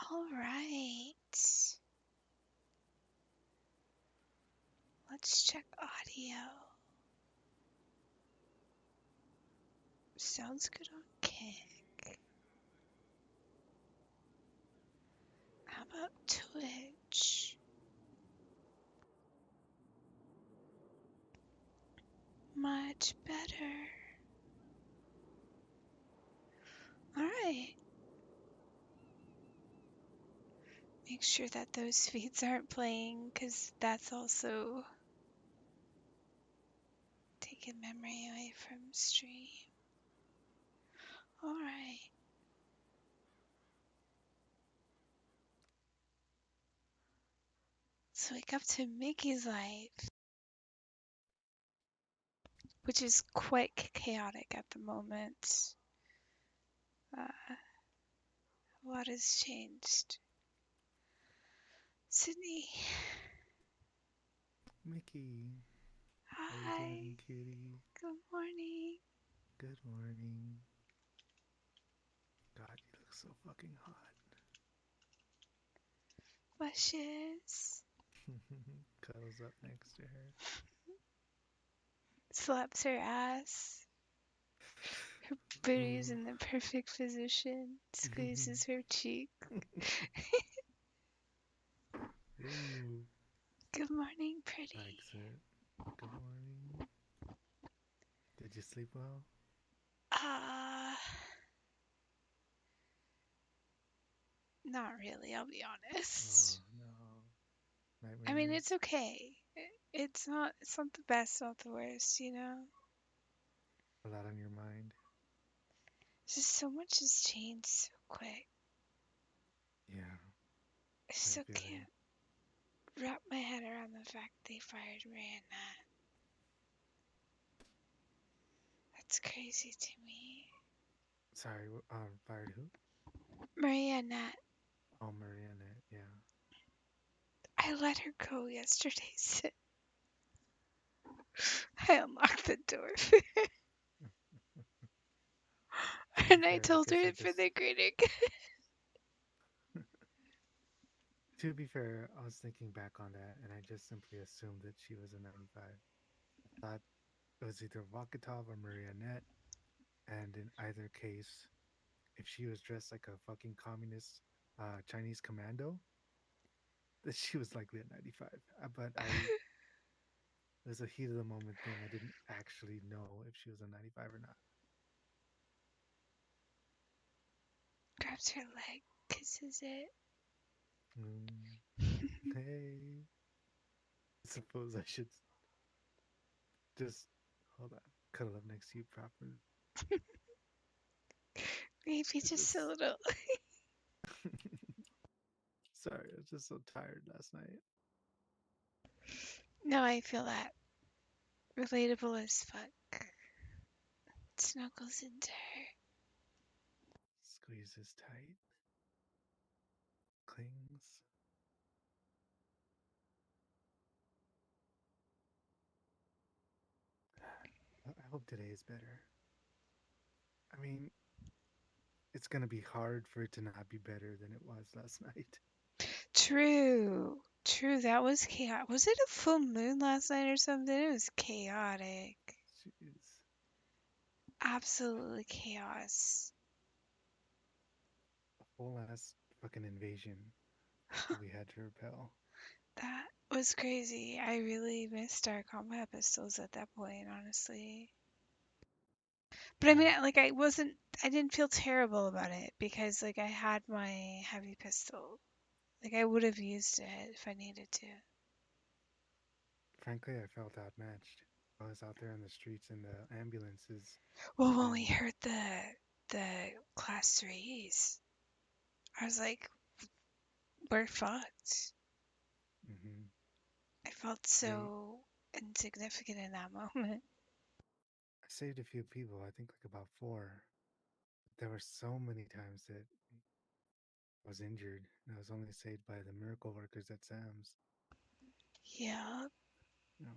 All right. Let's check audio. Sounds good on Kick. How about Twitch? Much better. All right. Make sure that those feeds aren't playing, because that's also taking memory away from stream. All right. Let's wake up to Mickey's life, which is quite chaotic at the moment. A lot has changed. Sydney. Miki, how you Hi. doing, cutie? Good morning. Good morning. God, you look so fucking hot. Wishes. Cuddles up next to her. Slaps her ass. Her booty's in the perfect position. Squeezes her cheek. Ooh, Good morning, pretty. likes it. Good morning. Did you sleep well? Not really, I'll be Oh honest. no, I mean, it's nightmares. okay. It's not the best, not the worst, you know? A lot on your mind. Just so much has changed so quick. Yeah, I I still feel you. can't wrap my head around the fact they fired Rihanna. That's crazy to me. Sorry, fired who? Mariana, Oh, Marianne. Yeah. I let her go yesterday, Sid. I unlocked the door for her, To be and I fair, I told her guess I it for just. the greater good. To be fair, I was thinking back on that, and I just simply assumed that she was a 95. I thought it was either Vakatov or Marionette, and in either case, if she was dressed like a fucking communist Chinese commando, that she was likely a 95. But it was a heat of the moment thing. I didn't actually know if she was a 95 or not. Grabs her leg, kisses it. Mm, hey, I suppose I should just hold on, cuddle up next to you properly. Maybe I just a just little. sorry, I was just so tired last night. No, I feel that. Relatable as fuck. Snuggles into her. Squeezes tight, clings. I hope today is better. I mean, it's gonna be hard for it to not be better than it was last night. True. True, that was chaotic. Was it a full moon last night or something? It was chaotic. Jeez, Absolutely chaos. a whole ass fucking invasion that we had to repel. That was crazy. I really missed our combat pistols at that point, honestly. But I Yeah, mean, like, I didn't feel terrible about it because, like, I had my heavy pistol. Like, I would have used it if I needed to. frankly, I felt outmatched. I was out there in the streets in the ambulances, Well, when we and heard the class threes, I was like, we're fucked. mhm, I felt I so insignificant in that moment. I saved a few people. I think like about four. There were so many times that I was injured, and I was only saved by the miracle workers at Sam's. Yeah, You know,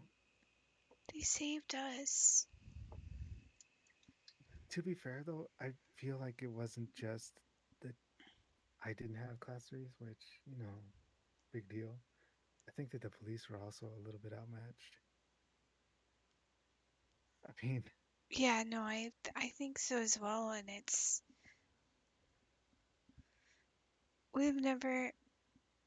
they saved us. to be fair though, I feel like it wasn't just the I didn't have class threes, which, big deal. I think that the police were also a little bit outmatched. I mean, Yeah, no, I think so as well, and it's we've never.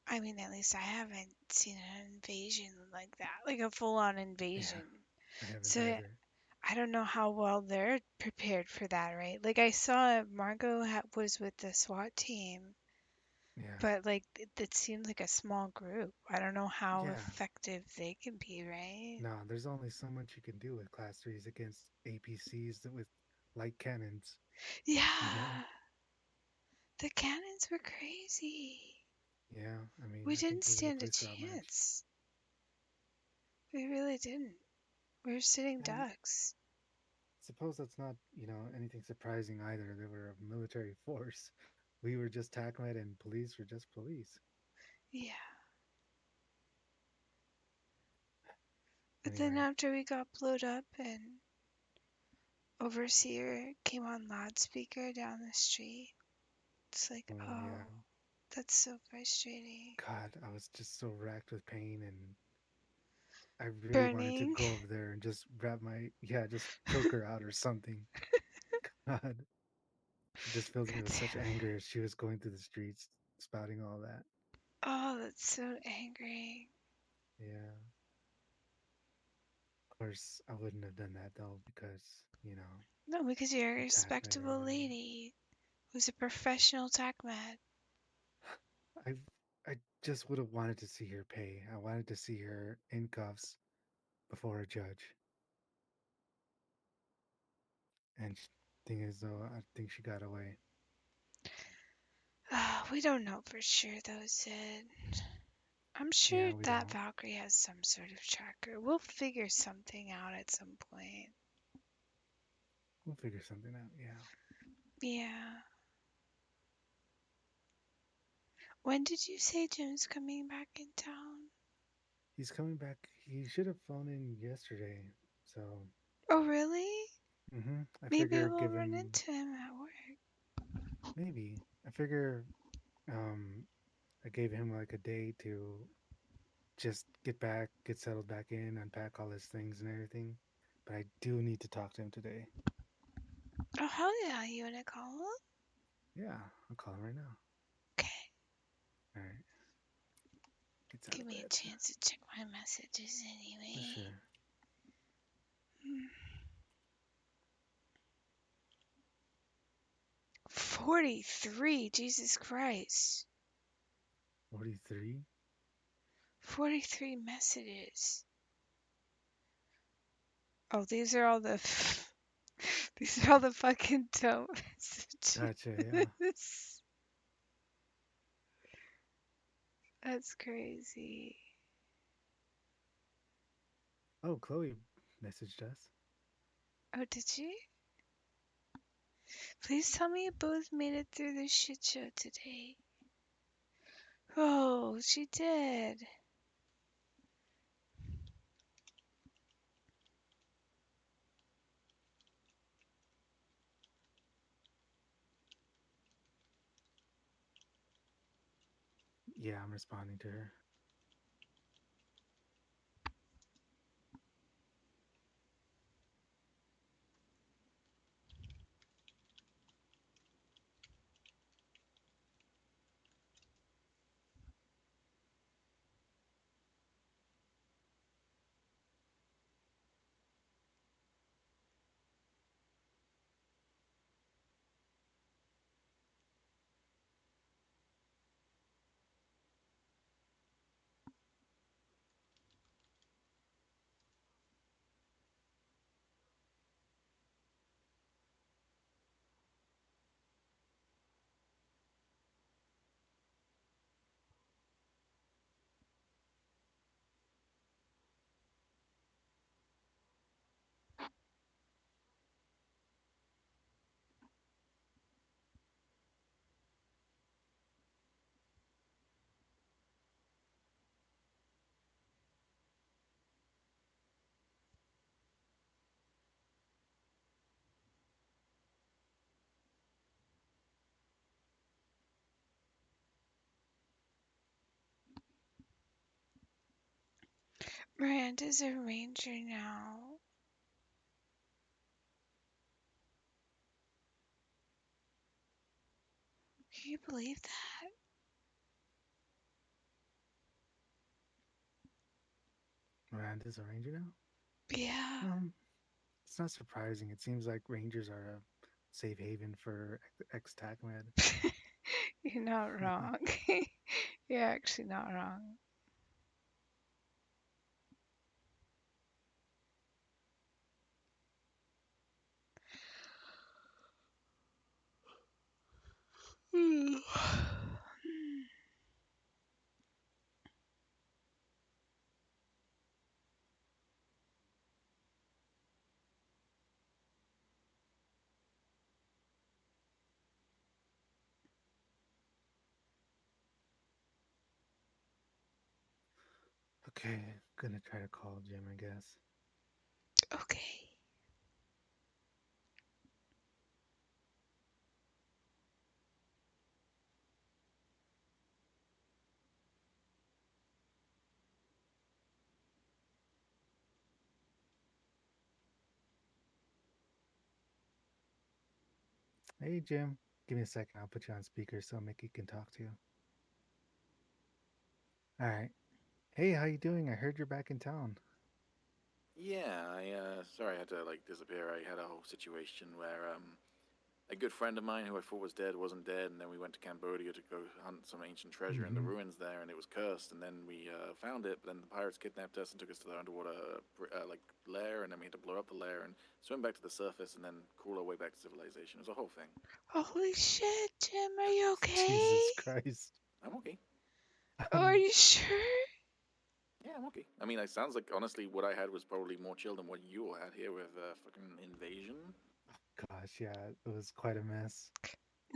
I mean, at least I haven't seen an invasion like that, like a full-on yeah, invasion. I haven't So either. I don't know how well they're prepared for that, right? Like I saw Margot was with the SWAT team, Yeah, but like it seemed like a small group. I don't know how yeah. effective they can be, right? No, there's only so much you can do with class threes against APCs that with light cannons, you know? Yeah, the cannons were crazy. Yeah, I mean, We I think didn't the stand a police are outmatched. chance. We really didn't. We were sitting And ducks. suppose that's not, anything surprising either. They were a military force. We were just TacMed and police were just police. Yeah. But then Anyway, after we got blowed up and Overseer came on loudspeaker down the street, it's like, oh yeah. oh, that's so frustrating. God, I was just so racked with pain and I really wanted to Burning. go over there and just just choke her out or something. God, it just filled me God with such damn it. anger as she was going through the streets spouting all that. Oh, that's so angry. Yeah. Of course, I wouldn't have done that though because, No, because you're a TACMED or respectable whatever. lady who's a professional TacMed. I I just would have wanted to see her pay. I wanted to see her in cuffs before a judge. And thing is though, I think she got away. We don't know for sure though, Sid. I'm Yeah, sure we that don't. Valkyrie has some sort of tracker. We'll figure something out at some point. We'll figure something out. Yeah. Yeah. When did you say Jim's coming back in town? He's coming back. He should have flown in yesterday. So, Oh, really? I Maybe figure we'll give run him into him at work. maybe. I figure um I gave him like a day to just get back, get settled back in, unpack all his things and everything. But I do need to talk to him today. Oh, hell yeah. You wanna call him? Yeah, I'll call him right now. Okay. All right, gets out Give of me bed. a chance to check my messages For anyway. sure. 43. Jesus Christ. 43? 43 messages. Oh, these are all the these are all the fucking dope Gotcha, yeah. messages. That's crazy. Oh, Chloe messaged us. Oh, did she? Please tell me you both made it through the shit show today. Oh, she did. Yeah, I'm responding to her. Miranda's a ranger now. Can you believe that? Miranda's a ranger now. Yeah. It's not surprising. It seems like rangers are a safe haven for ex TacMed. You're not wrong. You're actually not wrong. Okay, gonna try to call Jim, I guess. Okay. Hey, Jim. Give me a second. I'll put you on speaker so Mickey can talk to you. All right. Hey, how you doing? I heard you're back in town. Yeah, sorry I had to like disappear. I had a whole situation where a good friend of mine who I thought was dead wasn't dead, and then we went to Cambodia to go hunt some ancient treasure in the Mm-hmm. ruins there, and it was cursed. And then we found it, but then the pirates kidnapped us and took us to their underwater like lair, and then we had to blow up the lair and swim back to the surface, and then crawl our way back to civilization. It was a whole thing. Holy shit, Jim, are you okay? Jesus Christ. I'm okay. Oh, are Um, you sure? Yeah, I'm okay. I mean, it sounds like honestly what I had was probably more chill than what you all had here with fucking invasion. gosh, yeah, it was quite a mess.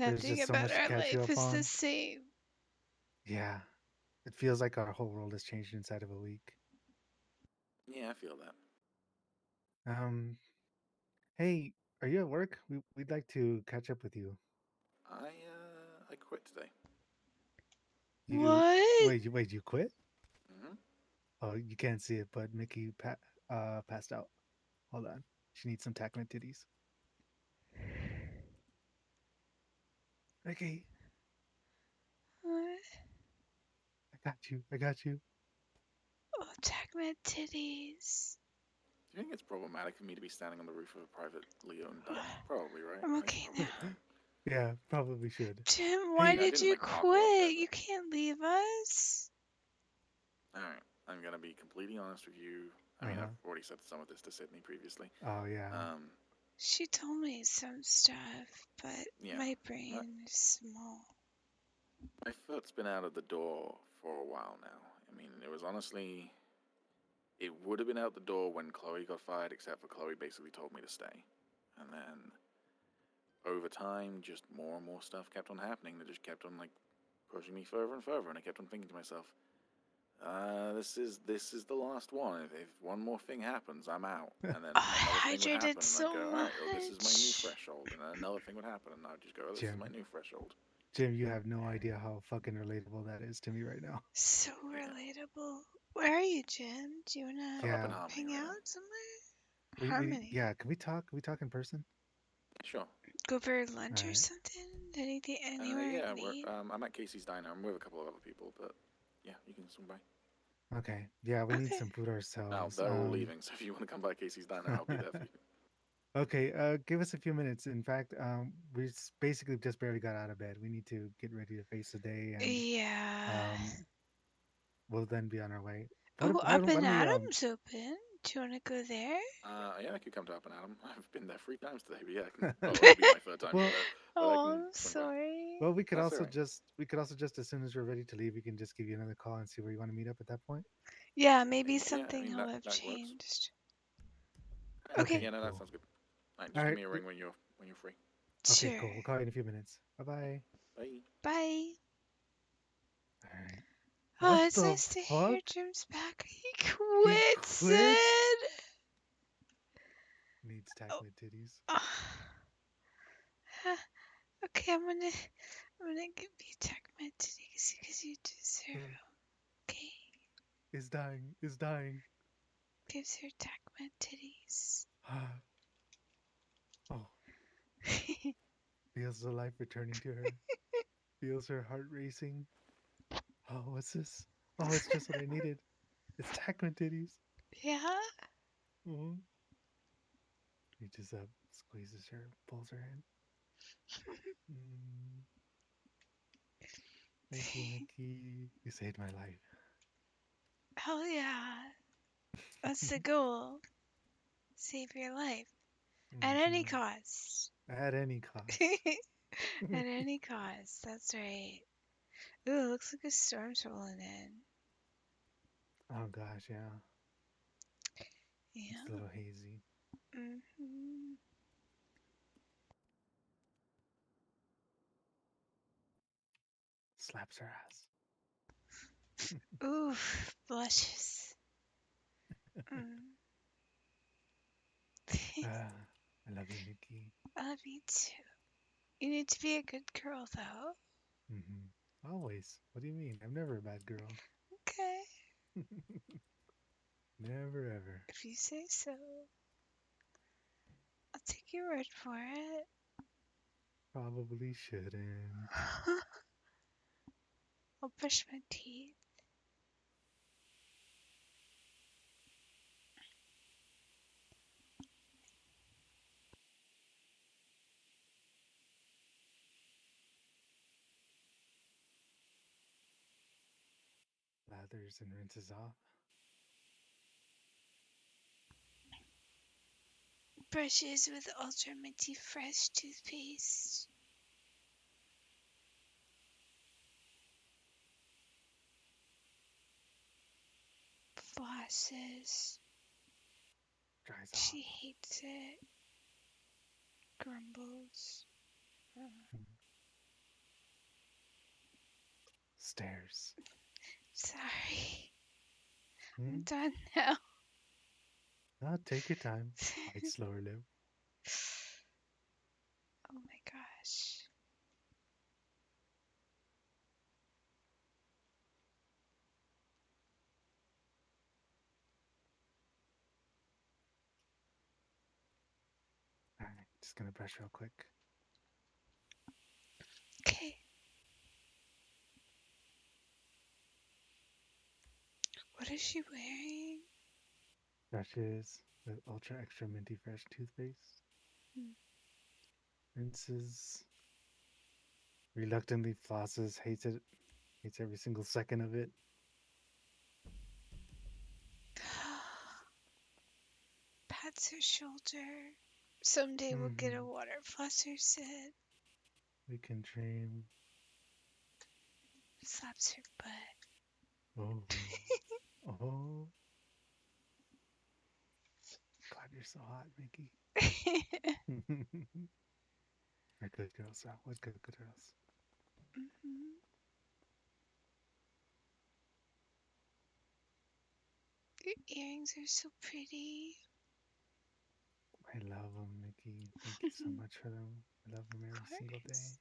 There's Nothing just so about much to our catch you life up is the on. same. Yeah, it feels like our whole world has changed inside of a week. Yeah, I feel that. Um, hey, are you at work? We'd like to catch up with you. I quit today. You What? wait, you quit? Hmm. Oh, you can't see it, but Mickey passed out. Hold on. She needs some TacMed titties. Mickey, What? I got you. I got you. Oh, TacMed titties. Do you think it's problematic for me to be standing on the roof of a privately owned diner? Probably, right? I'm I should okay probably now. get down. Yeah, probably should. Jim, I why mean, Hey, I did didn't you like park or up there, quit? but You can't leave us. all right. I'm gonna be completely honest with you. I mean, uh-huh. I've already said some of this to Sydney previously. Oh yeah. Um, She told me some stuff, but yeah, my my, brain is small. my foot's been out of the door for a while now. I mean, it was honestly, it would have been out the door when Chloe got fired, except for Chloe basically told me to stay, and then over time, just more and more stuff kept on happening that just kept on like pushing me further and further, and I kept on thinking to myself, this is the last one. If one more thing happens, I'm out. And then Oh, another I thing would hydrated happen, and I'd so go, all right, oh, this is my new much. threshold. And then another thing would happen, and I'd just go, oh, this is my Jim, new threshold. Jim, you have no idea how fucking relatable that is to me right now. So Yeah, relatable. Where are you, Jim? Do you wanna I'm up in Yeah. Harmony hang right out now. somewhere? We Harmony. yeah, can we talk? Can we talk in person? Sure. Go for All lunch or right. something? Anything, anywhere Yeah, neat? I'm at Casey's Diner. I'm with a couple of other people, but yeah, you can swing by. Okay. Yeah, we need Okay. some food Now ourselves. they're all leaving, so if you want to come by Casey's Diner, I'll be there for you. Okay, give us a few minutes. In fact, basically just barely got out of bed. We need to get ready to face the day, and Yeah. um, we'll then be on our way. Oh, Up Why and don't we Adam's open. Do you wanna go there? Yeah, I could come to Up and Adam. I've been there 3 times today, but yeah, I can. Well, it'll be my third time well there, but I Oh, can I'm swing by. sorry. well we could That's all also right. just as soon as we're ready to leave, we can just give you another call and see where you want to meet up at that point. Yeah, maybe Yeah, I something mean will have that works. changed. Okay, Okay, Okay, yeah, no, that cool. sounds good. All right, All just give right. me a ring when you're free. Okay, sure. cool. We'll call you in a few minutes. Bye bye. Bye. Bye. All right. What Oh, it's the nice to hear fuck? Jim's back. He He quit, quit? Sid. Needs Oh, TacMed titties. huh. Okay, I'm gonna give you tech med today because you deserve Okay. it. Okay. Is dying. Is dying. Gives her TacMed titties. Oh, feels the life returning to her. Feels her heart racing. Oh, what's this? Oh, it's just what I needed. It's TacMed titties. Yeah? Mm-hmm. Reaches up, squeezes her, pulls her in. Mm, thank you, Mickey. You saved my life. Hell yeah. That's the goal. Save your life. At any Mhm. cost. At any cost. At any cost. That's right. Ooh, it looks like a storm's rolling in. Oh gosh, yeah. It's a Yeah. little hazy. Hmm. Slaps her ass. Ooh, blushes. Mm. I love you, Mickey. I love you too. You need to be a good girl, though. Always. What do you mean? I'm never a bad girl. Okay. Never ever. If you say so. I'll take your word for it. Probably shouldn't. I'll brush my teeth. Lathers and rinses off. Brushes with Ultra Minty Fresh toothpaste. Flosses. Dries off. She hates it. Grumbles. Stairs. Sorry. I'm Hmm? done now. Take your time. Bite slower lip. Oh my gosh. Alright, just gonna brush real quick. Okay. What is she wearing? Brushes with ultra extra minty fresh toothpaste. Hmm. Rinses. Reluctantly flosses. Hates it. Hates every single second of it. Pats her shoulder. Someday we'll get a Mm-hmm. water flosser said. We can dream. Slaps her butt. Oh. Oh. God, you're so hot, Mickey. We're good girls, Al. We're good girls. Mhm. Your earrings are so pretty. I love them, Mickey. Thank you so much for them. I love them Of every single day. course.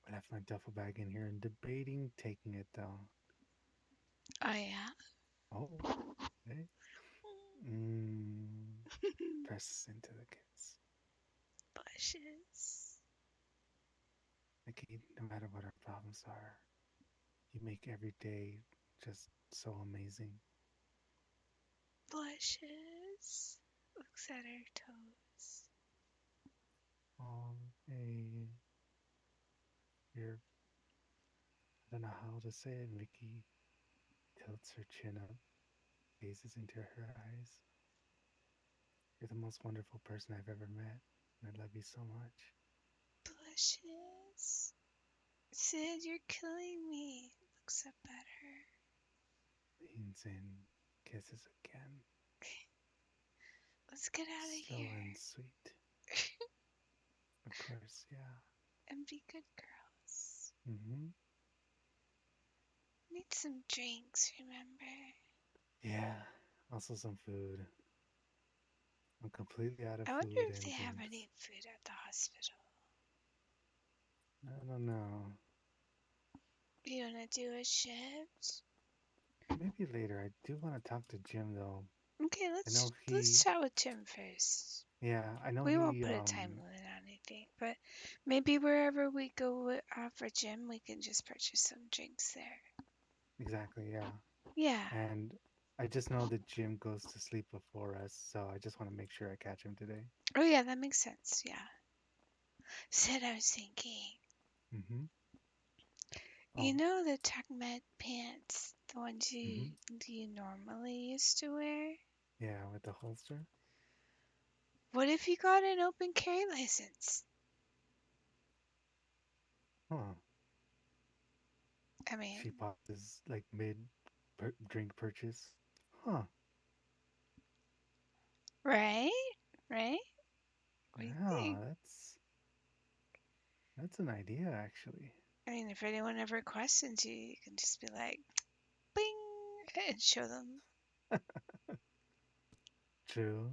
I left my duffel bag in here and debating taking it though. Oh yeah. Oh, hey. Mm, presses into the kiss. Blushes. Mickey, no matter what our problems are, you make every day just so amazing. Blushes. Looks at her toes. Oh, hey, you're, I don't know how to say it, Mickey. Tilts her chin up, gazes into her eyes. You're the most wonderful person I've ever met, and I love you so much. Blushes. Sid, you're killing me. Looks up at her. Leans in, kisses again. Let's get out of Slow here and sweet. Of course, yeah. and be good girls. Mm-hmm. Need some drinks, remember? Yeah. Also some food. I'm completely out of I wonder food if they and have drinks. any food at the hospital. I don't know. You wanna do a shift? Maybe later. I do want to talk to Jim though. Okay, I let's know let's he. chat with Jim first. Yeah, I know We won't he. put a time limit on anything, but maybe wherever we go for gym, we can just purchase some drinks there. Exactly. Yeah, Yeah. and I just know that Jim goes to sleep before us, so I just want to make sure I catch him today. Oh yeah, that makes sense. Yeah. Said I was thinking. Mm-hmm. You Oh. know the TacMed pants, the ones Mm-hmm. you normally used to wear? Yeah, with the holster. What if you got an open carry license? Huh. I mean, She pauses like mid drink purchase. Huh. right? Right? What do you Yeah, think? that's an idea actually. I mean, if anyone ever questions you, you can just be like, bing, and show them. True.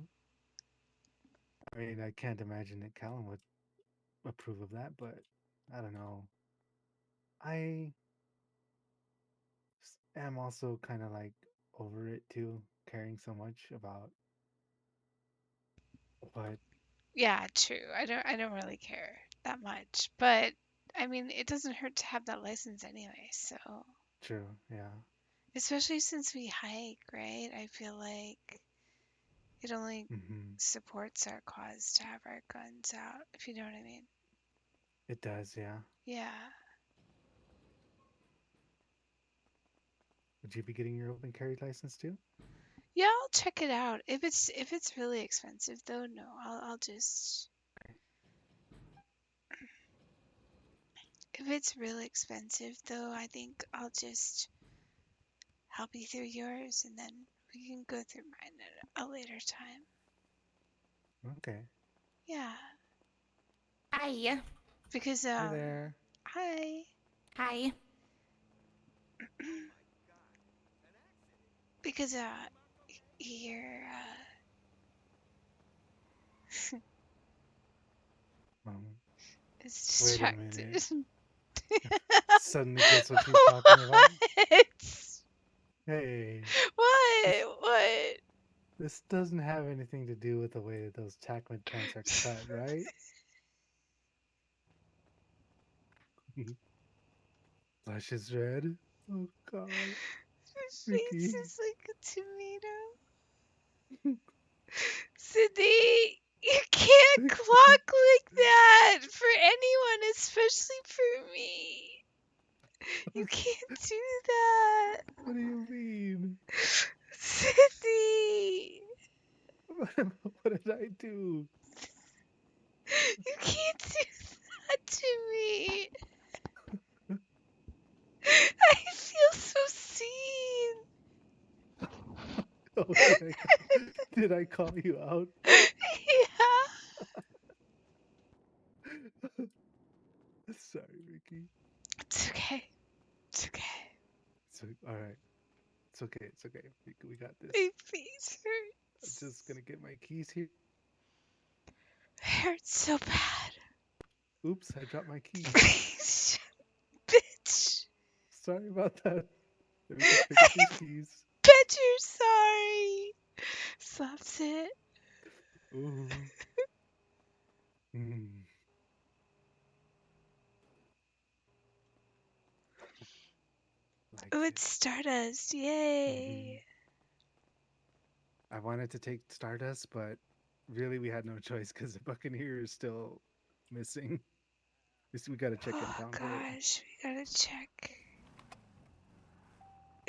I mean, I can't imagine that Callum would approve of that, but I don't know. I am also kind of like over it too, caring so much about what. Yeah, true. I don't really care that much, but I mean, it doesn't hurt to have that license anyway. So, True, yeah. especially since we hike, right? I feel like it only Hmm. supports our cause to have our guns out, if you know what I mean. It does, yeah. Yeah. Would you be getting your open carry license too? Yeah, I'll check it out. If it's really expensive though, no. I'll just if it's really expensive though, I think I'll just help you through yours and then we can go through mine at a later time. Okay. Yeah. Hi. Because Hey there. hi. Hi. Because you're Um, it's wait a distracted. minute. Suddenly gets what she's talking about. What? Hey, this What? this doesn't have anything to do with the way that those TacMed pants are cut, right? Flesh is red. Oh God, Your face Miki. is like a tomato. Sydney, you can't clock like that for anyone, especially for me. You can't do that. What do you mean? Sydney, What did I do? you can't do that to me. I feel so seen. Oh, did I call you out? Yeah. Sorry, Miki. It's okay. It's okay. So, all right. It's okay. It's okay. We got this. My face I'm hurts. just gonna get my keys here. It hurts so bad. Oops, I dropped my keys. Bitch. Bitch. Sorry about that. Let me just pick up these I keys. bet you're sorry. Slaps it. Ooh. Mm, Oh, likes it. it's Stardust. Hmm. Yay. I wanted to take Stardust, but really we had no choice because the Buccaneer is still missing. We got to check Oh impound for it. gosh, we gotta check.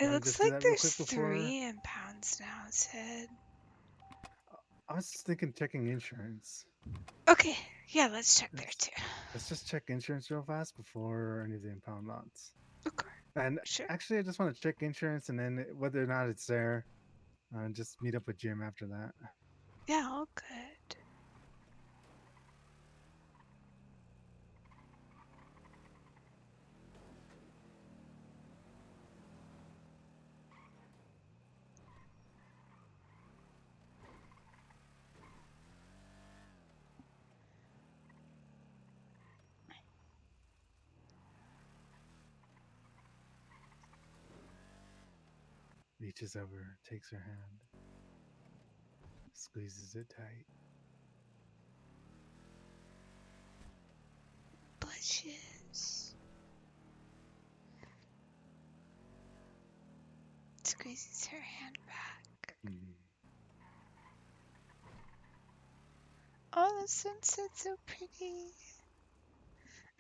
You It want to looks just do like that real there's quick before? 3 impounds now, Sid. I was just thinking checking insurance. Okay, yeah, let's check there Let's, too. let's just check insurance real fast before any of the impound lots. Okay, And sure. actually, I just want to check insurance and then whether or not it's there, just meet up with Jim after that. Yeah, all good. Reaches over, takes her hand, squeezes it tight. Blushes. Squeezes her hand back. Mm. Oh, the sunset's so pretty.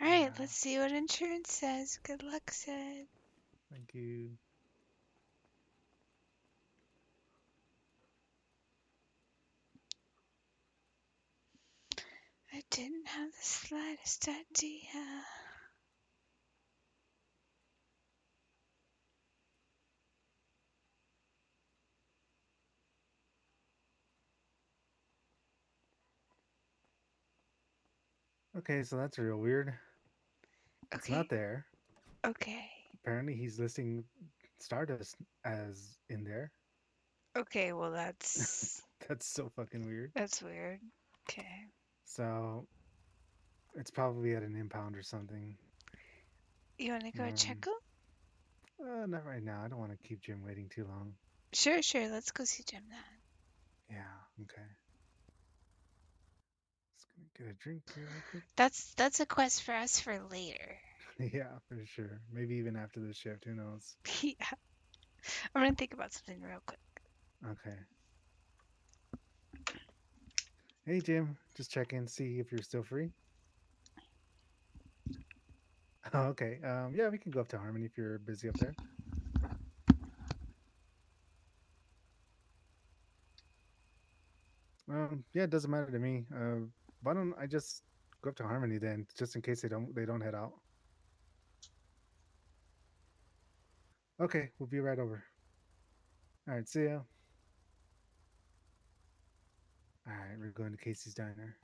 Yeah. Alright, let's see what insurance says. Good luck, Sid. Thank you. I didn't have the slightest idea. Okay, so that's real weird. It's Okay, not there. okay, Apparently, he's listing Stardust as in there. okay, well that's That's so fucking weird. weird. Okay. So it's probably at an impound or something. You wanna go check him? Not right now. I don't want to keep Jim waiting too long. Sure, let's go see Jim then. Yeah, okay. Just gonna get a drink here real quick. That's a quest for us for later. Yeah, for sure. Maybe even after the shift. Who knows? Yeah. I'm gonna think about something real quick. Okay. Hey, Jim. Just check in, see if you're still free. Oh, okay. Yeah, we can go up to Harmony if you're busy up there. Yeah, it doesn't matter to me. Why don't I just go up to Harmony then, just in case they don't head out. Okay, we'll be right over. All right, see ya. All right, we're going to Casey's Diner.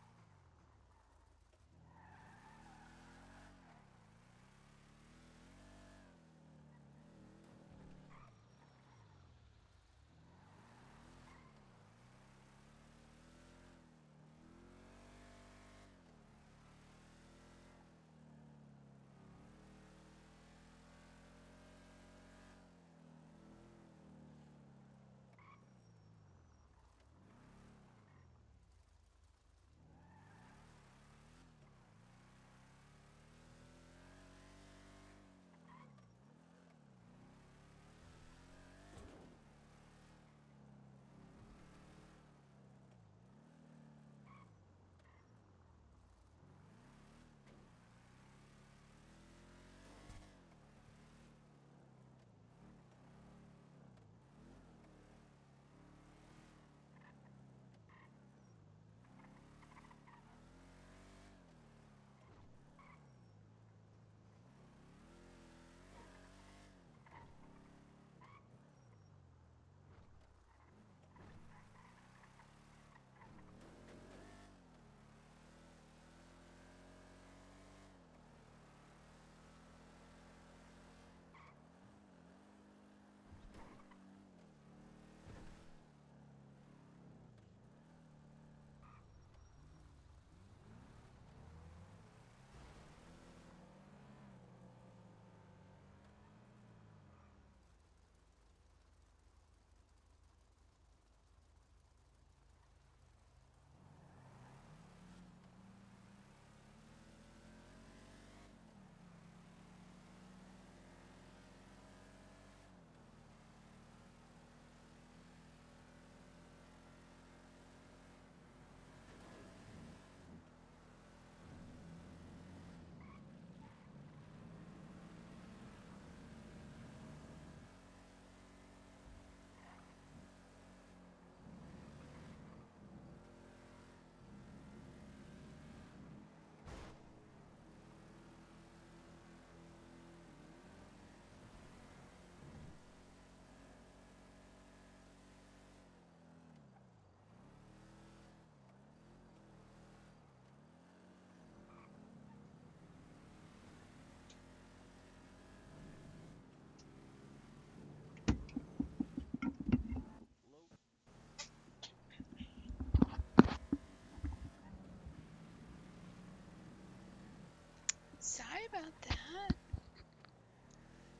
Sorry about that.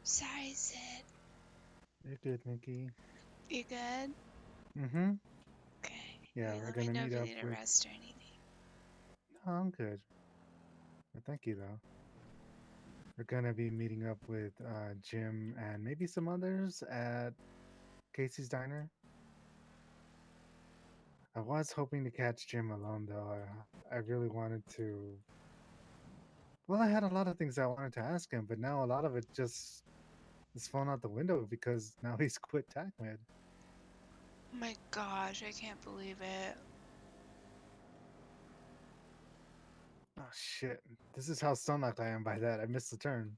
Sorry, Sid. You're good, Mickey. You good? Mm-hmm. Okay. Yeah, Maybe we're let me gonna know meet if you up need a with. rest or anything. No, I'm good. But thank you though. We're gonna be meeting up with Jim and maybe some others at Casey's Diner. I was hoping to catch Jim alone though. I really wanted to. Well, I had a lot of things I wanted to ask him, but now a lot of it just is flown out the window because now he's quit TacMed. Oh my gosh, I can't believe it. Oh shit! This is how stomach I am by that. I missed the turn.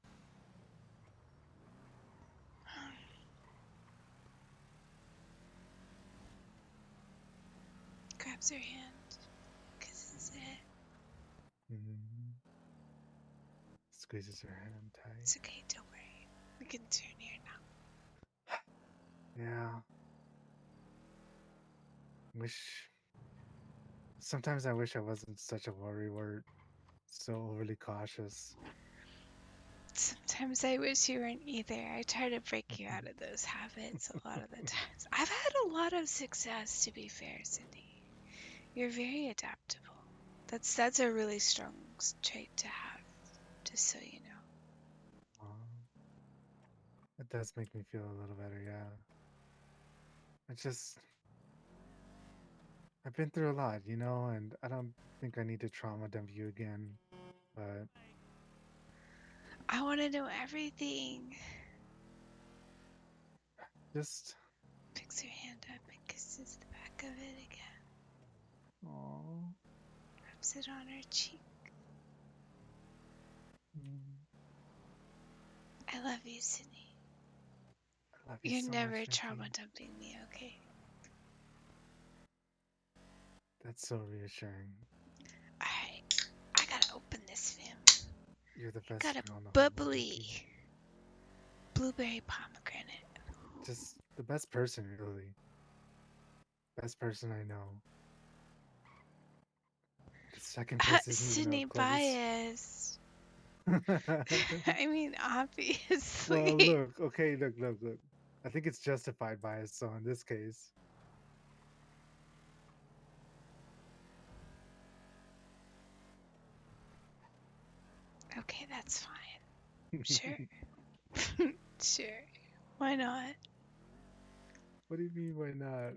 Grabs her hand. Kisses it. Mm. Squeezes her hand tight. It's okay, don't worry. We can turn here now. Yeah. Wish. Sometimes I wish I wasn't such a worrywart, so overly cautious. Sometimes I wish you weren't either. I try to break you out of those habits a lot of the times. I've had a lot of success, to be fair, Cindy. You're very adaptable. That's a really strong trait to have, just so you know. It does make me feel a little better, yeah. I've been through a lot, and I don't think I need to trauma dump you again, but I want to know everything. just, Picks her hand up and kisses the back of it again. oh, Rubs it on her cheek. I love you, Sydney. I love you You're so never much, trauma Miki. dumping me, okay? That's so reassuring. Alright, I gotta open this film. You're the best Got a girl in the whole world, bubbly Miki. blueberry pomegranate. Just the best person, really. Best person I know. The second place isn't even Sydney close. bias. I mean, Well, obviously. look, okay, look. I think it's justified bias, so in this case. Okay, that's fine. Sure. Sure. Why not? What do you mean, why not?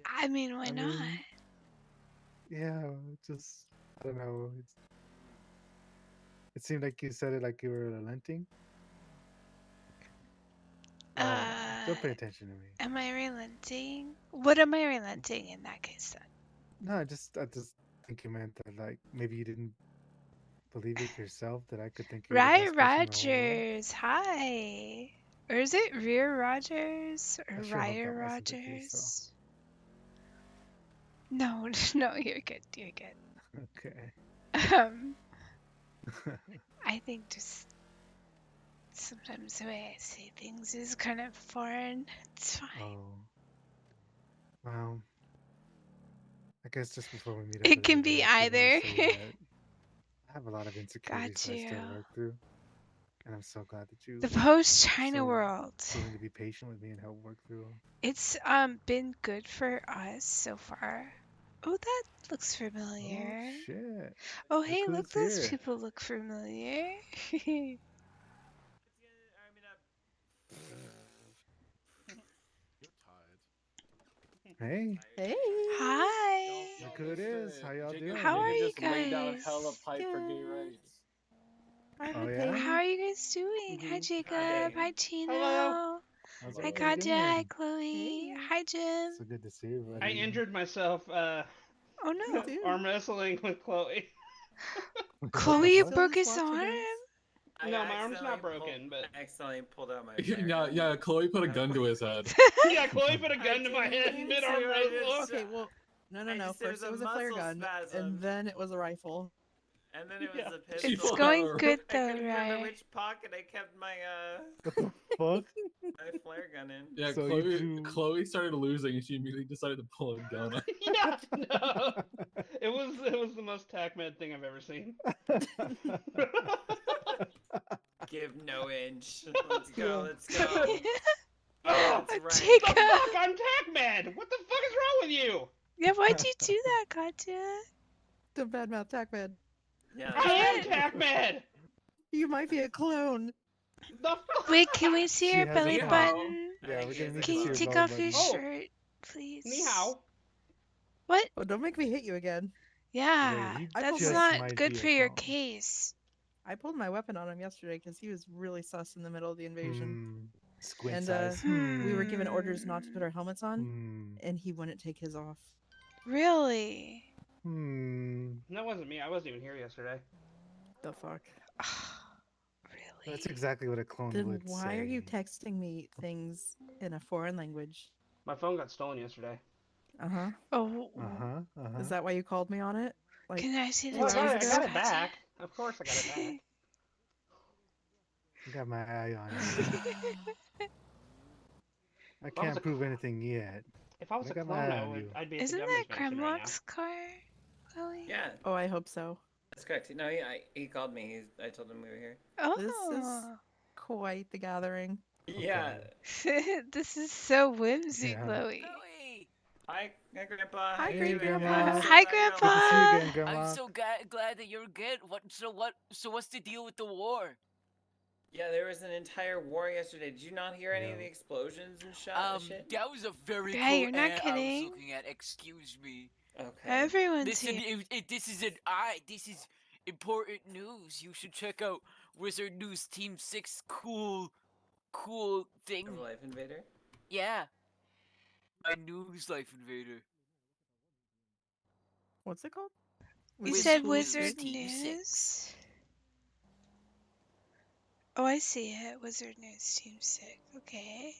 I mean, why I not? mean, yeah, just, I don't know. It seemed like you said it like you were relenting. Don't pay attention to me. Am I relenting? What am I relenting in that case then? No, I just think you meant that, like, maybe you didn't believe it yourself that I could think you're the Rye best person in the whole world. Rogers, hi. Or is it Rear Rogers or I sure hope Ryer that wasn't the case, though. Rogers? No, no, you're good. You're good. Okay. I think just sometimes the way I say things is kind of foreign. It's fine. Oh. Well, I guess just before we meet up It with can everybody, be I do want either. to say that I have a lot of insecurities Got that I you. still work through. And I'm so glad that you The post-China so world. willing to be patient with me and help work through them. It's been good for us so far. Oh, that looks Oh, familiar. shit. Oh, hey, Look look, who's those here. people look familiar. You're tired. Hey, Hey. Hi. look who it is. How y'all doing? How are you just laid down guys? hella pipe for gay Good. rights. Hi, Oh, Vicky. yeah? How are you guys doing? Hi, Jacob. Hi, Chino. Hello. How's Hi, everybody Katya. Hi, doing? Chloe. Hey. Hi, Jim. So good to see everybody. I injured myself Oh Me no. too. arm wrestling with Chloe. Chloe, you Still broke just his watch you arm? guys. No, my arm's not broken, but I accidentally pulled out my. Yeah, Chloe put a gun to his head. yeah, Chloe put a gun to my head mean mid arm to, I wrestle. just- Okay, well, no. I just- First it was a flare muscle gun, spasm. and then it was a rifle. And then it was Yeah. a pistol. It's going good I though, couldn't remember right? which pocket I kept my What the fuck? my flare gun in. Yeah, So you Chloe started losing and she immediately decided to pull a gun. Yeah, no. It was the most TacMed thing I've ever seen. Give no inch. Let's go. Oh, That's right. the Jacob! fuck? I'm TacMed! What the fuck is wrong with you? Yeah, why'd you do that, Katya? Don't badmouth TacMed. Yeah. I am What? TacMed! You might be a clone. The fuck? Wait, can we see She your has a belly clone. button? I Yeah, think we're he gonna is a need to Can see you your clone. take belly off your button. Oh. shirt, please? Ni hao. What? Oh, don't make me hit you again. Yeah, Wait, he I pulled that's my- just not might good be for a your clone. case. I pulled my weapon on him yesterday because he was really sus in the middle of the invasion. Squint And, size. We were given orders not to put our helmets on, Hmm. and he wouldn't take his off. Really? Hmm. That wasn't me. I wasn't even here yesterday. The fuck? Really? That's exactly what a clone Then would why say. are you texting me things in a foreign language? My phone got stolen yesterday. Uh-huh. Oh, Is that why you called me on it? Like, can I see the Well, I got it. I text, got it Katya? back. Of course, I got it back. Got my eye on you. I If I was can't a prove cl- anything yet. If I was I a got my clone, eye on you. I'd be at the Isn't that governor's mansion right now. Kremlock's car, Chloe? Yeah, oh, I hope so. that's correct. No, he called me. I told him we were here. This is Oh, quite the gathering. Yeah. this is so whimsy, Yeah. Chloe. Chloe! Hi, Grandpa. Hi, How you Hey, doing? Grandma. Hi, Glad you're Good to see you Grandpa. again, Grandma. I'm so glad that you're good. So what's the deal with the war? Yeah, there was an entire war yesterday. Did you not hear any of the Yeah. explosions and shit? That was a very Yeah, cool you're not ad I was kidding. looking at. Excuse me. Okay. Everyone's Listen, here. this is important news. You should check out Wizard News Team 6 cool thing. From Life Invader? Yeah. My news Life Invader. What's it called? You Wizard said News Wizard Team 6. News? Oh, I see it. Wizard News Team 6. Okay.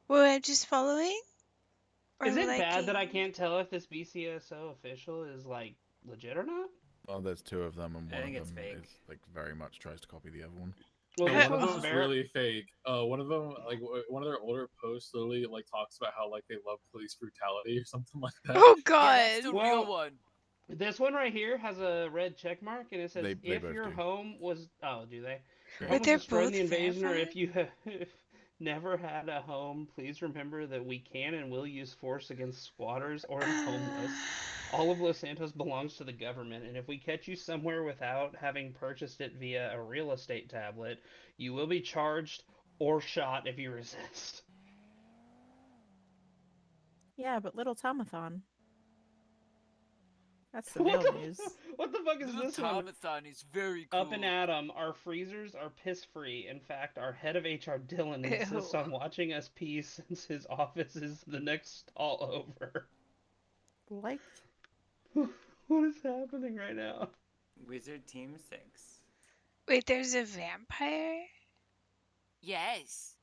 Well, I'm just following? Or Is it liking? bad that I can't tell if this BCSO official is like legit or not? Well, there's two of them, and I one think of it's them fake. is like very much tries to copy the other one. Well, No, this one of one's them's very- really fake. One of them, like one of their older posts, literally like talks about how like they love police brutality or something like that. Oh, Yeah, God. that's the Well, real one. This one right here has a red check mark, and it says They if both your do. home was do they? Your Yeah. home Wait, was they're destroyed in both the invasion, or if verified? you have never had a home, please remember that we can and will use force against squatters or the homeless. All of Los Santos belongs to the government, and if we catch you somewhere without having purchased it via a real estate tablet, you will be charged or shot if you resist. Yeah, but little Tomathon. That's the What real the, news. what the fuck is Little this one? Tomathon is very cool. Up and Adam, our freezers are piss free. In fact, our head of HR, Dylan, insists Ew. on watching us pee since his office is the next stall over. Like, What is happening right now? Wizard Team 6. Wait, there's a vampire? Yes.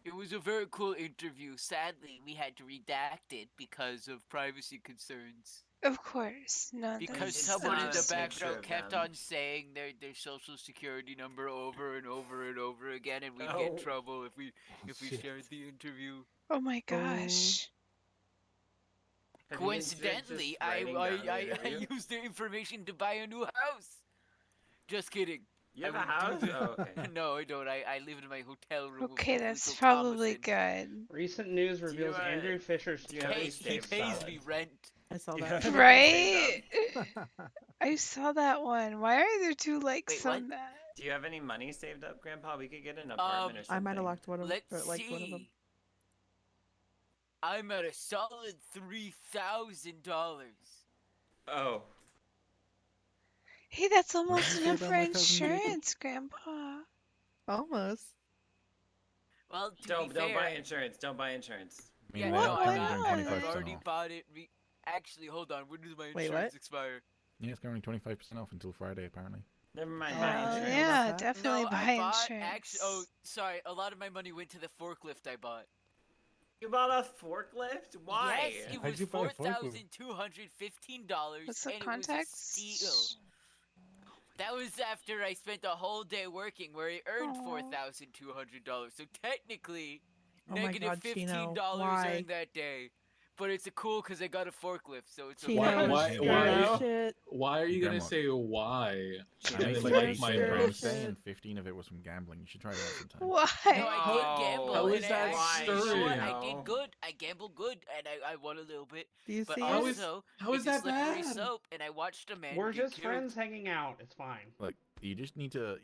It was a very cool interview. Sadly, we had to redact it because of privacy concerns. Of course. No, Because that's someone in the not a background picture of kept them. on saying their social security number over and over and over again, and we'd get in Oh. trouble if we Shit. shared the interview. Oh my gosh. Have you considered just Coincidentally, writing down the I interview? used their information to buy a new house. Just kidding. You have I a house? wouldn't do Oh, that. okay. No, I don't. I live in my hotel room. Okay, with that's little probably Thomason. good. Recent news you, reveals Andrew Fisher's do you have any He saved pays solid? me rent. I saw You that. have any Right? saved up? I saw that one. Why are there two likes Wait, what? on that? Do you have any money saved up, Grandpa? We could get an apartment or I something. might have locked one of them. Let's Like one of them. see. I'm at a solid $3,000. Oh. Hey, that's almost you enough say for about my cousin Jacob? insurance, Grandpa. Almost. Well, to Don't be fair, buy insurance. Don't buy insurance. I yeah, mean, What? right no, now, Why currently not? doing I've 25% already off. bought it. Actually, hold on. When does my Wait, insurance what? expire? Yeah, it's currently 25% off until Friday, apparently. Never mind Oh, buy yeah. insurance. Yeah, What's that? definitely No, buy I bought insurance. Oh, sorry. A lot of my money went to the forklift I bought. You bought a forklift? Why? Yes, it Why'd was you buy a forklift? $4,215, What's the and it was a steal. context? That was after I spent a whole day working, where I earned Aw. $4,200. So technically, Oh my negative God, Chino, $15 why? earned that day. but it's a cool because I got a forklift, so it's Chino, okay. Why? stir Why? shit. Why are you gonna Grandma. say why? I And make then like like 18 my stir grand post? shit. staying, 15 of it was from gambling. You should try that sometime. No, Why? I How- did gamble, how and is that you know what? I stirring? did good. I gambled good, and I won a little bit. Do you But see How it? is also, how is it's a that slippery bad? slope, and I watched a man We're get just killed. friends hanging out. It's fine. Look, you just need to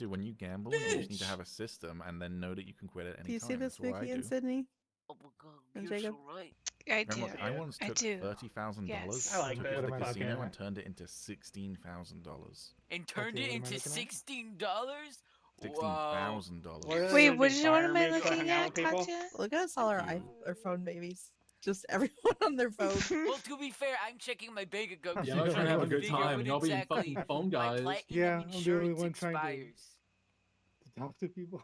when you gamble, you just need to Bitch. have a system and then know that you can quit at Do any you see time. this, That's what I Miki and do. Sydney Oh my god, and you're Jacob? so right. I do. Grandma, I Yeah. once I took do. $30,000 Yes. I like took that. it to What the am I looking casino and at? turned it into $16,000. And turned Okay, it what am I into looking at? $16? Wow. $16,000. What is Wait, it what am I inspire me to go looking hang out at, with people? Katya? Look at us all our phone babies. Just everyone on their phone. Well, to be fair, I'm checking my bank account. Yeah, to I'm trying to have a try good figure out time. when Y'all being exactly fucking phone my guys. platinum Yeah, I'm the only insurance one trying to expires. talk to people.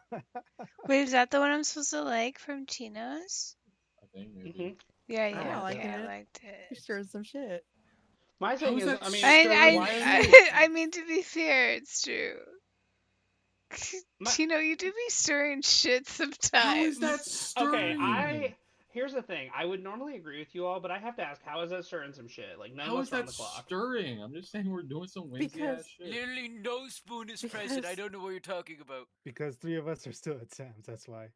Wait, is that the one I'm supposed to like from Chino's? I think maybe. Mhm. Yeah, I'm yeah, not okay, liking I it. liked You're it. stirring some shit. My How thing is is, that I mean, stirring why are shit? you? I mean, to be fair, it's true. My, Chino, you do be stirring shit How is that sometimes. okay, stirring? here's the thing. I would normally agree with you all, but I have to ask, how is that stirring some shit? Like none How of is us are on that the clock. stirring? I'm just saying we're doing some whimsy Because ass shit. Literally no spoon is present. I Because- don't know what you're talking about. Because 3 of us are still at Sam's, that's why.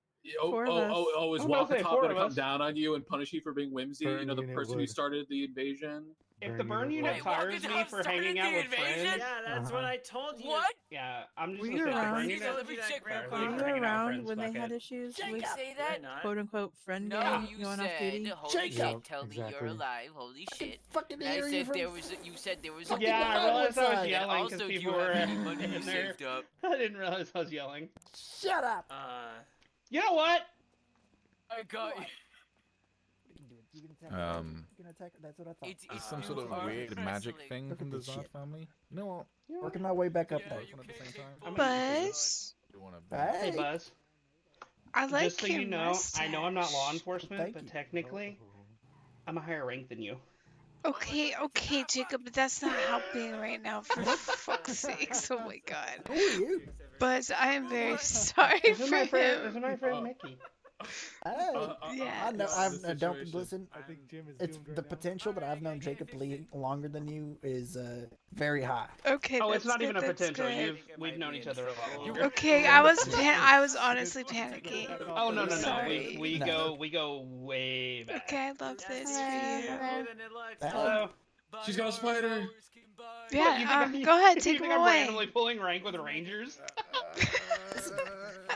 Four of us. Is I'm about to say Wakatop 4 gonna of come us. down on you and punish you for being whimsy? You know, Burn the unit person who would. started the invasion? If the Burn burn unit unit would. Wait, fires me Wakatop for started hanging out the with invasion? friends, Yeah, that's what I told you. What? yeah, I'm just Were gonna you say if the around? burn Please unit don't let me Told you check that, my Grandpa. Were fires me you for hanging out with around friends, when they fuck had it. issues Did you with say Really that? not. quote unquote friend No, gang you going off said, duty? holy Jacob. shit, tell me Exactly. you're alive, holy shit. Fucking And I hear you said from there was you said there was a fucking Yeah, the I war. realized I was side. yelling And because also, do people you have were any money you in there. saved up? I didn't realize I was yelling. Shut up. You know what? I got you. You can do it. You can attack. You can attack. That's what I thought. It's Some new sort of arm weird magic wrestling. thing Look from at the this Zod shit. family. You know what? Working my way back up Yeah, there. you At the can't same take time. bullets. Buzz, You want to Hey. Hey, Buzz. I like Just so your you know, I know I'm not law mustache. enforcement, Thank but you. technically, I'm a higher rank than you. Okay, okay, Jacob, but that's not helping right now, for fuck's sakes. Oh my god. Who are you? Buzz, I am very sorry This is for my friend. This him. is my friend Mickey. Hey. Yeah. I know. the Don't situation. listen. I think Jim is It's doomed right the now. potential that I've known Jacob Lee longer than you is very high. Okay, Oh, that's it's not good, even a that's potential. good. We've known each other a lot longer. Okay, I was honestly panicking. Oh no I'm no no. sorry. We No. go way back. Okay, I love this for you. Hello. She's got a spider. Yeah, You think go ahead, you take think him I'm away. randomly pulling rank with Rangers?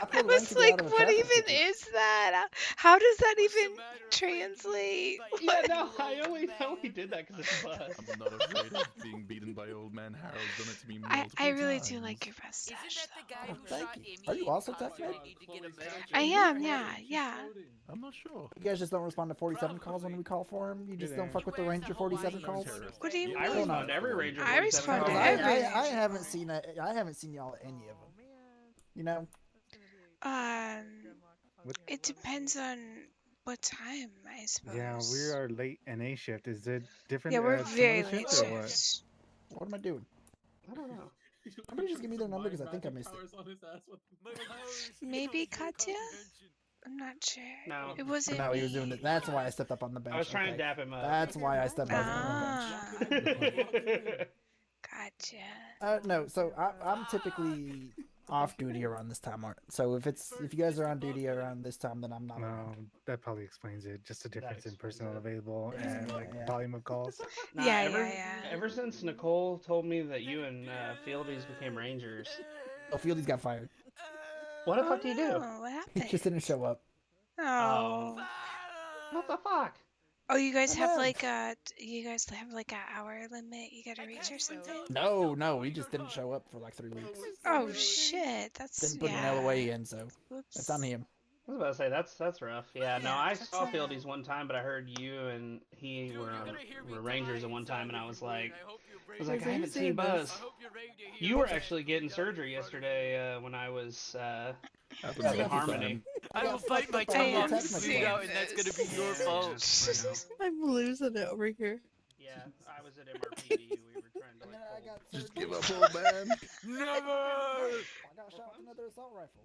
I I pulled rank was to get like, out of a what traffic even ticket. is that? How does that even translate? Yeah, no, I only did that because it's Buzz. I'm not afraid of being beaten by old man Harold's done it to me multiple I really times. do like your mustache, Isn't that the guy Oh, who thank shot you. Amy Are you in also concert TacMed? and need to get a medal? I am, yeah, yeah. I'm not sure. You guys just don't respond to 47 calls when we call for him. You just don't fuck with the Ranger 47 calls. What do you I mean? respond to every Ranger. I 47 respond calls. to Because every I Ranger haven't call. seen I haven't seen y'all at any of them. You know. It depends on what time, I suppose. Yeah, we are late NA shift. Is it different Yeah, we're at some very other late shift or what? shift. What am I doing? I don't know. Somebody just give me their number because I think I missed it. Maybe Katya? I'm not sure. No. It wasn't No, he was me. doing it. That's why I stepped up on the bench. I was trying okay. to dap him up. That's why I stepped up on Ah, the bench. gotcha. No, so I'm typically off duty around this time. So if you guys are on duty around this time, then I'm not. No, that probably explains it. Just the difference in explains personnel it. available and like Yeah. volume of calls. Nah, Yeah. Ever since Nicole told me that you and Fieldies became Rangers, Oh, Fieldy's got fired. what the fuck do you do? Oh, what He happened? just didn't show up. Oh. What the fuck? Oh, you guys I have know. like a hour limit you gotta reach or something? No, he just didn't show up for like 3 weeks. Oh shit, that's Didn't put yeah. an LOA in, so Whoops. that's on him. I was about to say that's rough. Yeah, no, Yeah, I that's saw not- Fieldies one time, but I heard you and he were Rangers at one time, and I was like, I haven't seen Buzz. You were actually getting surgery yesterday when I was Happens in all the Harmony. time. I will bite my I tongue am off to seeing bleed out, and that's gonna be your fault. I'm losing it over here. Yeah, I was at MRPD. We were trying to And then like I got Just surgery. give up, old man. Never. I got shot with another assault rifle.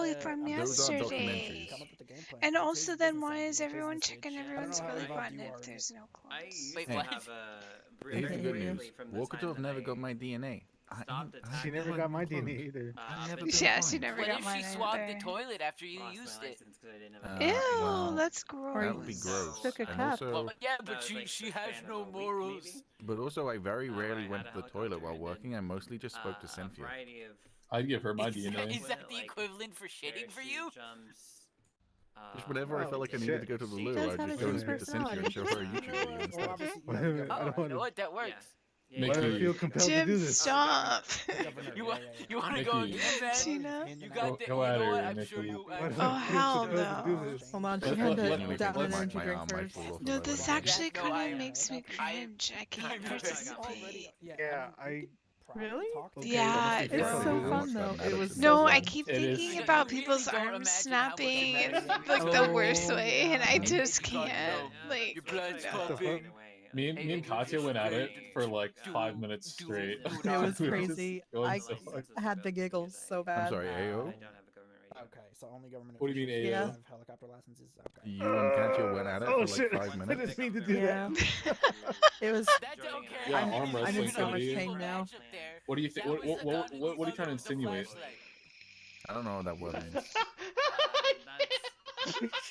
fully I'm from just Those are saying, yesterday. documentaries. come up with a game plan. And It's also, his then business why idea, is it's his everyone mistake. checking I don't know everyone's how belly involved button you are if in it. there's no I clothes? used Wait, to what? have Here's the very good briefly news. from the time Walkatov that never I got my DNA. stopped She attacking. never got my DNA either. I've up never until been Yeah, she fine. never What got if mine she swabbed the either. toilet after you lost used my it? license because I didn't have a Ew, Well, that's Or that would be gross. gross. took a And cup. also, Well, yeah, that but was she like she the has span no of a week, morals. maybe. but also, I very Where rarely I went had to a the toilet helicopter while and working. did, I mostly just spoke to a Cynthia. variety of I'd give her my Is that, DNA. is that the like equivalent for shitting for parachute you? jumps, Just whenever I Oh, felt like I needed to go to the shit. loo, does I'd have just a go and huge speak to Cynthia and show her a YouTube video Well, instead. obviously, Wait yeah, a the minute, I governor. don't You know want what? That works. to. Why do I Mickey. feel compelled to Jim, do this? stop. The governor. You yeah, want yeah, yeah. you want to Mickey. go again, man? Tina? You Handing got out- the. Go You at know what? her, I'm sure Mickey. you. Why do Oh, I feel hell compelled to do no. this? Hold on, she Let- had let- to let- down let- an energy my drink arm might first. fall off No, if I this let it. actually No, kind I- of makes me I- cringe. I can't I'm participate. Yeah, Yeah, I mean, you could probably Really? talk to Okay, Yeah, them. honestly, It's I'll so do this. fun though. It was No, so I fun. keep It is. thinking You about really people's don't arms imagine how much it snapping matters to me. like the Oh, worst way, and I yeah. just God, can't. no. Like, Your blood's What the pumping. fuck? Me and Katya went at it for like 5 minutes do- straight. do It was We were just crazy. going I so hard. had the giggles so I'm bad. sorry, AO? Okay, so only government What do you mean, officials AO? have helicopter licenses. Okay. You and Katya went at it Oh for like shit! 5 I minutes? didn't mean to do Yeah. that. It was. That's okay. Yeah, I'm- arm I'm in wrestling so much Cody. pain now. What do you think? What are you trying to insinuate? I don't know what that word means.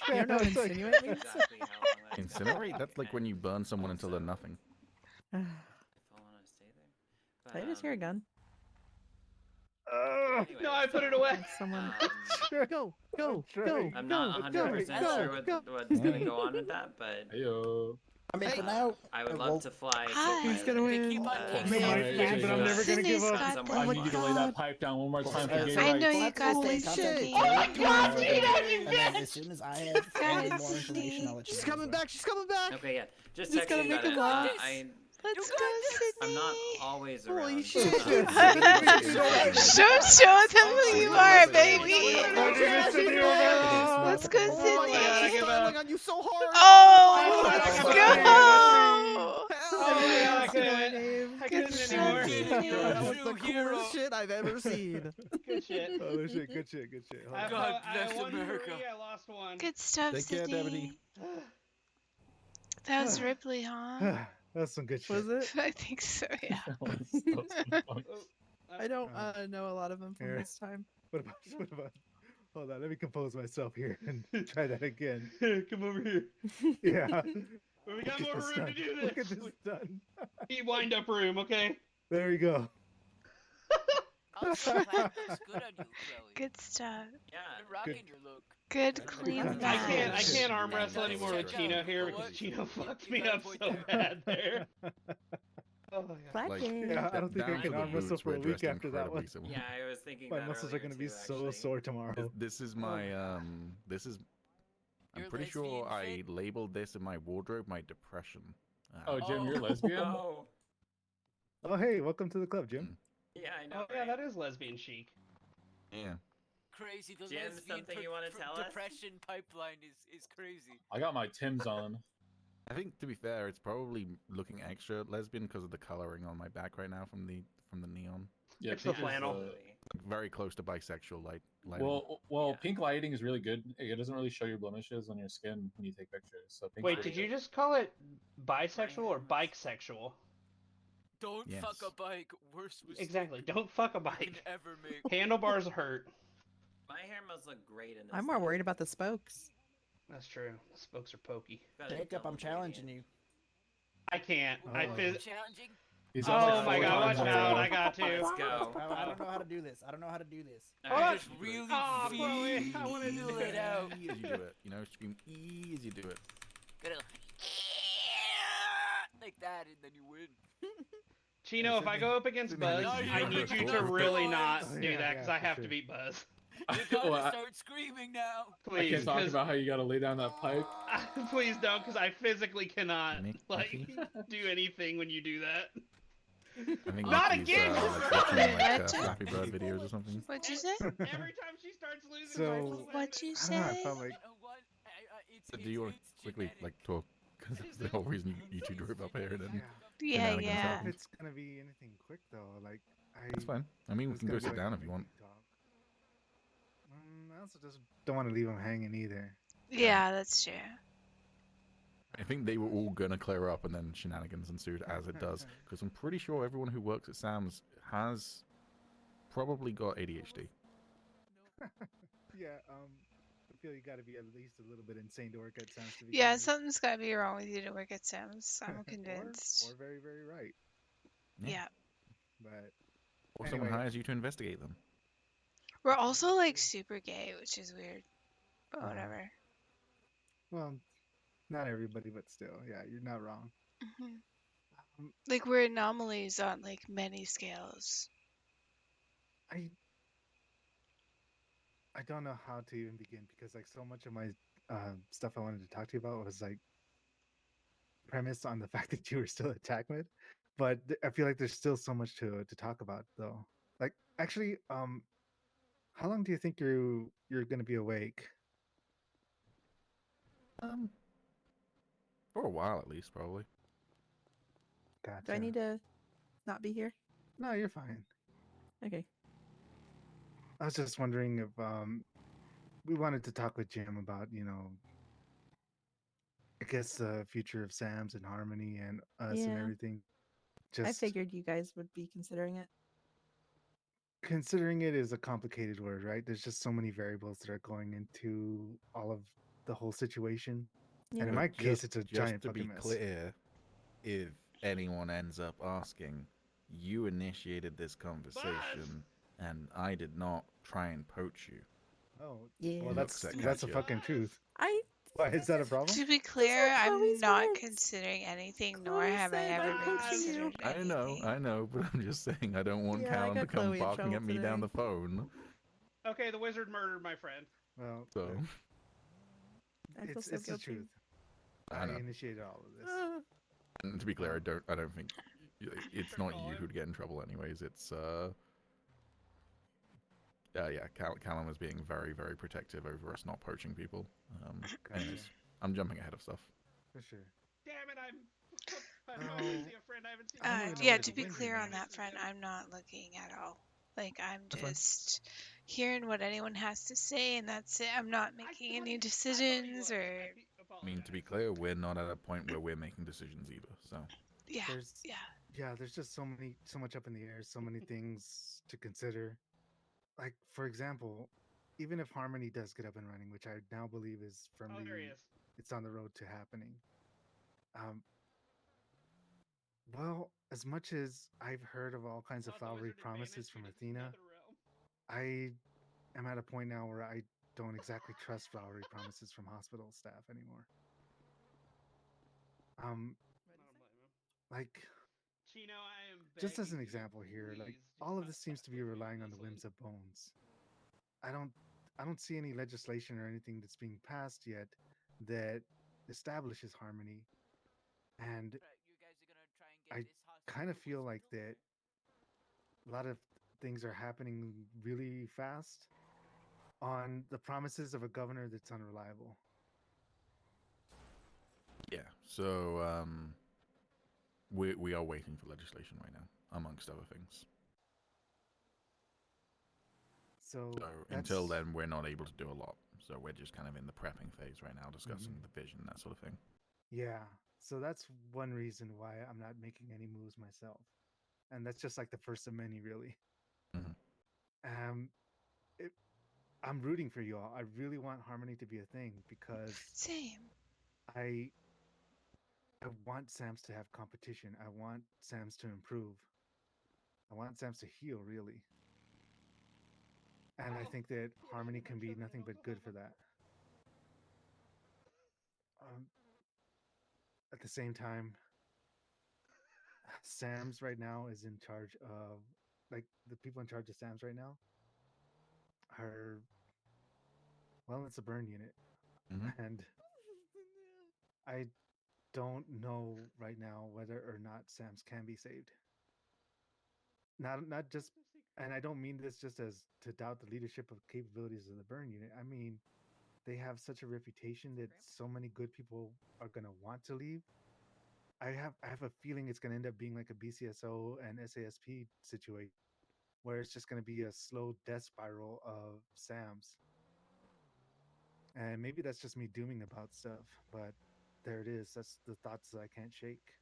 You don't know what It's like- insinuate means? Incinerate? That's like when you burn someone until they're nothing. Did I just hear a gun? No, I put it away. Someone. Go, Go, trying. go, I'm not go, 100% go, sure go. what's going to go on with that, but Heyo. I mean, for now, I would well, love to fly. Hi. Who's gonna win? keep on kicking Me, my Alright, but I'm never gonna give Sydney's up. got Somewhere I this. need you to lay that pipe down one more time for gay I know rights. you got Stay this, contact Sydney. with Katie. He's And then as soon as I have any more information, I'll let you know. She's coming back. She's coming back. Okay, yeah. Just Just gotta texting make about him it. laugh. Let's go, I'm not Sydney. always Holy around. shit. Show them who you are, baby. Let's go, Oh my god, Sydney. I'm styling on you so hard. Oh, Oh, go! Oh my god, I Good couldn't. I Good couldn't stuff, anymore. Sydney. That was the True hero. coolest shit I've ever seen. Good shit. Oh shit! Good shit! Good shit. Hold I on. God bless won America. 3, I lost 1. Good stuff, Take care, Sydney. That was Ripley, huh? That's some good shit. Was it? I think so, yeah. I don't know a lot of them from Here. this time. What about? Hold on, let me compose myself here and try that again. Come over here. Yeah. We got Look at more this room done. to do Look at this. this done. Wind up room, okay? There we go. Oh, so that looks good on you, Chloe. Good stuff. Yeah. You're rocking your look. Good, clean I match. I can't arm wrestle Nice. anymore with Check Chino out. here You know because what? Chino fucked You me got a up point so there. bad there. Oh my god. Like, Yeah, I don't think I down can to the arm wrestle boots, for a we're week dressed after that incredibly one. similar. Yeah, I was thinking My that muscles are earlier gonna be too, so actually. sore tomorrow. This is my this is I'm You're pretty sure lesbian I shit? labeled this in my wardrobe my depression. Oh, Jim, you're Oh. lesbian? Oh, Oh hey, welcome to the club, Jim. yeah, I know. Oh yeah, right? that is lesbian chic. Yeah. Crazy. The Jim, lesbian something you wanna tell us? depression pipeline is crazy. I got my Timbs on. I think to be fair, it's probably looking extra lesbian because of the coloring on my back right now from the neon. Yeah, It's the pink is, flannel. Very close to bisexual lighting. Well, Yeah. pink lighting is really good. It doesn't really show your blemishes on your skin when you take pictures. So pink's Wait, really did you good. just call it bisexual or bike sexual? Don't Yes. fuck a bike. Worst mistake Exactly. Don't fuck a you can bike. ever make. Handlebars hurt. My hair must look great in this. I'm more worried about the spokes. That's true. The spokes are pokey. Jacob, I'm challenging you. I can't. Oh. Challenging. He's Oh on like my 4 god, times watch in a out. row. I got to. Let's go. I don't know how to do this. I don't know how to do this. Alright, Just really Oh, Chloe, I wanna do feel it. it out. Easy do it. You know, scream easy do it. Gotta like that, and then you win. Chino, if I go up against Sydney, Buzz, No, I you need you to don't. really not Oh, do yeah, that because yeah, I for have to sure. beat Buzz. You gotta Well, I- start screaming now. I Please, can't talk 'cause- about how you gotta lay down that pipe. please don't, because I physically cannot like Mickey? do anything when you do that. I think Not Mickey's, again! like, watching, like, What? Flappy Bird videos or something. What'd you say? Every time she starts losing, So- What'd you I don't know, I say? felt like You know what? So do you want to quickly like talk? Because that's the whole reason you two drove up here. Then Yeah, shenanigans yeah. happen. if it's gonna be anything quick though, like That's fine. I mean, we it's can gonna go be sit down if you want. talk. I also just don't want to leave him hanging either. Yeah, that's true. I think they were all gonna clear up, and then shenanigans ensued as it does. Because I'm pretty sure everyone who works at Sam's has probably got ADHD. Yeah, I feel you got to be at least a little bit insane to work at Sam's. To be Yeah, honest. something's gotta be wrong with you to work at Sam's. I'm convinced. or very, very right. Yeah. But Or someone Anyway. hires you to investigate them. We're also like super gay, which is weird. But Uh-huh. whatever. Well, not everybody, but still, yeah, you're not wrong. Hmm. Um, Like we're anomalies on like many scales. I I don't know how to even begin because like so much of my stuff I wanted to talk to you about was like premised on the fact that you were still at TacMed, but I feel like there's still so much to talk about though. Like actually, how long do you think you're gonna be awake? Um, for a while at least, probably. Gotcha. Do I need to not be here? No, you're fine. Okay. I was just wondering if we wanted to talk with Jim about, I guess the future of Sam's and Harmony and us and Yeah. everything. I Just figured you guys would be considering it. considering it is a complicated word, right? There's just so many variables that are going into all of the whole situation. Yeah. And in But my case, it's a just giant to fucking be mess. clear, if anyone ends up asking, you initiated this conversation, and I did not try and poach you. Oh, Yeah. well, Looks at that's a Katya. fucking truth. I Why is that a problem? To be these clear, are I'm Chloe's not words. considering anything, nor Chloe have I said ever I'm been coaching you. considered I anything. know, but I'm just saying I don't want Yeah, I Callan to got come Chloe in barking trouble at me down today. the phone. Okay, the wizard murdered my friend. Well, So I feel so it's the guilty. truth. I I know. initiated all of this. And to be clear, I don't think it's not Call you him. who'd get in trouble anyways. It's yeah, Callum was being very, very protective over us not poaching people. Gotcha. Anyways, I'm jumping ahead of stuff. For sure. Damn it, I'm Oh, finally see a friend I haven't seen. I don't even know Yeah, where to the be wind clear went on now. that front, I'm not looking at all. Like I'm That's fine. just hearing what anyone has to say, and that's it. I'm not making any decisions or I mean, to be clear, we're not at a point where we're making decisions either. So yeah, There's yeah. yeah, there's just so much up in the air, so many things to consider. Like for example, even if Harmony does get up and running, which I now believe is firmly there he is. it's on the road to happening. Um, well, as much as I've heard of all kinds of Thought the flowery wizard promises advanced from you to Athena, another realm. I am at a point now where I don't exactly trust flowery promises from hospital staff anymore. Um, I don't blame him. like Chino, I am just as begging an you, example here, like please do all of not this seems fuck to be with me relying on this the whims one. of Bones. I don't I don't see any legislation or anything that's being passed yet that establishes harmony, and You guys are gonna try and get I this kind of hospital feel like wizard that a lot of things are happening really fast on the promises of a governor that's unreliable. yeah, so we are waiting for legislation right now, amongst other things. So So that's until then, we're not able to do a lot. So we're just kind of in the prepping phase right now, discussing Mhm. the vision, that sort of thing. Yeah. So that's one reason why I'm not making any moves myself. And that's just like the first of many, really. Mhm. Um, it, I'm rooting for you all. I really want harmony to be a thing because Same. I I want Sam's to have competition. I want Sam's to improve. I want Sam's to heal, really. And I think that harmony can be nothing but good for that. Um, at the same time, Sam's right now is in charge of, like, the people in charge of Sam's right now are, well, it's a burn unit. Mhm. And I don't know right now whether or not Sam's can be saved. Not just, and I don't mean this just as to doubt the leadership of capabilities of the burn unit. I mean, they have such a reputation that so many good people are gonna want to leave. I have a feeling it's gonna end up being like a BCSO and SASP situation where it's just gonna be a slow death spiral of Sam's. And maybe that's just me dooming about stuff, but there it is. That's the thoughts that I can't shake.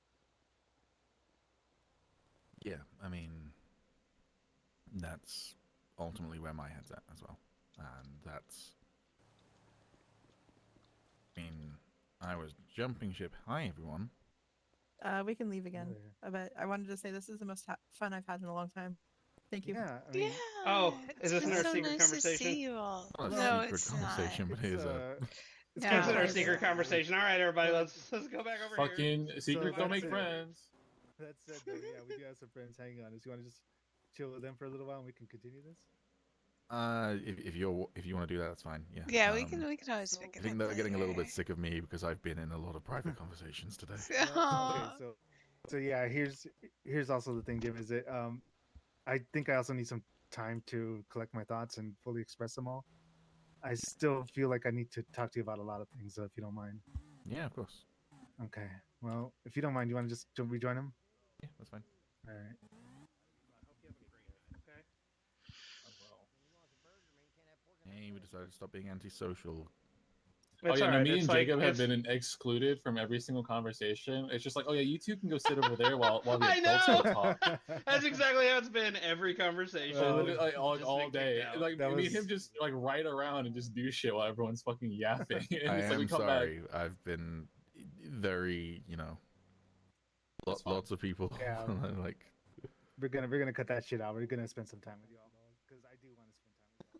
Yeah, I mean, that's ultimately where my head's at as well, and that's. I mean, I was jumping ship. Hi, everyone. We can leave again. Yeah. But I wanted to say this is the most fun I've had in a long time. Thank you. Yeah, I Yeah, mean, Oh, is it's this been our so secret nice to conversation? see you all. Not a No, secret it's not. conversation, but it's here's a. It's No, considered a it's- secret conversation. All right, everybody, let's go back over here. Fucking secrets don't make that's it. friends. That said, though, yeah, we do have some friends hanging on us. You want to just chill with them for a little while, and we can continue this? If you want to do that, that's fine. Yeah. Yeah, we can always so- pick I it think up they're getting a little bit later. sick of me because I've been in a lot of private conversations today. Okay, so yeah, here's also the thing, Jim, is that I think I also need some time to collect my thoughts and fully express them all. I still feel like I need to talk to you about a lot of things, if you don't mind. Yeah, of course. Okay. Well, if you don't mind, you want to just rejoin him? Yeah, that's fine. All right. Hey, we decided to stop being antisocial. Oh It's yeah, all no, right. me It's and like Jacob have been excluded from every single conversation. It's just like, oh yeah, you two can go sit over there while the I adults go know. talk. That's exactly how it's been every conversation. So Well, literally, like, all Just been kicked day, out. like That me and him was- just like ride around and just do shit while everyone's fucking yapping. And I it's like we am come sorry. I've been very, That's fine. lots of people Yeah. like. we're gonna cut that shit out. We're gonna spend some time with y'all because I do want to spend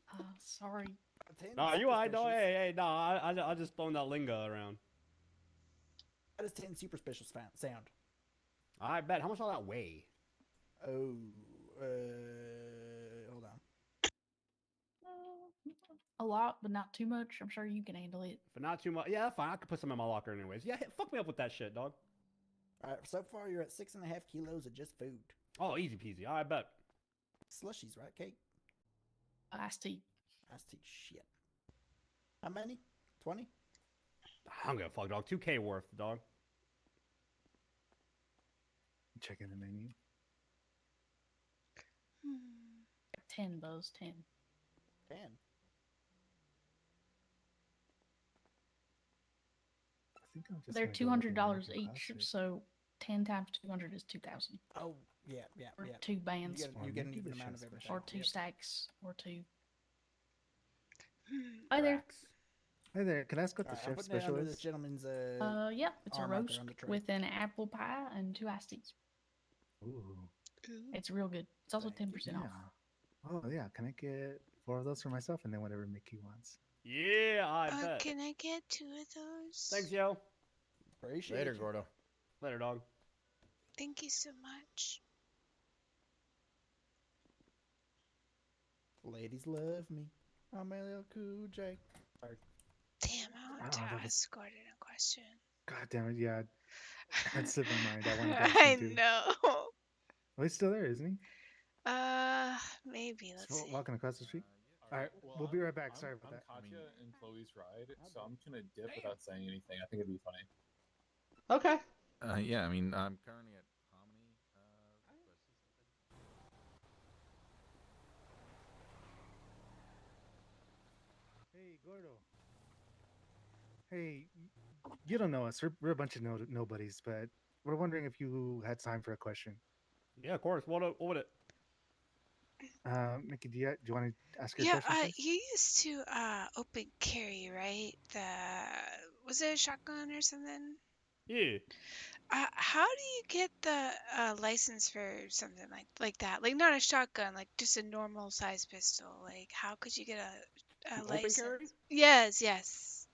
time with y'all. Sorry. Nah, you I know. Hey, no, I just throwing that lingo around. How does 10 super special sound? I bet. How much all that weigh? Oh, hold on. A lot, but not too much. I'm sure you can handle it. For not too much. Yeah, that's fine. I could put some in my locker anyways. Yeah, fuck me up with that shit, dog. All right, so far you're at 6.5 kilos of just food. Oh, easy peasy. I bet. Slushies, right, Kate? Iced tea. Iced tea, shit. How many? 20? I don't give a fuck, dog. 2K worth, dog. Checking the menu. 10, Buzz. 10. 10. I think I'm just They're gonna go with the $200 American each, classic. so 10 times 200 is 2,000. Oh, yeah. Or yeah. 2 bands. You get an Maybe even the amount of show's everything. Or 2 Yep. stacks. Or 2. Hi there. Hi there. Can I ask what All the right, I'm chef putting it special under this is? gentleman's Yeah, it's a arm out there roast on the tray. with an apple pie and 2 iced teas. Ooh. It's real good. It's also 10% Yeah. off. Oh yeah. Can I get 4 of those for myself and then whatever Mickey wants? Yeah, I bet. Can I get 2 of those? Thanks, yo. Appreciate Later, you. Gordo. Later, dog. Thank you so much. Ladies love me. I'm LL Cool J. Sorry. Damn, I want to Oh, that was- ask Gordon a question. God damn it. Yeah. That slipped my mind. I wanted to ask him I too. know. Oh, he's still there, isn't he? Maybe. Let's Still see. walking across the street. All right. Well, we'll be right back. Sorry about I'm that. Katya and Chloe's ride, so I'm gonna dip without saying anything. I think it'd be funny. Okay. Yeah, I mean, I'm currently at Harmony. Hey, Gordo. Hey, you don't know us. We're a bunch of nobodies, but we're wondering if you had time for a question. Yeah, of course. What would it? Mickey, do you want to ask your Yeah, question first? you used to open carry, right? Was it a shotgun or something? Yeah. How do you get the license for something like that? Like not a shotgun, like just a normal size pistol. Like how could you get a To open license? carry? Yes.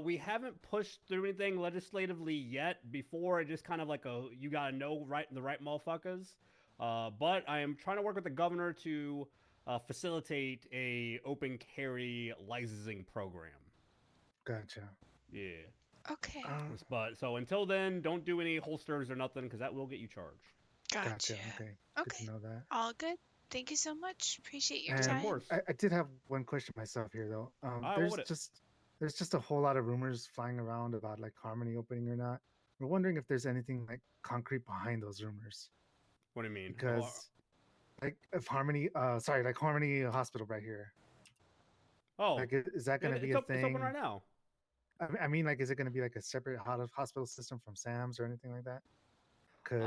We haven't pushed through anything legislatively yet. Before it just kind of like you gotta know the right motherfuckers. But I am trying to work with the governor to facilitate a open carry licensing program. Gotcha. Yeah. Okay. But so until then, don't do any holsters or nothing because that will get you charged. Gotcha. Okay. Good to know that. All good. Thank you so much. Appreciate your And time. I did have one question myself here, though. what There's would it? just a whole lot of rumors flying around about like Harmony opening or not. We're wondering if there's anything like concrete behind those rumors. What do you mean? Because like if Harmony, like Harmony Hospital right here. Oh, like is that going to be a thing? It's open right now. I mean, like, is it going to be like a separate hospital system from Sam's or anything like that? Because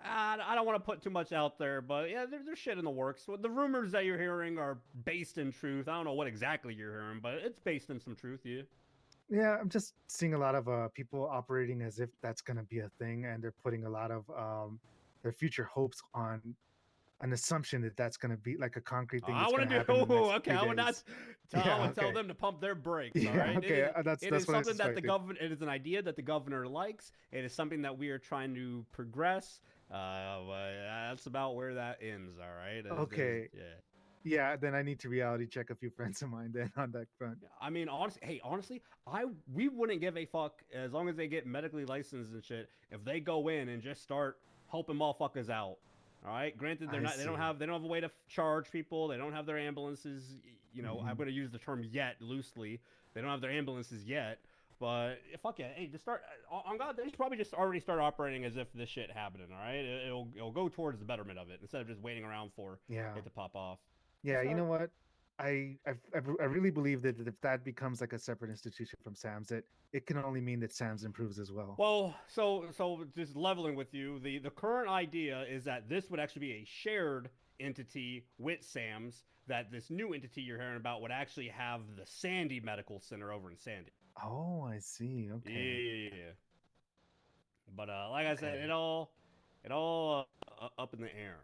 I don't want to put too much out there, but yeah, there's shit in the works. The rumors that you're hearing are based in truth. I don't know what exactly you're hearing, but it's based in some truth, yeah. Yeah, I'm just seeing a lot of people operating as if that's going to be a thing, and they're putting a lot of their future hopes on an assumption that that's going to be like a concrete thing I that's want going to to happen in the next okay. few I would not days. I would tell them to pump their brakes. Yeah, All right. okay, that's it is what I something that the suspected. government. It is an idea that the governor likes. It is something that we are trying to progress. That's about where that ends. All right. Okay. Yeah, then I need to reality check a few friends of mine then on that front. I mean, honestly, we wouldn't give a fuck as long as they get medically licensed and shit. If they go in and just start helping motherfuckers out, all right. Granted, they don't have a way to charge people. They don't have their ambulances. You know, I'm gonna use the term "yet" loosely. They don't have their ambulances yet. But fuck yeah, hey, just start on God. They should probably just already start operating as if this shit happening. All right, it'll go towards the betterment of it instead of just waiting around for it to pop off. Yeah, you know what? I really believe that if that becomes like a separate institution from SAMS, that it can only mean that SAMS improves as well. Well, so just leveling with you, the current idea is that this would actually be a shared entity with SAMS. That this new entity you're hearing about would actually have the Sandy Medical Center over in Sandy. Oh, I see. Okay. Yeah. But like I said, it all up in the air.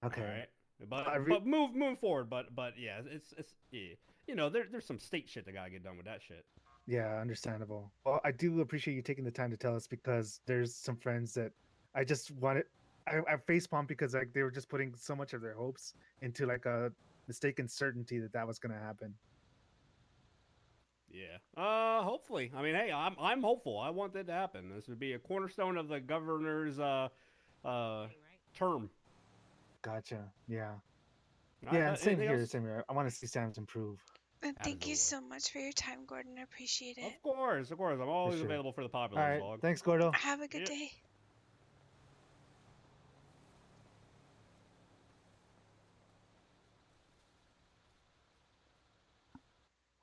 Okay. All right. But moving forward. But yeah, it's yeah. You know, there's some state shit that gotta get done with that shit. Yeah, understandable. Well, I do appreciate you taking the time to tell us because there's some friends that I just wanted. I facepalm because like they were just putting so much of their hopes into like a mistaken certainty that that was going to happen. Yeah. Hopefully. I mean, hey, I'm hopeful. I want that to happen. This would be a cornerstone of the governor's term. Gotcha. Yeah. Yeah, and same here. Same here. I want to see SAMS improve. And thank you so much for your time, Gordon. I appreciate it. Of course. I'm always available for the popular All right. vlog. Thanks, Gordo. Have a good day.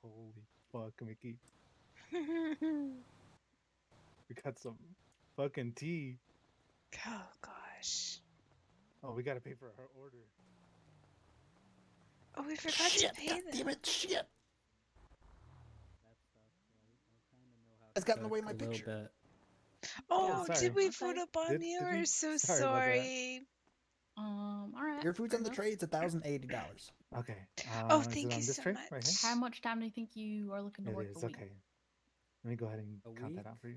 Holy fuck, Miki. We got some fucking tea. Oh gosh. Oh, we gotta pay for our order. Oh, we forgot to pay them. Damn it, shit. It's gotten away my picture. Oh, Yeah, did we put up on you? We're so sorry. All right. Your food's on the tray. It's $1,080. Okay. Oh, thank you so much. Right here? How much time do you think you are looking to work a week? Okay. Let me go ahead and count that out for you.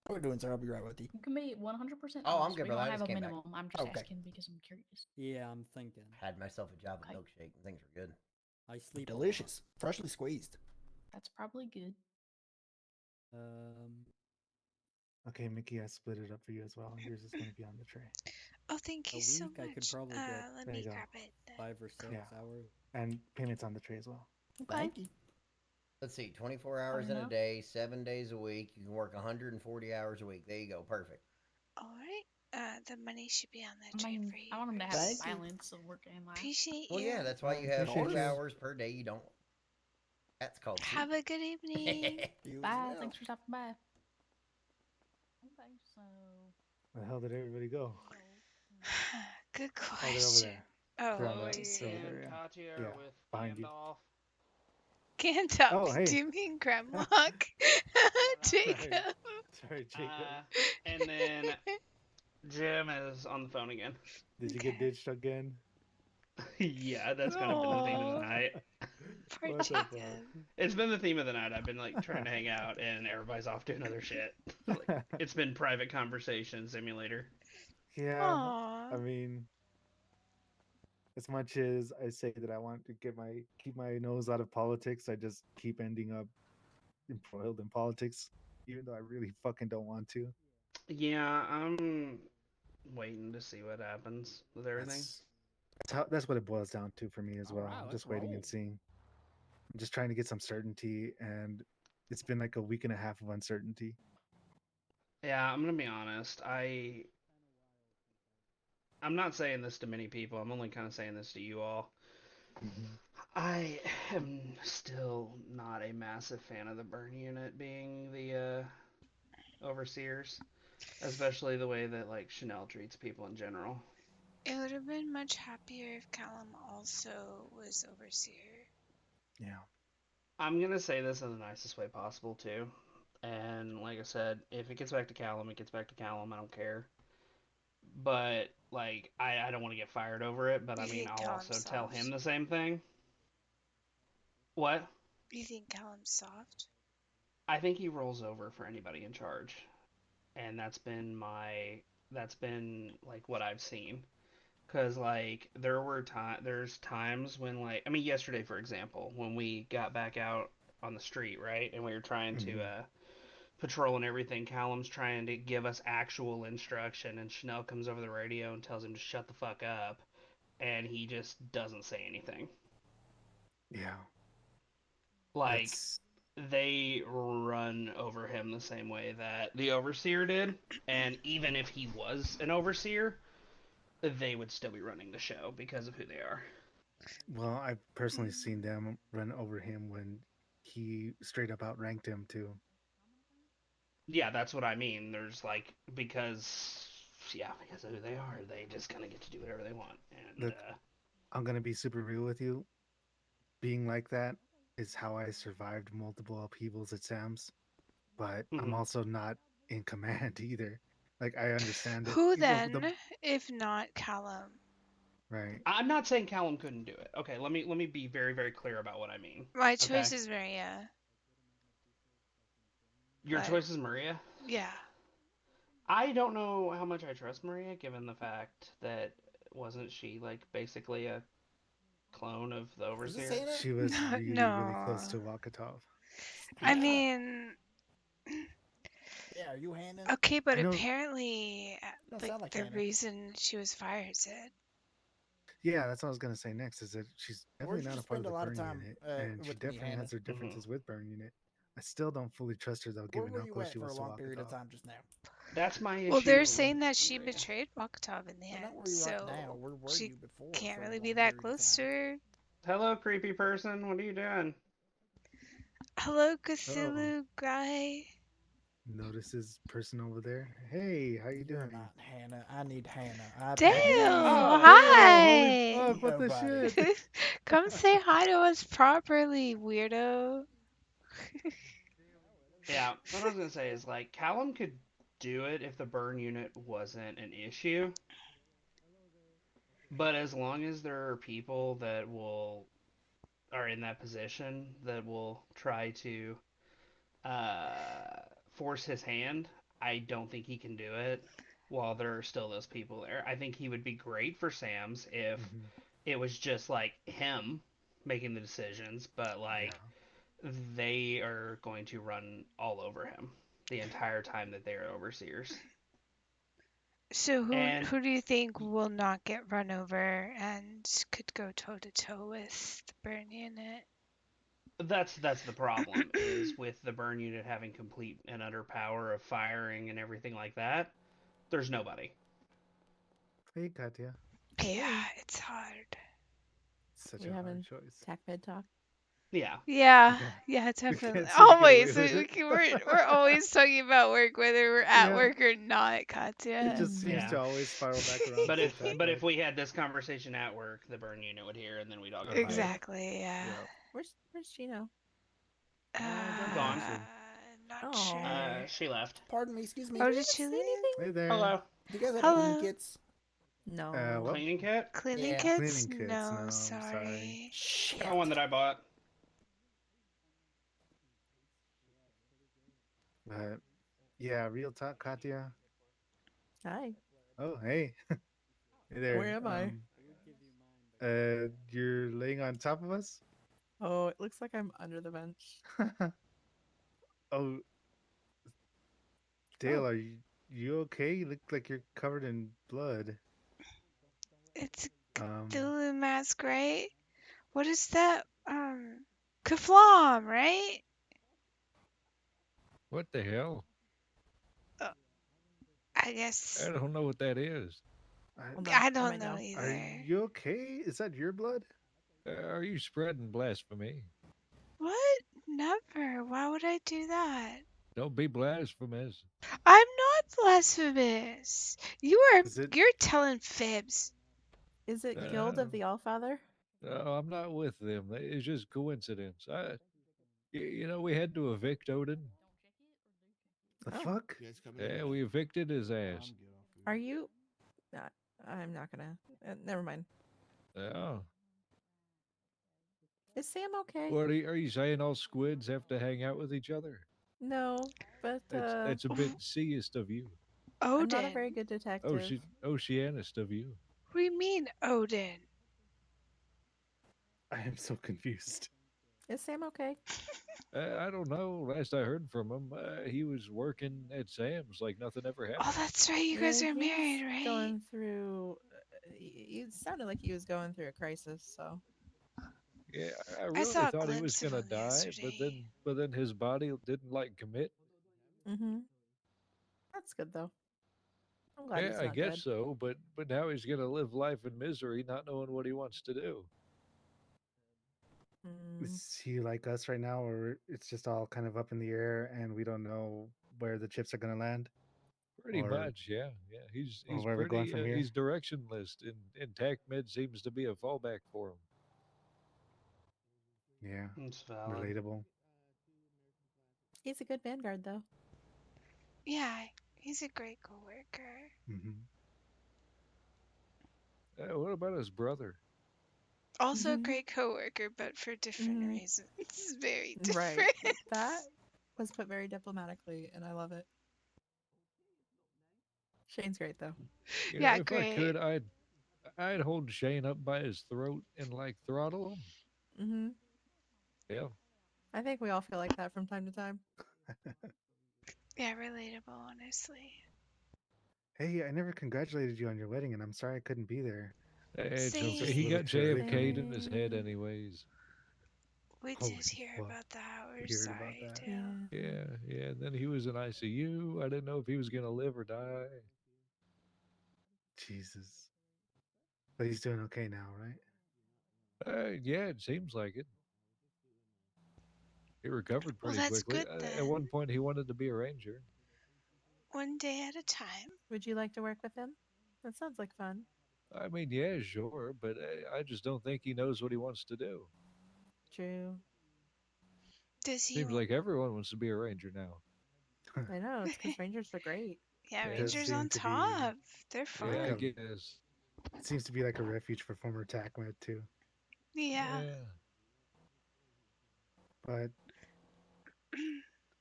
How we're doing, sir? I'll be right with you. You can be 100%. Oh, I'm good, We brother. don't I have just a came back. minimum. I'm just asking because I'm curious. Yeah, I'm thinking. Had myself a Java milkshake and things are good. I sleep. Delicious, freshly squeezed. That's probably good. Okay, Miki, I split it up for you as well. Yours is going to be on the tray. Oh, thank you so much. I could probably get let me grab it. 5 or 6 hours. And payments on the tray as well. Okay. Thank you. Let's see, 24 hours in a day, 7 days a week. You can work 140 hours a week. There you go. Perfect. All right. The money should be on that tray for you. I want them to have balance of work and life. Appreciate Well, you. yeah, that's why you have 2 hours per day. You don't. That's called. Have a good evening. Bye. Thanks for stopping by. Okay, so. Where the hell did everybody go? Good Oh, they're over question. there. They're on Chloe the server and area. Katya Yeah, with behind you. Gandalf. Gandalf. Oh, hey. Do you mean Grandma? Jacob. Sorry, Jacob. And then Jim is on the phone again. Did you get ditched again? Yeah, that's kind of been the theme of the night. Poor Jacob. It's been the theme of the night. I've been like trying to hang out, and everybody's off doing other shit. Like, it's been private conversation simulator. Yeah. Aww. I mean, as much as I say that I want to keep my nose out of politics, I just keep ending up embroiled in politics, even though I really fucking don't want to. Yeah, I'm waiting to see what happens with everything. That's what it boils down to for me as well. right, I'm let's just waiting roll. and seeing. I'm just trying to get some certainty, and it's been like a week and a half of uncertainty. Yeah, I'm gonna be honest. I'm not saying this to many people. I'm only kind of saying this to you all. I am still not a massive fan of the burn unit being the overseers, especially the way that like Chanel treats people in general. It would have been much happier if Callum also was overseer. Yeah. I'm gonna say this in the nicest way possible too. And like I said, if it gets back to Callum, it gets back to Callum. I don't care. But like, I don't want to get fired over it. But I You mean, think I'll also Callum's tell him soft? the same thing. What? You think Callum's soft? I think he rolls over for anybody in charge, and that's been like what I've seen. Cause like there's times when like I mean yesterday for example when we got back out on the street right and we were trying to Mhm. patrol and everything. Callum's trying to give us actual instruction, and Chanel comes over the radio and tells him to shut the fuck up, and he just doesn't say anything. Yeah. Like That's they run over him the same way that the overseer did, and even if he was an overseer, they would still be running the show because of who they are. well, I've personally seen them run over him when he straight up outranked him too. Yeah, that's what I mean. There's like because of who they are, they just kind of get to do whatever they want. And Look, I'm gonna be super real with you. Being like that is how I survived multiple upheavals at Sam's, but I'm mhm. also not in command either. Like I understand it. Who The then, if not Callum? right. I'm not saying Callum couldn't do it. Okay, let me be very very clear about what I mean. My Okay, choice is Maria, your but choice is Maria. yeah. I don't know how much I trust Maria, given the fact that wasn't she like basically a clone of the Is it overseer? saying She it? was really, really No. close to Wakatov. I Yeah. mean, Yeah, are you Hannah? okay, but I know. apparently, You don't like, sound like the Hannah. reason she was fired said. Yeah, that's what I was gonna say next. Is that she's Where'd definitely you not a part of spend a the lot of burn time unit, and she with me, definitely Hannah? has her Mhm. differences with burn unit. I still don't fully trust her though, Where given were how you close at she for a was to long period of Wakatov. time just now? That's my Well, they're issue with saying that she Maria. betrayed Wakatov in the Well, end, not where you right now. so Where were she you before can't for a really be long that period of close to time? her. Hello, creepy person. What are you doing? Hello, Oh, Cthulhu guy. notices person over there. Hey, how you You're doing? not Hannah. I need Hannah. I Damn, bet. Oh, Damn, holy hi. fuck! Ain't What the nobody. shit? Come say hi to us properly, weirdo. yeah. What I was gonna say is like Callum could do it if the burn unit wasn't an issue, but as long as there are people that will are in that position that will try to force his hand, I don't think he can do it while there are still those people there. I think he would be great for Sam's if Hmm. it was just like him making the decisions, but Yeah. like they are going to run all over him the entire time that they are overseers. So who And who do you think will not get run over and could go toe to toe with the burn unit? that's the problem is with the burn unit having complete and utter power of firing and everything like that. There's nobody. Hey, Katya. Yeah, Hey, it's hard. Such we a hard having choice. TacMed talk? Yeah. Yeah, Yeah, yeah, we definitely. can't seem to Oh get wait, away so with it. we're always talking about work, whether we're at Yeah, work or not, it Katya. just seems Yeah. to always spiral back around But to if the tech but med. if we had this conversation at work, the burn unit would hear, and then we'd all go fight. Exactly. Yeah. Yeah. Where's Chino? Don't know Gone. actually. Not Oh, sure. She left. Pardon me. Excuse me. Oh, we did didn't she see leave? Hey anything. there. Hello. Do you guys have cleaning Hello. kits? No. What? Cleaning kit? Cleaning Yeah. kits? Cleaning kits? No, No, I'm sorry. sorry. Shit. Got one that I bought. But yeah, real talk, Katya. Hi. Oh, hey. Hey Where there. am I? You're laying on top of us? Oh, it looks like I'm under the bench. Oh, Dale, Oh, are you okay? You look like you're covered in blood. It's Um, Cthulhu mask, right? What is that? Kaflam, right? What the hell? Uh, I I guess don't know what that is. hold on. I I don't might know know. are either. you okay? Is that your blood? Are you spreading blasphemy? What? Never. Why would I do that? Don't be blasphemous. I'm not blasphemous. Is it? You're telling fibs. Is it Guild Uh, of the Allfather? no, I'm not with them. It's just coincidence. You know, we had to evict Odin. The Oh. fuck? Yeah, we evicted his ass. Are you? Not. I'm not gonna. Never mind. Oh. Is Sam okay? What are you saying? All squids have to hang out with each other? No, but That's a bit seist of you. I'm not a Odin. very good detective. Oceanist of you. What do you mean, Odin? I am so confused. Is Sam okay? I don't know. Last I heard from him, he was working at Sam's like nothing ever happened. Oh, that's right. You guys are married, right? Going through. It sounded like he was going through a crisis. So. Yeah, I I really saw a thought he was glimpse of gonna him die, yesterday. but then his body didn't like commit. Mm-hmm. That's good though. I'm glad Yeah, he's I not guess dead. so. But now he's gonna live life in misery, not knowing what he wants to do. Is he like us right now, or it's just all kind of up in the air and we don't know where the chips are gonna land? Pretty Or, much, yeah. He's or where we're going from here? he's directionless, and TacMed seems to be a fallback for him. Yeah, It's valid. relatable. He's a good vanguard though. Yeah, he's a great coworker. Mm-hmm. What about his brother? Also a great coworker, but for different reasons. Very different. Right. That was put very diplomatically, and I love it. Shane's great though. You Yeah, know, if I great. could, I'd hold Shane up by his throat and like throttle him. Mm-hmm. Yeah. I think we all feel like that from time to time. Yeah, relatable, honestly. Hey, I never congratulated you on your wedding, and I'm sorry I couldn't be there. It's It's okay. just a He little got too early for JFK'd me. in his head, anyways. We Holy did hear fuck. about that. We're You heard about sorry, that? too. Yeah. And then he was in ICU. I didn't know if he was gonna live or die. Jesus. But he's doing okay now, right? Yeah, it seems like it. He recovered Well, pretty that's quickly. good then. At one point, he wanted to be a ranger. One day at a time. Would you like to work with him? That sounds like fun. I mean, yeah, sure, but I just don't think he knows what he wants to do. True. Does he? Seems like everyone wants to be a ranger now. I know, it's because Rangers are great. Yeah, It does Rangers seem on to be top. They're fun. Yeah, I like guess. it seems to be like a refuge for former TacMed too. Yeah. But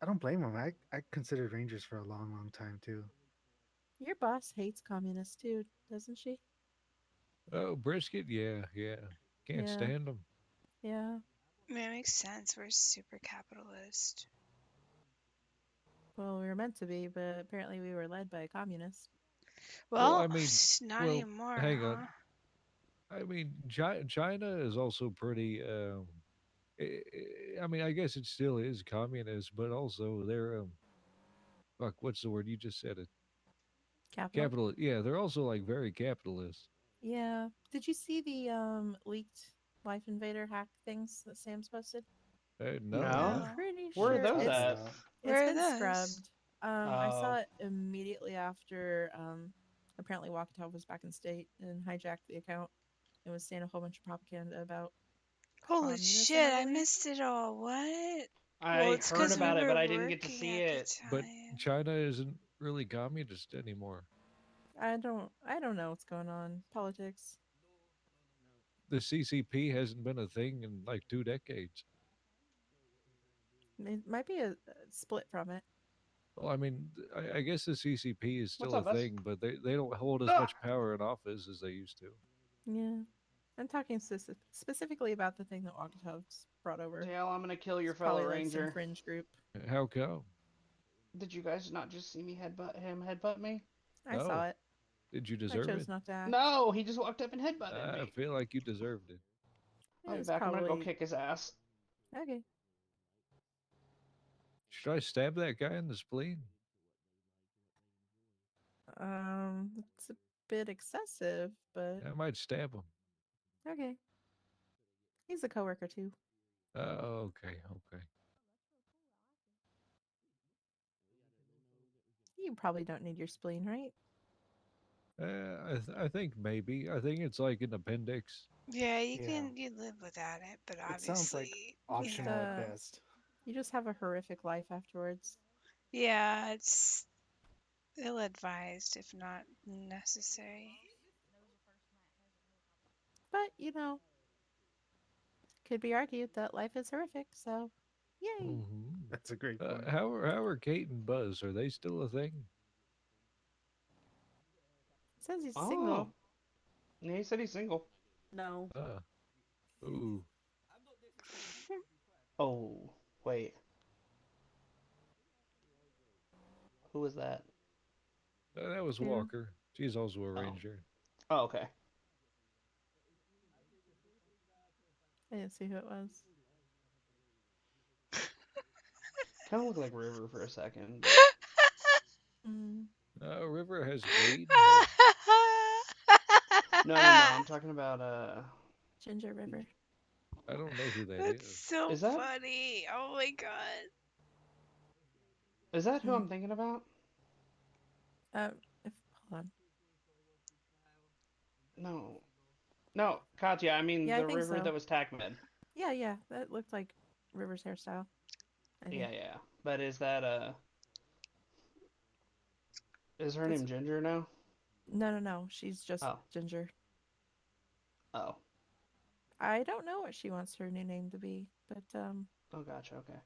I don't blame him. I considered Rangers for a long, long time too. Your boss hates communists too, doesn't she? Oh, brisket, yeah. Can't Yeah. stand them. Yeah. That makes sense. We're super capitalist. Well, we were meant to be, but apparently we were led by a communist. Well, I mean, not well, anymore, hang huh? on. I mean, China is also pretty. I mean, I guess it still is communist, but also they're fuck. What's the word you just said? It Capital. capitalist. Yeah, they're also like very capitalist. Yeah. Did you see the leaked Life Invader hack things that Sam's posted? No, I'm what? pretty Where sure are those it's at? Where are been those? scrubbed. I Oh. saw it immediately after apparently Wakatov was back in state and hijacked the account and was saying a whole bunch of propaganda about Holy communism, shit, I I believe. missed it all. What? I Well, it's heard because we about it, were but I didn't get to working see at the it. time. But China isn't really communist anymore. I don't know what's going on. Politics. The CCP hasn't been a thing in like 2 decades. It might be a split from it. Well, I mean, I guess the CCP is still What's a up, thing, but they don't hold as Ah! much power in office as they used to. Yeah. I'm talking specifically about the thing that Wakatov's brought over. Dale, I'm gonna kill your It's probably fellow like some ranger. fringe group. How come? Did you guys not just see me headbutt me? I saw it. Did you I deserve chose it? not to act. No, he just walked up and headbutted I me. feel like you deserved it. It I'll be was back. I'm gonna go probably- kick his ass. Okay. Should I stab that guy in the spleen? It's a bit excessive, but I might stab him. okay. He's a coworker too. Okay. You probably don't need your spleen, right? I think maybe. I think it's like an appendix. Yeah, you Yeah. can you live without it, but It sounds like obviously, optional at Uh, best. You just have a horrific life afterwards. Yeah, it's ill-advised if not necessary. But, you know, could be argued that life is horrific, so yay. Mhm. That's a great point. How are Kate and Buzz? Are they still a thing? Says he's Oh. single. Yeah, he said he's single. No. Ooh. Oh, wait. Who was that? That was Who? Walker. She's also a Oh. ranger. Oh, okay. I didn't see who it was. Kind of looked like River for a second. River has green hair. No, I'm talking about Ginger River. I don't know who that That's is. so Is that- funny. Oh my god. Is that who I'm thinking about? Hold on. No, Katya. I mean Yeah, I the think River so. that was TacMed. Yeah, that looked like River's hairstyle. I think. Yeah. But is that Is her That's- name Ginger now? No. She's just Ginger. Oh. I don't know what she wants her new name to be, but Oh, gotcha. Okay.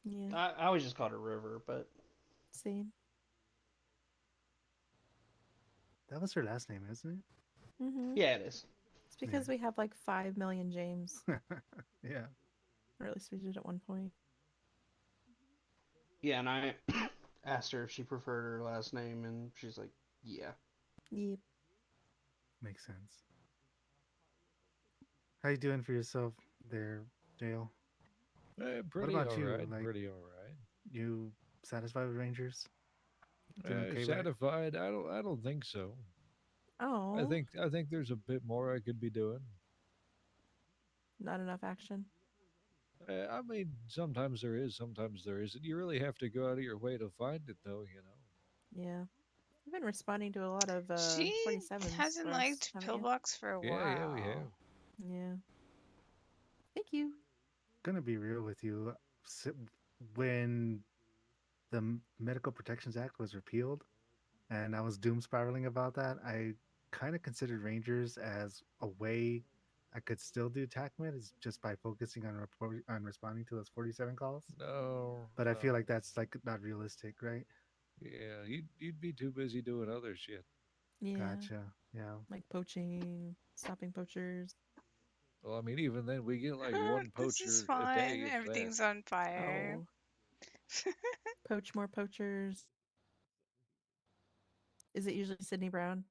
yeah. I always just called her River, but Same. That was her last name, isn't it? Mm-hmm. Yeah, it is. It's because we have like 5 million James. Yeah. Or at least we did at one point. Yeah, and I asked her if she preferred her last name, and she's like, yeah. Yep. Makes sense. How you doing for yourself there, Dale? Pretty what about you? alright. Like, Pretty alright. you satisfied with Rangers? Doing okay, right? Satisfied? I don't think so. Oh. I think there's a bit more I could be doing. Not enough action. I mean, sometimes there is, sometimes there isn't. You really have to go out of your way to find it, though. Yeah. I've been responding to a lot of She 47s. hasn't for us, liked haven't you? pillbox for a while. Yeah, we have. Yeah. Thank you. Gonna be real with you. When the Medical Protections Act was repealed, and I was doom spiraling about that, I kind of considered Rangers as a way I could still do TacMed is just by focusing on responding to those 47 calls. No. But I feel like that's like not realistic, right? Yeah, you'd be too busy doing other shit. Yeah. Gotcha. Yeah. Like poaching, stopping poachers. Well, I mean, even then, we get like one This is poacher a fine. day. If Everything's on fire. Oh. Poach more poachers. Is it usually Sydney Brown?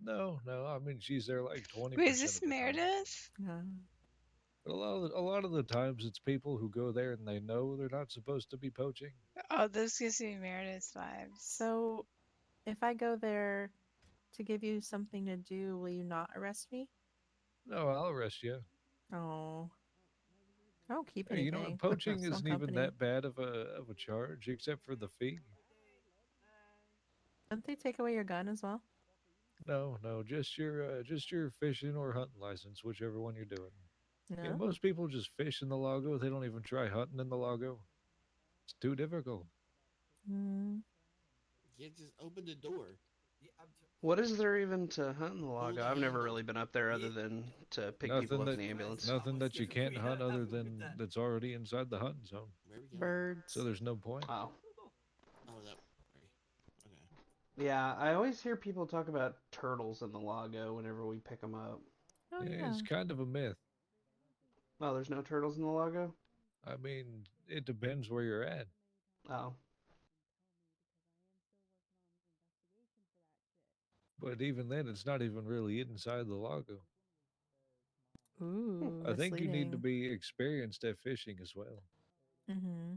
No. I mean, she's there like 20%. Wait, is this of the time. Meredith? But a lot of the times, it's people who go there and they know they're not supposed to be poaching. Oh, this gives me Meredith's vibes. So, if I go there to give you something to do, will you not arrest me? No, I'll arrest you. Oh. I don't keep Hey, anything. you know, poaching Small isn't even company. that bad of a charge, except for the fee. Don't they take away your gun as well? No, just your fishing or hunting license, whichever one you're doing. No. You know, most people just fish in the lago. They don't even try hunting in the lago. It's too difficult. Mm. You can't just open the door. What is there even to hunt in the lago? I've never really been up there other than to pick people up in the ambulance. Nothing that you can't hunt other than that's already inside the hunting zone. Birds. So there's no point. Oh. Oh, that. Yeah, I always hear people talk about turtles in the lago whenever we pick them up. Oh, Yeah, yeah. it's kind of a myth. Oh, there's no turtles in the lago? I mean, it depends where you're at. Oh. But even then, it's not even really inside the lago. Ooh, I think you need to misleading. be experienced at fishing as well. Mm-hmm.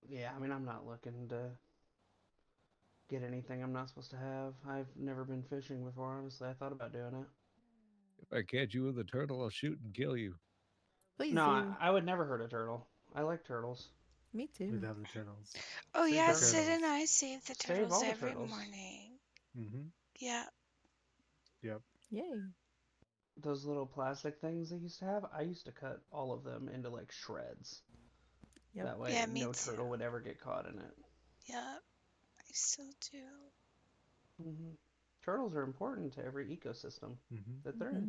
Yeah, I mean, I'm not looking to get anything I'm not supposed to have. I've never been fishing before, honestly. I thought about doing it. If I catch you with a turtle, I'll shoot and kill you. Please No, do. I would never hurt a turtle. I like turtles. Me too. We love the turtles. Oh Save yeah, the Sid turtles. and I save the Save turtles all the every turtles. morning. Mm-hmm. Yeah. Yep. Yay. Those little plastic things they used to have, I used to cut all of them into like shreds. Yep. That way, Yeah, me no too. turtle would ever get caught in it. Yep, I still do. Turtles are important to every ecosystem that they're in.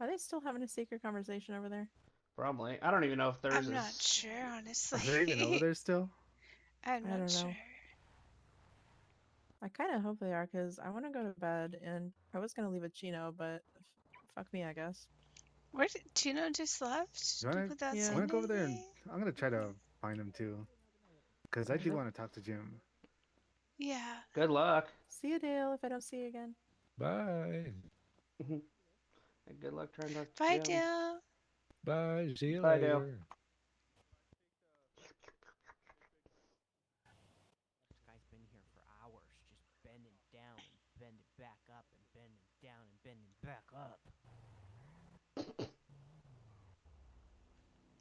Are they still having a secret conversation over there? Probably. I don't even know if theirs I'm not is. sure, Are honestly. they even over there still? I'm I not don't sure. know. I kind of hope they are because I want to go to bed and I was going to leave with Chino, but fuck me, I guess. Where did Chino just left You wanna, without I saying wanna go over there and anything? I'm gonna try to find him too, because I do want to talk to Jim. Yeah. Good luck. See you, Dale, if I don't see you again. Bye. And good luck trying to talk to Bye, Jim. Dale. Bye. See you Bye, Dale. later. This guy's been here for hours, just bending down and bending back up and bending down and bending back up.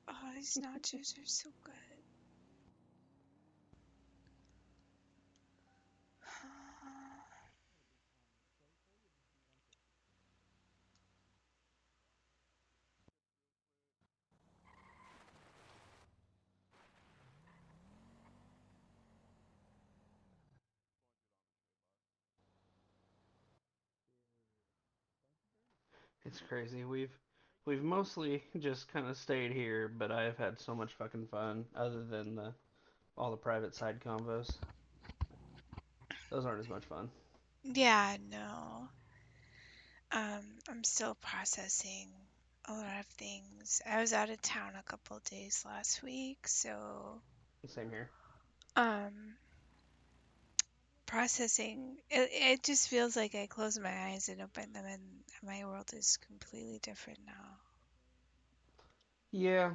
Oh, these nachos are so good. It's crazy. We've mostly just kind of stayed here, but I've had so much fucking fun. Other than all the private side convos, those aren't as much fun. Yeah, no. I'm still processing a lot of things. I was out of town a couple of days last week, so Same here. processing it just feels like I close my eyes and open them and my world is completely different now. Yeah,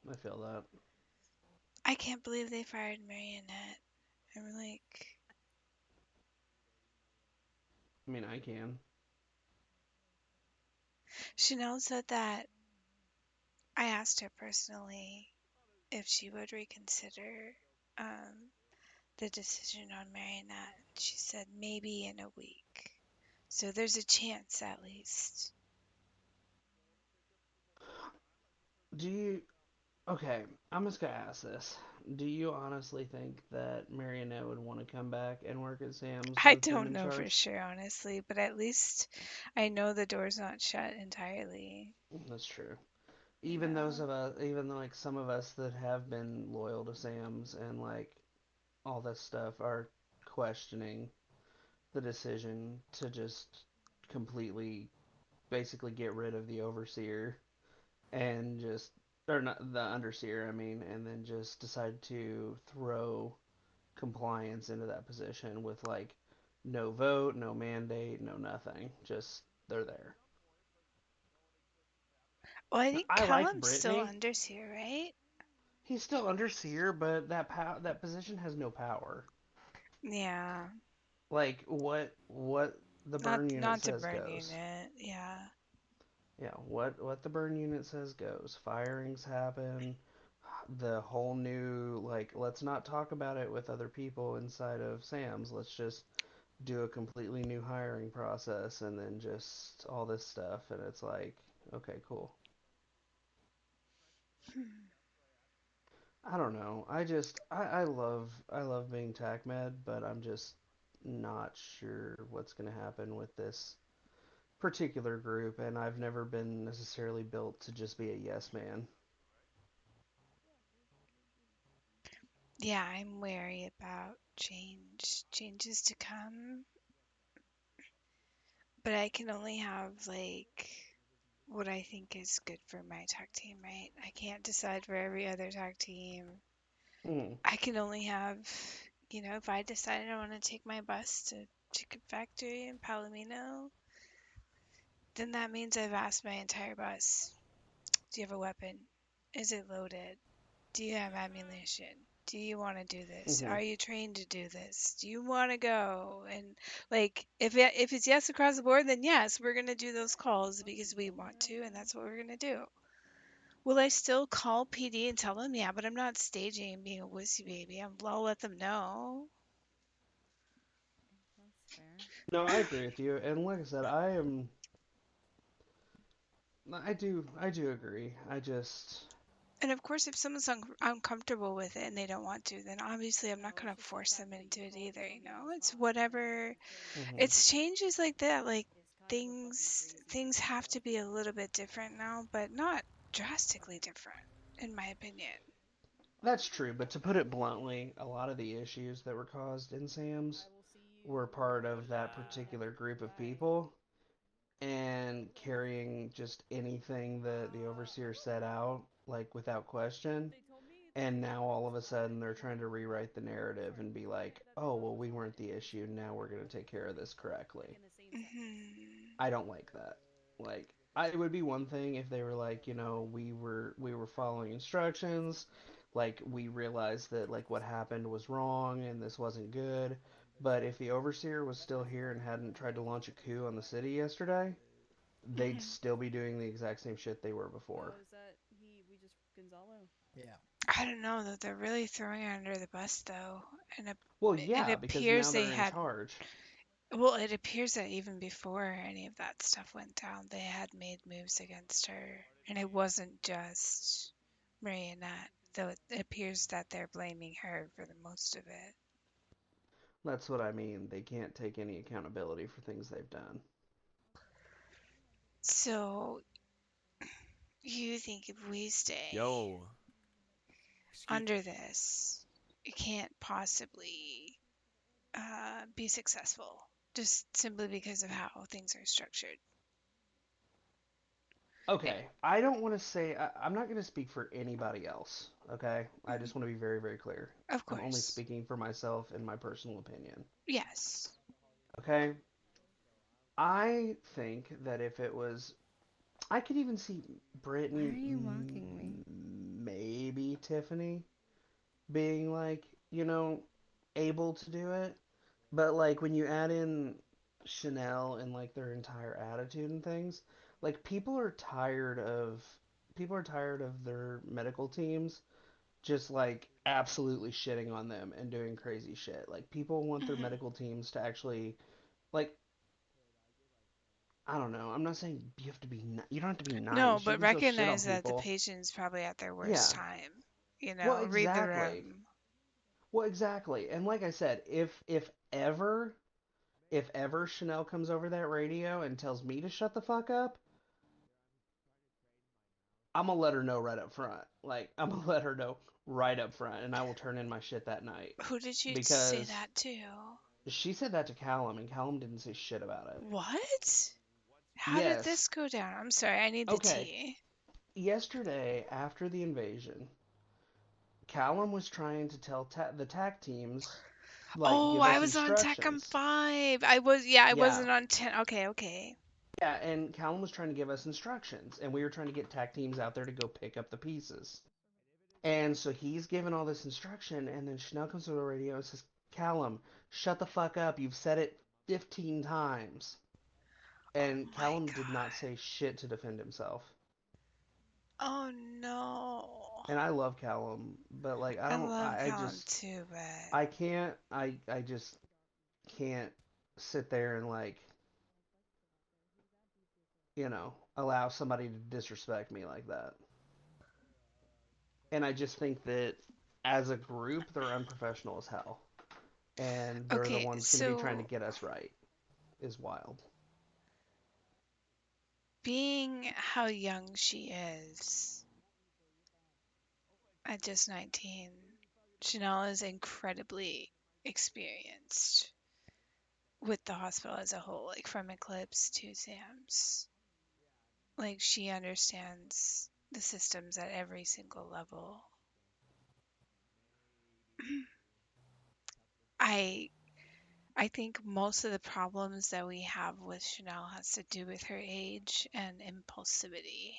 I feel that. I can't believe they fired Marionette. I'm like, I mean, I can. Chanel said that I asked her personally if she would reconsider um, the decision on Marionette. She said maybe in a week. So there's a chance at least. Do you? Okay, I'm just gonna ask this. Do you honestly think that Marionette would want to come back and work at Sam's I with him don't in know for charge? sure, honestly, but at least I know the door's not shut entirely. That's true. You Even those know? of us, even like some of us that have been loyal to Sam's and like all this stuff are questioning the decision to just completely basically get rid of the overseer and just or not the underseer, I mean, and then just decide to throw compliance into that position with like no vote, no mandate, no nothing. Just they're there. Well, I think I like Callum's still Brittany. Underseer, right? He's still underseer, but that position has no power. Yeah. Like what the Not burn unit not the says burn goes. unit. Yeah. Yeah, what the burn unit says goes. Firings happen. The whole new like let's not talk about it with other people inside of Sam's. Let's just do a completely new hiring process and then just all this stuff and it's like okay, cool. I don't know. I love being TacMed, but I'm just not sure what's going to happen with this particular group, and I've never been necessarily built to just be a yes man. Yeah, I'm wary about changes to come, but I can only have like what I think is good for my tag team, right? I can't decide for every other tag team. Mm. I can only have, if I decide I want to take my bus to Chicken Factory in Palomino, then that means I've asked my entire bus, do you have a weapon? Is it loaded? Do you have ammunition? Do you want to do this? Hmm. Are you trained to do this? Do you want to go? And like, if it's yes across the board, then yes, we're gonna do those calls because we want to, and that's what we're gonna do. Will I still call PD and tell them? Yeah, but I'm not staging and being a wussy baby. I'll let them know. That's fair. No, I agree with you, and like I said, I do agree. I just And of course, if someone's uncomfortable with it and they don't want to, then obviously I'm not going to force them into it either, you know? It's whatever. It's changes like that. Like things have to be a little bit different now, but not drastically different, in my opinion. That's true, but to put it bluntly, a lot of the issues that were caused in Sam's were part of that particular group of people, and carrying just anything that the overseer set out, like without question. And now all of a sudden they're trying to rewrite the narrative and be like, oh, well, we weren't the issue. Now we're going to take care of this correctly. I don't like that. Like, it would be one thing if they were like, you know, we were following instructions, like we realized that like what happened was wrong and this wasn't good. But if the overseer was still here and hadn't tried to launch a coup on the city yesterday, they'd still be doing the exact same shit they were before. Yeah. I don't know though. They're really throwing her under the bus though, and Well, it yeah, because appears now they they're in had. charge. Well, it appears that even before any of that stuff went down, they had made moves against her, and it wasn't just Marionette. Though it appears that they're blaming her for the most of it. That's what I mean. They can't take any accountability for things they've done. So you think if we stay Yo. under this, it can't possibly be successful, just simply because of how things are structured. Okay, I don't want to say, I'm not going to speak for anybody else, okay? I just want to be very, very clear. Of I'm only course. speaking for myself and my personal opinion, Yes. okay? I think that if it was, I could even see Brittany, maybe Tiffany, being like, you know, able to do it. But like when you add in Chanel and like their entire attitude and things, like people are tired of their medical teams just like absolutely shitting on them and doing crazy shit. Like people want their medical teams to actually like I don't know. I'm not saying you have to be you don't have to be No, nice. You but can still shit on recognize that the people. patient's probably at their worst Yeah. time. You Well, know, read the exactly. room. Well, exactly. And like I said, if ever Chanel comes over that radio and tells me to shut the fuck up, I'm gonna let her know right up front. Like, I'm gonna let her know right up front, and I will turn in my shit that night. Who did you say Because that to? she said that to Callum, and Callum didn't say shit about it. What? How did Yes. this go down? I'm sorry, I need the Okay. tea. Yesterday, after the invasion, Callum was trying to tell the TAC teams, like, Oh, give I us was on TACM instructions. 5. I Yeah. wasn't on 10. Okay, okay. Yeah, and Callum was trying to give us instructions, and we were trying to get TAC teams out there to go pick up the pieces. And so he's given all this instruction, and then Chanel comes to the radio and says, Callum, shut the fuck up. You've said it 15 times. And Callum did not say shit to defend himself. Oh no. And I love Callum, but like I love I Callum just too, but I just can't sit there and like, allow somebody to disrespect me like that. And I just think that as a group, they're unprofessional as hell. And they're the okay, ones going to be trying to so get us right. Is wild. being how young she is at just 19, Chanel is incredibly experienced with the hospital as a whole, like from Eclipse to Sam's. Like she understands the systems at every single level. I I think most of the problems that we have with Chanel has to do with her age and impulsivity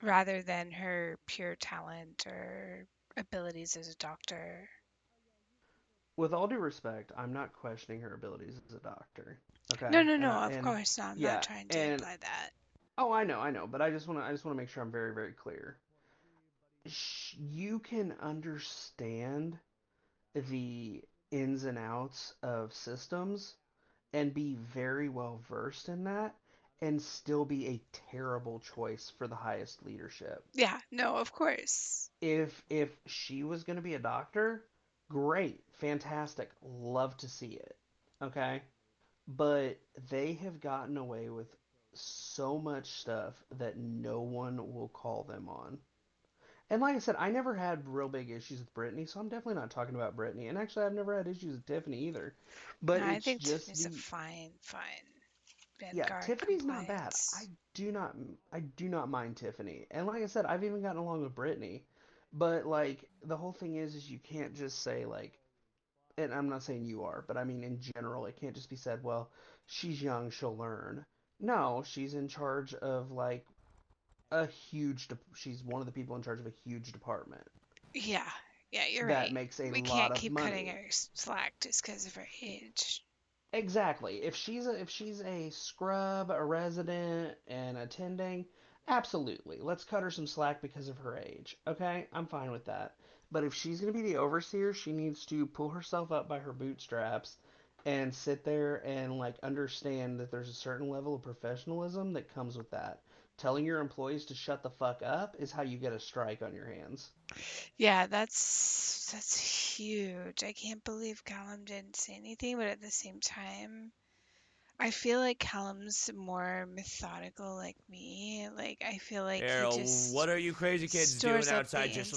rather than her pure talent or abilities as a doctor. With all due respect, I'm not questioning her abilities as a doctor. Okay, No, no, and no, of course not. I'm not yeah, trying to and imply that. oh, I know, but I just want to make sure I'm very, very clear. You can understand the ins and outs of systems and be very well versed in that and still be a terrible choice for the highest leadership. Yeah, no, of course. If she was going to be a doctor, great, fantastic, love to see it. Okay? But they have gotten away with so much stuff that no one will call them on. And like I said, I never had real big issues with Brittany, so I'm definitely not talking about Brittany. And actually, I've never had issues with Tiffany either. No, But I it's think just Tiffany's a the fine yeah, Vanguard Tiffany's not bad. compliance. I do not mind Tiffany. And like I said, I've even gotten along with Brittany. But like the whole thing is you can't just say like, and I'm not saying you are, but I mean in general, it can't just be said, well, she's young, she'll learn. No, she's in charge of like she's one of the people in charge of a huge department Yeah, yeah, you're that right. makes a We lot can't of keep cutting money. her slack just because of her age. Exactly. If she's a scrub, a resident, and attending, absolutely. Let's cut her some slack because of her age. Okay? I'm fine with that. But if she's going to be the overseer, she needs to pull herself up by her bootstraps and sit there and like understand that there's a certain level of professionalism that comes with that. Telling your employees to shut the fuck up is how you get a strike on your hands. Yeah, that's huge. I can't believe Callum didn't say anything, but at the same time, I feel like Callum's more methodical like me. Like I feel like he Errol, just what are you crazy kids doing stores up the outside just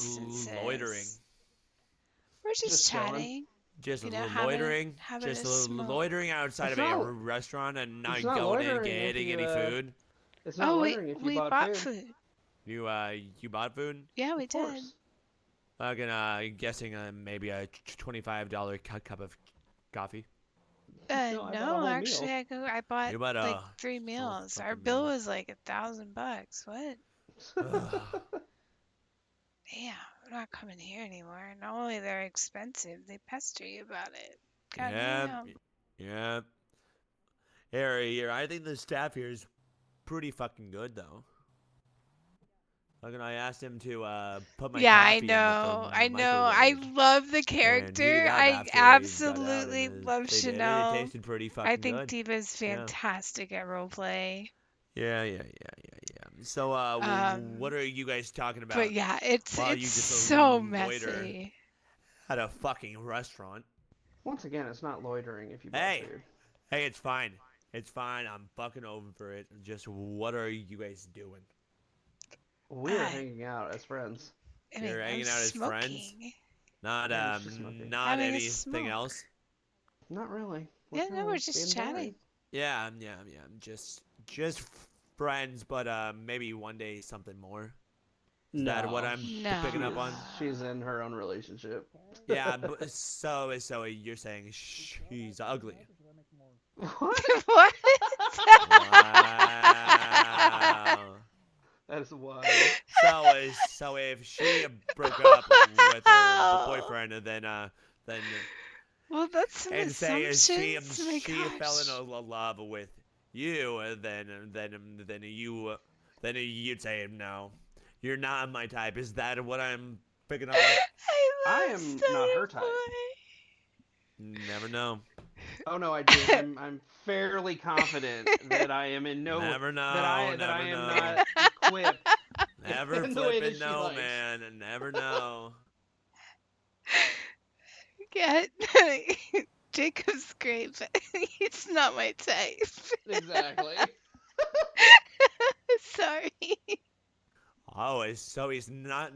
loitering? instances. We're just chilling. chatting, Just having loitering? having Just a smoke. loitering outside It's of a not restaurant and it's not not going in and loitering if getting you any food? it's not Oh, loitering if you we bought bought food. food. You bought food? Yeah, we Of did. course. Guessing maybe a $25 cup of coffee. No, I bought a No, whole actually, meal. I bought You bought like a 3 full meals. Our fucking bill meal. was like $1,000. What? Ugh. Damn, I'm not coming here anymore. Not only they're expensive, they pester you about it. God Yeah, damn. yeah. Here, I think the staff here is pretty fucking good, though. I asked him to put my Yeah, I coffee in know. the I know. I microwave love the and heat it character. up I after he got out, absolutely and love it Chanel. tasted pretty I fucking think good. Diva's Yeah. fantastic at roleplay. Yeah. So, what are you guys talking about? But yeah, it's While you just so loiter messy. at a fucking restaurant. Once again, it's not loitering if you buy food. Hey, it's fine. It's fine. I'm fucking over it. Just what are you guys doing? We are hanging out as friends. I mean, You're I'm hanging out as friends? smoking. Not Yeah, it's just smoking. not Having a anything smoke. else? Not really. Yeah, no, we're being just boring. chatting. Yeah. Just friends, but maybe one day something more. Is that what I'm picking up on? She's in her own relationship. Yeah, but so you're saying she's ugly. What? What? Wow. That is wild. So if she broke up with her boyfriend, then Well, that's some and say assumptions. My she fell gosh. in love with you, then you'd say no, you're not my type. Is that what I'm picking up on? I am not her type. Never know. Oh no, I do. I'm fairly confident that I am in no Never know. that I never am know. not equipped. Never in the way flipping that she no, likes. man. Never know. Yeah, Jacob's great, but he's not my type. Exactly. Sorry. Oh, so he's not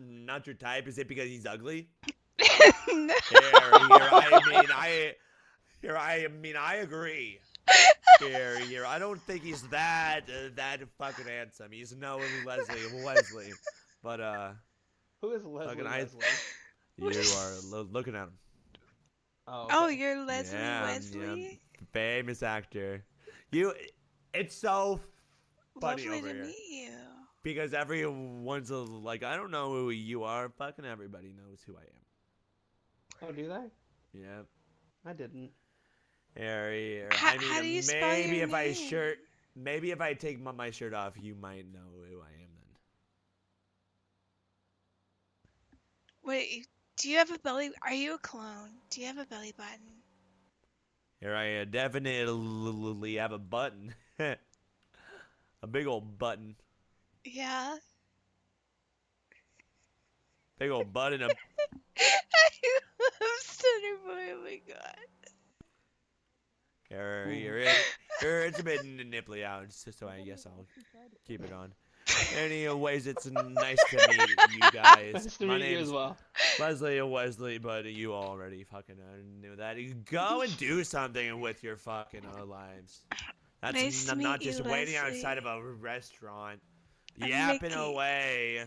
your type? Is it because he's ugly? No. I agree. Here, I don't think he's that fucking handsome. He's no Leslie, but Who is Leslie? you are looking at him. Oh, Oh, you're Leslie Yeah, Wesley? famous actor. It's so funny Lovely over to here. meet you. Because everyone's like, I don't know who you are. Fucking everybody knows who I am. Oh, do they? Yeah. I didn't. Here. How do you spell maybe your if name? maybe if I take my shirt off, you might know who I am then. Wait, do you have a belly? Are you a clone? Do you have a belly button? Here I definitely have a button. A big old button. Yeah. Big old button. I love Stunner Boy. Oh my god. It's a bit nipply out, so I guess I'll keep it on. Anyways, it's nice to meet you guys. Nice to My meet you name's as well. Leslie or Wesley, but you already fucking knew that. You go and do something with your fucking lives. That's Nice to not meet you, just waiting outside of Leslie. a restaurant, I'm yapping Miki. away.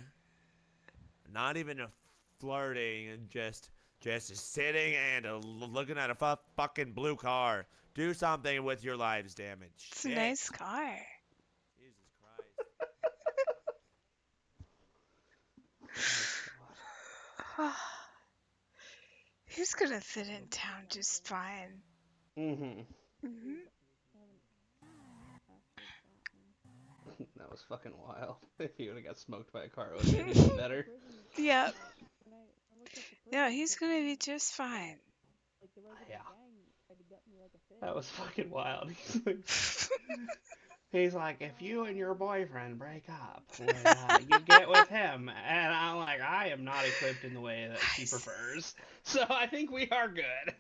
Not even flirting, and just sitting and looking at a fucking blue car. Do something with your lives, damn it. It's a nice car. Jesus Christ. He's gonna fit in town just fine. Mm-hmm. Mhm. That was fucking wild. If he would have got smoked by a car, it would have been even better. Yep. No, he's gonna be just fine. Yeah. That was fucking wild. He's like, if you and your boyfriend break up, you get with him. And I'm like, I am not equipped in the way that she prefers. So I think we are good.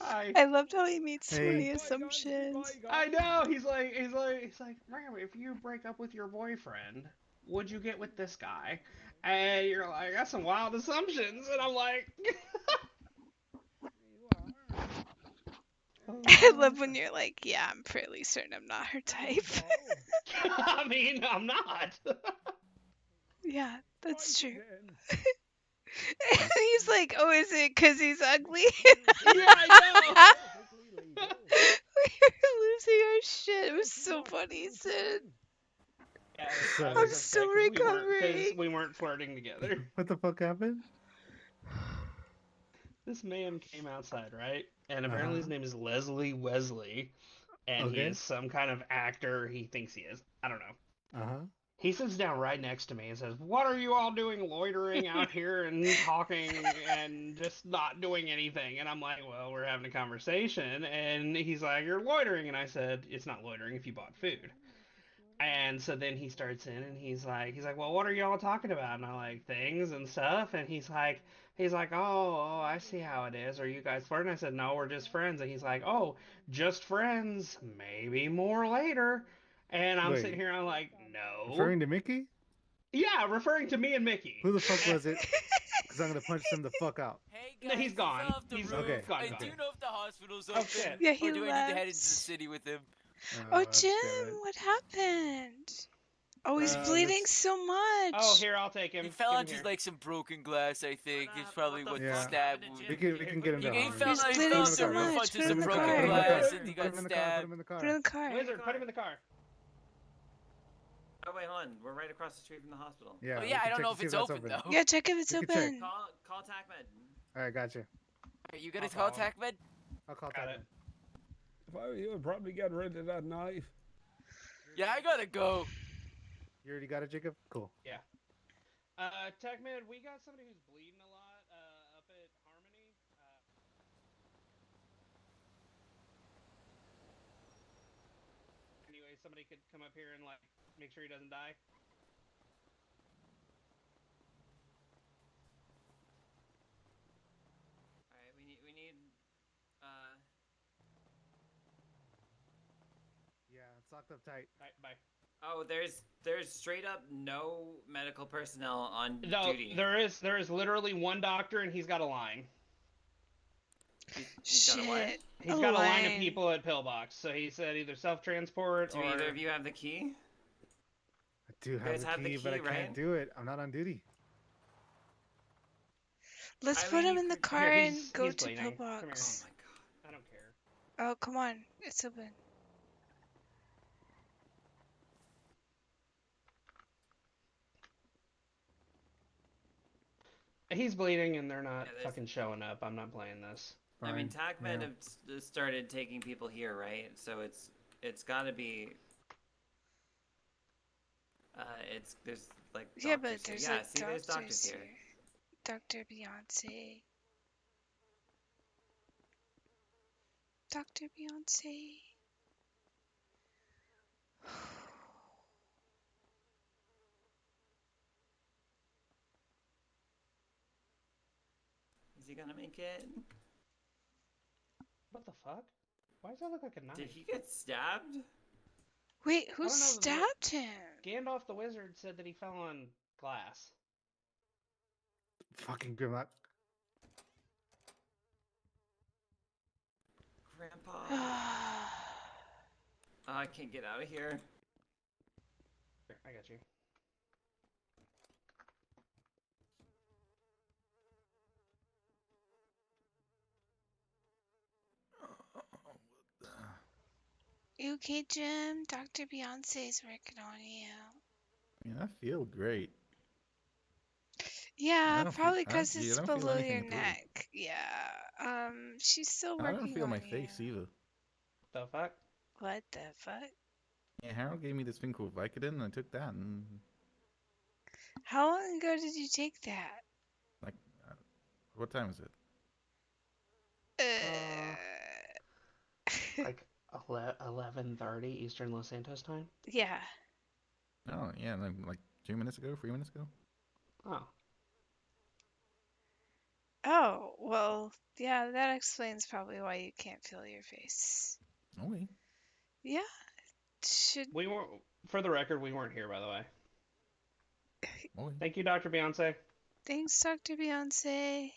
I loved how he made so many assumptions. I know. He's like, Ram, if you break up with your boyfriend, would you get with this guy? And you're like, that's some wild assumptions. And I'm like, I love when you're like, yeah, I'm fairly certain I'm not her type. I mean, I'm not. Yeah, that's true. And he's like, oh, is it because he's ugly? Yeah, I know. We were losing our shit. It was so funny, he said. Yeah, I'm still recovering. Because we weren't flirting together. What the fuck happened? This man came outside, right? And apparently his name is Leslie Wesley. And he Okay. is some kind of actor he thinks he is. I don't know. Uh-huh. He sits down right next to me and says, what are you all doing loitering out here and talking and just not doing anything? And I'm like, well, we're having a conversation. And he's like, you're loitering. And I said, it's not loitering if you bought food. And so then he starts in and he's like, well, what are y'all talking about? And I'm like, things and stuff. And he's like, oh, I see how it is. Are you guys flirting? I said, no, we're just friends. And he's like, oh, just friends. Maybe more later. And I'm sitting here and I'm like, no. Referring to Miki? Yeah, referring to me and Miki. Who the fuck was it? Because I'm gonna punch him the fuck out. Hey No, guys, he's gone. He's okay. gone. Okay. Do you know if the hospital's open? shit. Yeah, he or do I need to head into the left. city with him? Oh, Jim, what happened? Oh, he's bleeding so much. Oh, here, I'll take him. He fell Give him onto here. like some broken glass, I think. It's probably what the Yeah. stab We can get him He down. fell He's off bleeding the so roof much. onto Put him some in the broken car. glass and he Put got him in the car. Put stabbed. him in the car. Put him in the car. Wizard, put him in the car. Oh wait, hold on. We're right across the street from the hospital. Yeah. Oh we yeah, I can don't check know to if see it's that's open though. Yeah, check if it's You can check. open. Call TacMed. All right, gotcha. Alright, you gonna I'll call call him. TacMed? I'll call Got TacMed. it. If I were you, I'd probably get rid of that knife. Yeah, I gotta go. You already got it, Jacob? Cool. Yeah. TacMed, we got somebody who's bleeding a lot up at Harmony. Anyway, somebody could come up here and like make sure he doesn't die. All right, we need Yeah, it's locked up tight. All right, bye. Oh, there's straight up no medical personnel on No, duty. there is literally one doctor and he's got a line. He's got a what? Shit. He's got a line of people at Pillbox, so he said either self-transport Do or... either of you have the key? I do guys have the key, but I right? can't do it. I'm not on duty. Let's I put mean, him in the car Here, and he's go to bleeding. Come here. Pillbox. Oh my god. I don't care. Oh, come on. It's open. He's bleeding and they're not Yeah, there's- fucking showing up. I'm not playing this. I mean, Fine, TacMed yeah. have started taking people here, right? So it's got to be. There's like Yeah, but doctors here. there's Yeah, like see, there's doctors here. here. Dr. Beyonce. Dr. Beyonce. Is he gonna make it? What the fuck? Why does that look like a knife? Did he get stabbed? Wait, who I don't know. stabbed him? Gandalf the wizard said that he fell on glass. Fucking Grimlock. Grandpa. I can't get out of here. Here, I got you. You okay, Jim? Dr. Beyonce's working on you. I mean, I feel great. Yeah, don't probably feel- I- because gee, I it's don't feel below anything your at all. neck. Yeah. She's still I don't working feel on my you. face either. The fuck? What the fuck? Yeah, Harold gave me this thing called Vicodin, and I took that, and How long ago did you take that? like, what time is it? Like 11:30 Eastern Los Santos time. Yeah. Oh, yeah, like 2 minutes ago, 3 minutes ago. Oh. Oh, well, yeah, that explains probably why you can't feel your face. Okay. Yeah. Should We weren't. For the record, we weren't here, by the way. Okay. Thank you, Dr. Beyonce. Thanks, Dr. Beyonce.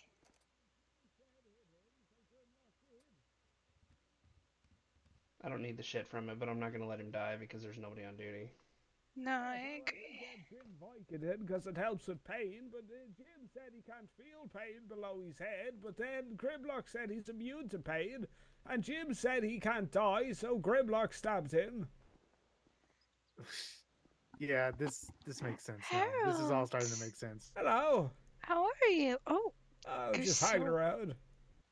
I don't need the shit from it, but I'm not gonna let him die because there's nobody on duty. No, I agree. Vicodin because it helps with pain, but Jim said he can't feel pain below his head, but then Grimlock said he's immune to pain, and Jim said he can't die, so Grimlock stabbed him. Yeah, this makes sense now. This is all starting to make sense. Hello. How are you? Oh, Oh, you're just hanging so- around.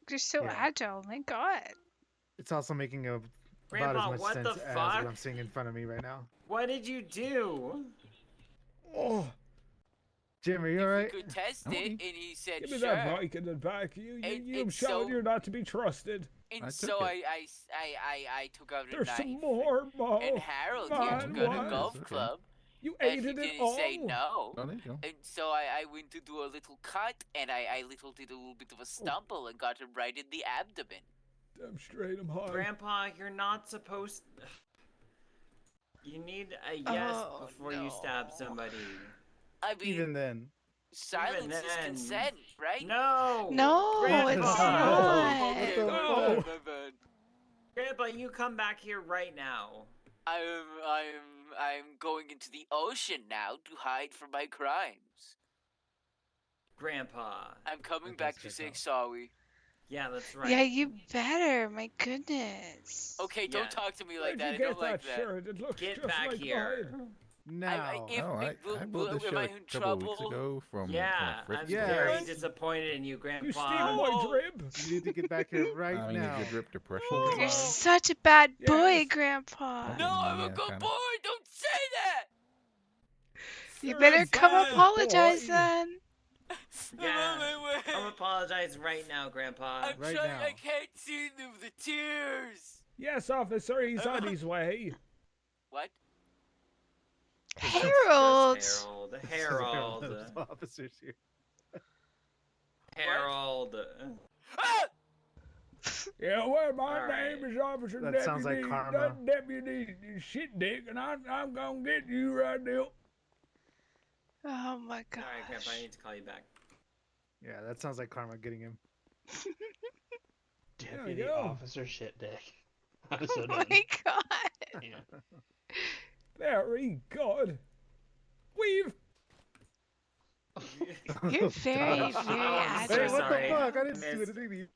You're so Yeah. agile. My God. It's also making about Grandpa, as much what sense the as fuck? what I'm seeing in front of me right now. What did you do? Oh, Jim, are you alright? Could test it, and he said give me sure. that Vicodin back. You've and shown so- you're not to be trusted. And so I took out a There's knife. some more, Mo. And Harold Man, here took out what? a golf club. You and ate he it didn't all. say no. Oh, there you go. And so I went to do a little cut, and I did a little bit of a stumble and got him right in the abdomen. Damn straight, I'm high. Grandpa, you're not supposed. You need a yes before you stab somebody. I mean, Even then. silence is then. consent, right? No. No, Grandpa. it's not. Okay, the my fuck? bad, my bad. Grandpa, you come back here right now. I'm going into the ocean now to hide from my crimes. Grandpa. I'm coming back to say sorry. Yeah, that's right. Yeah, you better. My goodness. Okay, Yeah. don't talk to me like Where'd that. you I get don't like that that. shirt? It looks Get just back like here. mine. Now. If I bought this am shirt I a in couple of trouble? weeks ago from Yeah, a thrift I'm store. very disappointed in you, Grandpa. You steal my drip. You need to get back here right I mean, now. if your drip depression You're is hard, such a bad boy, Yes. Grandpa. No, I'm a Yeah, good kinda. boy. Don't say that. You better come bad apologize boy. then. Yeah, I'm on my way. I'm apologize right now, Grandpa. I'm Right trying. now. I can't see them. The tears. Yes, officer, he's on his way. What? Harold. Harold. There's officers here. Harold. Ah! Yeah, well, my All name right. is Officer That sounds like karma. Deputy Shit Dick, and I'm gonna get you right now. Oh my God. Alright, Grandpa, I need to call you back. Yeah, that sounds like karma getting him. Deputy go. Officer Shit Dick. I'm so Oh done. my God. Yeah. Very good. We've. You're very, God. very I'm so Hey, agile. what sorry. the fuck? I didn't I do missed- anything to you.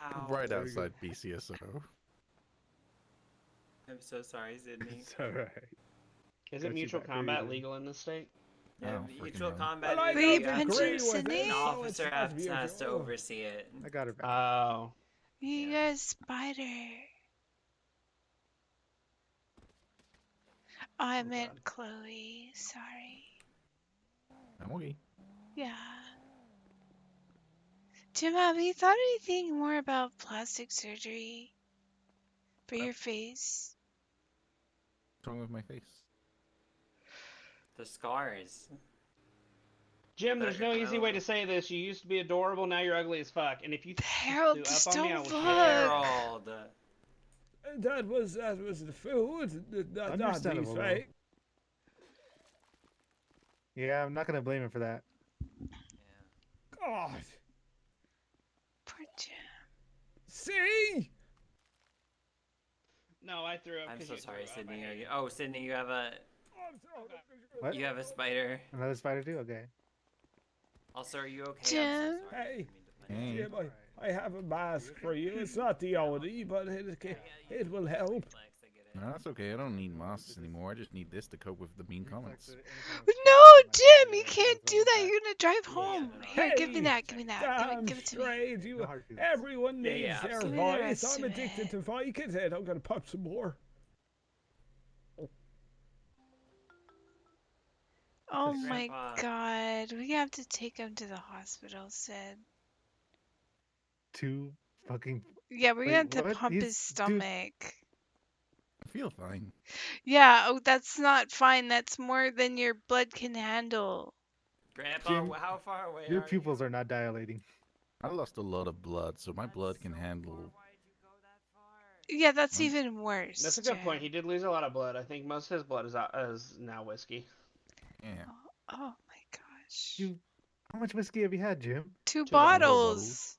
Ow. right There we outside BCSO. I'm so sorry, Sydney. It's alright. Is Got it you mutual back. There you combat go. legal in this state? Yeah, Oh, freaking mutual hell. combat. Well, I is- Were you don't punching agree with Sydney? it, An so officer it's not has to mutual. oversee it. I got her back. Oh. You got a spider. I meant God. Chloe. Sorry. I'm okay. Yeah. Jim, have you thought anything more about plastic surgery for your face? What's wrong with my face? The scars. Jim, there's no easy way to say this. You used to be adorable, now you're ugly as fuck. And if you Harold, threw just up on me, I don't will look. shoot you. Harold. That was the food. Not these Understandable, though. fake. Yeah, I'm not gonna blame him for that. God. Poor Jim. See? No, I threw up. I'm 'cause so you sorry, threw up. Sydney. Oh, Sydney, you have a. What? You have a spider. Another spider too? Okay. Also, are you okay? Jim. I'm so sorry. Hey. Hey. Jim, I have a mask for you. It's not the only, but it will help. No, that's okay. I don't need masks anymore. I just need this to cope with the mean comments. No, Jim, you can't do that. You're gonna drive home. Here, give me that. Give me that. Damn Give it to me. straight. Everyone Yeah, needs yeah, their absolutely. Give me the voice. rest I'm of addicted it. to Vicodin. I'm gonna pop some more. Oh my Grandpa. God, we have to take him to the hospital, Sid. Two fucking. Yeah, we're Wait, gonna have to what? pump He's- his stomach. I feel fine. Yeah, oh, that's not fine. That's more than your blood can handle. Grandpa, Jim, how far away Your are pupils are not dilating. I lost a lot of blood, so my blood can handle. Yeah, that's Um, even worse. That's a good point. Jim. He did lose a lot of blood. I think most of his blood is now whiskey. Yeah. Oh my gosh. How much whiskey have you had, Jim? Two Two whole bottles.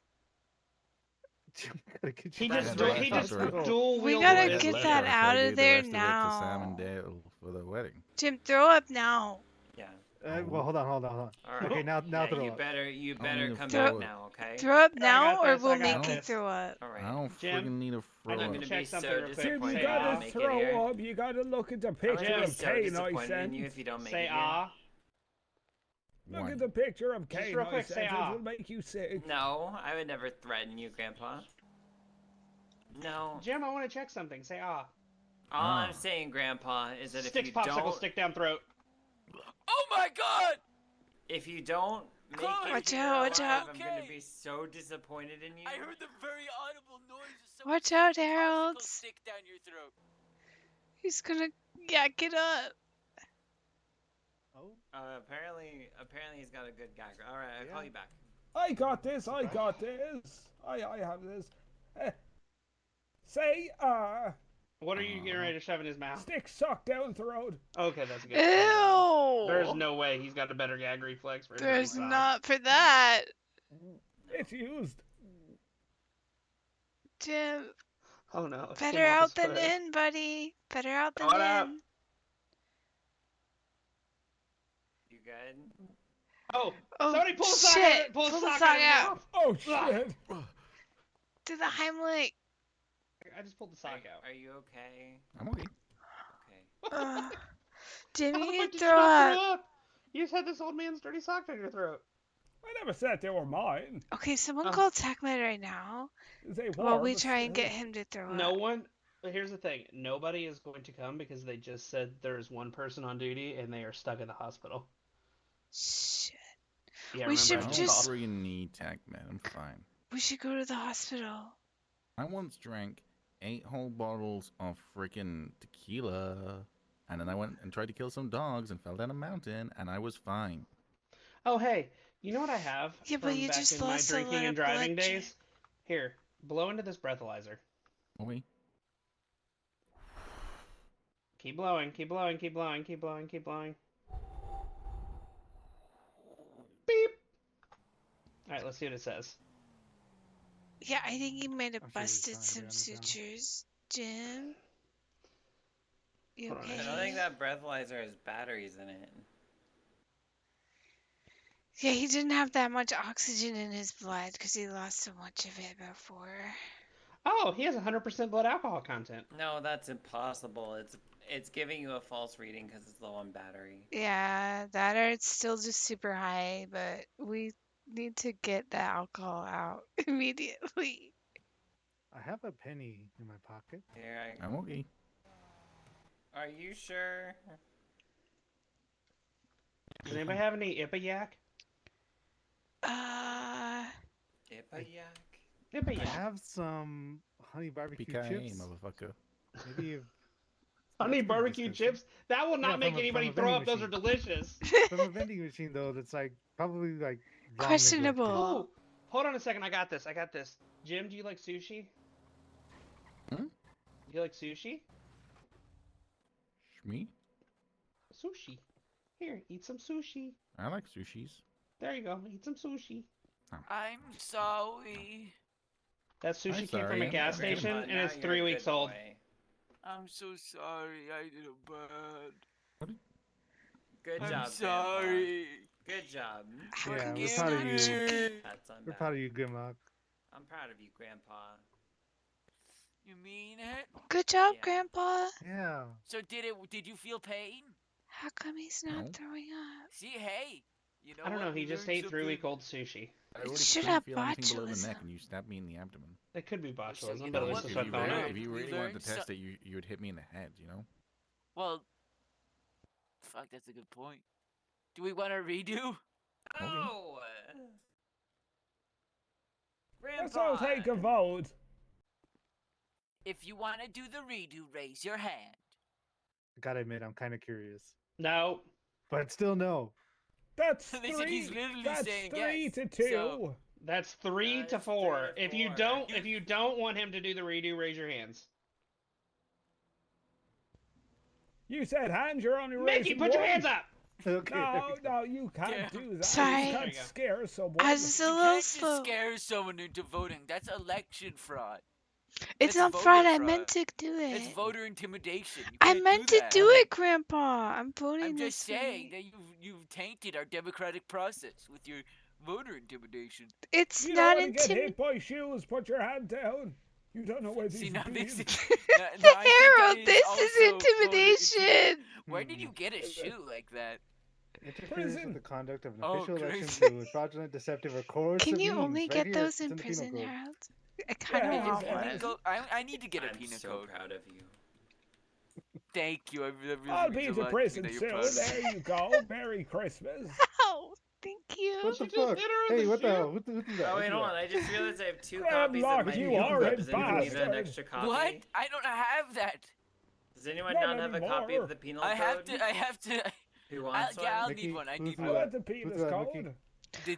Jim, we gotta get He you just back dual, to he the just hospital. dual We wielded gotta it. Red get letter, that so I out of gave the there rest of it to Sam and now. Dale for the wedding. Jim, throw up now. Yeah. Well, hold on. All right. Okay, now yeah, throw you up. better I don't better need to come throw back up. now, okay? Throw up I now, got or this, we'll I got make you this. throw up. All right. I don't Jim, friggin' need a I throw need I'm up. to gonna check be something so real quick. Jim, you disappointed Say if you gotta don't ah. make it throw here. up. You gotta look at the I'm picture gonna be of so Kane I disappointed in sent. you if you don't make Say it here. ah. Look One. at the picture of Just Kane real I quick, say sent. It ah. will make you sick. No, I would never threaten you, Grandpa. No. Jim, I want to check something. Say ah. All Ah. I'm saying, Grandpa, is that Sticks if you popsicle don't, stick down throat. Oh my God! if you don't make it Watch here out, watch alive, out. I'm gonna be so disappointed in you. I heard the very audible noise of someone Watch out, sticking a Harold. popsicle stick down your throat. He's gonna yak it up. Oh, Apparently he's got a good gag. All right, I'll call you back. I got this. I got this. I have this. Say What are you getting ready to shove in his mouth? stick suck down throat. Okay, that's good. Ew. There's no way he's got a better gag reflex for his There's sock. not for that. It's used. Jim, Oh no. it better came off out his than foot. in, buddy. Better out than Throw it out. in. You good? Oh, Oh, somebody pull the sock shit. out. Pull the Pull the sock sock out. out. Of his Oh mouth. shit. Do the Heimlich. I just pulled the sock out. Are you okay? I'm okay. Okay. Jim, How you the can fuck did you throw not up. throw up? You just had this old man's dirty sock down your throat. I never said they were mine. Okay, someone Oh. call TacMed right now They were. while we but try and still. get him to throw No up. one. But here's the thing. Nobody is going to come because they just said there is one person on duty and they are stuck in the hospital. Shit. Yeah, We remember should I I don't just- called. friggin' need TacMed. I'm fine. We should go to the hospital. I once drank 8 whole bottles of freaking tequila, and then I went and tried to kill some dogs and fell down a mountain, and I was fine. Oh hey, you know what I have Yeah, from but you back just in my lost a drinking lot and of driving blood, Jim. days? Here, blow into this breathalyzer. Okay. Keep blowing, keep blowing, keep blowing, keep blowing, keep blowing. Beep. All right, let's see what it says. Yeah, I think he might have I'm sure he's busted fine, some Jim, it's fine. sutures. Jim? You Hold on, okay? I don't think that breathalyzer has batteries in it. Yeah, he didn't have that much oxygen in his blood because he lost so much of it before. Oh, he has 100% blood alcohol content. No, that's impossible. It's giving you a false reading because it's low on battery. Yeah, that or it's still just super high, but we need to get the alcohol out immediately. I have a penny in my pocket. Here, I'm okay. Are you sure? Does anybody have any Ipayak? Ipayak? I Ipayak. have some honey barbecue PKA, chips. motherfucker. Maybe Honey barbecue chips? That will not make anybody throw up. Those are delicious. From a vending machine, though, that's like probably like long Questionable. Oh, hold on a second. I got this. Jim, do you like sushi? Hmm? Do you like sushi? Me? Sushi. Here, eat some sushi. I like sushis. There you go. Eat some sushi. I'm sorry. That sushi I'm came from sorry. a gas station, and it's 3 weeks old. I'm so sorry. I did a bad. Good I'm job, sorry. Grandpa. Good job. Yeah, we're proud of you. That's on We're back. proud of you, Grimlock. I'm proud of you, Grandpa. You mean it? Good job, Grandpa. Yeah. So did you feel pain? How come he's not No. throwing up? See, hey. You know I don't what? know. He We just learned ate something. 3-week-old sushi. I already should couldn't have feel anything below the botulism. neck, and you stabbed me in the abdomen. It could be botulism, you but know at least what? it's not We going learned- up. If you we really wanted to learned test so- it, you would hit me in the head, you know? Well, fuck, that's a good point. Do we want to redo? Oh! Let's all take a vote. If you want to do the redo, raise your hand. Gotta admit, I'm kind of curious. No. But still, no. That's They said he's three. literally That's saying 3 yes. to 2. So- That's 3 to it's 4. 3 to If you 4. don't want him to do the redo, raise your hands. You said hands, you're only Mickey, raising put your one. hands up. Okay. No, you can't Damn. do that. Sorry. You There can't you go. scare someone. I was a You little can't just slow. scare someone into voting. That's election fraud. It's That's not voter fraud. I fraud. meant to do It's it. voter intimidation. You I can't meant do to that. do it, Grandpa. I'm voting I'm this just saying way. that you've tainted our democratic process with your voter intimidation. It's You not don't want to get intimidating. hit by shoes. Put your hand down. You don't know where these See, now be. this is... now I think that Harold, this also is voter intimidation. Where did you get a shoe like that? Interference with the conduct of an Oh, official election crazy. through fraudulent, deceptive, or coercive Can you means. only Right get here, those it's in the penal prison, code. Harold? I kind of Yeah, want yeah. one. Go, I need to get a I'm peanut so code. proud of you. Thank you. I really I'll means be a to lot to me prison that you're soon. proud of me. There you go. Merry Christmas. Oh, thank you. What the just fuck? hit her with Hey, the what the shoe? hell? Who did that? Oh, Who wait, did hold that? on. I just realized I have 2 Grab copies lock, of my you peanut horrid code. Does anyone need an bastard. extra copy? What? I don't have that. Does anyone Not not have a copy anymore. of the penal I code? have to. Who wants Yeah, I'll one? need one. I who need threw I one. that? want the Who penis threw that, Mickey? code.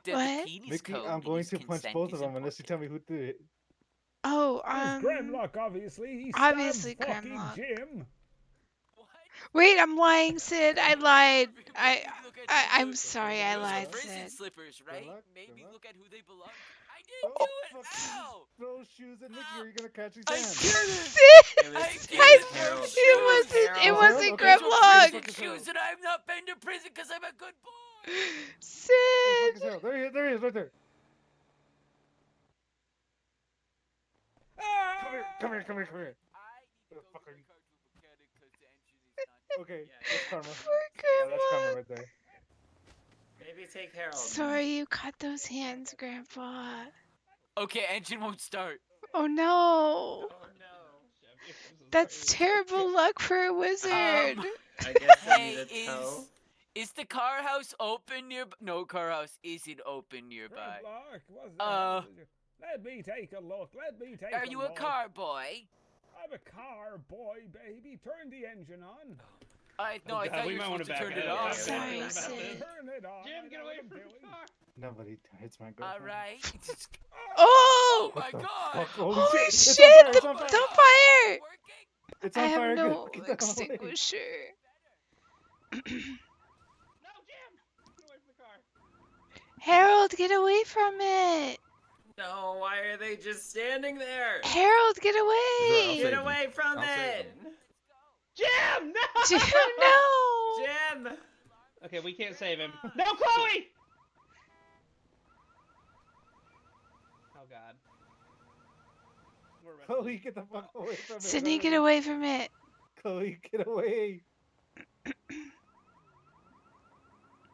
The What? penis Mickey, code I'm going is to punch consent both is of them unless you tell me important. who did it. Oh, It's Grimlock, obviously. He obviously stabbed fucking Grimlock. Jim. Wait, I'm lying, Sid. I lied. Maybe look at I'm those- sorry. I those are lied, prison Sid. slippers, right? Good luck, Maybe good luck. look at who they belong to. I didn't Oh, do it. fuck. Ow! Throw shoes at Mickey or you're gonna catch his I hand. didn't. It was, I it didn't. was Harold. It wasn't. It Harold. wasn't Okay. Those were Grimlock. prison shoes, and I've not been to prison because I'm a good boy. Who the fuck Sid. is Harold? There he is, right there. Come here. I need to Where go the fuck are get you? a car to a mechanic because the engine is not. Okay, Yeah. that's karma. Poor Oh, that's karma Grandma. right there. Maybe take Harold. Sorry you cut those hands, Grandpa. Okay, engine won't start. Oh no. Oh no. That's terrible luck for a wizard. I guess I Hey, need a toe. is the car house open near? No, car house isn't open nearby. Grimlock, what's that? Let me take a look. Are you a car boy? I'm a car boy, baby. Turn the engine on. I Oh, I God, thought we you were might wanna supposed to turn back it up. off. Sorry, Yeah. Sid. Turn it on. Jim, I get know away what I'm from the doing. car. Nobody hits my All girlfriend. right. Oh! Oh my the God! fuck? Holy Holy shit! It's shit! on fire! It's on fire! Don't fire! Working? It's I on have fire! no Get the hell away. extinguisher. No, Jim! Get away from the car. Harold, get away from it. No, why are they just standing there? Harold, get I'll away. save Get you. away from I'll save it! them. Jim, no! Jim, no. Jim! Okay, we can't save him. No, Chloe! Oh God. We're about to Chloe, get the fuck away from it! Sydney, get Hurry. away from it. Chloe, get away!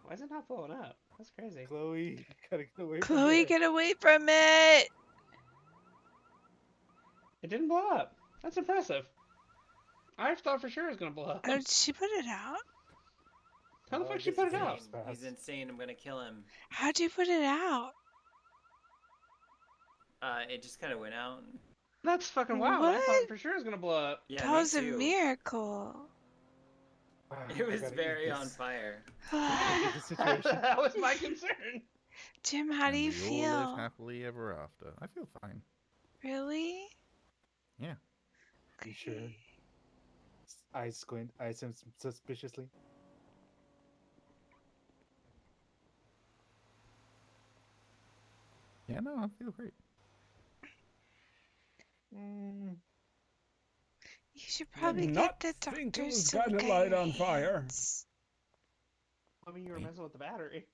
Why is it not blowing up? That's crazy. Chloe, you gotta get away from Chloe, it. get away from it. It didn't blow up. That's impressive. I thought for sure it was gonna blow up. Oh, did she put it out? How the fuck she put it out? He's insane. I'm gonna kill him. How'd you put it out? It just kind of went out. That's fucking wild. I What? thought for sure it was gonna blow up. Yeah, That me was a too. miracle. It was very on fire. The situation. That was my concern. Jim, how do you We all live feel? happily ever after. I feel fine. Really? Yeah. You sure? Eyes squint. Eyes suspiciously. Yeah, no, I feel great. You should Did probably not get the think it doctors was to gonna look at light your on fire. hands. I mean, you were messing with the battery.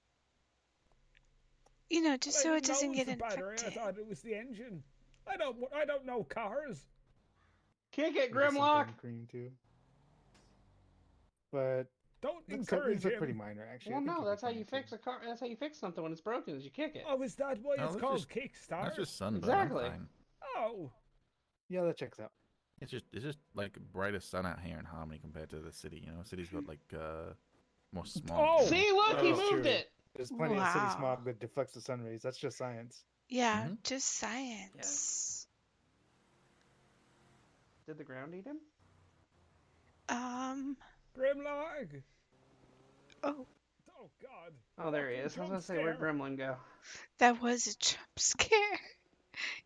You know, just I so it didn't know doesn't it was get the battery. I infected. thought it was the engine. I don't know cars. Kick it, Maybe some Grimlock. button cream too. But Don't these encourage look him. pretty minor, actually. Well, I think no, he'll be that's how fine, you too. fix a car. That's how you fix something when it's broken. Is you kick it. Oh, is that why No, it's that's called just- Kickstart? That's just sunburn. Exactly. I'm fine. Oh. Yeah, that checks out. It's just like brighter sun out here in Harmony compared to the city. You know, city's got like more smog. Oh. See, look, he That's moved true. it. There's plenty of city Wow. smog that deflects the sun rays. That's just science. Yeah, just science. Did the ground eat him? Grimlock. Oh. Oh God. Oh, there he is. I was gonna say, where'd Gremlin go? That was a jump scare.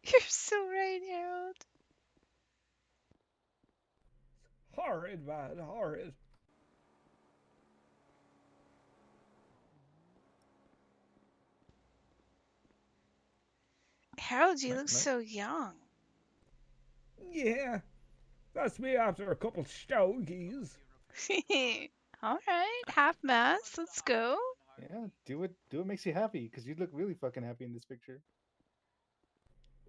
You're so right, Harold. Horrid, man. Horrid. Harold, you look so young. Yeah. That's me after a couple stogies. All right, half mass. Let's go. Yeah, do what makes you happy, because you look really fucking happy in this picture.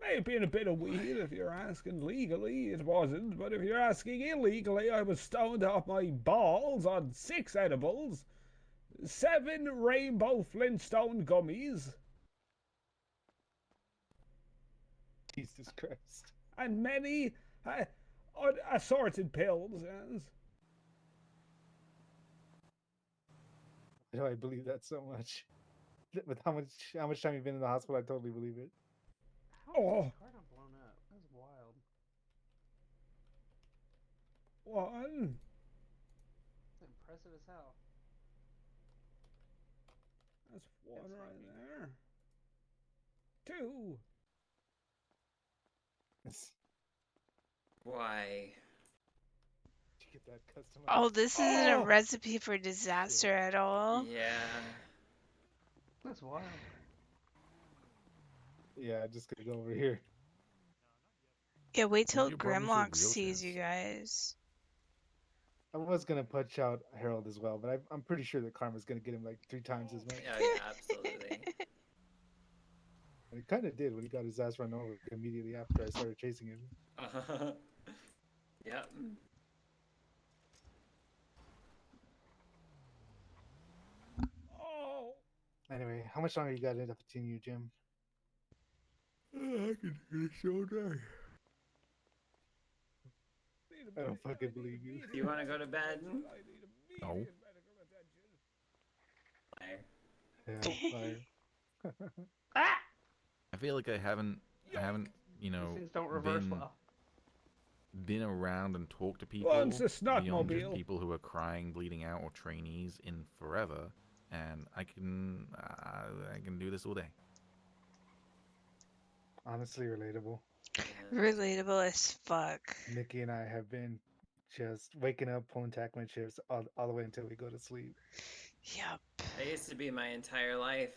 Maybe in a bit of weed if you're asking legally, it wasn't. But if you're asking illegally, I was stoned off my balls on 6 edibles, 7 rainbow Flintstone gummies, Jesus Christ. and many assorted pills. Yes. Why do I believe that so much? With how much time you've been in the hospital, I totally believe it. Oh. Car not blown up. That's wild. One. That's impressive as hell. That's one right there. 2. Why? Did you get that customized? Oh, this isn't a recipe for disaster at all. Yeah. That's wild. Yeah, I'm just gonna go over here. Yeah, wait till You brought me some Grimlock real sees you guys. I was gonna punch out Harold as well, but I'm pretty sure that karma's gonna get him like 3 times as much. Oh, yeah, absolutely. And it kind of did when he got his ass run over immediately after I started chasing him. Yep. Oh. Anyway, how much longer you got it up to you, Jim? I can do this all day. I don't fucking believe you. You want to go to bed? No. Yeah, fire. I feel like I haven't, you know, Things don't reverse well. been around and talked to people Once a beyond just snotmobile. people who are crying, bleeding out, or trainees in forever, and I can do this all day. Honestly, relatable. Relatable as fuck. Miki and I have been just waking up, pulling TacMed shifts all the way until we go to sleep. Yep. That used to be my entire life.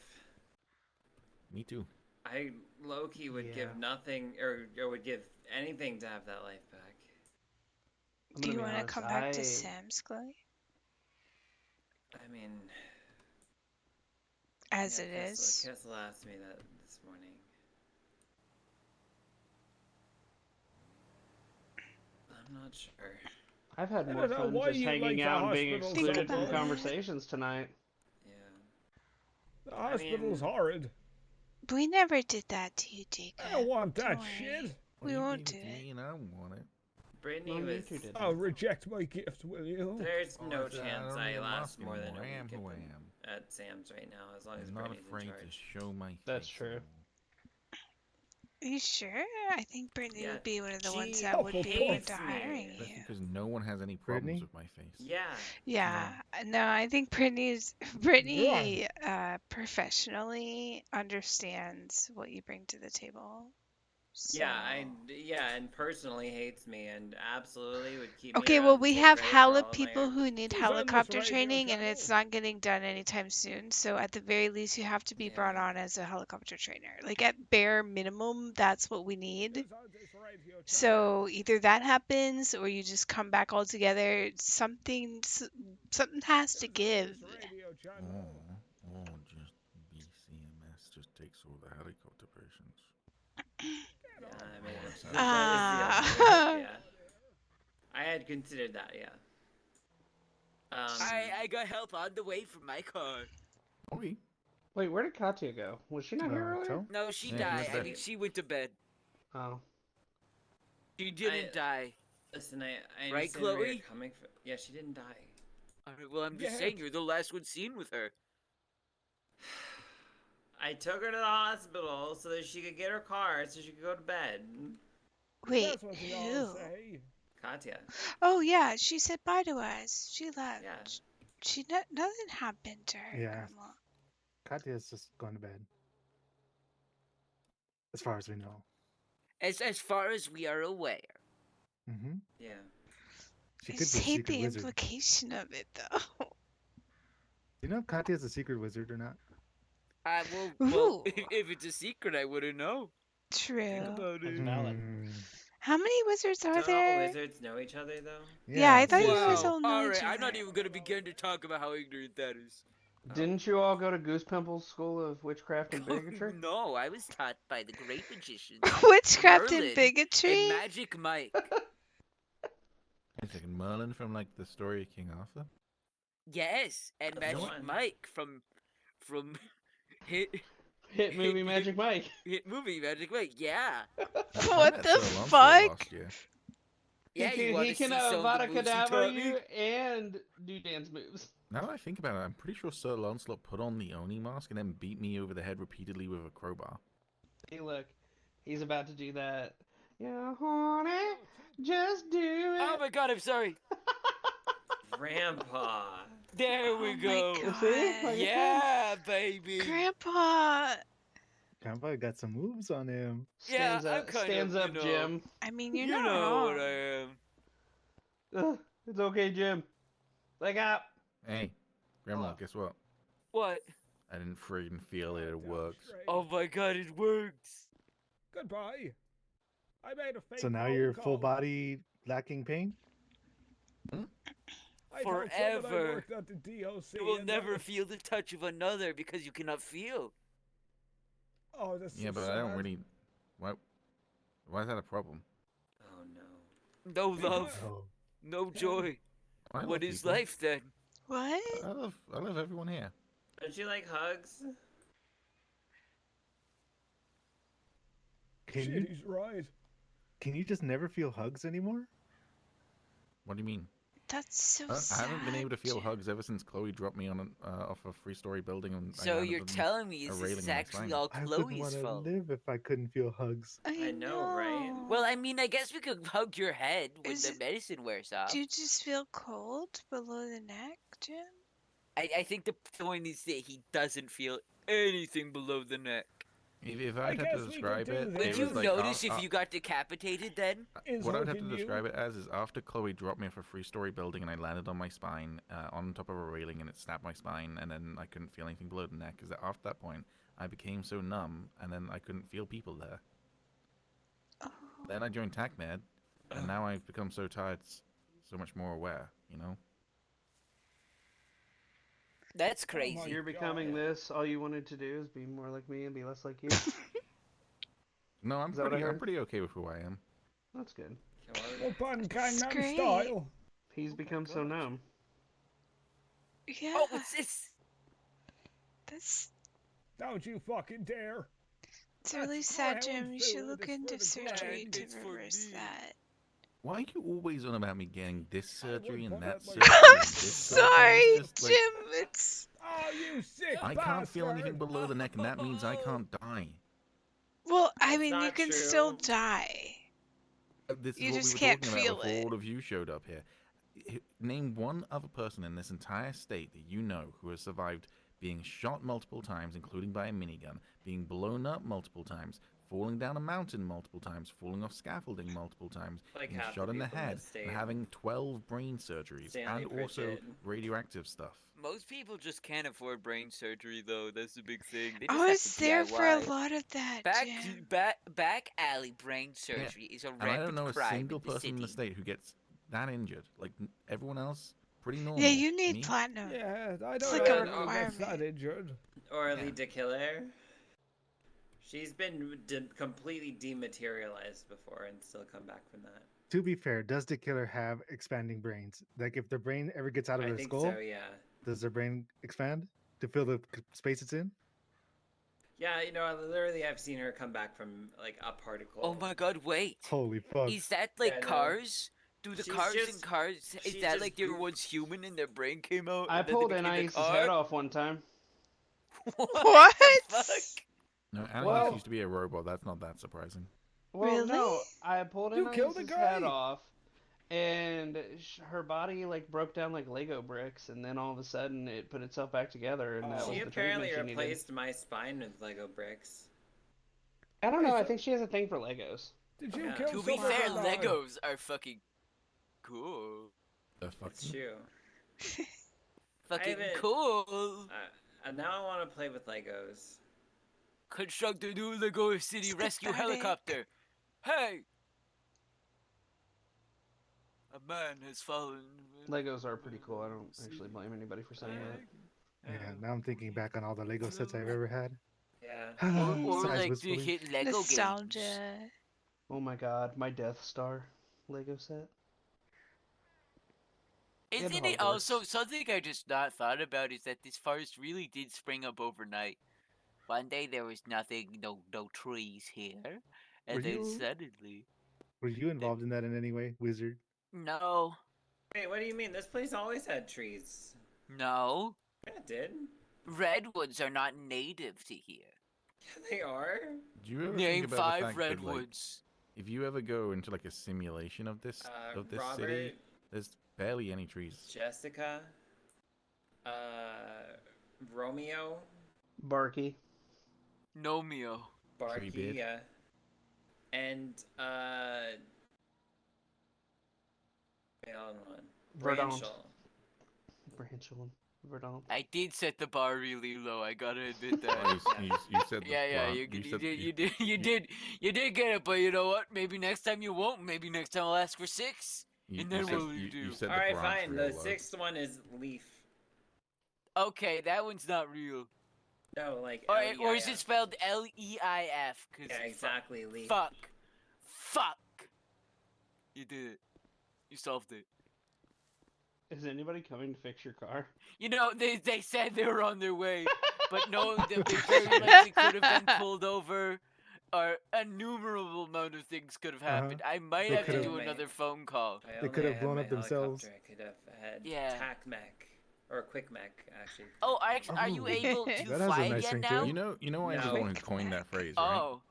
Me too. I low-key would give nothing, or would give anything to have that life back. Do you want to come back to Sam's, Chloe? I mean... As yeah, it is. Kessel asked me that this morning. I'm not sure. I've had I more don't know fun why just you hanging like the out and being hospital so excluded from much. conversations tonight. The hospital's horrid. We never did that to you, Jacob. I don't want that Don't worry. shit. We won't do it. Me and I want it. Brittany No, you was... two did. I'll reject my gift, will you? There's Oh, no I said, I chance don't I need a last mask more than anymore. a I am week who I am. at Sam's right now, as long as I'm not Brittany's afraid in to charge. show my That's face true. Are you sure? I think Brittany Yeah, would be one of the ones she that would be open hates to me. hiring you. That's because no one has any problems with my face. Yeah. Yeah, no, I think Brittany professionally understands what you bring to the table. Yeah, and personally hates me and absolutely would keep me Okay, around well, and we take have credit for hella all of my people who need Who's on this helicopter radio training, and channel? it's not getting done anytime soon. So at the very least, you have to be brought on as a helicopter trainer. Like at bare minimum, that's what we need. Who's on this radio channel? So either that happens, or you just come back all together. Something has to give. Oh, just BCMS just takes all the helicopter patients. Yeah, I mean, that's that is the Ah. alternative, yeah. I had considered that, yeah. I got help on the way from my car. Okay. Wait, where did Katya go? Was she not here earlier? No, she Yeah, died. she went to I bed. mean, she went to bed. Oh. She didn't die. Listen, I Right, understand where you're Chloe? coming from. Yeah, she didn't die. Alright, well, I'm just Yeah. saying, you're the last one seen with her. I took her to the hospital so that she could get her car so she could go to bed. Wait, That's what they all who? say. Katya. Oh yeah, she said bye to us. She left. Yeah. Nothing happened to her. Yeah. Grandma. Katya's just going to bed. As far as we know. As far as we are aware. Mm-hmm. Yeah. She I could just be a hate secret the wizard. implication of it, though. You know if Katya's a secret wizard or not? Well, if it's a secret, I wouldn't know. True. Think about it. How many wizards are Don't all there? wizards know each other, though? Yeah, I thought you Wow. guys all know Alright, each I'm other. not even gonna begin to talk about how ignorant that is. Didn't you all go to Goose Pimple's School of Witchcraft and Bigotry? No, I was taught by the great magicians. Witchcraft and Merlin bigotry? And Magic Mike. Wait a second, Merlin from like the story of King Arthur? Yes, and That's the Magic one. Mike from Hit movie Magic Mike. Hit movie Magic Mike. Yeah. What the fuck? Yeah, he you want can, to he see can some of the moves he Avada taught me? you and do dance moves. Now that I think about it, I'm pretty sure Sir Lancelot put on the Oni mask and then beat me over the head repeatedly with a crowbar. Hey, look, he's about to do that. Yeah, honey, just do it. Oh my god, I'm sorry. Grandpa. There we go. God. See? Like I Yeah, baby. Grandpa. Grandpa got some moves on him. Yeah, Stands I'm up, kind stands of, up, you know, Jim. I mean, you're you not know wrong. what I am. Ugh, it's okay, Jim. Wake up. Hey, Grandma, guess what? What? I didn't freaking feel it. It works. Oh my god, it works. Goodbye. I made a fake So now phone you're call. full body lacking pain? I told someone I Forever. worked at the DOC You will and never that- feel the touch of another because you cannot feel. Oh, that's Yeah, so but I don't sad. really. Why is that a problem? Oh no. No love. Oh. No joy. I love What is people. life then? What? I love everyone here. Don't you like hugs? Can Shit, you he's right. can you just never feel hugs anymore? What do you mean? That's so I sad. haven't been able to feel hugs ever since Chloe dropped me on off a three-story building. And I So landed you're on telling me a is railing this on my actually spine. all I wouldn't Chloe's want to fault? live if I couldn't feel hugs. I know, right? Well, I mean, I guess we could hug your head when the medicine wears off. Do you just feel cold below the neck, Jim? I think the point is that he doesn't feel anything below the neck. If I had to guess we describe could do it, Would it you was like notice if you got decapitated then? what I would have to describe it as is after Chloe dropped me off a three-story building and I landed on my spine on top of a railing and it snapped my spine and then I couldn't feel anything below the neck. Is that after that point I became so numb and then I couldn't feel people there. Then I joined TacMed and now I've become so tired, so much more aware. You know. That's crazy. You're becoming this. All you wanted to do is be more like me and be less like you. No, I'm Is that what I pretty. I'm heard? pretty okay with who I am. That's good. Up on Gangnam great. Style. He's become so numb. Yeah. Oh, what's this? That's Don't you fucking dare. it's really That's sad, brown Jim. You should food. look It's into for the surgery gland. to It's for reverse me. that. Why are you always on about me getting this surgery and put that up my- surgery? I'm and this surgery? sorry, It's just, like, Jim. It's Oh, you sick I can't feel anything bastard. below the neck, and that means I can't die. Well, I That's mean, you not can still true. die. This is You what we just were can't talking about feel before it. all of you showed up here. Name one other person in this entire state that you know who has survived being shot multiple times, including by a minigun, being blown up multiple times, falling down a mountain multiple times, falling off scaffolding multiple times, Like being half shot the in the people in head, this state. and having 12 brain surgeries, Stanley and also Pritchett. radioactive stuff. Most people just can't afford brain surgery, though. That's the big thing. They I just have was to there for a DIY. lot of that, Jim. Back alley brain Yeah, surgery is a and I don't rampant know a crime single in the person in the city. state who gets that injured. Like everyone else, pretty normal. Yeah, you need Me? platinum. Yeah, I It's don't like a know anyone gets requirement. that injured. Orly de Killer. She's been completely dematerialized before and still come back from that. To be fair, does the killer have expanding brains? Like, if their brain ever gets out of I their think skull, so, yeah. does their brain expand to fill the space it's in? Yeah, you know, literally I've seen her come back from, like, a particle. Oh my god, wait. Holy fuck. Is that like Yeah, no. cars? Do the She's cars just- in cars, is she's that just like they were once human and their brain came out I and then pulled they an became the Ice's car? head off one time. What? The fuck? No, Alex Well- used to be a robot. That's not that surprising. Well, Really? no, I pulled You an killed the Ice's head guy. off, and her body like broke down like Lego bricks, and then all of a sudden it put itself back together, and that was She the apparently treatment she needed. replaced my spine with Lego bricks. I don't know. I think she has a thing for Legos. Did you Yeah. kill To be someone fair, or not? Legos are fucking cool. It's true. Fucking haven't- cool. And now I want to play with Legos. Construct a new Lego City rescue helicopter. Hey! A man has fallen. Legos are pretty cool. I don't actually blame anybody for saying that. Yeah, now I'm thinking back on all the Lego sets I've ever had. Yeah. Or Size like wistfully. the hit Lego games. Nostalgia. Oh my god, my Death Star Lego set. Isn't It it also Hogwarts. something I just not thought about is that this forest really did spring up overnight. One day there was nothing, no trees here, and Were then you- suddenly, Were you involved in that in any way, Wizard? no, Wait, what do you mean? This place always had trees. no, Yeah, it did. redwoods are not native to here. Yeah, they are. Do you ever Name think about 5 the fact that, like, redwoods. if you ever go into like a simulation of this Robert, city, there's barely any trees. Jessica, Romeo, Barky. Nomeo. Barky, Treebeard. yeah, and wait, hold on. Verdant. Branchel. Branchel. Verdant. I did set the bar really low. I gotta admit that. Oh, you said the yeah, bar- you said- did get it. But you know what? Maybe next time you won't. Maybe next time I'll ask for 6. And then what will you do? said All the right, branch fine. real The low. 6th one is Leaf. Okay, that one's not real. No, like. Or is L-E-I-F. it spelled Leif? Yeah, exactly. Leaf. Fuck. You did it. You solved it. Is anybody coming to fix your car? You know, they said they were on their way, but no, they very likely could have been pulled over, or a innumerable amount of things could have happened. I might They have to could've- do another phone call. They could have blown up themselves. I could have had Yeah. TacMed. Or Quick Mech, actually. Oh, are you able to That has a fly nice again ring to now? it. You know, I was the No. one who coined that phrase, right? Oh,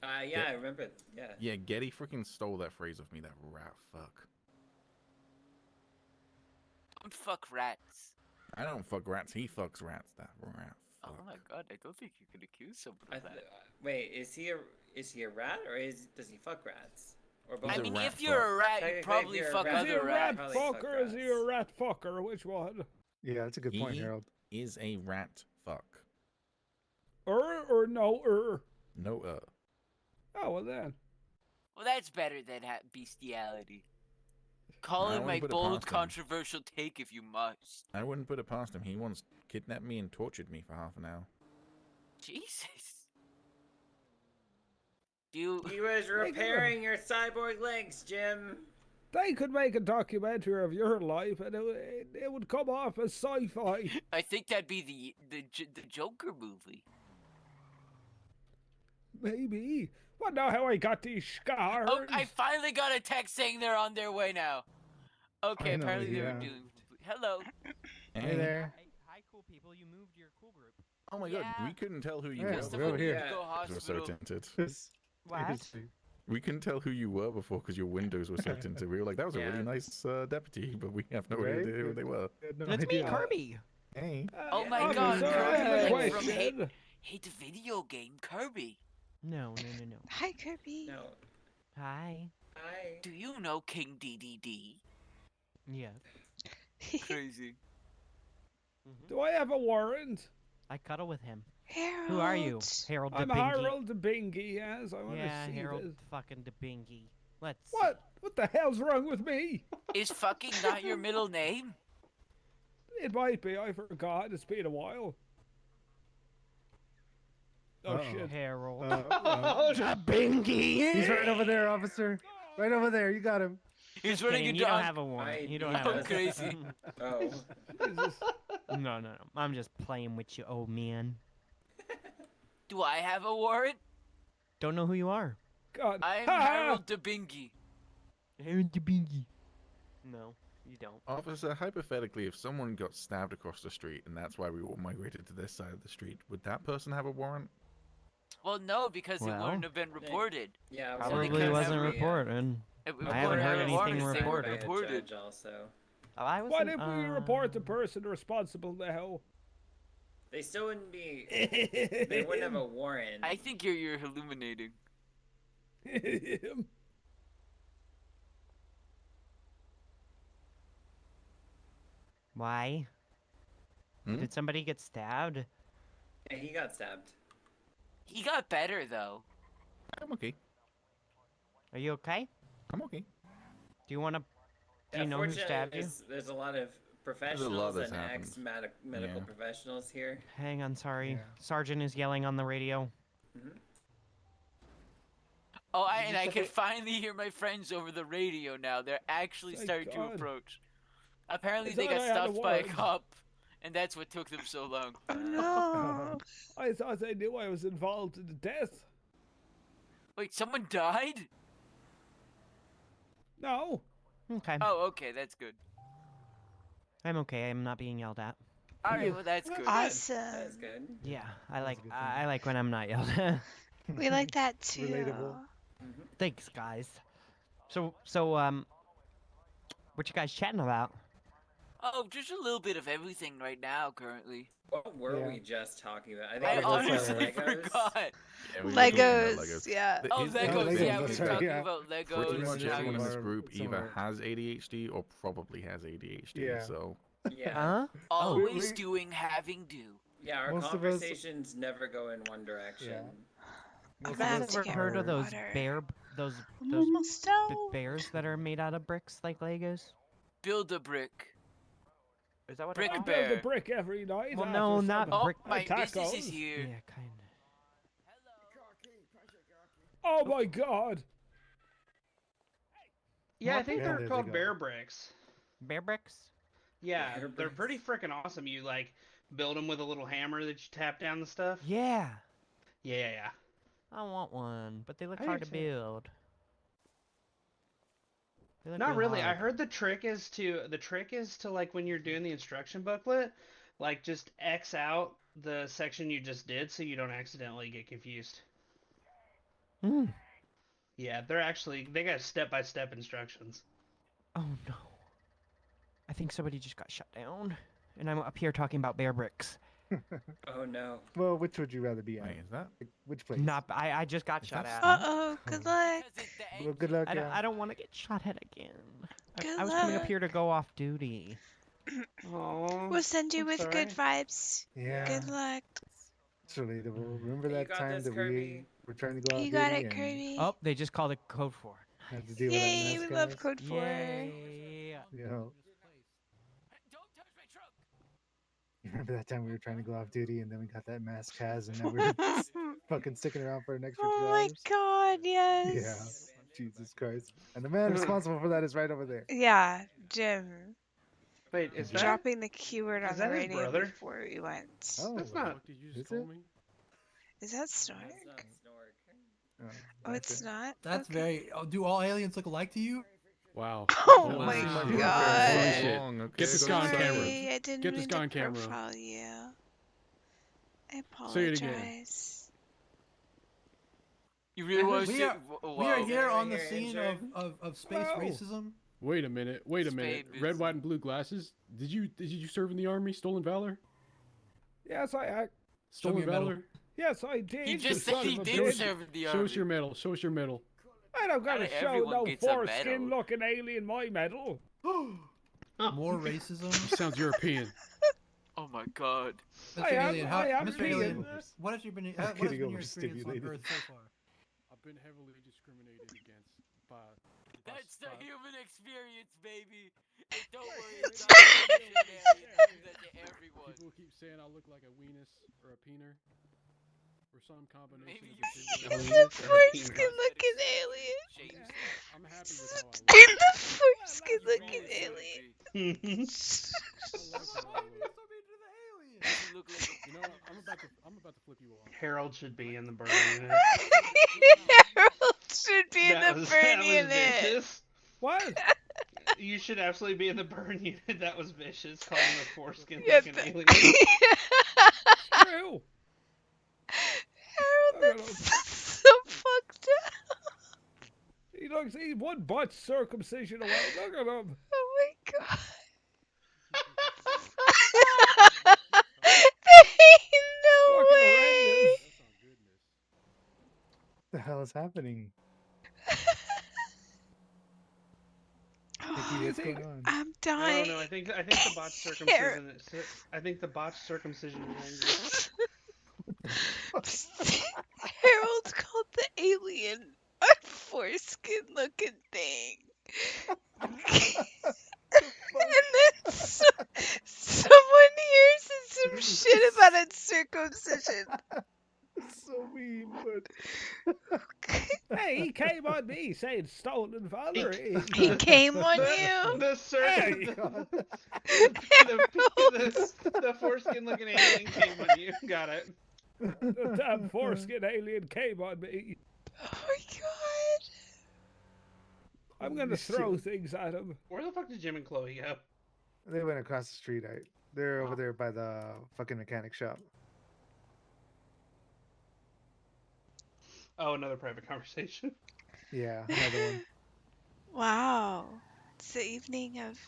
Yeah, I remember it. Yeah. Yeah, Getty freaking stole that phrase off me. That rat fuck. don't fuck rats. I don't fuck rats. He fucks rats. That rat. Oh my god, I don't think you can accuse someone I of th- that. wait, is he a rat or does he fuck rats? Or both? I He's a mean, rat if you're a rat, you Technically, probably if you're a fuck rat- Is he other a rats. rat Probably fuck fucker or is he a rat fucker? Which one? Yeah, that's a good point, He Harold. is a rat fuck. Or no? No, Oh, well then. Well, that's better than bestiality. Call I it my wouldn't put it bold, past him. controversial take if you must. I wouldn't put it past him. He once kidnapped me and tortured me for half an hour. Jesus. Do you... He was repairing your cyborg legs, Jim. They could make a documentary of your life and it would come off as sci-fi. I think that'd be the Joker movie. Maybe. But now how I got these scars. Oh, I finally got a text saying they're on their way now. Okay, Finally, apparently they were yeah. doomed. Hello. Hey there. Hi, cool people. You moved your cool group. Oh my god, we couldn't tell who you Yeah, were. we're before over here. because Go we were so hospital. tinted. What? We couldn't tell who you were before because your windows were so tinted. We were like, that was a really nice deputy, but we have no Right? idea who they were. No It's me, Kirby. Hey. Oh my I'm god, sorry, Kirby, I have a like from question. hate video game Kirby. No. Hi, Kirby. No. Hi. Hi. Do you know King DDD? Yeah. Crazy. Do I have a warrant? I cuddle with him. Harold. Who are you? Harold I'm DeBingy. Harold DeBingy, yes. I want to Yeah, see Harold this. fucking DeBingy. Let's. What? What the hell's wrong with me? Is fucking not your middle name? It might be. I forgot. It's been a while. Oh, shit. Harold. DeBingy. He's right over there, officer. Right over there. You got him. He's Just running kidding, a you don't dog. have a warrant. You don't Oh, have a crazy. Oh. No. I'm just playing with you, old man. Do I have a warrant? Don't know who you are. God. I'm Harold DeBingy. Harold DeBingy. No, you don't. Officer, hypothetically, if someone got stabbed across the street and that's why we all migrated to this side of the street, would that person have a warrant? Well, no, because it Well, wouldn't have been reported. Yeah, Probably wasn't reported. I haven't heard anything reported. Reported. Also. Oh, I Why wasn't. didn't we report the person responsible now? They still wouldn't be. They wouldn't have a warrant. I think you're illuminating. Why? Did somebody get stabbed? Yeah, he got stabbed. He got better though. I'm okay. Are you okay? I'm okay. Do you want to? Do you know who stabbed you? There's a lot of lot professionals that's and happened. ex-medical professionals here. Hang on, sorry. Sergeant is yelling on the radio. Oh, and I can finally hear my friends over the radio now. They're actually Thank starting to God. approach. Apparently, I they thought got I had a stopped by a warrant. cop, and that's what took them so long. No. I thought they knew I was involved in the death. Wait, someone died? No. Okay. Oh, okay, that's good. I'm okay. I'm not being yelled at. All right, well that's good. Awesome. That's good. Yeah, I like when I'm not yelled at. We like that too. Relatable. Thanks, guys. So, what you guys chatting about? Oh, just a little bit of everything right now, currently. What were Yeah. we just talking about? I I think we were talking honestly about Legos. forgot. Yeah, we were talking about Legos, yeah. But Oh, here's the Legos, thing. Legos, yeah, we were that's right, talking yeah. about Pretty Legos. much and how everyone in you- this group either somewhere. has ADHD or probably has ADHD. Yeah. So Yeah. Huh? Always we- doing, having, do. Yeah, our Most of us- conversations never go in one direction. Yeah. I'm Most gonna of have us to Ever get heard of those water. those I'm almost done. bears that are made out of bricks like Legos? Build a brick. Is that what Brick I it's build a bear. brick every night. Well, after no, some not Oh, brick. my business is tacos. here. Yeah, kind of. Oh my god. Yeah, I think Yeah, they're there they called go. bear bricks. Bear bricks? Yeah, Bear they're bricks. pretty freaking awesome. You like build them with a little hammer that you tap down the stuff. Yeah. Yeah. I want one, but they look I do hard to too. build. They look Not real really. I hard. heard the trick is to like when you're doing the instruction booklet, like just X out the section you just did so you don't accidentally get confused. Hmm. Yeah, they got step-by-step instructions. Oh no. I think somebody just got shut down, and I'm up here talking about bear bricks. Oh no. Well, which would you rather be at? wait, is that? Like, which place? Not. I just got shot that at. Uh-oh, good luck. Well, good luck. I don't want to get shot at again. Good I was coming up luck. here to go off duty. Oh. We'll send you with good vibes. Yeah. Good luck. It's relatable. Remember You that got time this, that Kirby. we were trying to go out You got duty it, and Kirby. Oh, they just called it code 4. had to deal with that Yay, mess, we love guys? Code 4. Yay. You know, you remember that time we were trying to go off duty and then we got that mass Kaz and now we're fucking sticking around for an extra 2 Oh my hours? god, yes. Yeah. Jesus Christ. And the man responsible for that is right over there. Yeah, Jim. Wait, is that Dropping the keyword on is the that his radio brother? before we went. Oh, That's not. is it? Is that Snork? Oh, Oh, it's gotcha. not? That's Okay. very. Oh, do all aliens look alike to you? Wow. Oh That my seems like god. Holy shit. Wrong, okay, Get this so guy on sorry. camera. Sorry, I didn't Get this mean guy to on camera. profile you. I I Say it again. apologize. You really want to We say? are here on the Here scene injured? of space Whoa. racism. Wait a minute. Wait a minute. Spade Red, business. white, and blue glasses. Did you serve in the army? Stolen valor. Yes, I. Show me Stolen your medal. valor. Yes, I did. He you just said son he of a did bitch. serve in the Show us army. your medal. Show us your medal. I don't gotta Not show everyone no gets a foreskin medal. looking alien my medal. More racism. Sounds European. Oh my god. Mr. Alien, Mr. Alien, what has been your experience on Earth so far? I've been heavily discriminated against by. That's the human experience, baby. And don't worry, it's not that to everyone. People keep saying I look like a weenus or a peener. Or some combination Maybe of the you two. The foreskin looking alien. I'm happy with how I look. The foreskin looking alien. I like how I look. You look like You know what? I'm about to flip you off. Harold should be in the burn unit. Harold should be in the burn unit. Vicious. What? You should absolutely be in the burn unit. That was vicious. Calling a foreskin Yeah, looking alien. True. Harold, that's so fucked up. He looks. He's one butt circumcision away. Look at him. Oh my god. There ain't no Fucking way. horrendous. What the hell is happening? Miki, what's going on? I'm I dying. don't know. I think the botched circumcision. I think the botched circumcision is Harold called the alien a foreskin looking thing. And then someone here said some shit about a circumcision. So mean, but Hey, he came on me saying stolen valor. He came on you? The foreskin looking alien came on you. Got it. The damn foreskin alien came on me. Oh my god. I'm gonna throw things at him. Where the fuck did Jim and Chloe go? they went across the street. They're over there by the fucking mechanic shop. Oh, another private conversation. Yeah, another one. Wow. It's the evening of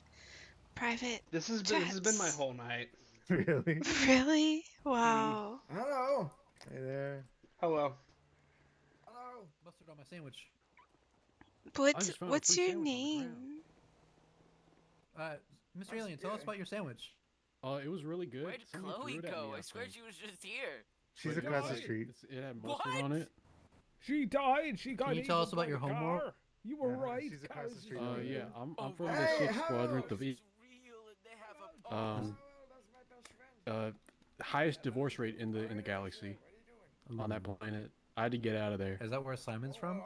private This has been my whole night. Really? Really? Wow. Hello. Hey there. Hello. Hello. Mustard on my sandwich. What's your name? Mr. Alien, tell us about your sandwich. It was really good. Where'd Someone Chloe threw it at go? me, I swear think. she was just here. She's But across the street. It had mustard on it. She died. She got Can you tell eaten us about by your the homework? car. You were right. She's across the street. Yeah, I'm from the Hey, 6th Quadrant of E. Highest divorce rate in the galaxy on that planet. I had to get out of there. Is that where Simon's from?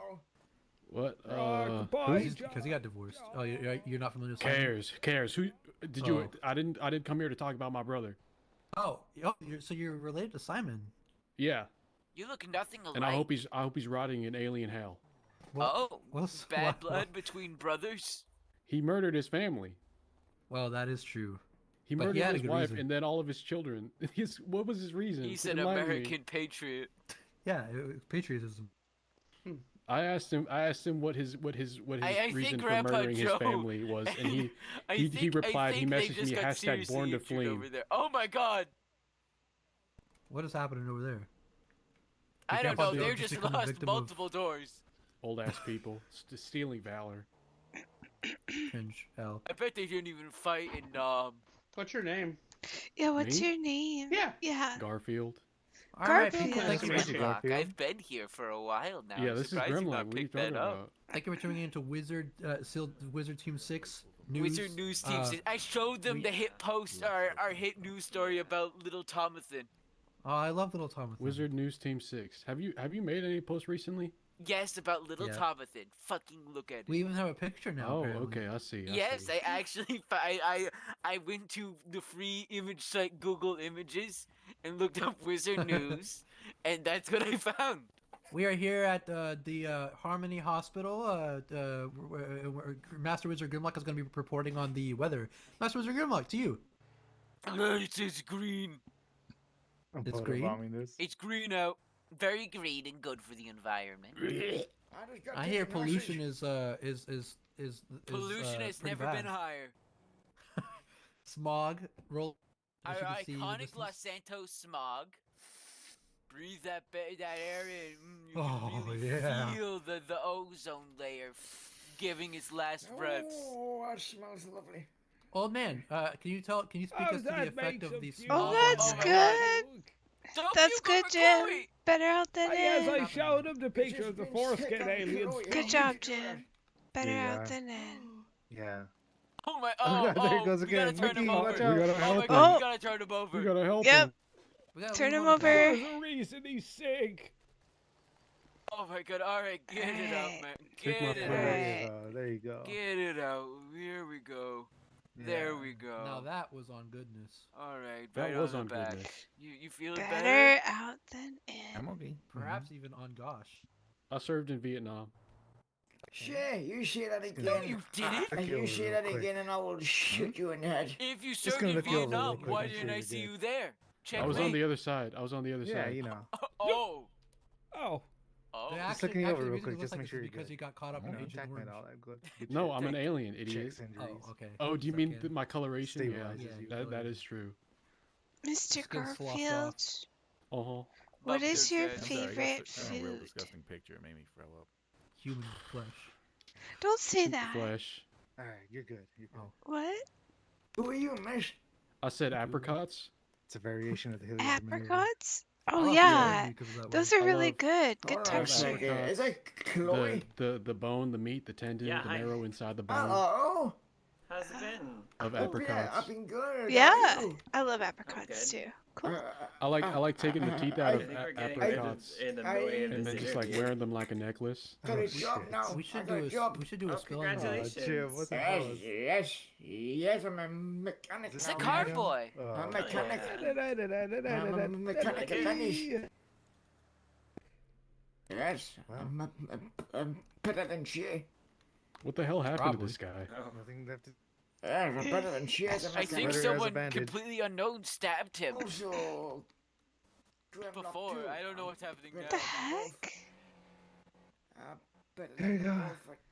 What? Because he got divorced. Oh, you're not familiar with Simon? Cares? Who did you? Oh. I didn't come here to talk about my brother. Oh, so you're related to Simon? Yeah, You look nothing alike. and I hope he's rotting in alien hell. Bad blood between brothers? He murdered his family. Well, that is true. He But murdered he had a his good wife reason. and then all of his children. What was his reason? He's an Enlighten me. American patriot. Yeah, patriotism. I asked him what his I reason think for Grandpa murdering Joe, his family was, and he I replied. He think they messaged just me got hashtag seriously born to injured over flame. there. Oh my god! What is happening over there? I don't Grandpa know. Joe They're just just become a lost victim of- multiple doors. Old ass people stealing valor. Cringe. Hell. I bet they didn't even fight in What's your name? Yeah, what's Me? your name? Yeah. Garfield. All right, Garfield. people. Thank you. Grimlock. For, Garfield. I've been here for a while now. Yeah, I'm this is surprised you Grimlock. not What are you picked that talking up. about? thank you for tuning in to Wizard Team 6 News. Wizard News Team 6. I showed them the hit post, our hit news story about Little Thomason. Oh, I love Little Thomas. Wizard News Team 6. Have you made any posts recently? Yes, about Little Yeah. Thomason. Fucking look at it. We even have a picture now. Oh, apparently. okay. I see. Yes, I actually I went to the free image site Google Images and looked up Wizard News, and that's what I found. We are here at the Harmony Hospital. Master Wizard Grimlock is going to be reporting on the weather. Master Wizard Grimlock, to you. It is green. I'm It's green? photobombing this. It's green out. Very green and good for the environment. I hear pollution is Pollution has pretty never bad. been higher. Smog roll. Our as you can see in the iconic distance. Los Santos smog. Breathe that area, and you Oh, can really yeah. feel the ozone layer giving its last breaths. Oh, that smells lovely. Old man, can you speak Oh, us to the that effect makes of a the few smog? that's on the good. Don't That's puke good, over Jim. Chloe! Better out than Yes, in. I showed him the picture of the foreskin aliens. Good job, Jim. Better Yeah. out than in. Yeah. Oh my! Oh, Oh, God, there it goes we gotta again. turn him Mickey, over. watch out. We gotta Oh my help God, him. we gotta turn him over. We gotta help Yep. him. Turn him There's over. a reason he's sick. Oh my God! All right, get it out, man. Take my Get it fingers. out. There you go. Get it out. Here we go. There we go. Now that was on goodness. All right, That right was on on the back. goodness. You feeling Better better? out than in. I'm okay. Perhaps even on gosh. I served in Vietnam. Shit, you say that again. No, you didn't. And you say that again, and I will shoot you in the head. If you Just served gonna in look you over real Vietnam, quick, why make didn't sure I you're see good. you there? I was on Checkmate. the other side. I was on the other Yeah, side. you know. Oh. Oh. Oh. They Just actually, looking over the real reason quick, it looks just like make this sure is you're because good. he got caught up You in know, Agent TacMed, Orange. all that good. Get No, your I'm an alien, idiot. checks, injuries. Oh, okay. Oh, do you mean my coloration? Stabilizes Yeah, you. that is true. Mr. Skin sloughed Garfield, Uh-huh. what is your I'm sorry, I got favorite sent a real food? disgusting picture. It made me throw up. Human flesh. Don't say that. Flesh. All right, you're good. You're good. What? Who are you, miss? I said apricots. It's a variation of the Hilliard maneuver. Apricots? I Oh love yeah, food because of that those way. are I really love- good. Good Hold on a texture. second. Is that Chloe? The bone, the meat, the tendon, Yeah, the hi. marrow inside the bone Hello. How's it been? of Oh, yeah, apricots. I've been good. Yeah, How are you? I love apricots good. too. Cool. I like taking the teeth out I of think we're getting apricots in the mood of and this then just like interview. wearing them like a necklace. Got Oh, a job shit. now. We I should got do a a job. we should do a spelling bee. Congratulations. Jim, what's the Yes, pause? yes, I'm a mechanic It's now. the car boy. I'm a mechanic. Yeah. I'm a mechanic Yeah. apprentice. Yes, Wow. I'm better than she. What the hell happened to this guy? Oh. Nothing left to. Yeah, I'm better than she is. I think Better as a someone bandage. completely unknown stabbed him Also, before. I don't know what's happening What now. the heck? There you go.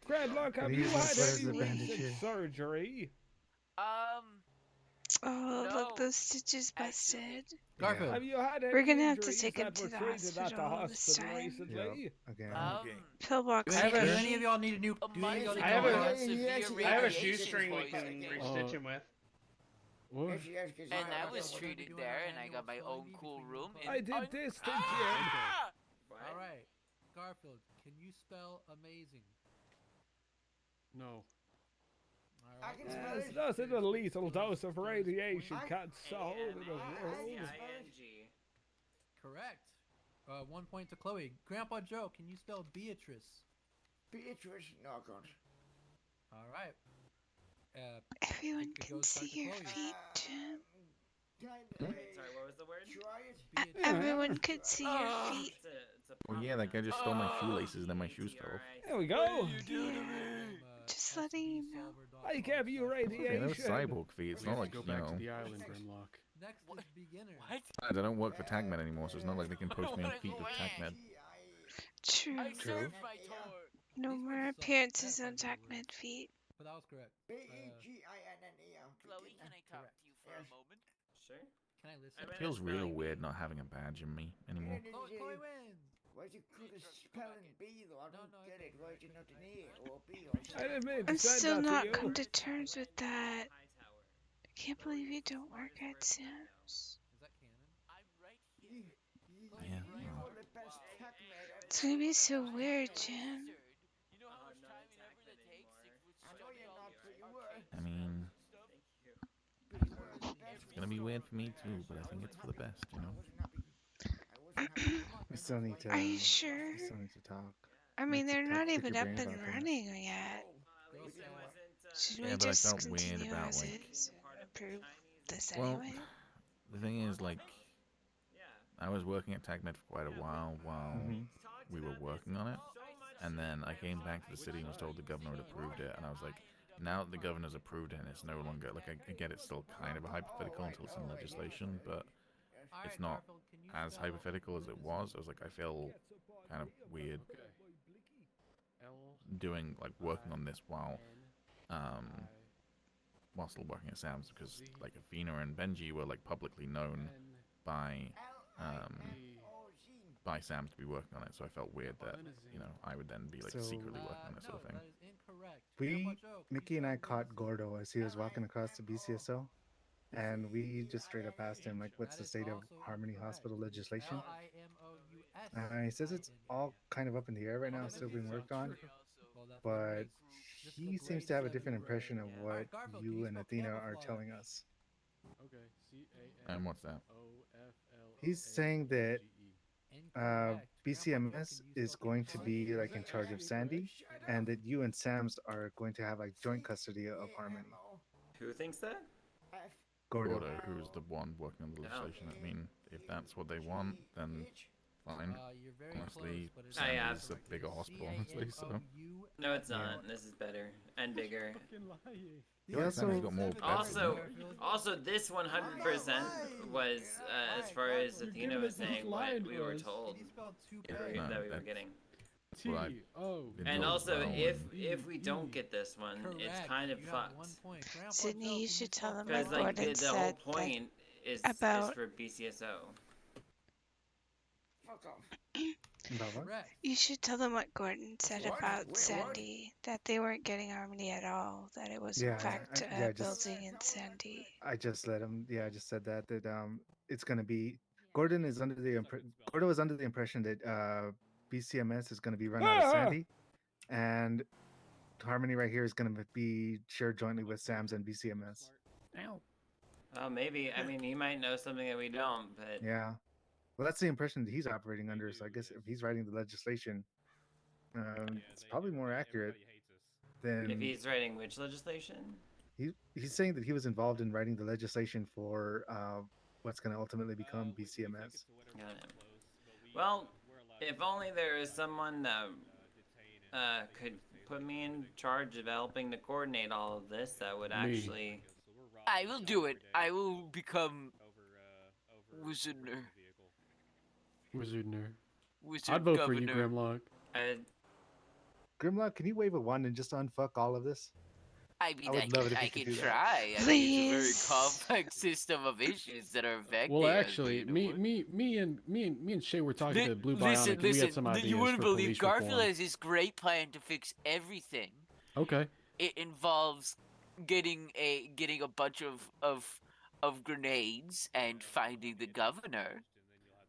Gradlock, have But you he's had better as any a bandage recent here. surgery? Oh, look, No. those stitches busted. Garfield. Have you had any We're gonna have to injuries take him that to were the treated at the hospital this hospital time. recently? Yep. Again. Pillbox. Do any of y'all need a new? Do any of y'all need I have to a- go Oh, on? I have a shoestring we can restitch him with. What? And I was treated there, and I got my own cool room. I did this to Jim. Ah! All right, Garfield, can you spell amazing? No. All right. can Yes, nothing a lethal dose of radiation can't solve in the world. A-N-I-N-G. Correct. 1 point to Chloe. Grandpa Joe, can you spell Beatrice? Beatrice, no good. All right. Everyone it can goes back see to your Chloe. feet, Jim. Sorry, what was the word? Try it. Everyone could see your feet. It's a Well, yeah, that guy just stole my shoelaces, then my shoes fell off. There we go. Just letting you know. I gave you Okay, radiation. those cyborg feet. It's We not have like, to you go back know. to the island, Grimlock. Next is beginner. What? I don't work for TacMed anymore, so it's not like they can post me on feet with TacMed. True. I served my tour. No more appearances on TacMed feet. But that was correct. B-E-G-I-N-N-E. Chloe, can I talk to you for a moment? Sure. Can I listen? It feels real weird not having a badge in me anymore. Chloe wins. Why'd you could have spelling B though? I don't get it. Why'd you not an E or B or I didn't mean to I'm send still that not to you. come to terms with that. I can't believe you don't work at Sims. Is that canon? I'm right here. Yeah. You well, are the best TacMed ever. It's gonna be so weird, Jim. You know how much time and effort it takes to I know study you're all not, the but you were. I mean, But you were the best. it's gonna be weird for me too, but I think it's for the best, you know. I wasn't happy. We still need to. Are you sure? We still need to talk. I mean, Need to they're talk- not pick even your up brain and about things. running yet. Should we Yeah, but I just felt weird continue about, as like- is? Approve this Well, anyway? the thing is, like, I was working at TacMed for quite a while we were working on it, and then I came back to the city and was told the governor had approved it, and I was like, now that the governor's approved it, and it's no longer, like, I get it's still kind of a hypothetical until it's in legislation, but it's not as hypothetical as it was, I was like, I feel kind of weird doing like working on this while still working at Sam's, because like Athena and Benji were like publicly known by Sam's to be working on it, so I felt weird that I would then be like secretly working on this sort of thing. That is incorrect. Mickey and I caught Gordo as he was walking across the BCSO, and we just straight up asked him like, "What's the state of Harmony Hospital legislation?" He says it's all kind of up in the air right now, still being worked on. But he seems to have a different impression of what you and Athena are telling us. And what's that? He's saying that BCMS is going to be like in charge of Sandy, and that you and Sam's are going to have like joint custody of Harmony. Who thinks that? Gordo, who's the one working on the legislation. I mean, if that's what they want, then fine. Honestly, Sandy's a bigger hospital, honestly, so. No, it's not. This is better and bigger. Also, this 100% was, as far as Athena was saying, what we were told that we were getting. And also, if we don't get this one, it's kind of fucked. Sydney, you should tell them Because what Gordon the whole said point is for BCSO. Fuck off. You should tell them what Gordon said about Sandy, that they weren't getting Harmony at all, that it was in fact building in Sandy. I just let him. Yeah, I just said that it's going to be. Gordo was under the impression that BCMS is going to be run out of Sandy, and Harmony right here is going to be shared jointly with Sam's and BCMS. Well, maybe. I mean, he might know something that we don't, but yeah. Well, that's the impression that he's operating under. So I guess if he's writing the legislation, it's probably more accurate than if he's writing which legislation. He's saying that he was involved in writing the legislation for what's going to ultimately become BCMS. Got it. Well, if only there was someone that could put me in charge of helping to coordinate all of this, that would actually. I will do it. I will become Wizardner. I'd vote for you, Grimlock. Grimlock, can you wave a wand and just unfuck all of this? I mean, would love it if I you could can do that. try. I mean, it's a very complex system of issues that are affecting. Well, actually, me and Shay were talking to Blue Bionic, and we had some ideas you wouldn't for believe police Garfield reform. has this great plan to fix everything. Okay. It involves getting a bunch of grenades and finding the governor.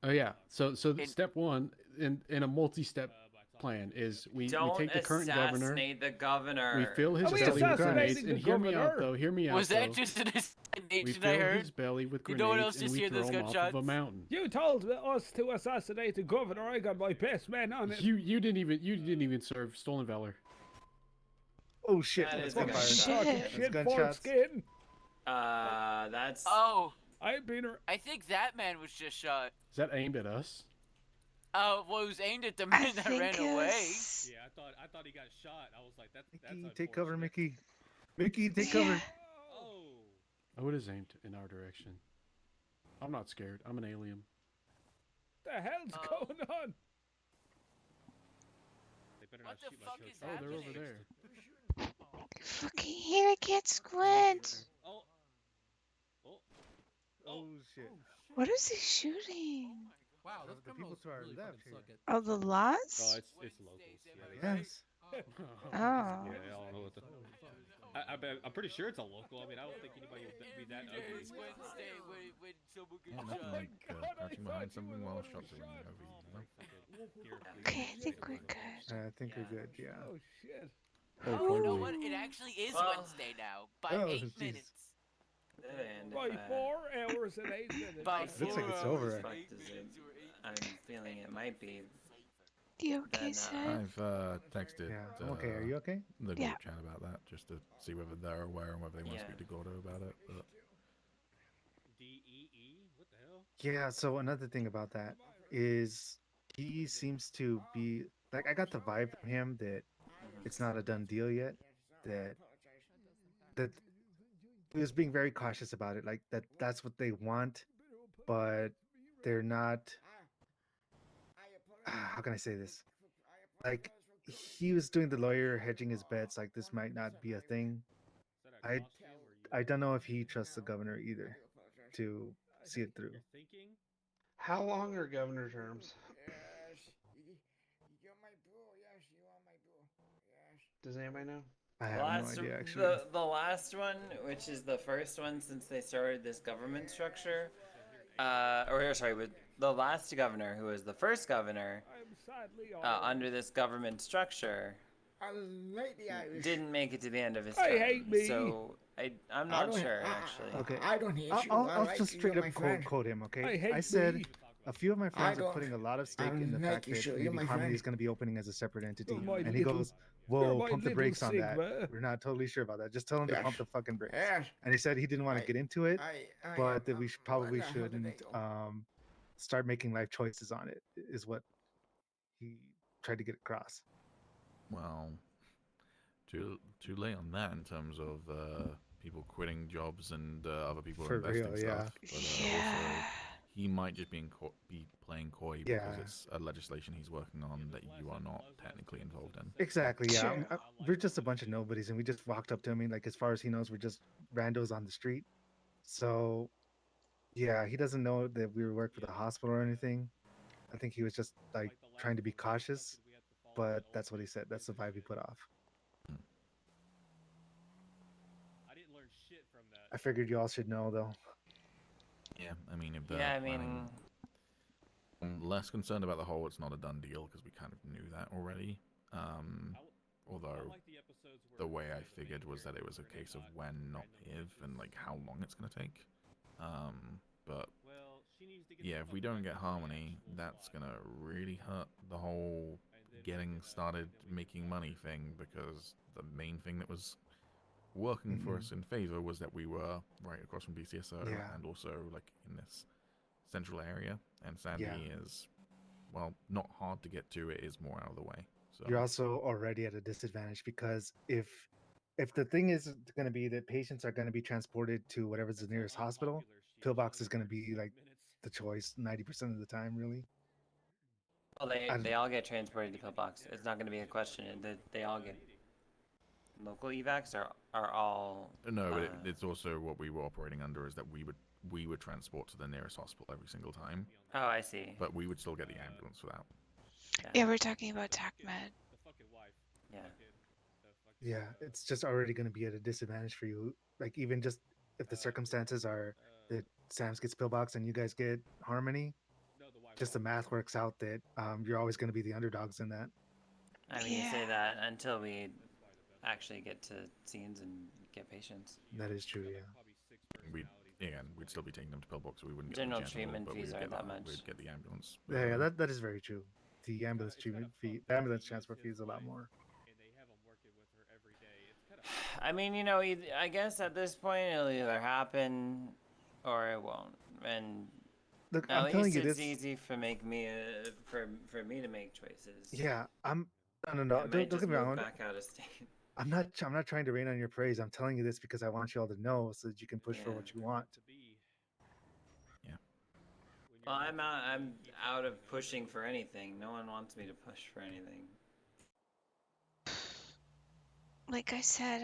Oh yeah. So step one in a multi-step plan is we take the current governor. Assassinate the governor. We fill his belly with grenades. And hear me out though. Hear me out. Was that just an assassination? We fill his belly with grenades, no one else and just we hear throw those him off gunshots? of a mountain. You told us to assassinate the governor. I got my best man on it. You didn't even serve stolen valor. Oh shit! That is Shit, foreskin. That's. Oh. I've been. I think that man was just shot. Is that aimed at us? Well, it was aimed at the man that ran away. Yeah, I thought he got shot. I was like, that's take cover, Mickey. Mickey, take cover. Oh, it is aimed in our direction. I'm not scared. I'm an alien. What the hell's going on? They better What not the shoot fuck my is kids. Oh, they're over happening? there. Fucking here, I can't squint. Oh shit! What is he shooting? Wow, those the people to our really left fucking suck it. Oh, the laws? Oh, it's locals. Yes. Oh. Yeah, I don't know what the. I'm pretty sure it's a local. I mean, I don't think anybody would be that ugly. Wednesday when someone gets Yeah, nothing shot. like crouching behind something while shots are ringing over you. Okay, I think we're good. I think we're good. Yeah. Oh shit. Oh, you know what? It actually is Wednesday now. By 8 minutes. By 4 hours and 8 minutes. By Looks like it's over. I'm feeling it might be. You okay, sir? I've texted. Yeah, I'm okay. Are you okay? The group Yeah. chat about that, just to see whether they're aware and whether they want to speak to Gordo about it. But DEE? What the hell? Yeah. So another thing about that is he seems to be like, I got the vibe from him that it's not a done deal yet. That he was being very cautious about it. Like that's what they want, but they're not. How can I say this? Like he was doing the lawyer hedging his bets. Like this might not be a thing. I I don't know if he trusts the governor either to see it through. How long are governor terms? Does anybody know? I The have no last, idea actually. the last one, which is the first one since they started this government structure, or sorry, with the last governor, who was the first governor under this government structure, didn't make it to the end of his term. I hate me. So I'm not sure actually. Okay, I don't hate you. I'll like just you, straight my up friend. quote him. Okay, I hate said me. a few of my friends are don't- putting a lot of stake I in the like fact you, that sure, you're maybe my Harmony friend. is going to be opening as a separate entity, You're my and he little- goes, you're "Whoa, my pump the little brakes on that. Sigma." We're not totally sure about that. Just tell him to Yes. pump the fucking brakes." Yes. And he said he didn't want to get into it, but that we probably what the hell did they shouldn't go? start making life choices on it. Is what he tried to get across. Well, too late on that in terms of people quitting jobs and other people For investing real, stuff. yeah. But Yeah. also, he might just be playing coy because Yeah. it's a legislation he's working on that you are not technically involved in. Exactly. Yeah. True. We're just a bunch of nobodies, and we just walked up to him. And, like as far as he knows, we're just randos on the street. So, yeah, he doesn't know that we work for the hospital or anything. I think he was just like trying to be cautious, but that's what he said. That's the vibe he put off. I figured you all should know, though. Yeah, I mean, if they're Yeah, I planning, mean, I'm less concerned about the whole "it's not a done deal" because we kind of knew that already. Although the way I figured was that it was a case of when, not if, and like how long it's gonna take. But yeah, if we don't get Harmony, that's gonna really hurt the whole getting started making money thing, because the main thing that was working for us in favor was that we were right across from BCSO Yeah. and also like in this central area, and Sandy Yeah. is, well, not hard to get to. It is more out of the way. So You're also already at a disadvantage because if the thing is going to be that patients are going to be transported to whatever's the nearest hospital, pillbox is going to be like the choice 90% of the time, really. well, they all get transported to pillbox. It's not going to be a question. They all get local evacs are all. no, but it's also what we were operating under is that we would transport to the nearest hospital every single time. Oh, I see. But we would still get the ambulance for that. Yeah, we're talking about TacMed. Yeah. Yeah, it's just already going to be at a disadvantage for you. Like even just if the circumstances are that Sam's gets pillbox and you guys get Harmony, just the math works out that you're always going to be the underdogs in that. I mean, you say that until we actually get to scenes and get patients. That is true, yeah. We'd still be taking them to pillbox, so we wouldn't get General the treatment but fees aren't that much. We'd get the ambulance. Yeah, that is very true. The ambulance treatment fee, the ambulance transport fee is a lot more. I mean, you know, I guess at this point it'll either happen or it won't. And look, at I'm least telling you it's this. easy for me to make choices. Yeah, no. I Don't might get just me wrong. move back out of state. I'm not trying to rain on your praise. I'm telling you this because I want you all to know so that you can push for Yeah. what you want. Well, I'm out of pushing for anything. No one wants me to push for anything. Like I said,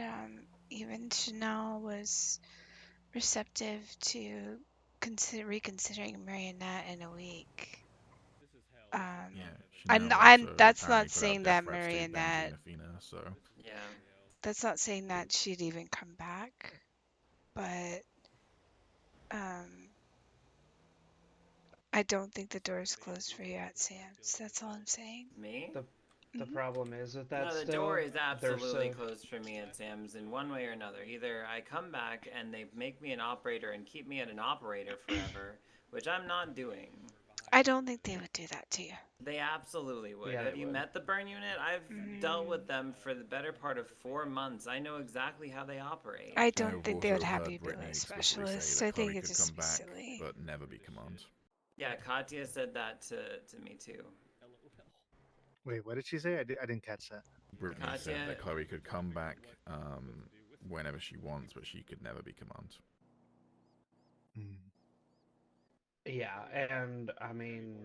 even Chanel was receptive to reconsidering Marionette in a week. That's not saying that Marionette. So yeah, that's not saying that she'd even come back, but I don't think the door's closed for you at Sam's. That's all I'm saying. Me? The problem is with that. No, the still, door is absolutely so... closed for me at Sam's in one way or another. Either I come back and they make me an operator and keep me at an operator forever, which I'm not doing. I don't think they would do that to you. They absolutely would. Yeah, Have they you would. met the burn unit? I've dealt with them for the better part of 4 months. I know exactly how they operate. I don't think they would have you be a specialist. I think it's just silly. But never be command. Yeah, Katya said that to me too. Wait, what did she say? I didn't catch that. Brittany said that Chloe could come back whenever she wants, but she could never be command. Yeah, and I mean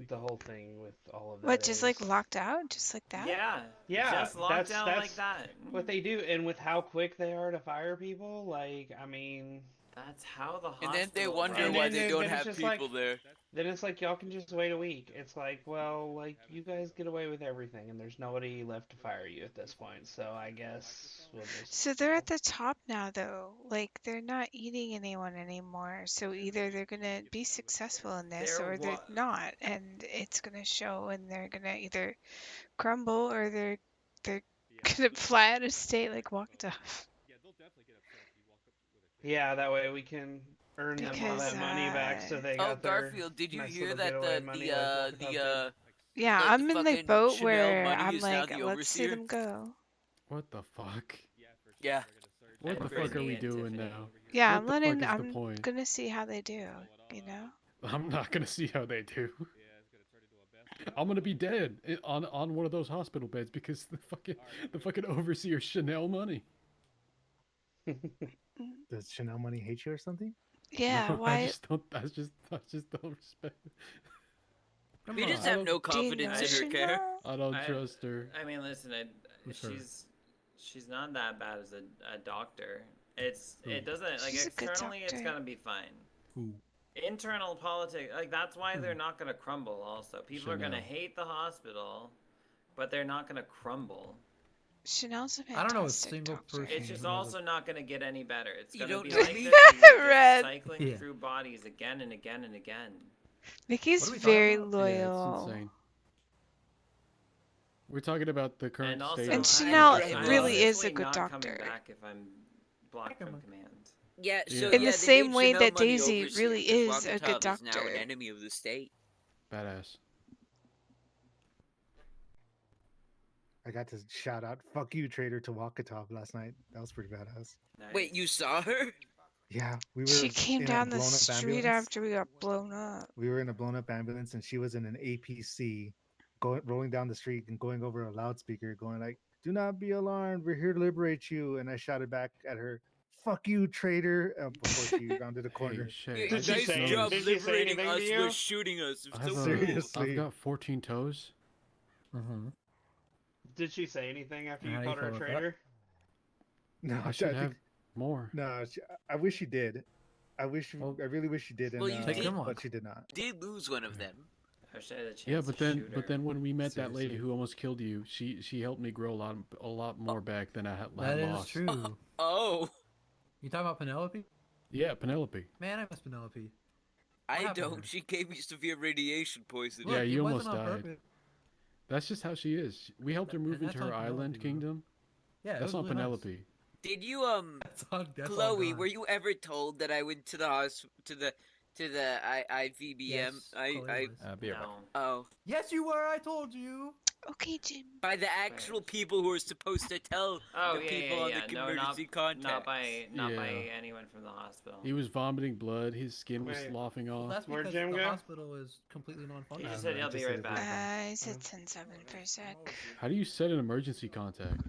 the whole thing with all of that What, just like is locked out? Just like that? Yeah. yeah, Just locked down like that's that. what they do, and with how quick they are to fire people, like I mean, That's how the And then they hospital wonder and runs. why then, they then don't then it's have just like people there. then it's like y'all can just wait a week. It's like, well, like you guys get away with everything, and there's nobody left to fire you at this point. So I guess we'll just. So they're at the top now, though. Like, they're not eating anyone anymore. So either they're gonna be successful in this, They're or they're what? not, and it's gonna show, and they're gonna either crumble, or they're gonna fly out of state like walked off. Yeah, that way we can earn them all Because that money back, so they Oh, got their Garfield, did you nice hear little that getaway money like Walkatop did. yeah, the I'm in the fucking boat Chanel where money I'm is now like, the let's see overseer? them go. What the fuck? Yeah. What the fuck are we doing now? Yeah, What the fuck is the I'm point? gonna see how they do, you know? I'm not gonna see how they do. I'm gonna be dead on one of those hospital beds because the fucking overseer Chanel money. Does Chanel money hate you or something? Yeah, No, why? I just don't respect. We on, just I have don't- no confidence in her care. I don't trust her. I mean, listen, Who's her? she's not that bad as a doctor. It doesn't like She's a good externally it's doctor. gonna be fine. Who? Internal politics, like that's why they're not gonna crumble. Also, people are gonna Chanel. hate the hospital, but they're not gonna crumble. Chanel's a I don't know a fantastic single doctor. person. It's just who knows also not gonna get any better. It's You gonna don't be know like me? this. And you're just Red. cycling Yeah. through bodies again and again and again. Mickey's What are we talking very about? Yeah, it's loyal. insane. We're talking about the current And also, state. And of Chanel I'm really is honestly a good not doctor. coming back if I'm blocked from command. Yeah, so In yeah, the they same made way Chanel that money Daisy overseer really because is a good Wakatov is now an doctor. enemy of the state. Badass. I got to shout out "fuck you, traitor" to Wakatov last night. That was pretty badass. Wait, you saw her? Yeah, we were She came in a down the blown up street ambulance. after we got blown up. We were in a blown up ambulance, and she was in an APC, rolling down the street and going over a loudspeaker, going like, "Do not be alarmed. We're here to liberate you." And I shouted back at her, "Fuck you, traitor!" Before she rounded the corner. Hey, Shay, Yeah, I just nice job noticed. liberating us to you? with shooting us. I have So Seriously. I've got 14 toes. Mm-hmm. Did she say anything after you How do you called her a feel about that? traitor? No, I should have more. No, I wish she did. I really wish she did, and Well, you did. but she did not. did lose one of them. I wish I had a chance Yeah, to but then shoot her. when we met that lady Seriously. who almost killed you, she helped me grow a lot more back than I had That is lost. true. Oh, You talking about Penelope? Yeah, Penelope. Man, I miss Penelope. I happened to don't. her? She gave me severe radiation poisoning. Yeah, Look, you it almost wasn't on died. purpose. That's just how she is. We helped her move And that's into her on island Penelope, bro. kingdom. Yeah, it That's was not really nice. Penelope. Did you That's all Chloe? gone. Were you ever told that I went to the IVBM? Yes, Chloe was. Be right back. No. Oh, Yes, you were. I told you. Okay, Jim. by the actual people who are supposed to tell Oh the yeah, people yeah, on yeah. the No, emergency contacts. not by Yeah. anyone from the hospital. He was vomiting blood. His skin was Wait. sloughing Well, off. that's Where'd because Jim the go? hospital is completely non-functional. He just said he'll be right back. I said 10-7 for a sec. How do you set an emergency contact?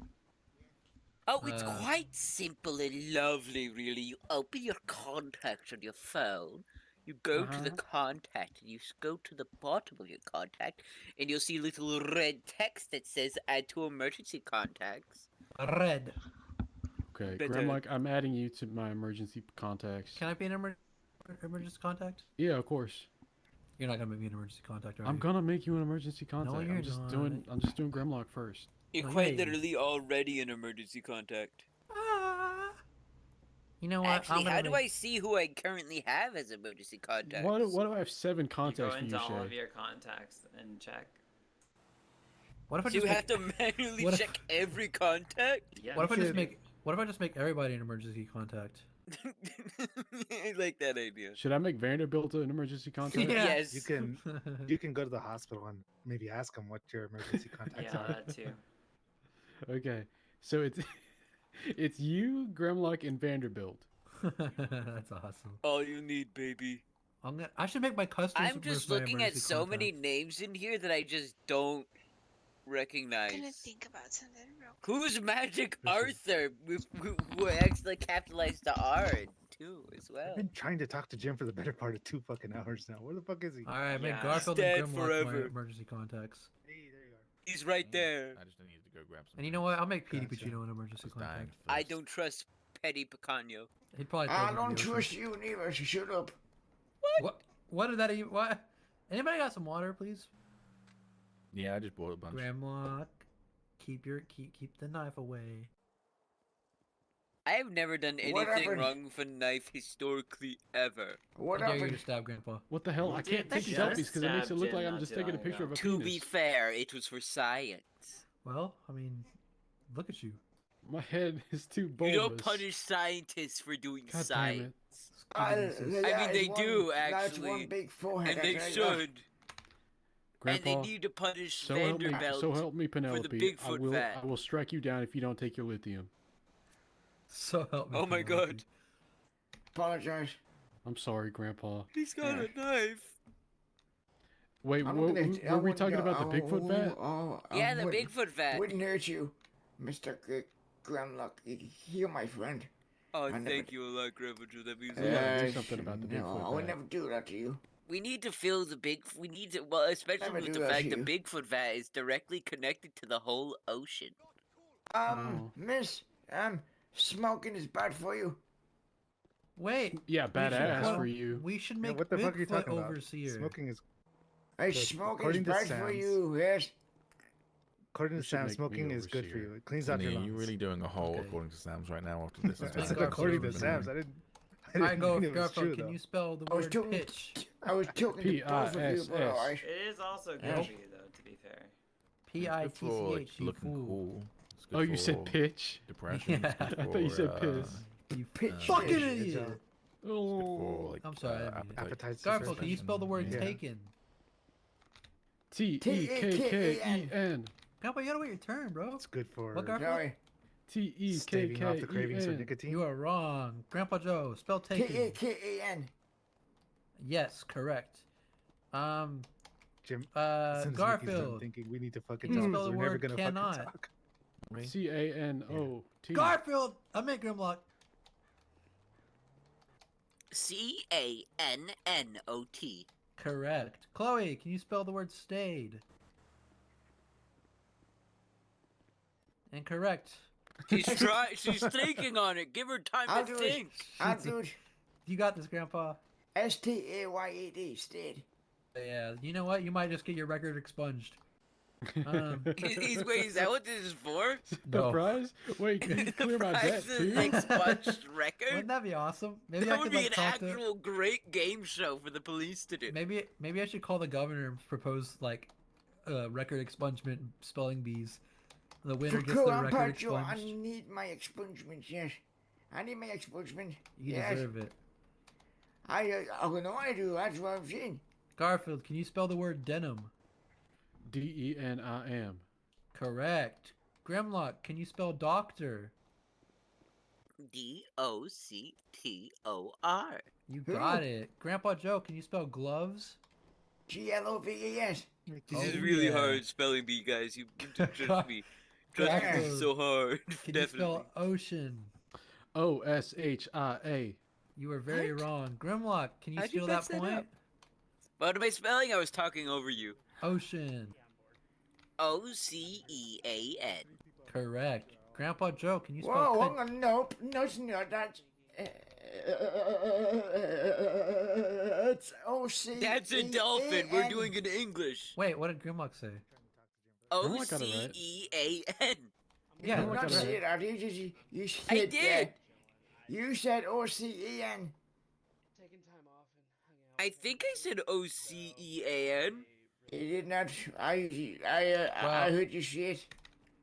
Oh, it's Uh, quite simple and lovely, really. You open your contacts on your phone. You go to the contact, and you go to the bottom of your contact, and you'll see little red text that says "Add to emergency contacts." Red. Okay, Better. Grandma, I'm adding you to my emergency contacts. Can I be an emergency contact? Yeah, of course. You're not gonna make me an emergency contact, are I'm you? gonna make you an emergency contact. you're I'm just not. doing Grimlock first. You're Oh, quite yay. literally already an emergency contact. You know what? Actually, I'm gonna how do make- I see who I currently have as emergency contacts? Why do I have 7 You contacts go for you, into all of Shay? your contacts and check. What if I Do you just have make... to manually what if- check every contact? Yeah. What if I You just should- make? What if I just make everybody an emergency contact? I like that idea. Should I make Vanderbilt an emergency contact? Yeah. Yes. You can go to the hospital and maybe ask them what your emergency contacts Yeah, are. that too. Okay, so it's it's you, Grimlock, and Vanderbilt. That's awesome. All you need, baby. I should make my customers. I'm just looking at so many names in here that I just don't recognize. I'm gonna think about something real quick. Who's Magic Arthur who actually capitalized the R in too, as I've well. been trying to talk to Jim for the better part of 2 fucking hours now. Where the fuck is he? All right, make Yeah. Garfield He's and dead Grimlock my forever. emergency contacts. Hey, there you are. He's right there. I just need to go grab some. And you know what? I'll make Petey Gotcha. Pacino an emergency contact. I don't trust Petty Picano. He'd probably. I don't trust you neither. So shut up. What? What did that even? What? Anybody got some water, please? Yeah, I just bought a bunch. Grimlock, keep the knife away. I have never done What anything happened? wrong with a knife historically ever. What I dare you happened? to stab Grandpa. What the hell? I can't take just selfies because it makes it stabbed look like Jim I'm not just too taking a long picture ago. of a To penis. be fair, it was for science. Well, I mean, look at you. My head is too You bulbous. don't punish scientists for doing God damn science. it. I mean, they do That's one actually, big forehead. and they I tell you. should. Grandpa, And they need to punish so help me, Vanderbilt so help me, for the Penelope. Bigfoot vat. I will strike you down if you don't take your lithium. So help me. Oh my Penelope. god, Apologize. I'm sorry, Grandpa. he's got a knife. Wait, I'm were gonna- I we wouldn't talking go- about the Bigfoot vat? Yeah, the wouldn't- Bigfoot vat. Wouldn't hurt you, Mr. Grimlock. You're my friend. Oh, I never- thank you a lot, Grandpa Joe. That means a We lot. gotta do something about the No, Bigfoot I would vat. never do that to you. We need to fill the big. We need to. Well, especially Never with do the that fact to the you. Bigfoot vat is directly connected to the whole ocean. Oh. Miss, smoking is bad for you. Wait. Yeah, we should badass put- for you. We should Yeah, make what the fuck are you Bigfoot talking about? overseer. Smoking is Hey, Look, smoking is according to bad for Sam's- you, yes. according You to should Sam, make me smoking is good for overseer. you. It cleans out your Are lungs. you really doing a whole Okay. according to Sam's right now after this? Let's I make said Garfield according to overseer. Sam's. I didn't All right, go, think it was Garfield. true, Can though. you spell the I was word talking- pitch? I was talking to both of you, but alright. It is also good Yeah. for you, though, to be fair. It's good for, like, P-I-T-C-H. You looking fool. cool. It's good Oh, you for said pitch? depression. It's Yeah. good I thought you for, said piss. You Pitch. fucking Good idiot. job. Oh. like, I'm sorry, I didn't mean it. Appetite Garfield, can you suppression. spell the word Yeah. taken? T-E-K-K-E-N. Grandpa, you gotta wait your turn, bro. It's good for What, Garfield? Sorry. staving off the cravings for T-E-K-K-E-N. nicotine. You are wrong. Grandpa Joe, spell taken. T-E-K-E-N. Yes, correct. Jim, as soon as Mickey's done Garfield. thinking we need to fucking Can you talk, spell 'cause the we're never word gonna cannot? fucking talk. C-A-N-O-T. Garfield! I meant Grimlock. C-A-N-N-O-T. Correct. Chloe, can you spell the word stayed? Incorrect. She's thinking on it. Give her time I'll to do it. think. I'll do it. You got this, Grandpa. S-T-A-Y-E-D, stayed. Yeah, you know what? You might just get your record expunged. Wait, is that what this is for? No. Surprise? Wait, can you clear my debt Price too? is expunged record? Wouldn't that be awesome? Maybe That I would could be like an talk to. actual great game show for the police to do. Maybe I should call the governor and propose like record expungement spelling bees. The winner gets the record Grandpa, I expunged. need my expungement, yes. I need my expungement. You yes. deserve it. I know I do. That's what I'm saying. Garfield, can you spell the word denim? D-E-N-I-M. Correct. Grimlock, can you spell doctor? D-O-C-T-O-R. You got it. Grandpa Joe, can you spell gloves? G-L-O-V-E-S. This is Oh, really yeah. hard spelling bee, guys. You have to trust me. Trust me, Garfield, it's so hard. Can you Definitely. spell ocean? O-S-H-I-A. You were very wrong. Grimlock, can you How'd you steal that mess that point? up? What am I spelling? I was talking over you. Ocean. O-C-E-A-N. Correct. Grandpa Joe, can you spell Whoa, cut- hang on, nope. No, it's not. That's... It's O-C-E-A-N. That's a dolphin. We're doing it in English. Wait, what did Grimlock say? O-C-E-A-N. Yeah, You look not at say it. that. You said I did. You said O-C-E-N. I think I said O-C-E-A-N. You did not. I Wow. heard you say it.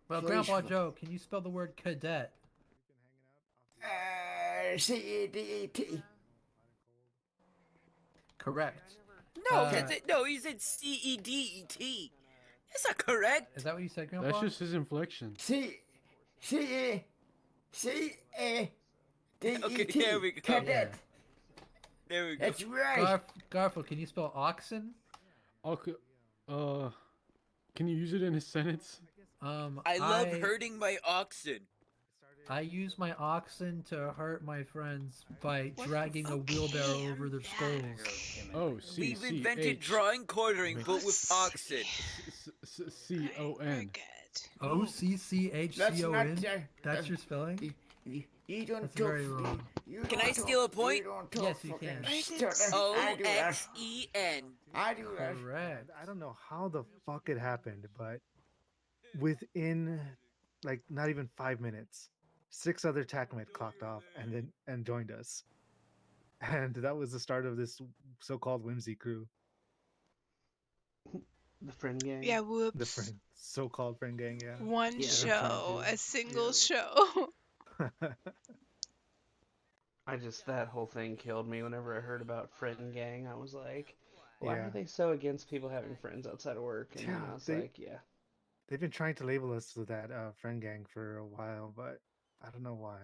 Well, Please. Grandpa Joe, can you spell the word cadet? C-A-D-E-T. Correct. No, no, he said C-E-D-E-T. That's not correct. Is that what you said, Grandpa? That's just his inflection. C-A-D-E-T. Okay, there we go. Cadet. There we go. That's right. Garfield, can you spell oxen? Okay. Can you use it in a sentence? I love hurting my oxen. I use my oxen to hurt my friends by dragging a wheelbarrow over their skulls. Oh, We've invented drawing quartering, but with oxen. C-O-N. OCCHCON? That's your spelling? You don't That's talk. very wrong. Can I steal a point? You don't talk. Yes, you can. O-X-E-N. I do that. Correct. I don't know how the fuck it happened, but within like not even 5 minutes, 6 other TacMed clocked off and joined us, and that was the start of this so-called whimsy crew. The friend gang. Yeah, whoops. The friend, so-called friend gang. Yeah. One Yeah. show, a single show. That whole thing killed me whenever I heard about friend gang. I was like, why Yeah. are they so against people having friends outside of work? And then I was like, yeah. They've been trying to label us with that friend gang for a while, but I don't know why.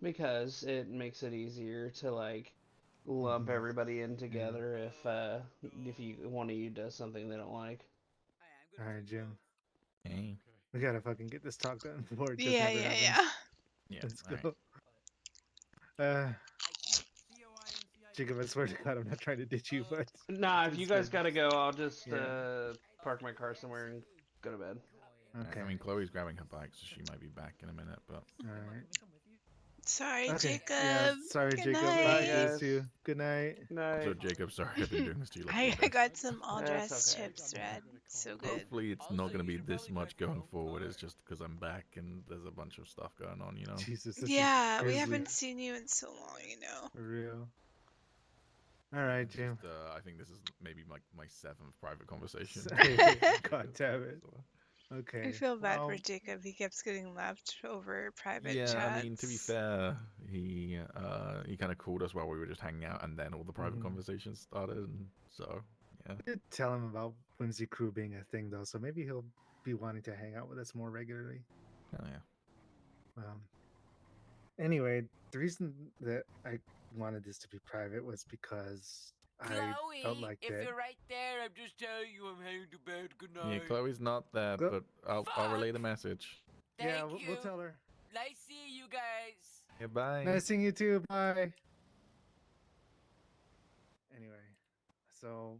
Because it makes it easier to like lump Mhm. everybody in together if one of you does something they don't like. All right, Jim. Hey. We gotta fucking get this talk done before it just Yeah, never yeah, happens. yeah. Yeah, Let's all go. Jacob, I swear to God, I'm not trying to ditch you, but Nah, if you guys just- gotta go, I'll just Yeah. park my car somewhere and go to bed. Okay. I mean, Chloe's grabbing her bike, so she might be back in a minute, but... Alright. Sorry, Okay. Jacob. Yeah, sorry, Good Jacob. night. I hate to do this to you. Good night. So, Jacob, sorry I've been doing this to you. I got some all dressed chips, Red. So good. Hopefully it's not going to be this much going forward. It's just because I'm back and there's a bunch of stuff going on, you know? Jesus, this Yeah, is we grisly. haven't seen you in so long, you know. For real. Alright, Jim. Just, I think this is maybe my 7th private conversation. God damn it. Okay. I feel bad well, for Jacob. He keeps getting left over private Yeah, chats. I mean, to be fair, he kind of called us while we were just hanging out, and then all the private Mhm. conversations started, and so, yeah. I did tell him about Whimsy Crew being a thing, though, so maybe he'll be wanting to hang out with us more regularly. Oh, yeah. Anyway, the reason that I wanted this to be private was because I felt like if that. you're right there, I'm just telling you I'm heading to bed. Good night. Yeah, Chloe's not there, but I'll relay the message. Yeah, we'll tell her. Nice seeing you guys. Yeah, bye. Nice seeing you too. Bye. Anyway, so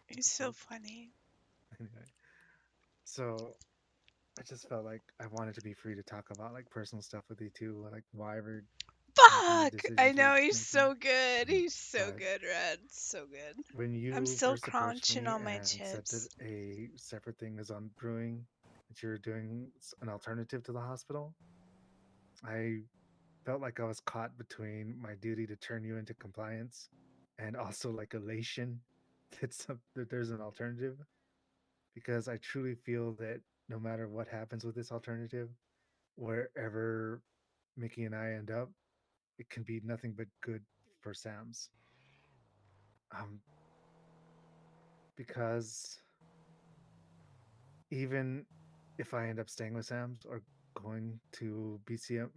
He's so funny. anyway, so I just felt like I wanted to be free to talk about like personal stuff with you too, like whatever. Fuck! I know he's so good. He's so But good, Red. So good. When you I'm still first approached crunching me on my and said chips. that a separate thing is on brewing, that you're doing an alternative to the hospital, I felt like I was caught between my duty to turn you into compliance and also like elation that there's an alternative, because I truly feel that no matter what happens with this alternative, wherever Mickey and I end up, it can be nothing but good for Sam's. Because even if I end up staying with Sam's or going to BCMS,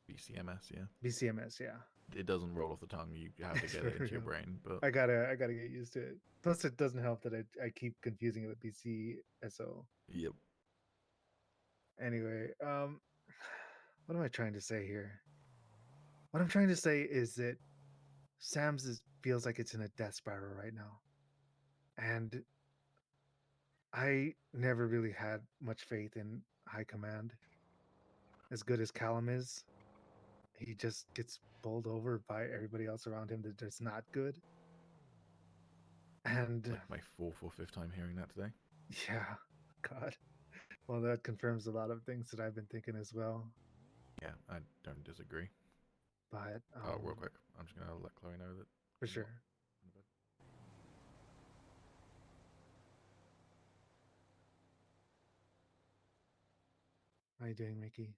yeah. BCMS, yeah. It doesn't roll off the tongue. You have to get it into your brain, but I gotta get used to it. Plus, it doesn't help that I keep confusing it with BCSO. Yep. Anyway, what am I trying to say here? What I'm trying to say is that Sam's feels like it's in a death spiral right now, and I never really had much faith in high command. As good as Callum is, he just gets bowled over by everybody else around him that is not good. And like my 4th or 5th time hearing that today. Yeah, God. Well, that confirms a lot of things that I've been thinking as well. Yeah, I don't disagree. But real quick, I'm just gonna let Chloe know that. For sure. How you doing, Mickey?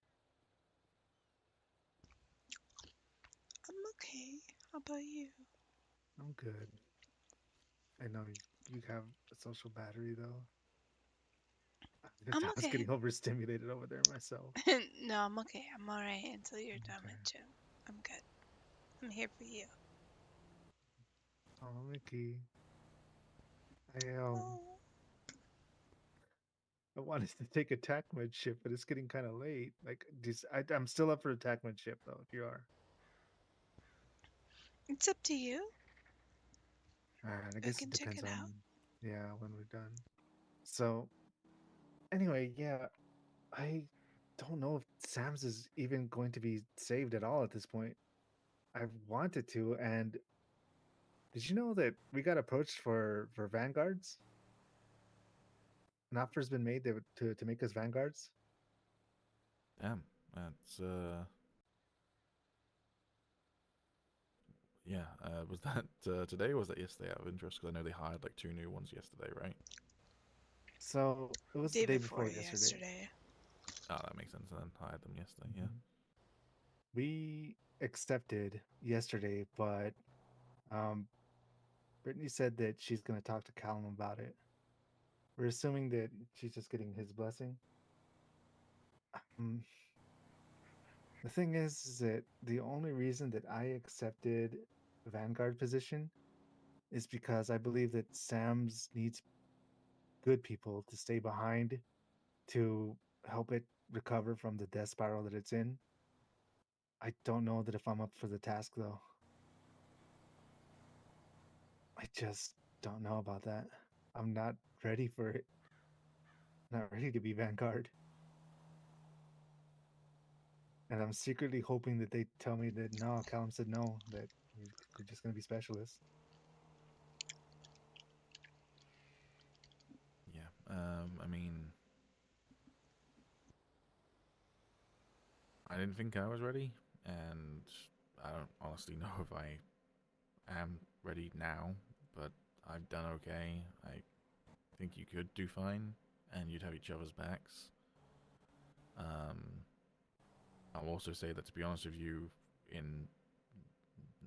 I'm okay. How about you? I'm good. I know you have a social battery though. I'm I was okay. getting overstimulated over there myself. No, I'm okay. I'm alright until you're done with Jim. I'm good. I'm here for you. Oh, Mickey. I wanted to take a TacMed ship, but it's getting kind of late. Like, I'm still up for a TacMed ship though. If you are, It's up to you. and I I guess can it check depends it on out. when we're done. So anyway, yeah, I don't know if Sam's is even going to be saved at all at this point. I wanted to, and did you know that we got approached for vanguards? An offer's been made to make us vanguards. Damn, that's yeah. Was that today or was that yesterday? Out of interest, because I know they hired like 2 new ones yesterday, right? So it was the Day day before before yesterday. Oh, that makes sense. And then hired them yesterday. Yeah. We accepted yesterday, but um, Brittany said that she's going to talk to Callum about it. We're assuming that she's just getting his blessing. The thing is that the only reason that I accepted the Vanguard position is because I believe that Sam's needs good people to stay behind to help it recover from the death spiral that it's in. I don't know that if I'm up for the task though. I just don't know about that. I'm not ready for it. Not ready to be Vanguard. And I'm secretly hoping that they tell me that no, Callum said no, that we're just going to be specialists. Yeah. I mean, I didn't think I was ready, and I don't honestly know if I am ready now, but I've done okay. I think you could do fine, and you'd have each other's backs. I'll also say that, to be honest with you, in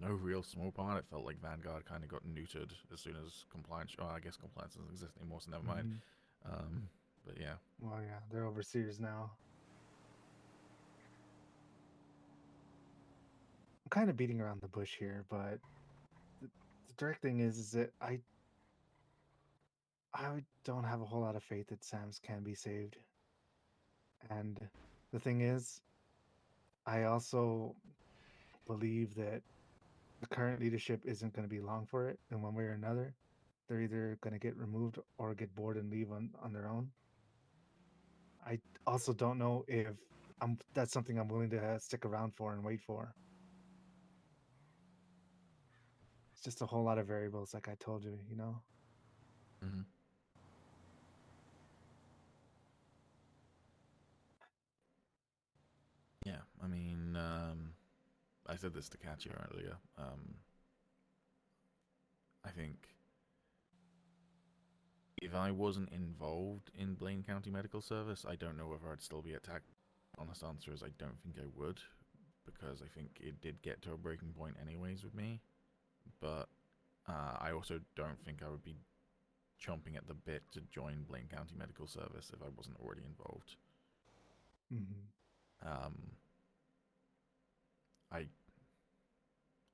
no real small part, it felt like Vanguard kind of got neutered as soon as compliance. Oh, I guess compliance doesn't exist anymore, so never mind. But yeah. Well, yeah, they're overseers now. I'm kind of beating around the bush here, but the direct thing is that I don't have a whole lot of faith that Sam's can be saved. And the thing is, I also believe that the current leadership isn't going to be long for it in one way or another. They're either going to get removed or get bored and leave on their own. I also don't know if that's something I'm willing to stick around for and wait for. It's just a whole lot of variables, like I told you, you know? Mm-hmm. Yeah, I mean, I said this to Katya earlier. I think if I wasn't involved in Blaine County Medical Service, I don't know whether I'd still be at TAC. Honest answer is I don't think I would, because I think it did get to a breaking point anyways with me. But I also don't think I would be chomping at the bit to join Blaine County Medical Service if I wasn't already involved.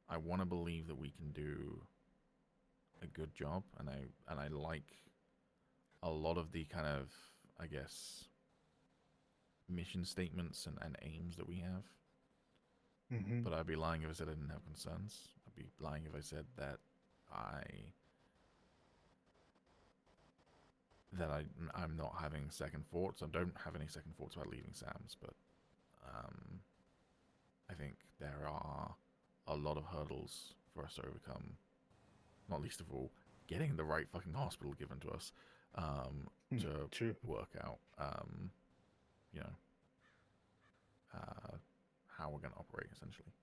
I want to believe that we can do a good job, and I like a lot of the kind of, I guess, mission statements and aims that we have. But I'd be lying if I said I didn't have concerns. I'd be lying if I said that I'm not having second thoughts. I don't have any second thoughts about leaving Sam's, but I think there are a lot of hurdles for us to overcome. Not least of all, getting the right fucking hospital given to us to work out, you know, how we're going to operate, essentially.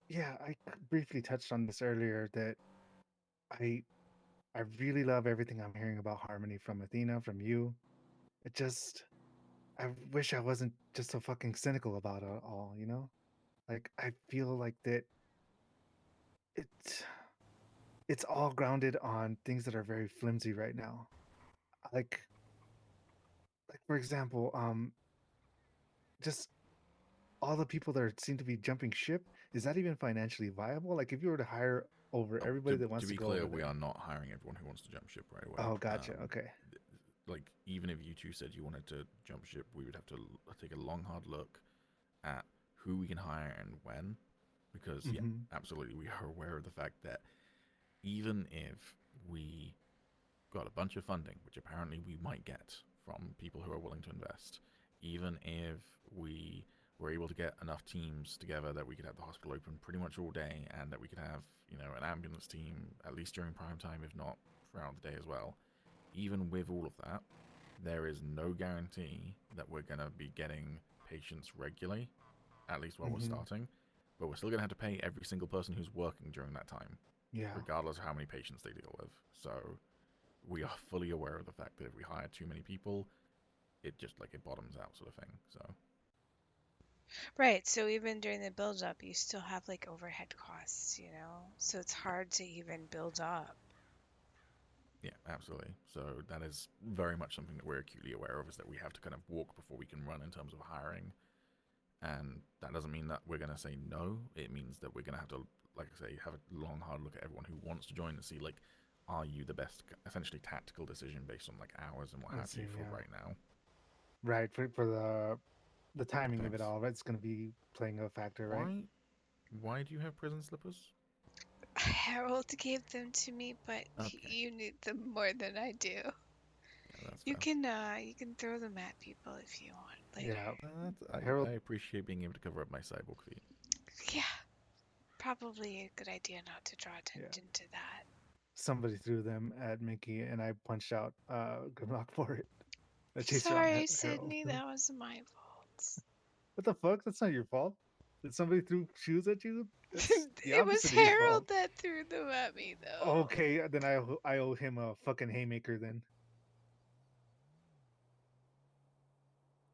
Yeah, I briefly touched on this earlier, that I really love everything I'm hearing about Harmony from Athena, from you. I wish I wasn't just so fucking cynical about it all, you know? Like, I feel like that it's all grounded on things that are very flimsy right now. Like for example, just all the people that seem to be jumping ship, is that even financially viable? Like, if you were to hire over everybody that wants to be go clear, over we there. are not hiring everyone who wants to jump ship right away. Oh, gotcha. Okay. like even if you two said you wanted to jump ship, we would have to take a long, hard look at who we can hire and when, because yeah, absolutely, we are aware of the fact that even if we got a bunch of funding, which apparently we might get from people who are willing to invest, even if we were able to get enough teams together that we could have the hospital open pretty much all day, and that we could have, you know, an ambulance team at least during prime time, if not throughout the day as well. Even with all of that, there is no guarantee that we're going to be getting patients regularly, at least while we're starting. But we're still going to have to pay every single person who's working during that time, regardless of how many patients they deal with. So we are fully aware of the fact that if we hire too many people, it just like it bottoms out, sort of thing. So Right. So even during the build up, you still have like overhead costs, you know? So it's hard to even build up. yeah, absolutely. So that is very much something that we're acutely aware of, is that we have to kind of walk before we can run in terms of hiring. And that doesn't mean that we're going to say no. It means that we're going to have to, like I say, have a long, hard look at everyone who wants to join and see, like, are you the best, essentially, tactical decision based on, like, hours and what have you for right now. Right, for the timing of it all, it's going to be playing a factor, right? Why do you have prison slippers? Harold gave them to me, but you need them more than I do. You can throw them at people if you want later. Yeah, I appreciate being able to cover up my cyborg feet. Yeah, probably a good idea not to draw attention to that. Somebody threw them at Miki, and I punched out Grimlock for it. I chased Sorry, around Sydney, Harold. that was my fault. What the fuck? That's not your fault. Did somebody threw shoes at you? That's the It was opposite of your Harold fault. that threw them at me, though. Okay, then I owe him a fucking haymaker then.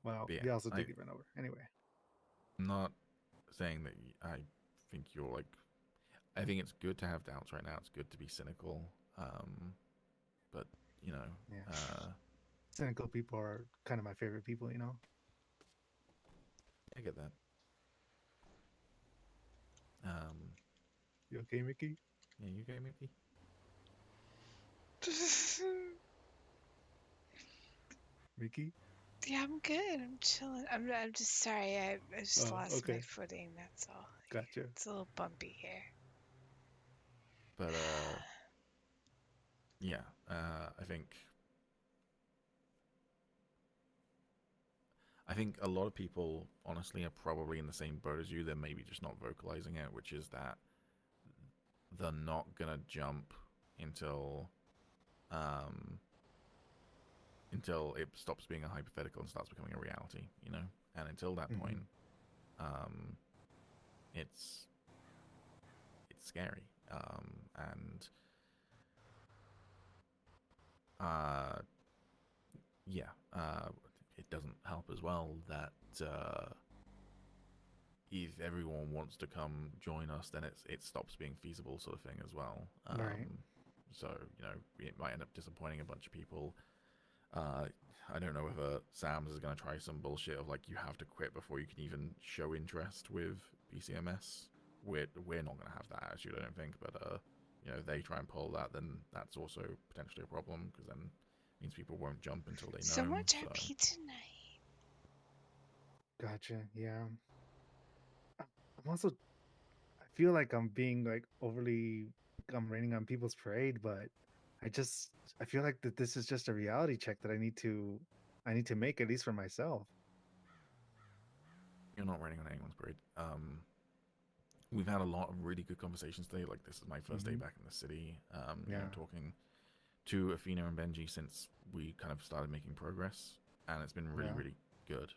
Well, Yeah, he also did get run over. Anyway. I'm not saying that I think you're like... I think it's good to have doubts right now. It's good to be cynical. But, you know... Cynical people are kind of my favorite people, you know? I get that. You okay, Miki? Yeah, you okay, Miki? Miki? Yeah, I'm good. I'm chilling. I'm just sorry. I just lost my footing. That's all. Gotcha. It's a little bumpy here. But yeah, I think a lot of people honestly are probably in the same boat as you. They're maybe just not vocalizing it, which is that they're not gonna jump until it stops being a hypothetical and starts becoming a reality, you know. And until that point, it's scary, and it doesn't help as well that if everyone wants to come join us, then it stops being feasible, sort of thing as well. Right. So, you know, it might end up disappointing a bunch of people. I don't know if Sam's is going to try some bullshit of like you have to quit before you can even show interest with BCMS. We're not going to have that attitude, I don't think. But you know, if they try and pull that, then that's also potentially a problem, because then it means people won't jump until they know. So much RP tonight. Gotcha. Yeah. I'm also... I feel like I'm being like overly... I'm raining on people's parade, but I feel like that this is just a reality check that I need to make, at least for myself. You're not raining on anyone's parade. We've had a lot of really good conversations today. Like, this is my first day back in the city. You know, talking to Athena and Benji since we kind of started making progress, and it's been really, really good.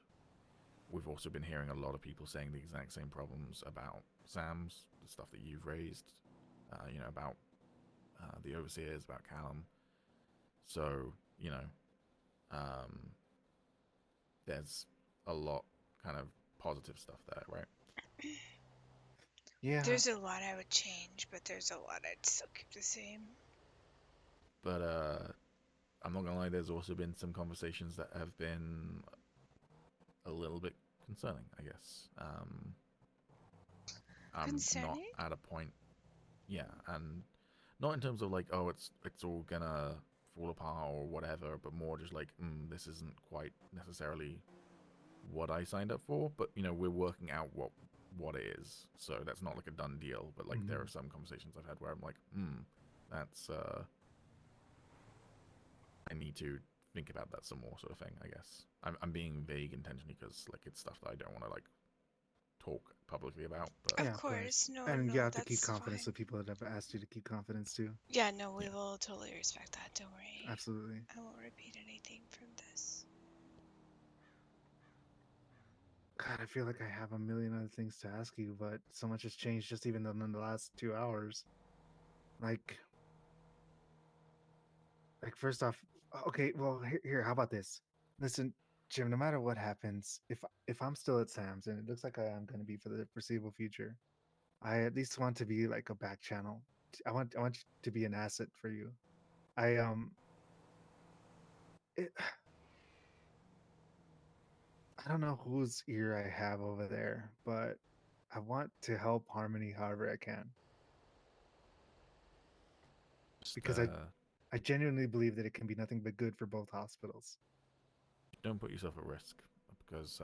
We've also been hearing a lot of people saying the exact same problems about Sam's, the stuff that you've raised, you know, about the overseers, about Callum. So, you know, there's a lot kind of positive stuff there, right? Yeah. There's a lot I would change, but there's a lot I'd still keep the same. But I'm not gonna lie, there's also been some conversations that have been a little bit concerning, I guess. I'm concerning? not at a point, yeah, and not in terms of like, oh, it's all gonna fall apart or whatever, but more just like, this isn't quite necessarily what I signed up for. But we're working out what it is, so that's not like a done deal. But like there are some conversations I've had where I'm like, that's I need to think about that some more, sort of thing. I guess I'm being vague intentionally because like it's stuff that I don't want to like talk publicly about. But Of course, no, and you have to keep that's confidence fine. with people that have asked you to keep confidence too. Yeah, no, we will totally respect that. Don't worry. Absolutely. I won't repeat anything from this. God, I feel like I have a million other things to ask you, but so much has changed just even in the last 2 hours. Like first off, okay, well here, how about this? Listen, Jim, no matter what happens, if I'm still at Sam's, and it looks like I am going to be for the foreseeable future, I at least want to be like a back channel. I want to be an asset for you. I it, I don't know whose ear I have over there, but I want to help Harmony however I can. Because I genuinely believe that it can be nothing but good for both hospitals. don't put yourself at risk, because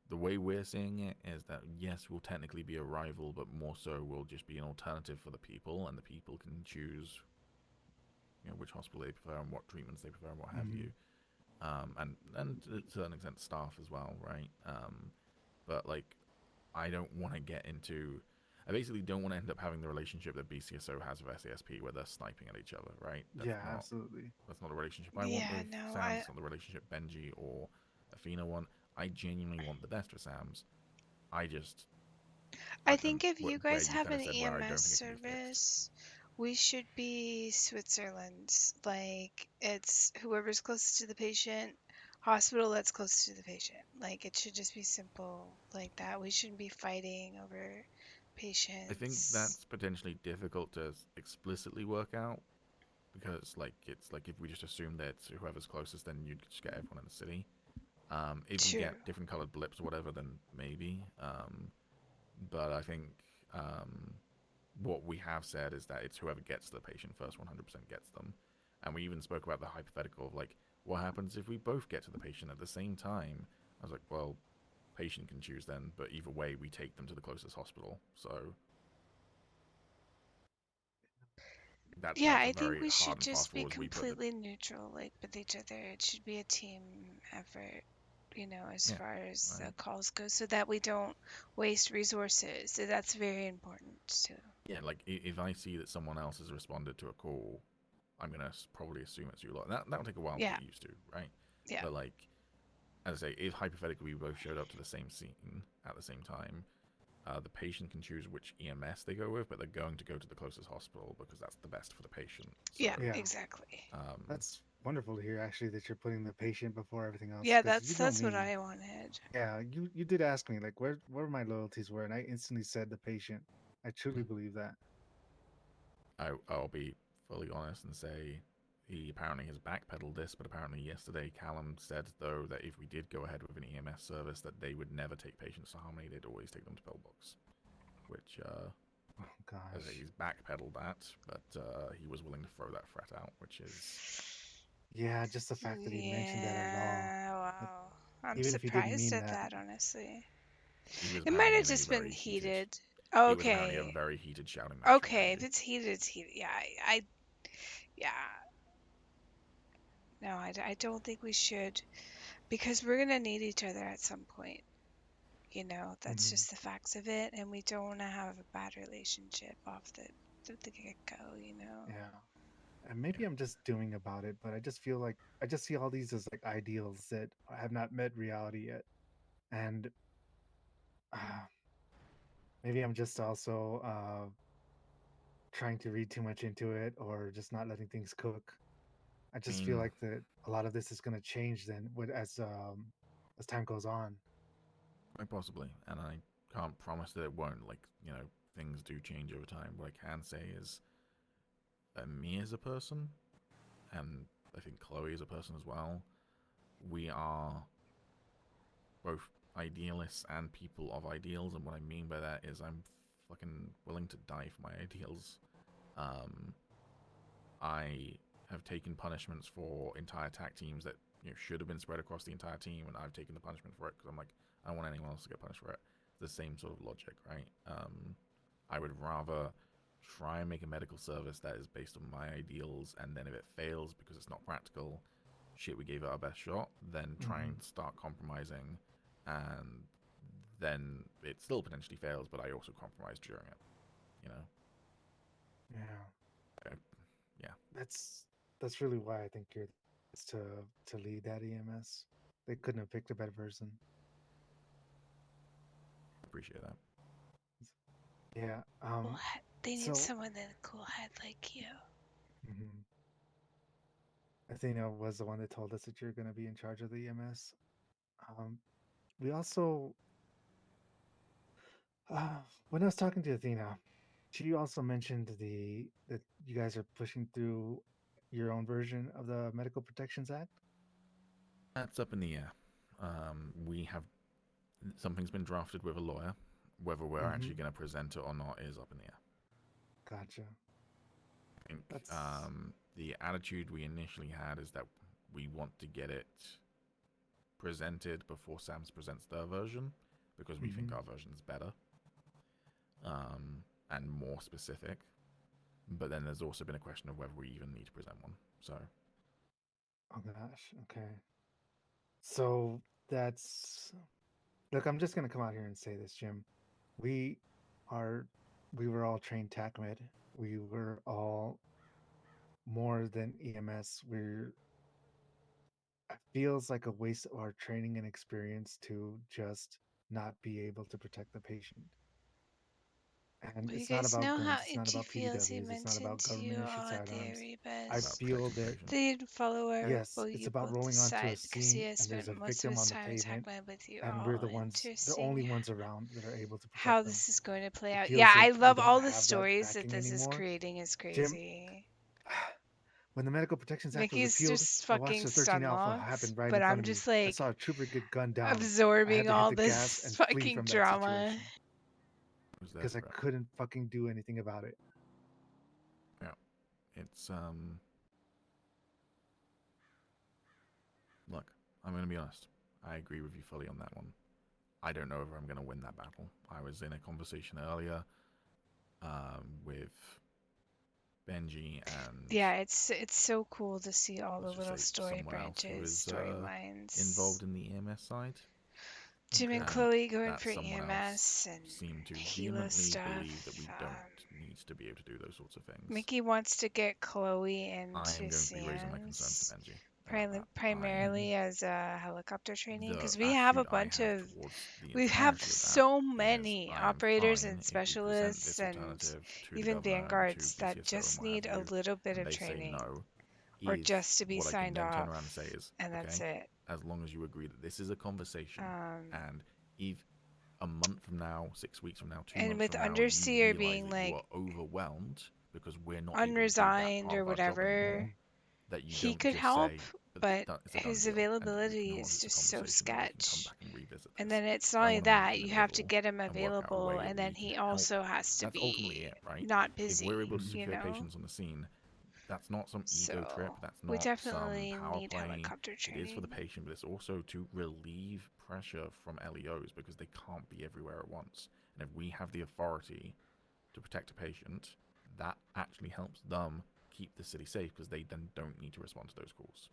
the way we're seeing it is that yes, we'll technically be a rival, but more so we'll just be an alternative for the people, and the people can choose which hospital they prefer and what treatments they prefer and what have you. And to a certain extent staff as well, right? But like I don't want to get into I basically don't want to end up having the relationship that BCSO has with SASP where they're sniping at each other, right? Absolutely. That's not a relationship I want with Sam's. It's not the relationship Benji or Athena want. I genuinely want the best for Sam's. I think if you guys have an EMS service, we should be Switzerland. Like, it's whoever's closest to the patient, hospital that's close to the patient. Like, it should just be simple like that. We shouldn't be fighting over patients. I think that's potentially difficult to explicitly work out, because like it's like if we just assume that whoever's closest, then you'd just get everyone in the city. If we get different colored blips or whatever, then maybe. But I think what we have said is that it's whoever gets the patient first 100% gets them. And we even spoke about the hypothetical of like, what happens if we both get to the patient at the same time? I was like, well, patient can choose then, but either way, we take them to the closest hospital. So yeah, I think we should just be completely neutral, like with each other. It should be a team effort, as far as the calls go, so that we don't waste resources. So that's very important too. Yeah, like if I see that someone else has responded to a call, I'm gonna probably assume it's you lot. That'll take a while to get used to, right? Yeah. But like, as I say, if hypothetically we both showed up to the same scene at the same time, the patient can choose which EMS they go with, but they're going to go to the closest hospital because that's the best for the patient. So, yeah, exactly. That's wonderful to hear, actually, that you're putting the patient before everything else. Yeah, that's what I wanted. Yeah, you did ask me like where my loyalties were, and I instantly said the patient. I truly believe that. I'll be fully honest and say he apparently has backpedaled this, but apparently yesterday Callum said though that if we did go ahead with an EMS service, that they would never take patients to Harmony. They'd always take them to Pillbox, which oh gosh, he's backpedaled that, but he was willing to throw that threat out, which is just the fact that he mentioned that at all. Yeah, wow. I'm even if he didn't surprised mean at that, honestly. It might have just been heated. Okay. It was apparently a very heated shouting match. Okay, if it's heated, it's heated. Yeah. No, I don't think we should, because we're gonna need each other at some point. That's just the facts of it, and we don't want to have a bad relationship off the get-go. Yeah. And maybe I'm just doing about it, but I just feel like I just see all these as like ideals that have not met reality yet, and maybe I'm just also trying to read too much into it, or just not letting things cook. I just feel like that a lot of this is going to change then as time goes on. Quite possibly, and I can't promise that it won't. Like, things do change over time. What I can say is that me as a person, and I think Chloe as a person as well, we are both idealists and people of ideals, and what I mean by that is I'm fucking willing to die for my ideals. I have taken punishments for entire attack teams that should have been spread across the entire team, and I've taken the punishment for it because I'm like, I don't want anyone else to get punished for it. It's the same sort of logic, right? I would rather try and make a medical service that is based on my ideals, and then if it fails because it's not practical, shit, we gave it our best shot, then try and start compromising, and then it still potentially fails, but I also compromise during it, Yeah. Yeah. That's really why I think you're to lead that EMS. They couldn't have picked a better person. Appreciate that. Yeah. Cool head. They need So, someone with a cool head like you. Athena was the one that told us that you're going to be in charge of the EMS. We also, when I was talking to Athena, she also mentioned that you guys are pushing through your own version of the Medical Protections Act. That's up in the air. We have something's been drafted with a lawyer. Whether we're actually going to present it or not is up in the air. Gotcha. I think the attitude we initially had is that we want to get it presented before Sam's presents their version, because we think our version is better and more specific. But then there's also been a question of whether we even need to present one. So. Oh gosh. Okay. So that's. Look, I'm just gonna come out here and say this, Jim. We were all trained TacMed. We were all more than EMS. It feels like a waste of our training and experience to just not be able to protect the patient. And Well, you it's not guys about know how guns. It's not Itchy about feels. He PDWs. It's not mentioned about to you government-issued all the sidearms. I Arebas. feel that The follower. yes, Well, it's you about both rolling onto a decide because he scene has and there's spent a most of victim his on the time in pavement, TacMed with you and we're all, the only interesting ones around that are able to how protect them. this is going to play It out. feels Yeah, that I we love don't all the have that stories that backing this is anymore. creating. Is Jim, crazy. when the Medical Protections Act was Mickey's repealed, just I watched fucking the 13 stun Alpha happen locks, right but in front I'm of me. just I like saw a trooper get gunned down. I had absorbing to hit all the gas this and flee fucking from that drama. situation because I couldn't fucking do anything about it. Yeah, it's Look, I'm going to be honest. I agree with you fully on that one. I don't know if I'm going to win that battle. I was in a conversation earlier with Benji and Yeah, it's so cool to see all the let's just little say story someone else who branches, is storylines. involved in the EMS side. Jim and And Chloe going that for someone EMS else and seemed to Hilo vehemently stuff. believe that we don't need to be able to do those sorts of things. Mickey wants to get Chloe I into am going to be raising my concerns to SAMS, Benji about that. primarily as a helicopter training, The because we have a attitude I bunch have of, towards the we have entirety of that so is many I am operators fine and if we present specialists this and alternative to the even governor and to vanguards that PCSO just and what need have a you, little bit and of they say training no. or just to be What I can signed then turn off, around and say is, and that's okay, it. as long as you agree that this is a conversation, and if a month from now, 6 weeks from now, 2 And months with from now, Underseer you realize being that you like are overwhelmed because we're not able to do that unresigned part or of our job whatever, anymore, that you he don't could just help, say, but it's a done his deal, and that you availability acknowledge is it's a just so conversation that we can come sketch. back and revisit And this. then it's So not I only want to meet that, in the you have to middle get him and work out a available, way that and we then can he help. also has to That's ultimately be it, right? not If busy, we're able to you secure know? patients on the scene, that's not some ego So trip. That's we not some definitely power need play. helicopter It is for the training. patient, but it's also to relieve pressure from LEOs because they can't be everywhere at once. And if we have the authority to protect a patient, that actually helps them keep the city safe because they then don't need to respond to those calls.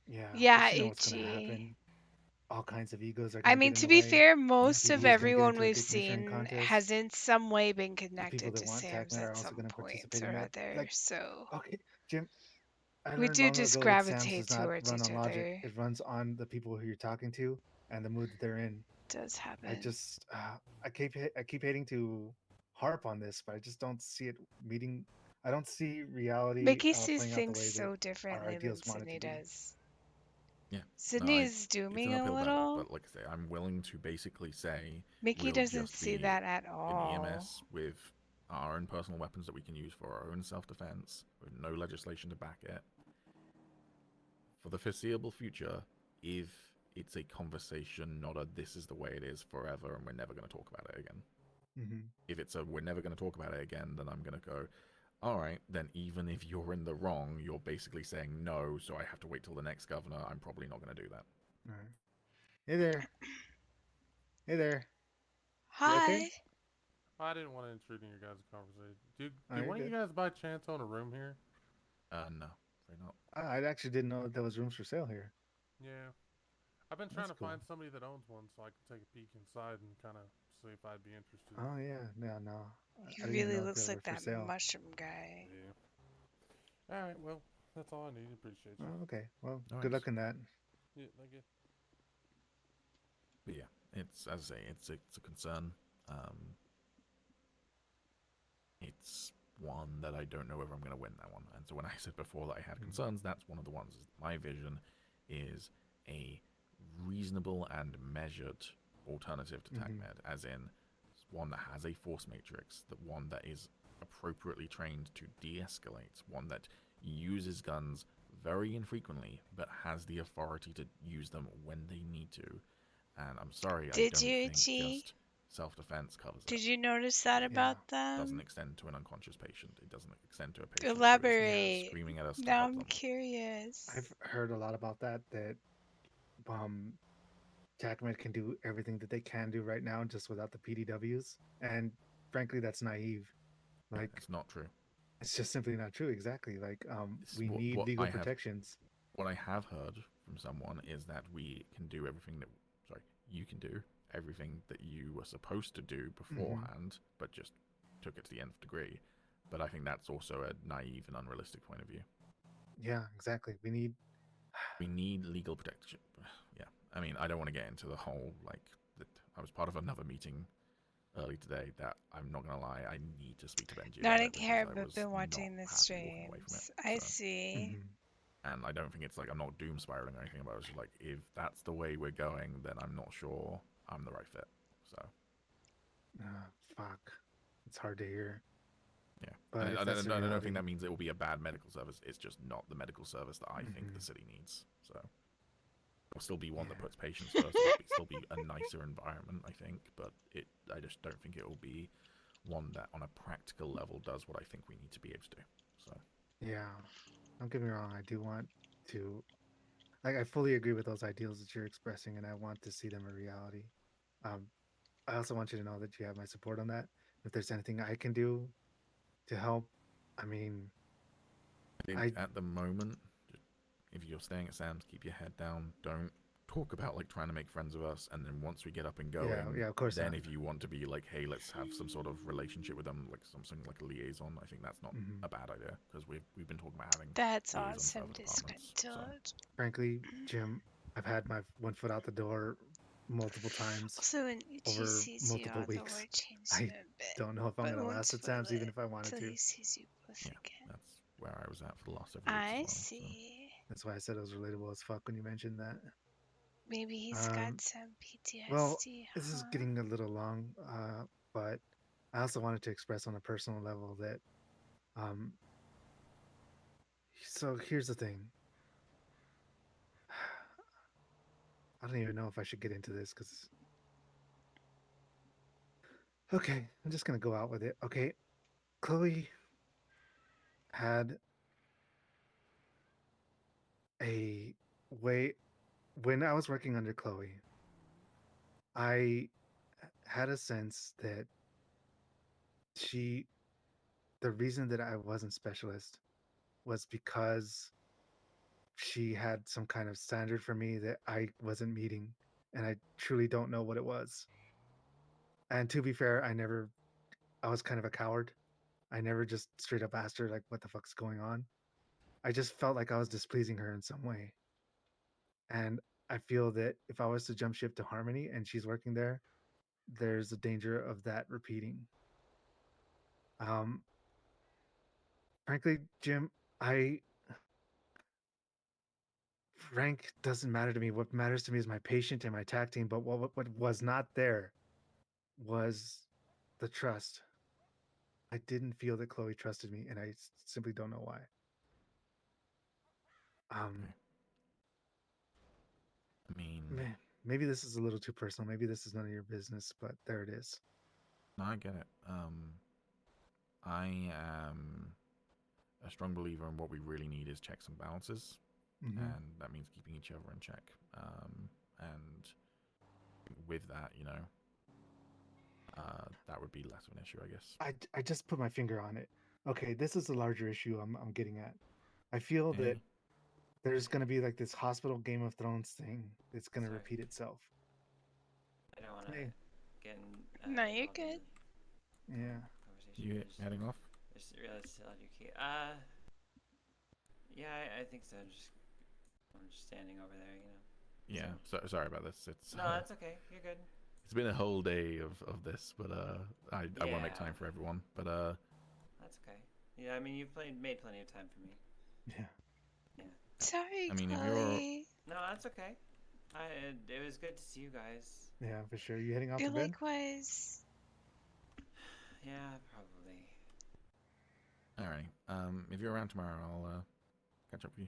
Yeah, Yeah, but you know what's going to Itchy. happen. All kinds of egos are I going to get mean, in to the be way. fair, most TV of is going to get everyone into a we've dick measuring seen contest. has in some way been The people connected that to want SAMS TacMed are at also some going to point participate in or that. other, Like, so okay, Jim, I we learned do long just ago that SAMS gravitate does not towards run each on logic. other. It runs on the people who you're talking to and the mood that they're in. Does I happen. just, I keep hating to harp on this, but I just don't see it meeting. I don't see reality Mickey sees playing out the things way that so our differently than ideals want it to Sydney be. does. Yeah. Sydney is it's dooming an a uphill battle, little. but like I say, I'm willing to basically say Mickey we'll doesn't just see be that at an all. EMS with our own personal weapons that we can use for our own self-defense, with no legislation to back it. For the foreseeable future, if it's a conversation, not a this is the way it is forever and we're never going to talk about it again. Mm-hmm. If it's a we're never going to talk about it again, then I'm going to go, all right, then even if you're in the wrong, you're basically saying no, so I have to wait till the next governor. I'm probably not going to do that. All right. Hey there. Hey there. You Hi. okay? I didn't want to intrude in your guys' conversation. Do you're one of you good. guys by chance own a room here? No, afraid not. I actually didn't know that there was rooms for sale here. Yeah. I've been trying That's to cool. find somebody that owns one so I can take a peek inside and kind of see if I'd be interested. Oh yeah, no. He I didn't even really know if they looks were like for that sale. mushroom guy. Yeah. All right. Well, that's all I need. Appreciate you. Oh, okay. Well, All good right. luck in that. Yeah. Thank you. But yeah, it's, as I say, it's a concern. It's one that I don't know whether I'm going to win that one. And so when I said before that I had concerns, that's one of the ones. My vision is a reasonable and measured alternative to TacMed, as in one that has a force matrix, that one that is appropriately trained to de-escalate, one that uses guns very infrequently, but has the authority to use them when they need to. And I'm sorry, I don't think just self-defense covers it. Did you notice that about them? It doesn't extend to an unconscious patient. It doesn't extend to a patient Elaborate. who is screaming at us to Now help I'm them. curious. I've heard a lot about that. TacMed can do everything that they can do right now just without the PDWs, and frankly, that's naive. Like, it's not true. It's just simply not true. Exactly. Like, we need legal protections. What I have heard from someone is that we can do everything that, you can do everything that you were supposed to do beforehand, but just took it to the nth degree. But I think that's also a naive and unrealistic point of view. Yeah, exactly. We need legal protection. Yeah, I mean, I don't want to get into the whole that. I was part of another meeting early today that I'm not gonna lie, I need to speak to Benji. Not in care, but been watching the streams. I see. And I don't think it's I'm not doom spiraling or anything, but it's just if that's the way we're going, then I'm not sure I'm the right fit. So. Fuck. It's hard to hear. Yeah, but I don't think that means it will be a bad medical service. It's just not the medical service that I think the city needs. So it'll still be one that puts patients first. It'll still be a nicer environment, I think. But I just don't think it will be one that, on a practical level, does what I think we need to be able to do. So. Yeah, don't get me wrong. I do want to. I fully agree with those ideals that you're expressing, and I want to see them a reality. I also want you to know that you have my support on that. If there's anything I can do to help, I mean, I think at the moment, if you're staying at Sam's, keep your head down. Don't talk about trying to make friends with us, and then once we get up and going, yeah, of course. Then if you want to be hey, let's have some sort of relationship with them, something like a liaison, I think that's not a bad idea, because we've been talking about having. That's awesome to schedule. Frankly, Jim, I've had my one foot out the door multiple times. Also, when over sees multiple you, weeks. I don't know if I'm gonna last at Sam's, even if I wanted to. He sees you again. That's where I was at for the last several weeks. I see. So. That's why I said it was relatable as fuck when you mentioned that. Maybe he's got some PTSD. Well, this is getting a little long, but I also wanted to express on a personal level that. So here's the thing. I don't even know if I should get into this because. Okay, I'm just gonna go out with it. Okay, Chloe had a way when I was working under Chloe. I had a sense that the reason that I wasn't specialist was because she had some kind of standard for me that I wasn't meeting, and I truly don't know what it was. And to be fair, I was kind of a coward. I never just straight up asked her what the fuck's going on. I just felt like I was displeasing her in some way. And I feel that if I was to jump ship to Harmony and she's working there, there's a danger of that repeating. Frankly, Jim, rank doesn't matter to me. What matters to me is my patient and my TAC team. But what was not there was the trust. I didn't feel that Chloe trusted me, and I simply don't know why. I mean, maybe this is a little too personal. Maybe this is none of your business, but there it is. No, I get it. I am a strong believer in what we really need is checks and balances, and that means keeping each other in check. And with that, that would be less of an issue, I guess. I just put my finger on it. Okay, this is the larger issue I'm getting at. I feel that there's going to be like this hospital Game of Thrones thing that's going to repeat itself. I don't want to get in. No, you're good. Yeah. You heading off? Just realized still have your key. Yeah, I think so. I'm just standing over there, Yeah. So, sorry about this. It's no, that's okay. You're good. It's been a whole day of this, but I want to make time for everyone. But that's okay. Yeah, I mean you've made plenty of time for me. Yeah. Yeah. Sorry, I mean, Chloe. No, that's okay. It was good to see you guys. Yeah, for sure. You heading off You to bed? likewise. Yeah, probably. alrighty. If you're around tomorrow, I'll catch up with you.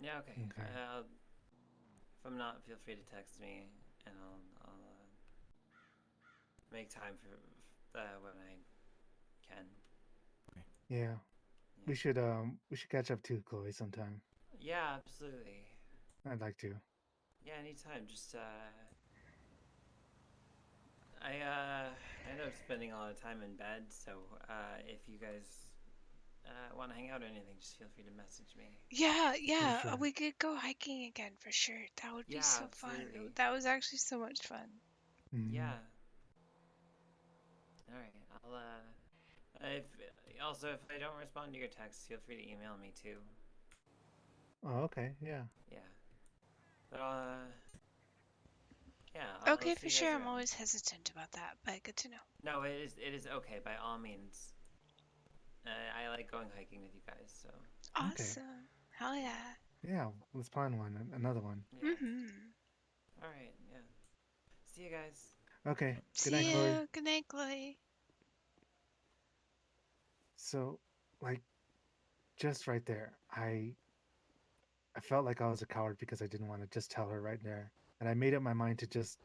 Yeah, okay. If I'm not, feel free to text me, and I'll make time for when I can. Okay. Yeah. We should catch up too, Chloe, sometime. Yeah, absolutely. I'd like to. Yeah, anytime. Just I end up spending a lot of time in bed, so if you guys want to hang out or anything, just feel free to message me. Yeah, sure. we could go hiking again for sure. That would be so fun. That was actually so much fun. Yeah. All right. If I don't respond to your text, feel free to email me too. Oh, okay. Yeah. Yeah. But yeah. Okay, for sure. I'm always hesitant about that, but good to know. No, it is okay. By all means. I like going hiking with you guys, so. Awesome. Hell yeah. Yeah, let's plan one. Another one. Yeah. All right. Yeah. See you guys. Okay. See Good night, you. Chloe. Good night, Chloe. So, like, just right there, I felt like I was a coward because I didn't want to just tell her right there, and I made up my mind to just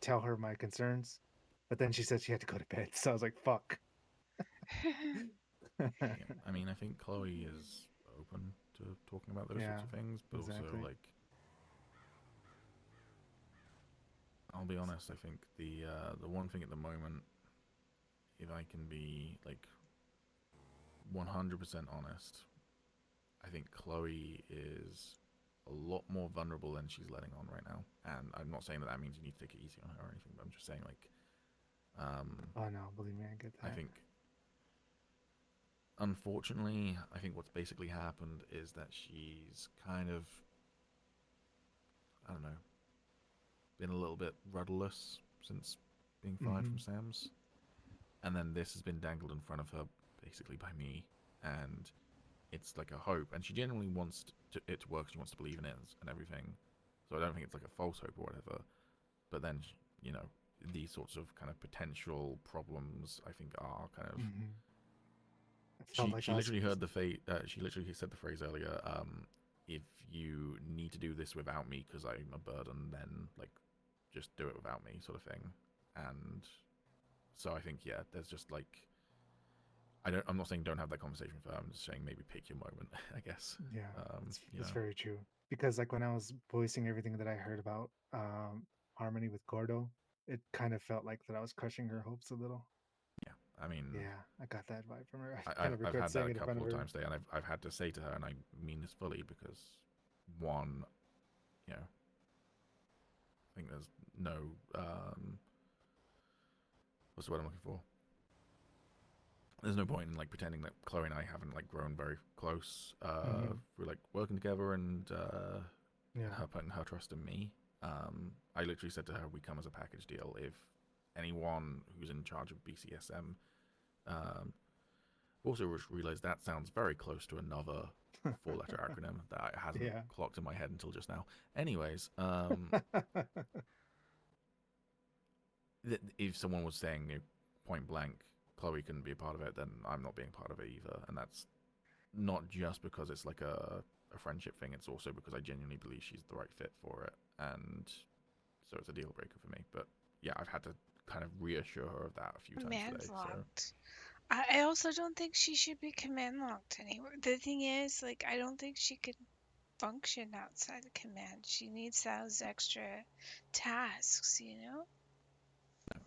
tell her my concerns, but then she said she had to go to bed, so I was like, "Fuck." Yeah, I mean, I think Chloe is open to talking about those sorts of things, but also like, I'll be honest. I think the one thing at the moment, if I can be like 100% honest, I think Chloe is a lot more vulnerable than she's letting on right now. And I'm not saying that means you need to take it easy on her or anything, but I'm just saying like, oh no, believe me, I get that. I think, unfortunately, I think what's basically happened is that she's kind of, I don't know, been a little bit rudderless since being fired from Sam's. And then this has been dangled in front of her basically by me. And it's like a hope. And she genuinely wants it to work. She wants to believe in it and everything. So I don't think it's like a false hope or whatever. But then, these sorts of kind of potential problems, I think, are kind of... She literally heard she literally said the phrase earlier, if you need to do this without me because I'm a burden, then like just do it without me, sort of thing. And so I think, yeah, there's just like, I'm not saying don't have that conversation with her. I'm just saying maybe pick your moment, I guess. Yeah, it's very true. Because like when I was voicing everything that I heard about Harmony with Gordo, it kind of felt like that I was crushing her hopes a little. Yeah, I mean, yeah, I got that vibe from her. I've had that a couple of times today, and I've had to say to her, and I mean this fully, because one, I think there's no what's the word I'm looking for? There's no point in like pretending that Chloe and I haven't like grown very close. We're like working together, and her putting her trust in me. I literally said to her, we come as a package deal. If anyone who's in charge of BCSM also realized that sounds very close to another 4-letter acronym that hasn't clocked in my head until just now. Anyways, if someone was saying point blank, Chloe couldn't be a part of it, then I'm not being part of it either. And that's not just because it's like a friendship thing. It's also because I genuinely believe she's the right fit for it. And so it's a deal breaker for me. But yeah, I've had to kind of reassure her of that a few times today. Locked. I also don't think she should be command locked anywhere. The thing is, like, I don't think she could function outside the command. She needs those extra tasks, you know?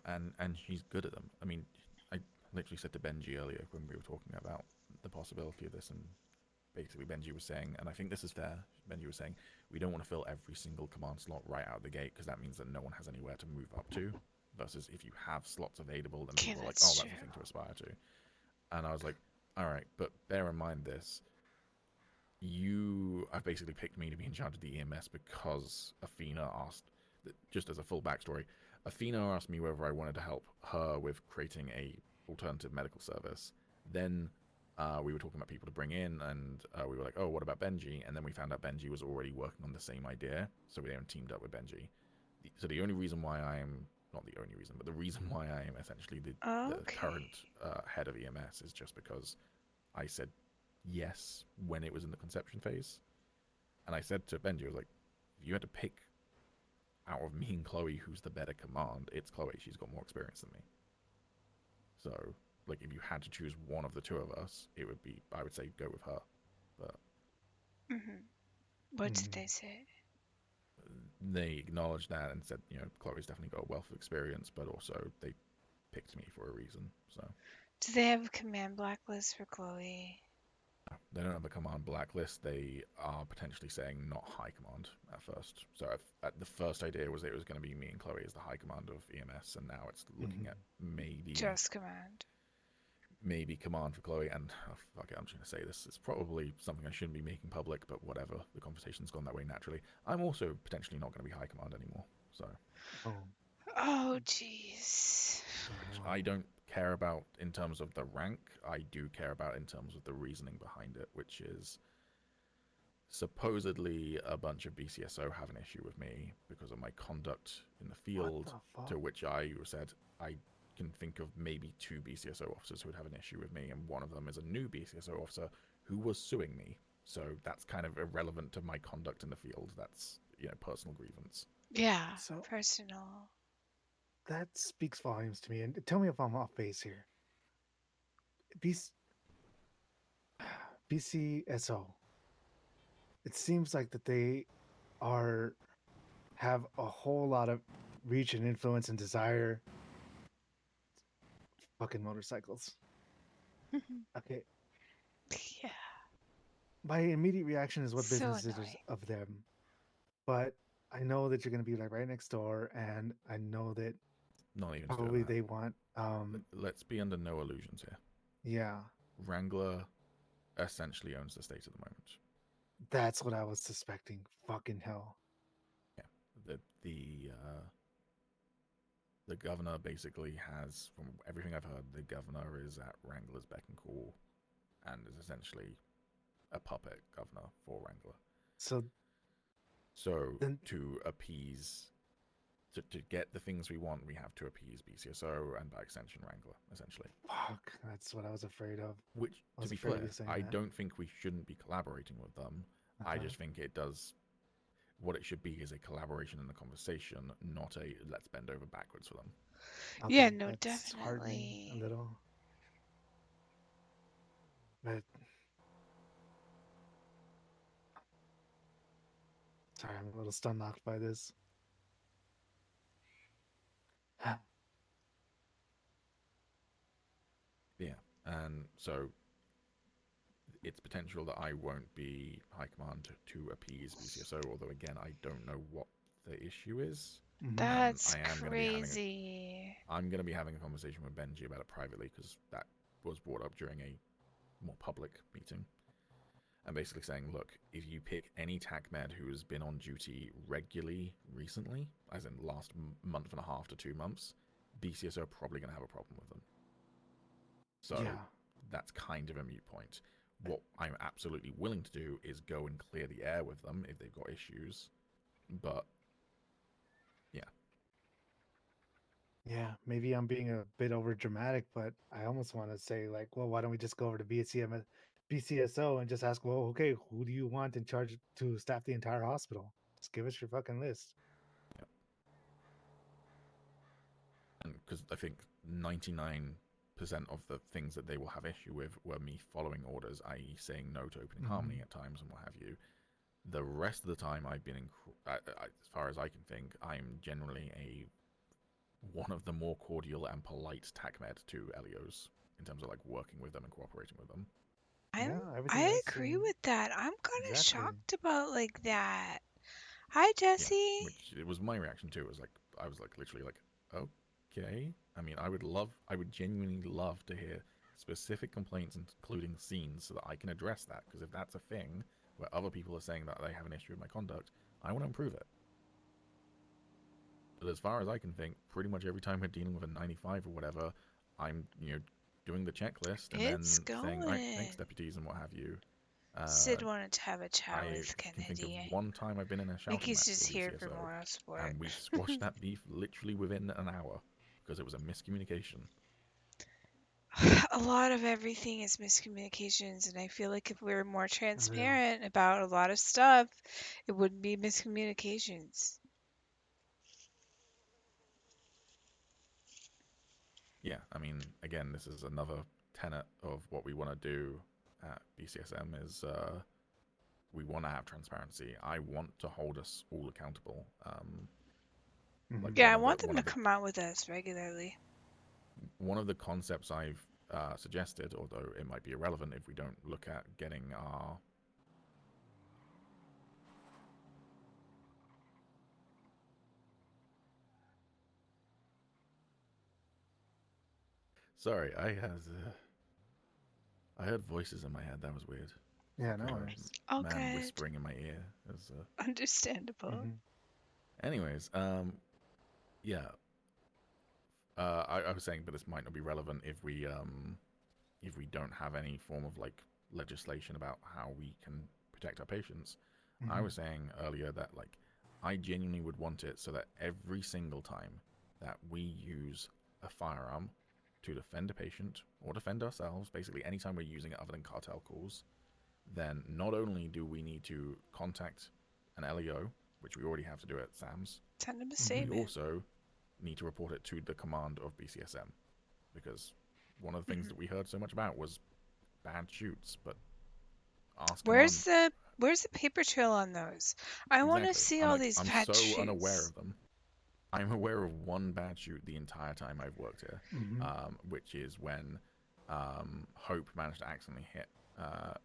And she's good at them. I mean, I literally said to Benji earlier when we were talking about the possibility of this, and basically Benji was saying, and I think this is fair, Benji was saying, we don't want to fill every single command slot right out of the gate because that means that no one has anywhere to move up to, versus if you have slots available, then people are like, oh, that's a thing to aspire to. And I was like, all right, but bear in mind this. You have basically picked me to be in charge of the EMS because Athena asked, just as a full backstory, Athena asked me whether I wanted to help her with creating a alternative medical service. Then we were talking about people to bring in, and we were like, oh, what about Benji? And then we found out Benji was already working on the same idea, so we then teamed up with Benji. So the only reason why I'm, not the only reason, but the reason why I am essentially the current head of EMS is just because I said yes when it was in the conception phase. And I said to Benji, I was like, if you had to pick out of me and Chloe who's the better command, it's Chloe. She's got more experience than me. So, like, if you had to choose one of the two of us, it would be, I would say, go with her. But What did they say? they acknowledged that and said, you know, Chloe's definitely got a wealth of experience, but also they picked me for a reason. So Do they have a command blacklist for Chloe? they don't have a command blacklist. They are potentially saying not high command at first. So the first idea was it was going to be me and Chloe as the high command of EMS, and now it's looking at maybe Just command. Maybe command for Chloe. And oh, fuck it, I'm just going to say this. It's probably something I shouldn't be making public, but whatever. The conversation's gone that way naturally. I'm also potentially not going to be high command anymore. So. Oh, jeez. Which I don't care about in terms of the rank. I do care about in terms of the reasoning behind it, which is supposedly a bunch of BCSO have an issue with me because of my conduct in the field, to which I said I can think of maybe 2 BCSO officers who would have an issue with me, and one of them is a new BCSO officer who was suing me. So that's kind of irrelevant to my conduct in the field. That's, you know, personal grievance. Yeah, So personal. that speaks volumes to me. And tell me if I'm off base here. BCSO. It seems like that they have a whole lot of reach and influence and desire. Fucking motorcycles. Okay. Yeah. My immediate reaction is what So business it is annoying. of them. But I know that you're going to be like right next door, and I know that not even probably they want. Let's be under no illusions here. Yeah. Wrangler essentially owns the state at the moment. That's what I was suspecting. Fucking hell. Yeah. The governor basically has, from everything I've heard, the governor is at Wrangler's beck and call, and is essentially a puppet governor for Wrangler. So then, to appease, to get the things we want, we have to appease BCSO and by extension Wrangler, essentially. Fuck, that's what I was afraid of. Which, to be clear, I don't think we shouldn't be collaborating with them. Okay. I just think it does. What it should be is a collaboration and a conversation, not a let's bend over backwards for them. Okay, yeah, no, that's definitely. A little. But sorry, I'm a little stun locked by this. Yeah, and so it's potential that I won't be high command to appease BCSO, although again, I don't know what the issue is. That's crazy. I'm going to be having a conversation with Benji about it privately, because that was brought up during a more public meeting. I'm basically saying, look, if you pick any TacMed who has been on duty regularly recently, as in last month and a half to 2 months, BCSO are probably going to have a problem with them. So that's kind of a moot point. What I'm absolutely willing to do is go and clear the air with them if they've got issues. But, yeah. Yeah, maybe I'm being a bit over dramatic, but I almost want to say, like, well, why don't we just go over to BCSO and just ask, well, okay, who do you want in charge to staff the entire hospital? Just give us your fucking list. Because I think 99 of the things that they will have issue with were me following orders, i.e., saying no to opening Harmony at times and what have you. The rest of the time, I've been, as far as I can think, I'm generally one of the more cordial and polite TacMed to LEOs in terms of like working with them and cooperating with them. I agree with that. I'm kind of shocked about like that. Hi, Jesse. Yeah, which it was my reaction too. It was like I was like literally like, okay. I mean, I would genuinely love to hear specific complaints, including scenes, so that I can address that. Because if that's a thing where other people are saying that they have an issue with my conduct, I want to improve it. But as far as I can think, pretty much every time we're dealing with a 95 or whatever, I'm doing the checklist and then saying, all right, thanks, deputies, and what have you. Sid wanted to have a chat with I can think Kennedy. of one time I've been in a shouting Mickey's match just with a here for UCSO, moral support. and we squashed that beef literally within an hour because it was a miscommunication. A lot of everything is miscommunications, and I feel like if we were more transparent about a lot of stuff, it wouldn't be miscommunications. Yeah, I mean, again, this is another tenet of what we want to do at BCSM is we want to have transparency. I want to hold us all accountable. Yeah, I want them to come out with us regularly. One of the concepts I've suggested, although it might be irrelevant if we don't look at getting our Sorry, I heard voices in my head. That was weird. Yeah, no worries. Oh, Man good. whispering in my ear. It was, Understandable. Anyways, yeah. I was saying, but this might not be relevant if we don't have any form of like legislation about how we can protect our patients. I was saying earlier that like I genuinely would want it so that every single time that we use a firearm to defend a patient or defend ourselves, basically anytime we're using it other than cartel calls, then not only do we need to contact an LEO, which we already have to do at SAMS, Send them a we statement. also need to report it to the command of BCSM, because one of the things that we heard so much about was bad shoots, but ask Where's command. the paper trail on those? I want to see all these bad I'm shoots. so unaware of them. I'm aware of one bad shoot the entire time I've worked here, which is when Hope managed to accidentally hit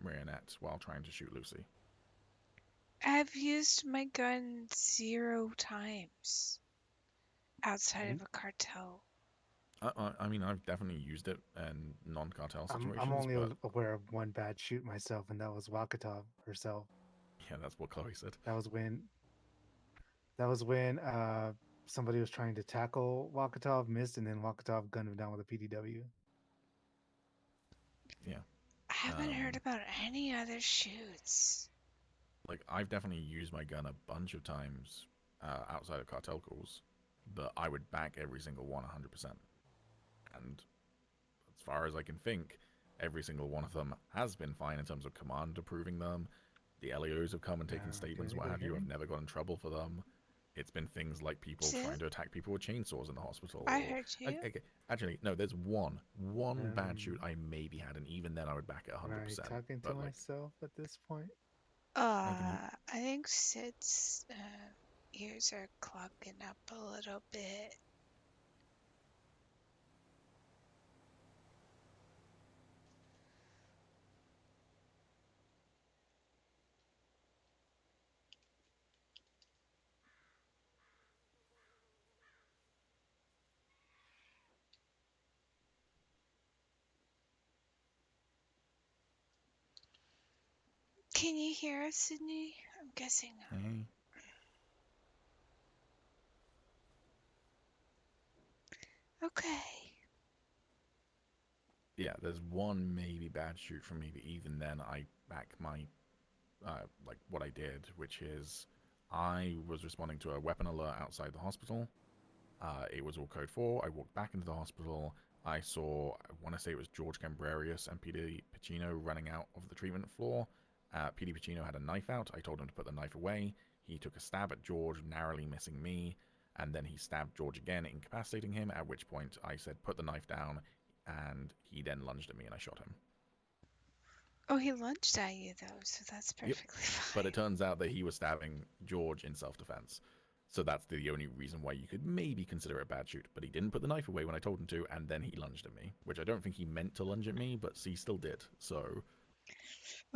Marionette while trying to shoot Lucy. I've used my gun 0 times outside of a cartel. I mean, I've definitely used it in non-cartel situations. I'm only but... aware of one bad shoot myself, and that was Wakatov herself. Yeah, that's what Chloe said. That was when somebody was trying to tackle Wakatov, missed, and then Wakatov gunned him down with a PDW. Yeah. I haven't heard about any other shoots. Like, I've definitely used my gun a bunch of times outside of cartel calls, but I would back every single one 100%. And as far as I can think, every single one of them has been fine in terms of command approving them. The LEOs have come and taken statements, what have you. I've never got in trouble for them. It's been things like people trying to attack people with chainsaws in the hospital. I heard you. Actually, no, there's one bad shoot I maybe had, and even then I would back it 100%. Am I talking to myself at this point? I think Sid's ears are clogging up a little bit. Can you hear us, Sydney? I'm guessing no. Okay. Yeah, there's one maybe bad shoot from me, but even then I back my, like what I did, which is I was responding to a weapon alert outside the hospital. It was all code 4. I walked back into the hospital. I saw, I want to say it was George Cambrarius and PD Pacino running out of the treatment floor. PD Pacino had a knife out. I told him to put the knife away. He took a stab at George, narrowly missing me, and then he stabbed George again, incapacitating him, at which point I said, put the knife down, and he then lunged at me and I shot him. Oh, he lunged at you though, so that's perfectly fine. But it turns out that he was stabbing George in self-defense. So that's the only reason why you could maybe consider it a bad shoot. But he didn't put the knife away when I told him to, and then he lunged at me, which I don't think he meant to lunge at me, but he still did. So.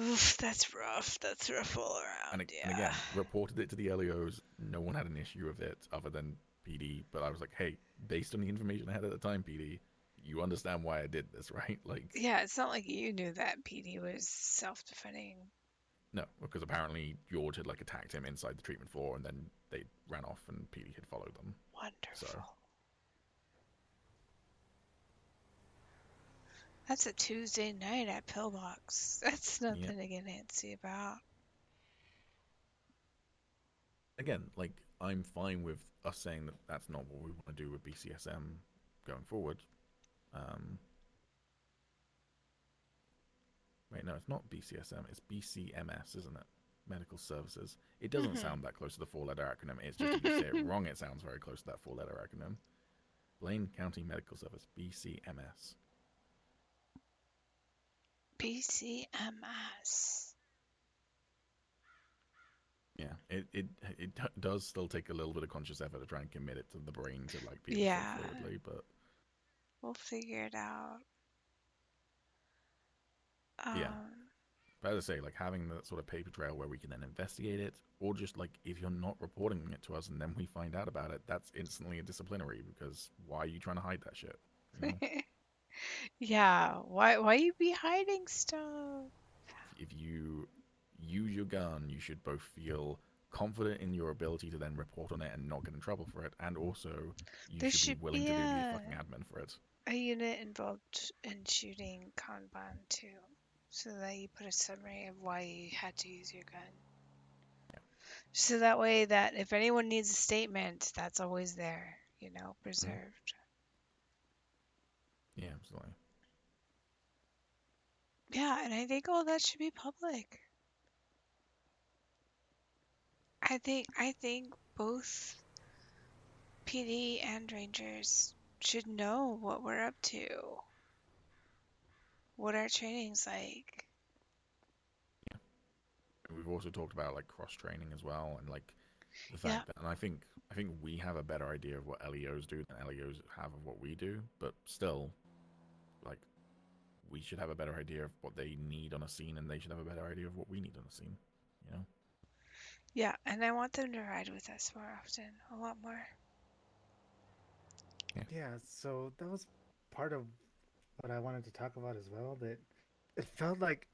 Oof, that's rough. That's rough all around. And again, reported it to the LEOs. No one had an issue with it other than PD. But I was like, hey, based on the information I had at the time, PD, you understand why I did this, right? Like. Yeah, it's not like you knew that PD was self-defending. No, because apparently George had like attacked him inside the treatment floor, and then they ran off, and PD had followed them. Wonderful. So. That's a Tuesday night at Pillbox. That's nothing to get antsy about. Again, like, I'm fine with us saying that that's not what we want to do with BCSM going forward. Wait, no, it's not BCSM. It's BCMS, isn't it? Medical Services. It doesn't sound that close to the four-letter acronym. It's just if you say it wrong, it sounds very close to that four-letter acronym. Blaine County Medical Service, BCMS. BCMS. Yeah, it does still take a little bit of conscious effort to try and commit it to the brain to like be able to think fluidly, but we'll figure it out. Yeah, but as I say, like having that sort of paper trail where we can then investigate it, or just like if you're not reporting it to us and then we find out about it, that's instantly a disciplinary because why are you trying to hide that shit? You know? Yeah, why you be hiding stuff? If you use your gun, you should both feel confident in your ability to then report on it and not get in trouble for it, and also you should be willing to do the fucking admin for it. A unit involved in shooting Kanban too, so that you put a summary of why you had to use your gun. Yeah. So that way that if anyone needs a statement, that's always there, you know, preserved. Yeah, absolutely. Yeah, and I think all that should be public. I think both PD and Rangers should know what we're up to. What our training's like. Yeah. We've also talked about like cross training as well, and like the fact that, and I think we have a better idea of what LEOs do than LEOs have of what we do, but still, like, we should have a better idea of what they need on a scene, and they should have a better idea of what we need on a scene, you know? Yeah, and I want them to ride with us more often, a lot more. Yeah, so that was part of what I wanted to talk about as well, that it felt like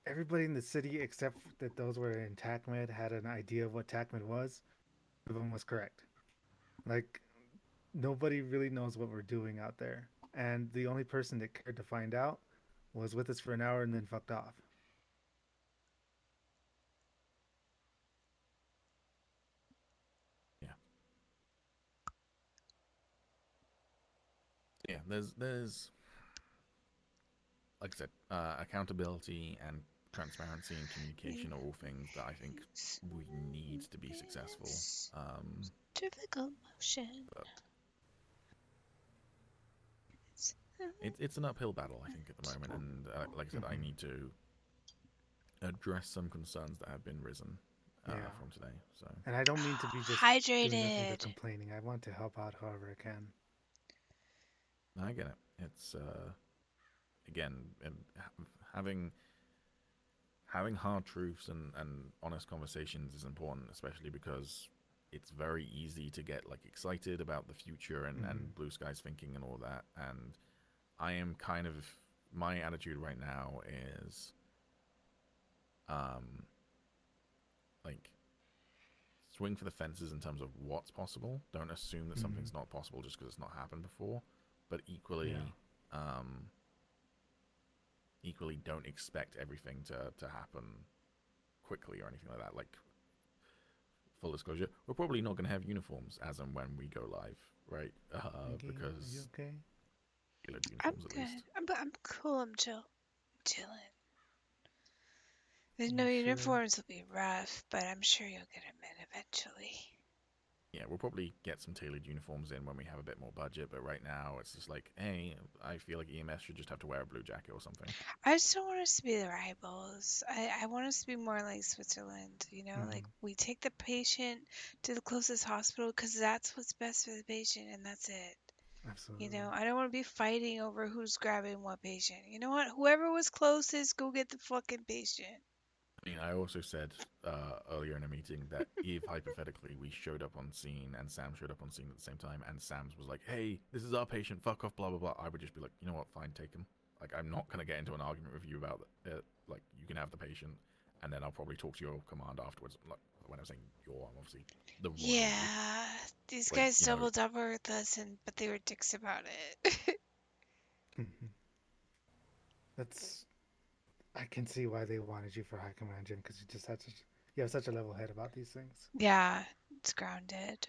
everybody in the city except that those were in TacMed had an idea of what TacMed was. Everyone was correct. Like, nobody really knows what we're doing out there. And the only person that cared to find out was with us for an hour and then fucked off. Yeah. Yeah, there's like I said, accountability and transparency and communication are all things that I think we need to be successful. Difficult motion. It's an uphill battle, I think, at the moment, and like I said, I need to address some concerns that have been risen from today. So, and I don't mean to be just hydrated. doing nothing but complaining. I want to help out however I can. I get it. It's again, having hard truths and honest conversations is important, especially because it's very easy to get like excited about the future and blue skies thinking and all that. And I am kind of, my attitude right now is like swing for the fences in terms of what's possible. Don't assume that something's not possible just because it's not happened before, but equally equally don't expect everything to happen quickly or anything like that. Like, full disclosure, we're probably not going to have uniforms as and when we go live, right? Because are you okay? I'm good. I'm cool. I'm chill. I'm chilling. The new uniforms will be rough, but I'm sure you'll get them in eventually. Yeah, we'll probably get some tailored uniforms in when we have a bit more budget, but right now it's just like, hey, I feel like EMS should just have to wear a blue jacket or something. I just don't want us to be the rivals. I want us to be more like Switzerland, you know, like we take the patient to the closest hospital because that's what's best for the patient, and that's it. Absolutely. You know, I don't want to be fighting over who's grabbing what patient. You know what? Whoever was closest, go get the fucking patient. I mean, I also said earlier in a meeting that if hypothetically we showed up on scene and Sam showed up on scene at the same time, and Sam's was like, "Hey, this is our patient, fuck off," blah blah blah, I would just be like, you know what, fine, take him. Like, I'm not gonna get into an argument with you about it. Like, you can have the patient, and then I'll probably talk to your command afterwards. Like, when I'm saying your, I'm obviously the royal. Yeah, these Like, guys you know, doubled up with us, but they were dicks about it. That's. I can see why they wanted you for high command, Jim, because you have such a level head about these things. Yeah, it's grounded.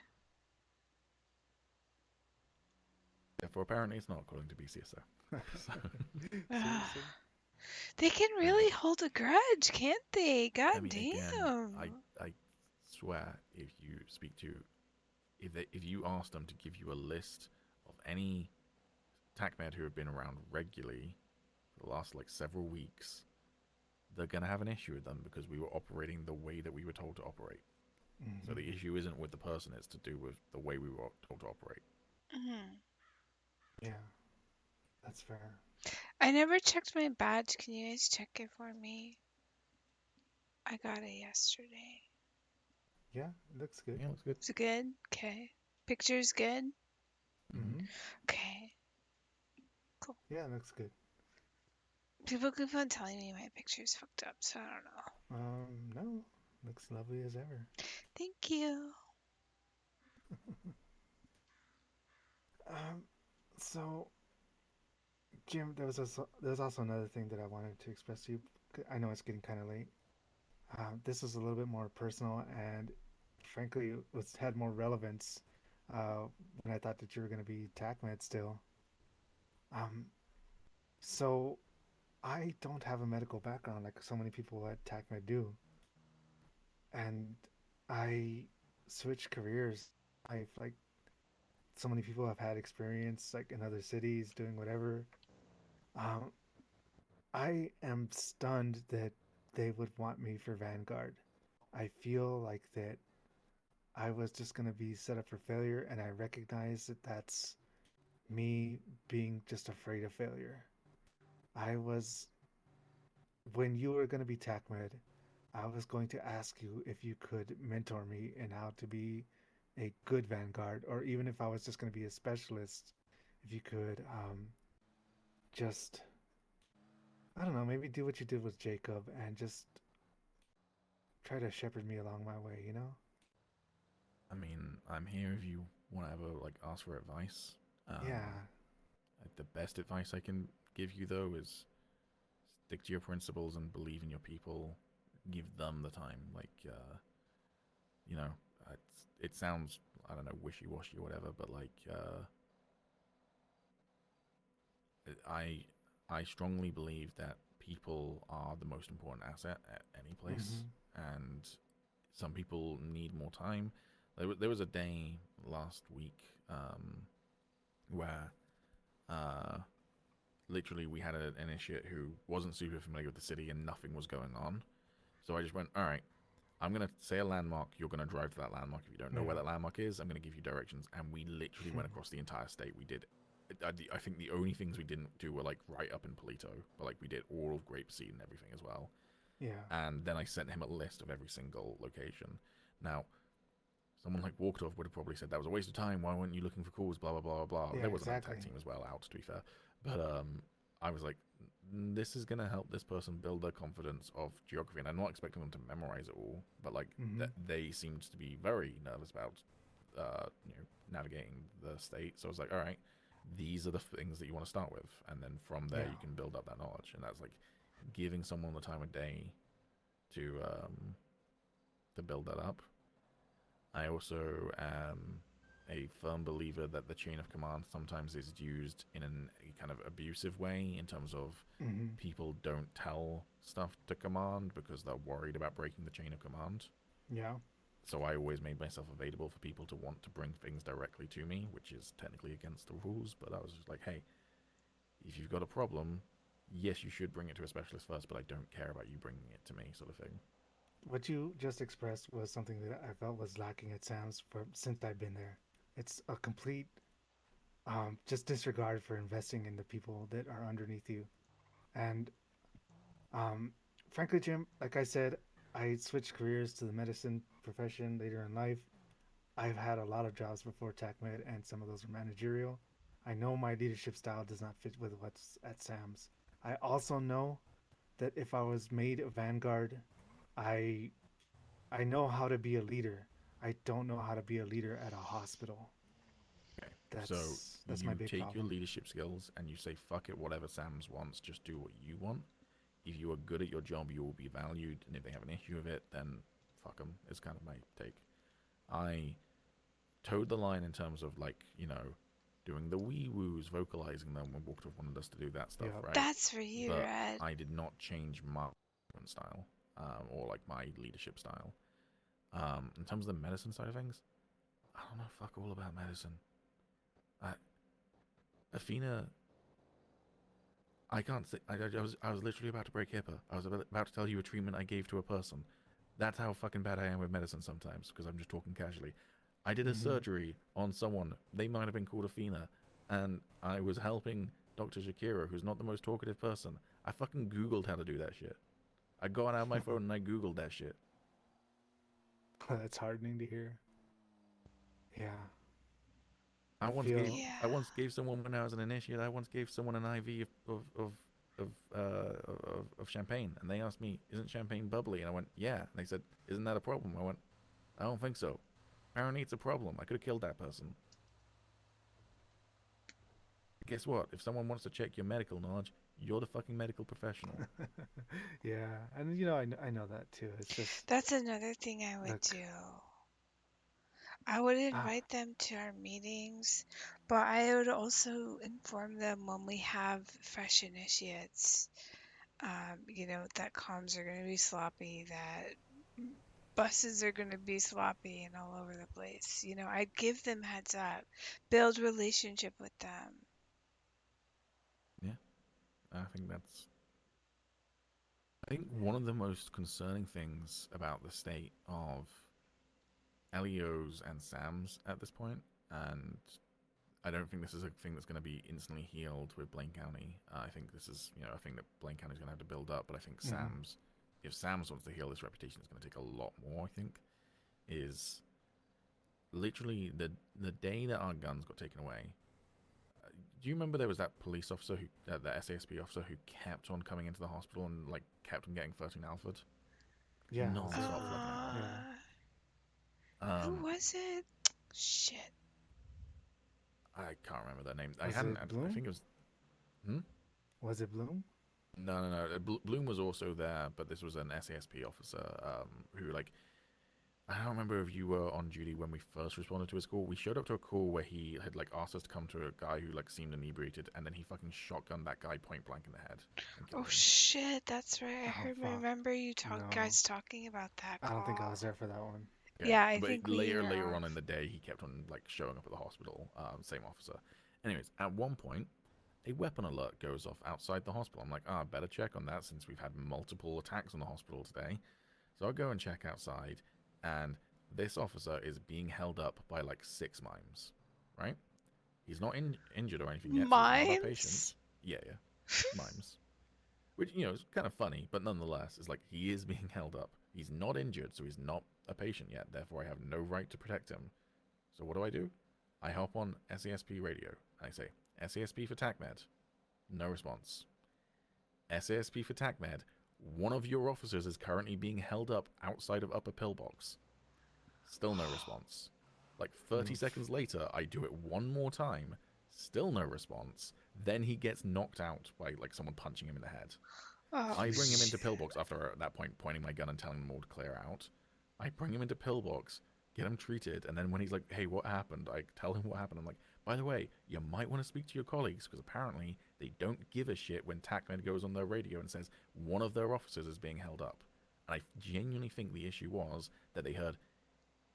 Therefore, apparently, it's not according to BCSO. So. Seriously? They can really hold a grudge, can't they? God I mean, damn. again, I swear, if you speak to, if you ask them to give you a list of any TacMed who have been around regularly for the last like several weeks, they're gonna have an issue with them because we were operating the way that we were told to operate. So the issue isn't with the person; it's to do with the way we were told to operate. Yeah, that's fair. I never checked my badge. Can you guys check it for me? I got it yesterday. Yeah, it looks good. Yeah, looks good. Is it good? Okay. Picture's good? Mm-hmm. Okay. Cool. Yeah, it looks good. People keep on telling me my picture's fucked up, so I don't know. No, looks lovely as ever. Thank you. So, Jim, there was also another thing that I wanted to express to you. I know it's getting kind of late. This is a little bit more personal, and frankly, it had more relevance when I thought that you were going to be TacMed still. So I don't have a medical background like so many people at TacMed do, and I switched careers. I've like so many people have had experience like in other cities doing whatever. Um, I am stunned that they would want me for Vanguard. I feel like that I was just going to be set up for failure, and I recognize that that's me being just afraid of failure. I was, when you were going to be TacMed, I was going to ask you if you could mentor me in how to be a good Vanguard, or even if I was just going to be a specialist, if you could just, I don't know, maybe do what you did with Jacob and just try to shepherd me along my way, you know? I mean, I'm here if you want to ever like ask for advice. Yeah. The best advice I can give you though is stick to your principles and believe in your people. Give them the time. Like, you know, it sounds, I don't know, wishy-washy or whatever, but like, I strongly believe that people are the most important asset at any place, and some people need more time. There was a day last week where literally we had an initiate who wasn't super familiar with the city and nothing was going on. So I just went, all right, I'm going to say a landmark. You're going to drive to that landmark. If you don't know where that landmark is, I'm going to give you directions. And we literally went across the entire state. We did, I think the only things we didn't do were like right up in Polito, but like we did all of Grapeseed and everything as well. Yeah. And then I sent him a list of every single location. Now, someone like Walkdorf would have probably said that was a waste of time. Why weren't you looking for calls? Blah, blah, blah, blah. Yeah, there was exactly. an attack team as well out, to be fair. But I was like, this is going to help this person build their confidence of geography. And I'm not expecting them to memorize it all, but like they seemed to be very nervous about you know, navigating the state. So I was like, all right, these are the things that you want to start with. And then from there, you can build up that knowledge. And that's like giving someone the time of day to build that up. I also am a firm believer that the chain of command sometimes is used in a kind of abusive way, in terms of people don't tell stuff to command because they're worried about breaking the chain of command. Yeah. So I always made myself available for people to want to bring things directly to me, which is technically against the rules. But I was just like, hey, if you've got a problem, yes, you should bring it to a specialist first, but I don't care about you bringing it to me, sort of thing. What you just expressed was something that I felt was lacking at Sam's since I've been there. It's a complete just disregard for investing in the people that are underneath you. And um, frankly, Jim, like I said, I switched careers to the medicine profession later in life. I've had a lot of jobs before TacMed, and some of those are managerial. I know my leadership style does not fit with what's at Sam's. I also know that if I was made a vanguard, I I know how to be a leader. I don't know how to be a leader at a hospital. Okay. That's my You big take your problem. leadership skills and you say, fuck it, whatever Sam's wants, just do what you want. If you are good at your job, you will be valued, and if they have an issue with it, then fuck them. Is kind of my take. I towed the line in terms of like, doing the wee woos, vocalizing them when Walker wanted us to do that stuff, right? That's for you, But Red. I did not change my style, or like my leadership style. In terms of the medicine side of things, I don't know fuck all about medicine. Athena, I can't say. I was literally about to break HIPAA. I was about to tell you a treatment I gave to a person. That's how fucking bad I am with medicine sometimes, because I'm just talking casually. I did a surgery on someone. They might have been called Athena, and I was helping Dr. Shakira, who's not the most talkative person. I fucking Googled how to do that shit. I got out my phone and I Googled that shit. That's hardening to hear. Yeah. I once gave someone, when I was an initiate, I once gave someone an IV of champagne, and they asked me, "Isn't champagne bubbly?" And I went, "Yeah." And they said, "Isn't that a problem?" I went, "I don't think so. Apparently, it's a problem. I could have killed that person." But guess what? If someone wants to check your medical knowledge, you're the fucking medical professional. Yeah, and I know that too. It's just That's another thing I would do. I would invite them to our meetings, but I would also inform them when we have fresh initiates, that comms are going to be sloppy, that buses are going to be sloppy and all over the place. I'd give them heads up, build relationship with them. Yeah, I think one of the most concerning things about the state of LEOs and SAMs at this point, and I don't think this is a thing that's going to be instantly healed with Blaine County. I think this is, a thing that Blaine County is going to have to build up. But I think if Sam's wants to heal this reputation, it's going to take a lot more. I think is literally the day that our guns got taken away. Do you remember there was that police officer the SASP officer who kept on coming into the hospital and like kept on getting 13 alpha? Yeah. Non-stop Who was it? Shit. I can't remember their name. Was it Bloom? I think it was. Was it Bloom? No. Bloom was also there, but this was an SASP officer who, like, I don't remember if you were on duty when we first responded to his call. We showed up to a call where he had, like, asked us to come to a guy who, like, seemed inebriated, and then he fucking shotgunned that guy point blank in the head. Oh, shit, that's right. Remember you guys talking about that call. I don't think I was there for that one. Yeah, I but think later on in the day, he kept on, like, showing up at the hospital, same officer. Anyways, at one point, a weapon alert goes off outside the hospital. I'm like, better check on that since we've had multiple attacks on the hospital today. So I go and check outside, and this officer is being held up by like 6 mimes, right? He's not injured or anything yet. So he's not a patient. Yeah. Mimes. Which, is kind of funny, but nonetheless, it's like he is being held up. He's not injured, so he's not a patient yet. Therefore, I have no right to protect him. So what do? I hop on SASP radio, and I say, SASP for TacMed. No response. SASP for TacMed. One of your officers is currently being held up outside of upper pillbox. Still no response. Like 30 seconds later, I do it one more time. Still no response. Then he gets knocked out by like someone punching him in the head. I bring him into pillbox after at that point pointing my gun and telling them all to clear out. I bring him into pillbox, get him treated, and then when he's like, "Hey, what happened?" I tell him what happened. I'm like, "By the way, you might want to speak to your colleagues because apparently they don't give a shit when TacMed goes on their radio and says one of their officers is being held up." And I genuinely think the issue was that they heard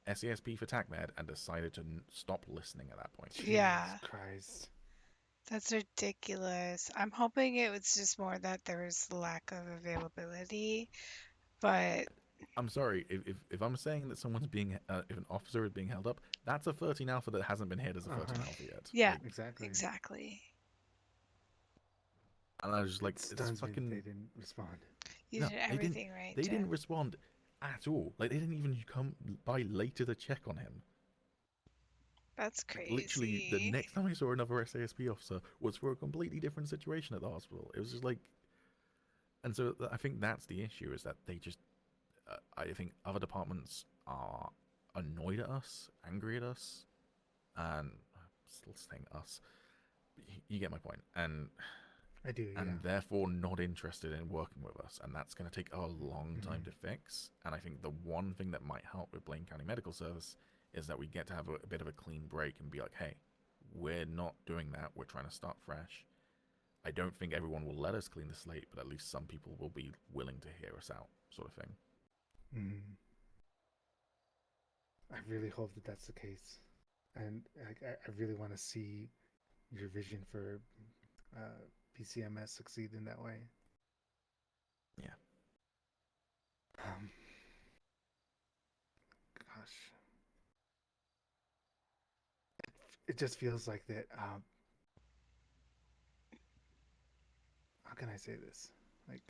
SASP for TacMed and decided to stop listening at that point. Yeah. Jesus Christ. That's ridiculous. I'm hoping it was just more that there was lack of availability, but I'm sorry, if I'm saying that someone's being, if an officer is being held up, that's a 13 alpha that hasn't been hit as a 13 alpha yet. yeah, Like, exactly. and I was just like, It it's stuns me that fucking. they didn't respond. You No, did they didn't. everything right, They Jim. didn't respond at all. Like, they didn't even come by later to check on him. That's Like, crazy. literally, the next time I saw another SASP officer was for a completely different situation at the hospital. It was just like, and so I think that's the issue, is that they just, I think other departments are annoyed at us, angry at us, and still saying us. You get my point. And I do, yeah. and therefore not interested in working with us, and that's going to take a long time to fix. And I think the one thing that might help with Blaine County Medical Service is that we get to have a bit of a clean break and be like, hey, we're not doing that, we're trying to start fresh. I don't think everyone will let us clean the slate, but at least some people will be willing to hear us out, sort of thing. I really hope that that's the case, and I really want to see your vision for PCMS succeed in that way. Yeah. Gosh, it just feels like that. How can I say this? Like,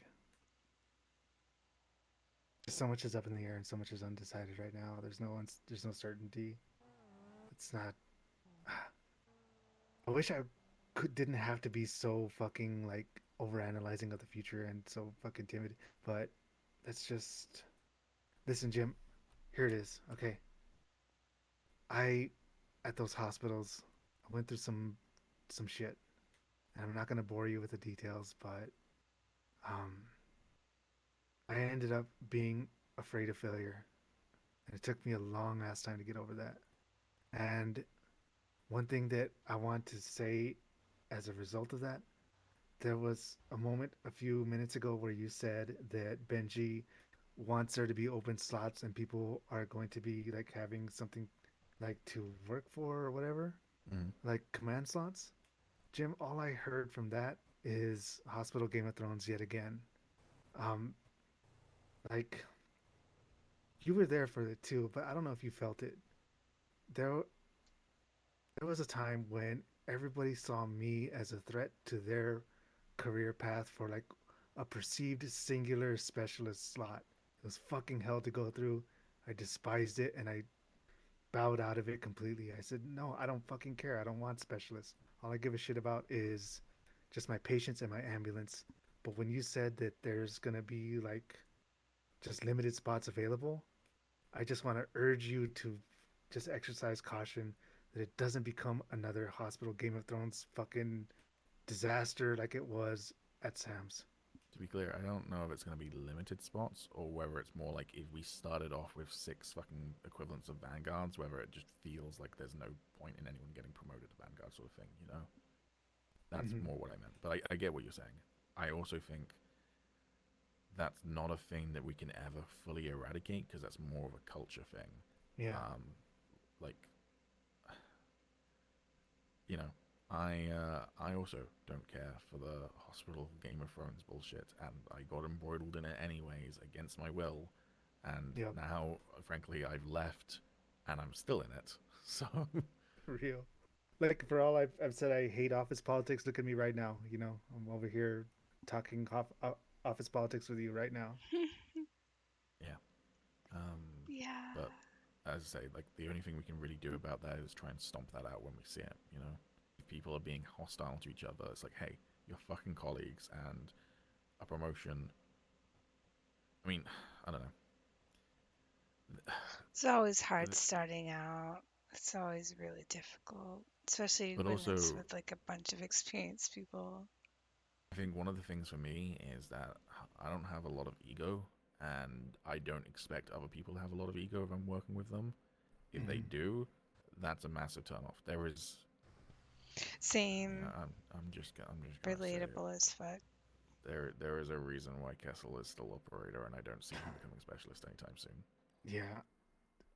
so much is up in the air and so much is undecided right now. There's no certainty. It's not. I wish I didn't have to be so fucking like overanalyzing of the future and so fucking timid, but that's just. Listen, Jim. Here it is. Okay. At those hospitals, I went through some shit, and I'm not gonna bore you with the details, but I ended up being afraid of failure, and it took me a long ass time to get over that. And one thing that I want to say as a result of that, there was a moment a few minutes ago where you said that Benji wants there to be open slots and people are going to be like having something like to work for or whatever, like command slots. Jim, all I heard from that is Hospital Game of Thrones yet again. Like, you were there for it too, but I don't know if you felt it. There, there was a time when everybody saw me as a threat to their career path for like a perceived singular specialist slot. It was fucking hell to go through. I despised it and I bowed out of it completely. I said, no, I don't fucking care. I don't want specialists. All I give a shit about is just my patients and my ambulance. But when you said that there's going to be like just limited spots available, I just want to urge you to just exercise caution that it doesn't become another hospital Game of Thrones fucking disaster like it was at Sam's. To be clear, I don't know if it's going to be limited spots or whether it's more like if we started off with 6 fucking equivalents of Vanguards, whether it just feels like there's no point in anyone getting promoted to Vanguard sort of thing, you know? That's more what I meant. But I get what you're saying. I also think that's not a thing that we can ever fully eradicate because that's more of a culture thing. Yeah. Like, you know, I also don't care for the hospital Game of Thrones bullshit, and I got embroiled in it anyways against my will, and now, frankly, I've left, and I'm still in it. So, real. Like, for all I've said, I hate office politics. Look at me right now. You know, I'm over here talking office politics with you right now. Yeah. Yeah. But as I say, like, the only thing we can really do about that is try and stomp that out when we see it, you know? If people are being hostile to each other, it's like, hey, you're fucking colleagues, and a promotion. I mean, I don't know. It's always hard starting out. It's always really difficult, especially But when also, it's with like a bunch of experienced people. I think one of the things for me is that I don't have a lot of ego, and I don't expect other people to have a lot of ego if I'm working with them. If they do, that's a massive turnoff. There is. Same. Yeah, I'm just gonna Relatable as fuck. There is a reason why Kessel is still operator, and I don't see him becoming specialist anytime soon. Yeah,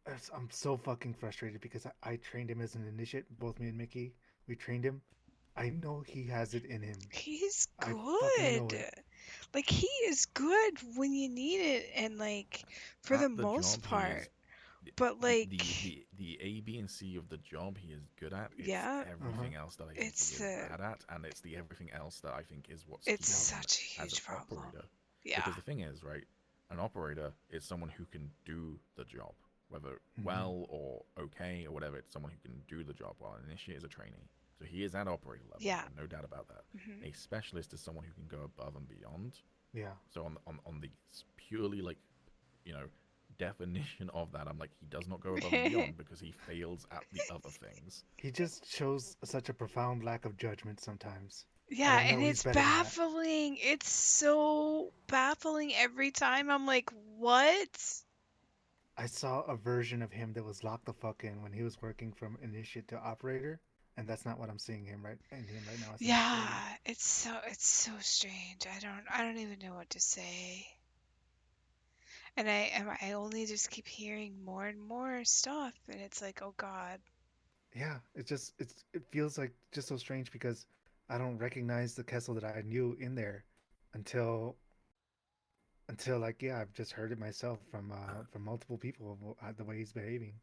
I'm so fucking frustrated because I trained him as an initiate. Both me and Mickey, we trained him. I know he has it in him. He's I fucking know good. it. Like he is good when you need it, and like for the At the most job, he part. is But the, like, the A, B, and C of the job he is good at. It's yeah, everything else that I think it's he is the bad at, and it's the everything else that I think is what's it's keeping him such a as an huge problem. operator. Yeah. Because the thing is, right, an operator is someone who can do the job, whether Mhm. well or okay or whatever. It's someone who can do the job, while an initiate is a trainee. So he is at operator level, Yeah. no doubt about that. Mhm. A specialist is someone who can go above and beyond. Yeah. So on the purely like, you know, definition of that, I'm like, he does not go above and beyond because he fails at the other things. He just shows such a profound lack of judgment sometimes. Yeah, I know and he's it's better than that. baffling. It's so baffling every time. I'm like, what? I saw a version of him that was locked the fuck in when he was working from initiate to operator, and that's not what I'm seeing him right now as an operator. Yeah, it's so strange. I don't even know what to say. And I only just keep hearing more and more stuff, and it's like, oh God. Yeah, it feels like just so strange because I don't recognize the Kessel that I knew in there until like yeah, I've just heard it myself from multiple people of the way he's behaving.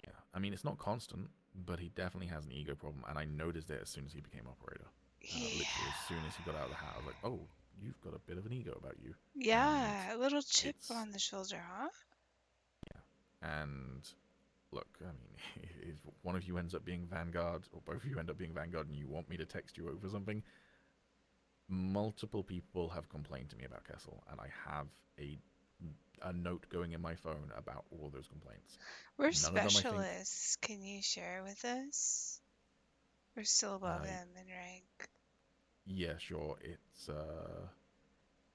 Yeah, I mean, it's not constant, but he definitely has an ego problem, and I noticed it as soon as he became operator. Literally, as soon as he got out of the hat, I was like, oh, you've got a bit of an ego about you. Yeah, a little chip it's on the shoulder, huh? And look, I mean, if one of you ends up being Vanguard, or both of you end up being Vanguard, and you want me to text you over something, multiple people have complained to me about Kessel, and I have a note going in my phone about all those complaints. We're None of them, I think. specialists. Can you share with us? We're still above him in rank. Yeah, sure. It's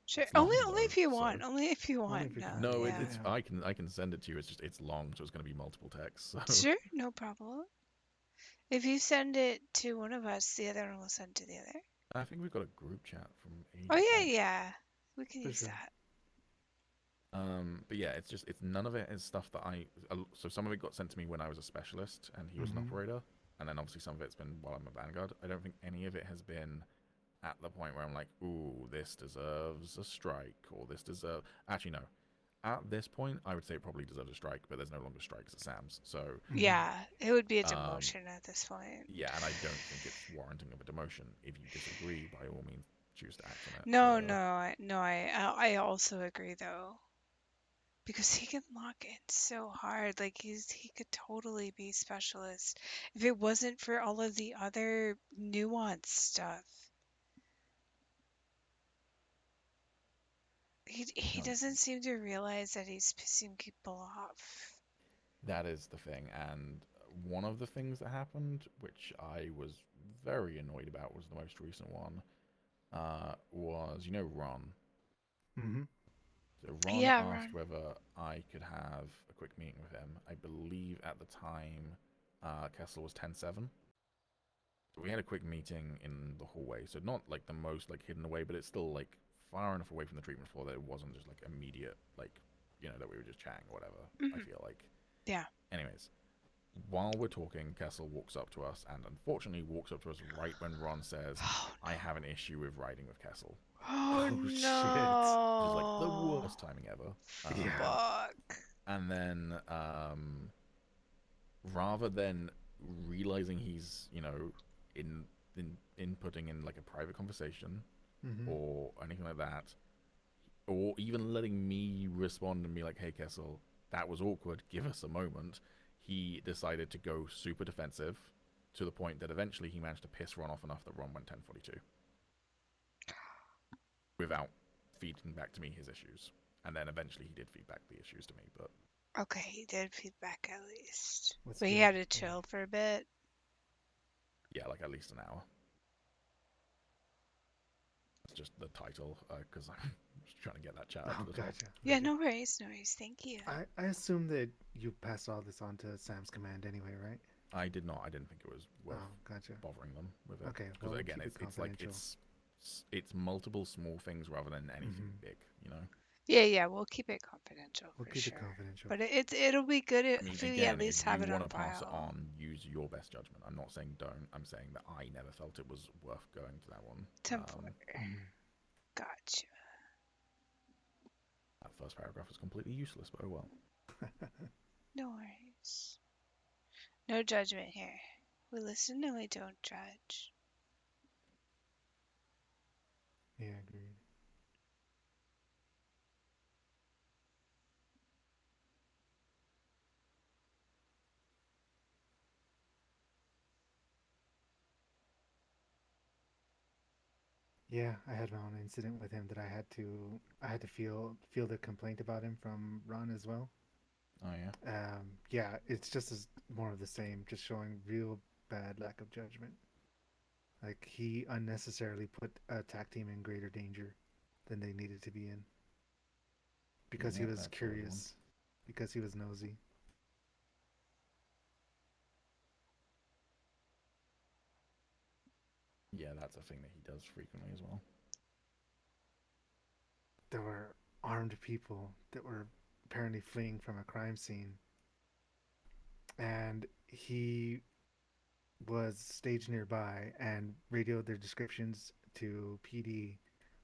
Sure. it's long, Only if though, you so- want. Only if you want. No, yeah. it's I can send it to you. It's just it's long, so it's going to be multiple texts. So. Sure, no problem. If you send it to one of us, the other one will send to the other. I think we've got a group chat from ages Oh yeah, back. yeah. We can For use sure. that. But yeah, it's none of it is stuff that so some of it got sent to me when I was a specialist and he was an Mhm. operator, and then obviously some of it's been while I'm a Vanguard. I don't think any of it has been at the point where I'm like, ooh, this deserves a strike, or this deserves. Actually, no. At this point, I would say it probably deserves a strike, but there's no longer strikes at SAMS, so. Yeah, it would be a demotion at this point. Yeah, and I don't think it's warranting of a demotion. If you disagree, by all means, choose to act on it. No, I also agree though. Because he can lock in so hard. Like he could totally be specialist if it wasn't for all of the other nuanced stuff. He doesn't seem to realize that he's pissing people off. That is the thing, and one of the things that happened, which I was very annoyed about, was the most recent one. Was Ron? Mm-hmm. So Ron Yeah, asked Ron. whether I could have a quick meeting with him. I believe at the time, Kessel was 10-7. So we had a quick meeting in the hallway. So not like the most like hidden away, but it's still like far enough away from the treatment floor that it wasn't just like immediate, like that we were just chatting or whatever. I feel like. Yeah. Anyways, while we're talking, Kessel walks up to us, and unfortunately walks up to us right when Ron says, I have an issue with riding with Kessel. Oh, no. Shit. Which is like the worst timing ever. Fuck. And then, rather than realizing he's, inputting in like a private conversation or anything like that, or even letting me respond and be like, hey, Kessel, that was awkward, give us a moment, he decided to go super defensive to the point that eventually he managed to piss Ron off enough that Ron went 1042 without feeding back to me his issues. And then eventually he did feed back the issues to me, but Okay, he did feedback at least. That's But he good, had to chill for a bit. yeah, like at least an hour. That's just the title, because I'm just trying to get that chat up Oh, to the top. gotcha. Yeah, no worries, no worries. Thank you. I assume that you passed all this on to Sam's command anyway, right? I did not. I didn't think it was worth gotcha. bothering them with it. Okay, Because well, again, keep it it's like confidential. it's multiple small things rather than anything big, Yeah, we'll keep it confidential We'll for keep it sure. confidential. But it'll be good I if mean, we at again, least if have you it want on to pass it file. on, use your best judgment. I'm not saying don't. I'm saying that I never felt it was worth going to that one. Templar. Gotcha. That first paragraph was completely useless, but oh well. No worries. No judgment here. We listen and we don't judge. Yeah, agreed. Yeah, I had my own incident with him that I had to feel the complaint about him from Ron as well. Oh yeah. Yeah, it's just more of the same, just showing real bad lack of judgment. Like he unnecessarily put a TAC team in greater danger than they needed to be in because he Yeah, was that's a weird one. curious, because he was nosy. Yeah, that's a thing that he does frequently as well. There were armed people that were apparently fleeing from a crime scene, and he was staged nearby and radioed their descriptions to PD,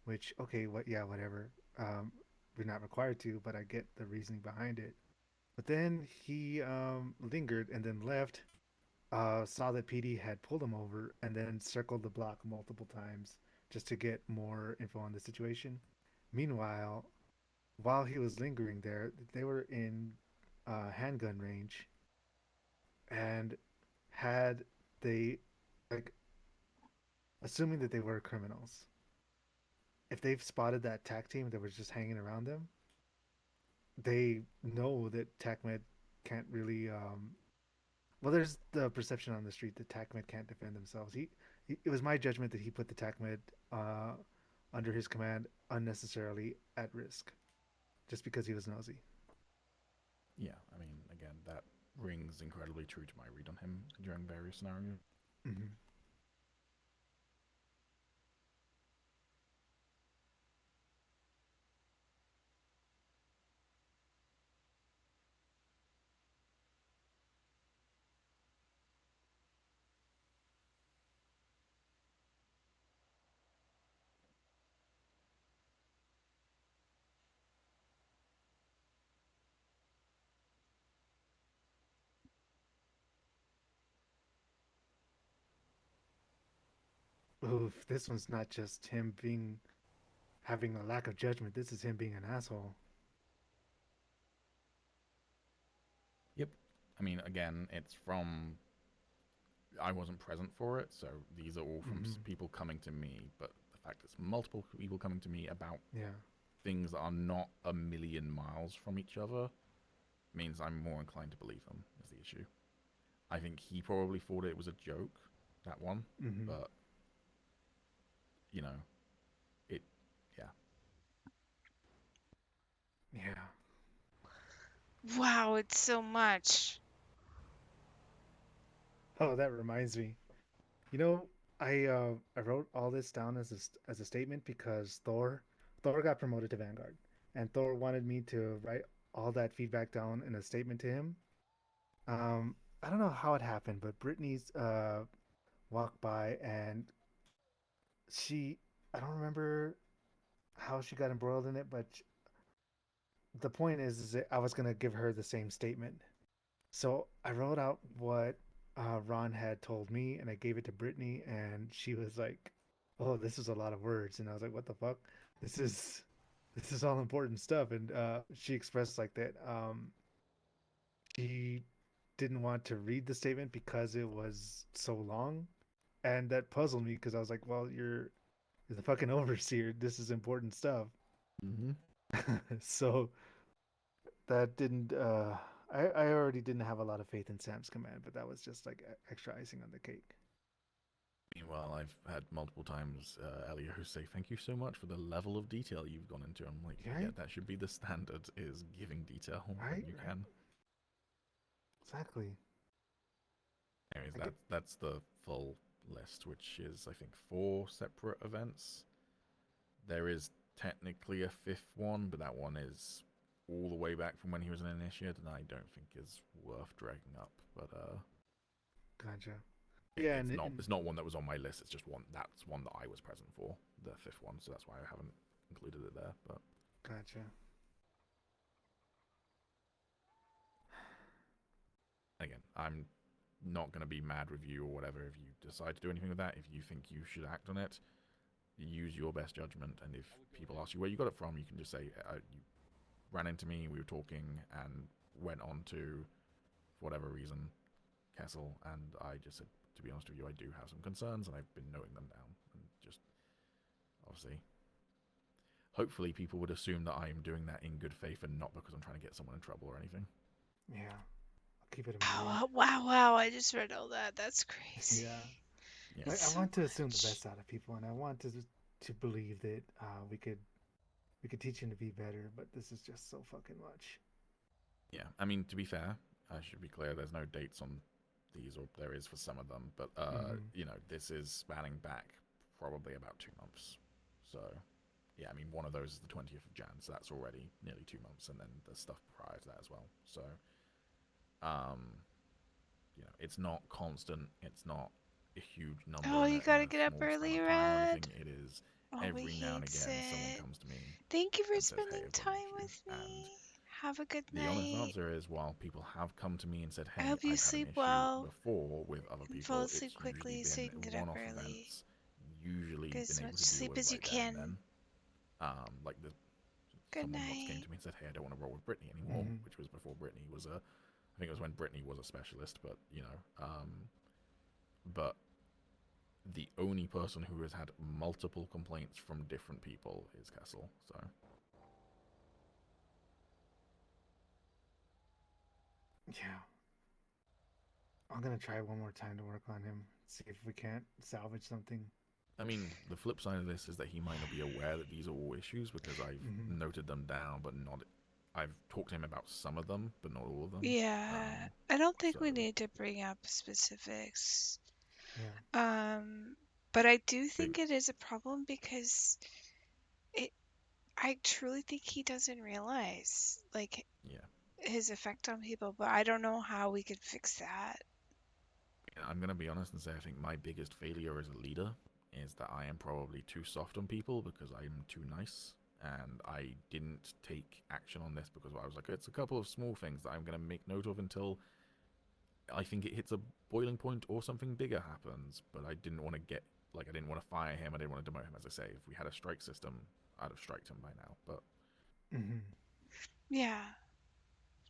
which okay, whatever. We're not required to, but I get the reasoning behind it. But then he lingered and then left. Saw that PD had pulled him over and then circled the block multiple times just to get more info on the situation. Meanwhile, while he was lingering there, they were in handgun range, and had they, like, assuming that they were criminals, if they've spotted that TAC team that was just hanging around them, they know that TacMed can't really. Well, there's the perception on the street that TacMed can't defend themselves. It was my judgment that he put the TacMed under his command unnecessarily at risk, just because he was nosy. Yeah, I mean, again, that rings incredibly true to my read on him during various scenarios. Mm-hmm. Oof, this one's not just him being having a lack of judgment. This is him being an asshole. Yep. I mean, again, it's from. I wasn't present for it, so these are all from people coming to me. But the fact it's multiple people coming to me about things that are not a million miles from each other means I'm more inclined to believe them, is the issue. I think he probably thought it was a joke, that one, but, you know, yeah. Yeah. Wow, it's so much. Oh, that reminds me. You know, I wrote all this down as as a statement because Thor got promoted to Vanguard, and Thor wanted me to write all that feedback down in a statement to him. I don't know how it happened, but Brittany's walked by, and she I don't remember how she got embroiled in it, but the point is that I was gonna give her the same statement. So I wrote out what Ron had told me, and I gave it to Brittany, and she was like, "Oh, this is a lot of words," and I was like, "What the fuck? This is this is all important stuff." And she expressed like that she didn't want to read the statement because it was so long, and that puzzled me because I was like, "Well, you're the fucking overseer. This is important stuff." So that didn't I already didn't have a lot of faith in Sam's command, but that was just like extra icing on the cake. Meanwhile, I've had multiple times Elio say, "Thank you so much for the level of detail you've gone into." I'm like, yeah, that should be the standard, is giving detail when you can. Exactly. Anyways, that's the full list, which is, I think, 4 separate events. There is technically a 5th one, but that one is all the way back from when he was an initiate, and I don't think is worth dragging up. But Gotcha. Yeah, it's not one that was on my list. It's just one that I was present for, the 5th one, so that's why I haven't included it there. But gotcha. Again, I'm not going to be mad with you or whatever if you decide to do anything with that. If you think you should act on it, use your best judgment. And if people ask you where you got it from, you can just say, you ran into me, we were talking, and went on to, for whatever reason, Kessel. And I just said, to be honest with you, I do have some concerns, and I've been noting them down. And just, obviously, hopefully people would assume that I am doing that in good faith and not because I'm trying to get someone in trouble or anything. Yeah. Keep it in mind. Wow! I just read all that. That's crazy. Yeah. I want to assume the best out of people, and I want to believe that we could teach him to be better. But this is just so fucking much. Yeah, I mean, to be fair, I should be clear. There's no dates on these, or there is for some of them. But you know, this is spanning back probably about 2 months. So yeah, I mean, one of those is the 20th of Jan, so that's already nearly 2 months, and then there's stuff prior to that as well. So you know, it's not constant. It's not a huge number. Oh, you gotta in a get up small span early, of time or Red. anything. It is every now and again someone comes to me. Thank you for and says, spending hey, I've got an time issue. with me. And Have a good the night. honest answer is, while people have come to me and said, hey, I hope you I've had sleep an issue well. before with other And people, fall it's asleep quickly usually so you been can get up one-off early. events. Usually Get as been able much to deal sleep with as you right there and can. then. Like someone once came to me and said, hey, I don't want to roll with Brittany anymore, which was before Brittany was I think it was when Brittany was a specialist, but you know, but the only person who has had multiple complaints from different people is Kessel. So yeah, I'm gonna try one more time to work on him. See if we can't salvage something. I mean, the flip side of this is that he might not be aware that these are all issues because I've noted them down, but not. I've talked to him about some of them, but not all of them. Yeah, I don't think we need to bring up specifics. Yeah. But I do think it is a problem because I truly think he doesn't realize like his effect on people, but I don't know how we could fix that. I'm going to be honest and say I think my biggest failure as a leader is that I am probably too soft on people because I'm too nice, and I didn't take action on this because I was like, it's a couple of small things that I'm going to make note of until I think it hits a boiling point or something bigger happens. But I didn't want to I didn't want to fire him, I didn't want to demote him. As I say, if we had a strike system, I'd have striked him by now. But yeah,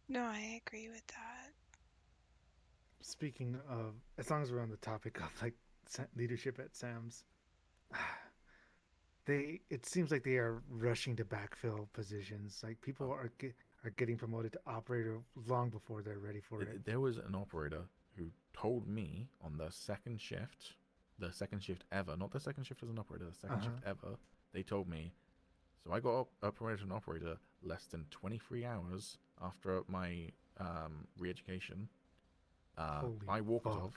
no, I agree with that. Speaking of, as long as we're on the topic of like leadership at Sam's, it seems like they are rushing to backfill positions. Like people are getting promoted to operator long before they're ready for it. There was an operator who told me on the second shift ever, not the second shift as an operator, the second shift ever, they told me, so I got promoted to an operator less than 23 hours after my re-education. I walked off,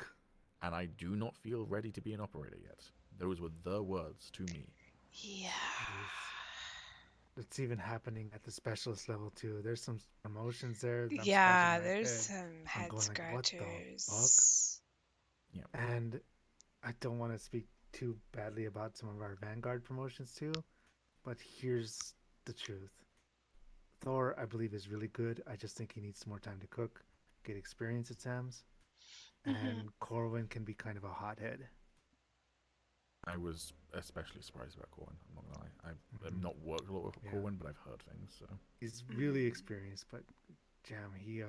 and I do not feel ready to be an operator yet. Those were the words to me. Yeah. It's even happening at the specialist level too. There's some promotions there. Yeah, there's some head scratchers. Like, what the fuck? Yeah. And I don't want to speak too badly about some of our Vanguard promotions too, but here's the truth. Thor, I believe, is really good. I just think he needs more time to cook, get experience at Sam's. And Corwin can be kind of a hothead. I was especially surprised about Corwin. I'm not gonna lie. I've not worked a lot with Corwin, but I've heard things. So he's really experienced, but Jam, he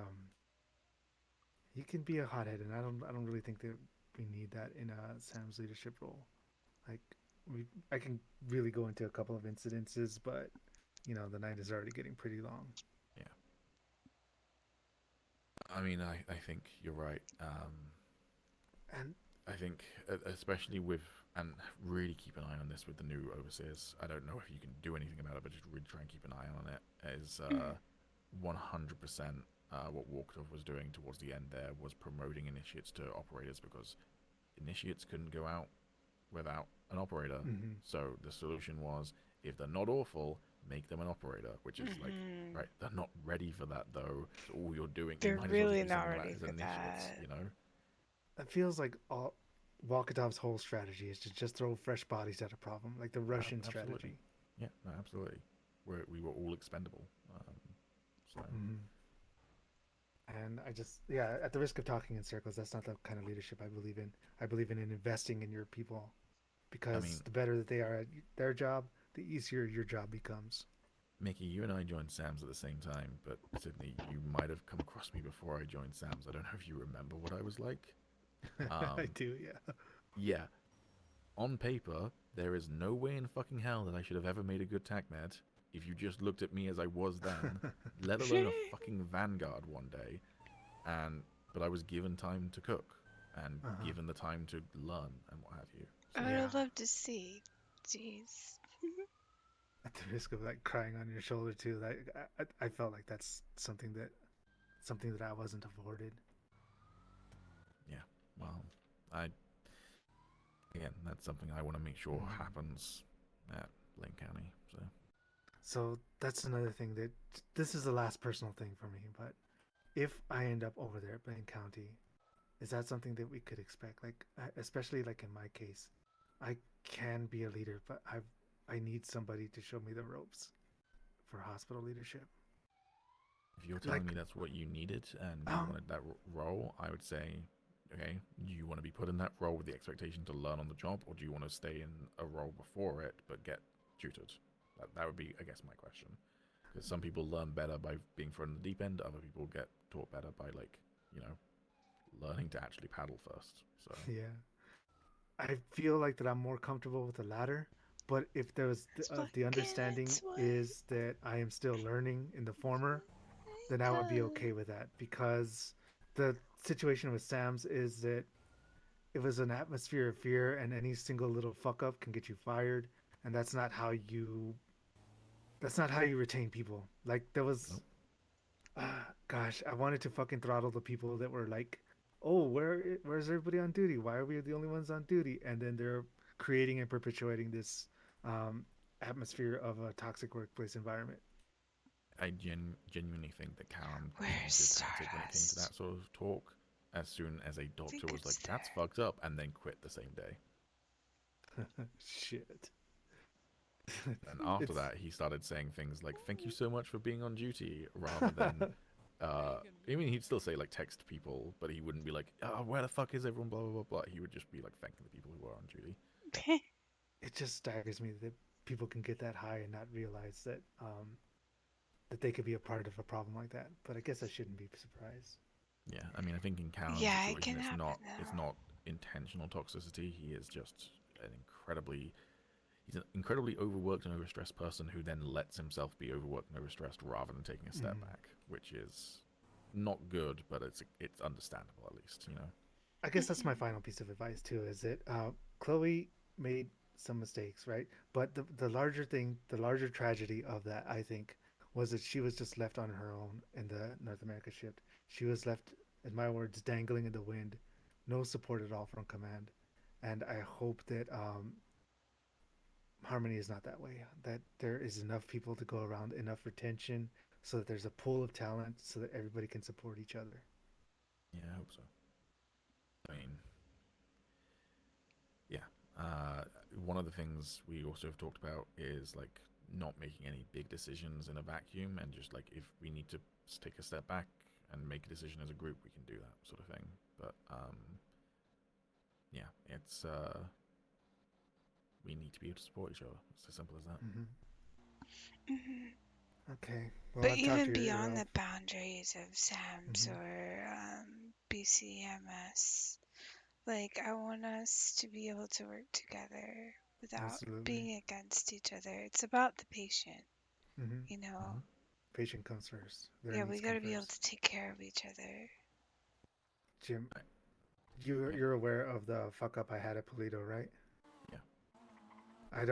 can be a hothead, and I don't really think that we need that in Sam's leadership role. Like I can really go into a couple of incidences, but you know the night is already getting pretty long. Yeah. I mean, I think you're right. And I think, especially with, and really keep an eye on this with the new overseers. I don't know if you can do anything about it, but just really try and keep an eye on it. Is 100% what Walkdog was doing towards the end there was promoting initiates to operators because initiates couldn't go out without an operator. So the solution was, If they're not awful, make them an operator, which is like, Mhm. right, they're not ready for that though. So all you're doing, They're you might as well really just be not sending them out ready as for initiates, that. you know? It feels like all Walkatov's whole strategy is to just throw fresh bodies at a problem, like the Russian Absolutely. strategy. Yeah, no, absolutely. We were all expendable. So. And I just, yeah, at the risk of talking in circles, that's not the kind of leadership I believe in. I believe in investing in your people, because the better that they are at their job, the easier your job becomes. Miki, you and I joined Sam's at the same time, but Sydney, you might have come across me before I joined Sam's. I don't know if you remember what I was like. I do, yeah. Yeah. On paper, there is no way in fucking hell that I should have ever made a good TacMed if you just looked at me as I was then, let alone a fucking vanguard one day. But I was given time to cook and given the time to learn and what have you. So, I would love to see. Jeez. At the risk of like crying on your shoulder too, like I felt like that's something that I wasn't afforded. Yeah, well, again, that's something I want to make sure happens at Lane County. So that's another thing that this is the last personal thing for me. But if I end up over there at Blaine County, is that something that we could expect? Like, especially like in my case, I can be a leader, but I need somebody to show me the ropes for hospital leadership. If you're telling me that's what you needed and you wanted that role, I would say, okay, do you want to be put in that role with the expectation to learn on the job, or do you want to stay in a role before it but get tutored? That would be, I guess, my question. Because some people learn better by being thrown in the deep end, other people get taught better by, like, you know, learning to actually paddle first. So yeah, I feel like that I'm more comfortable with the latter. But if there's the understanding is that I am still learning in the former, then I would be okay with that, because the situation with Sam's is that it was an atmosphere of fear, and any single little fuck up can get you fired, and that's not how you retain people. Like there was gosh, I wanted to fucking throttle the people that were like, oh, where's everybody on duty? Why are we the only ones on duty? And then they're creating and perpetuating this atmosphere of a toxic workplace environment. I genuinely think that Callum changed his tactic when it came to that sort of talk as soon as a doctor was like, that's fucked up, and then quit the same day. Shit. And after that, he started saying things like, thank you so much for being on duty, rather than, I mean, he'd still say, like, text people, but he wouldn't be like, oh, where the fuck is everyone, blah, blah, blah, blah. He would just be, like, thanking the people who were on duty. It just staggers me that people can get that high and not realize that that they could be a part of a problem like that. But I guess I shouldn't be surprised. Yeah, I mean, I think in Callum's situation, it's not intentional toxicity. He is just he's an incredibly overworked and overstressed person who then lets himself be overworked and overstressed rather than taking a step back, which is not good, but it's understandable at least, you know. I guess that's my final piece of advice too, is that Chloe made some mistakes, right? But the larger thing, the larger tragedy of that, I think, was that she was just left on her own in the North America shift. She was left, in my words, dangling in the wind, no support at all from command. And I hope that Harmony is not that way, that there is enough people to go around, enough retention, so that there's a pool of talent so that everybody can support each other. Yeah, I hope so. I mean, yeah. One of the things we also have talked about is like not making any big decisions in a vacuum, and just like if we need to take a step back and make a decision as a group, we can do that sort of thing. But yeah, it's we need to be able to support each other. It's as simple as that. Okay. Well, But even beyond the boundaries of SAMS or BCMS, like I want us to be able to work together without being against each other. It's about the patient, you know. Patient comes first. Yeah, we got to be able to take care of each other. Jim, you're aware of the fuck up I had at Polito, right? Yeah. I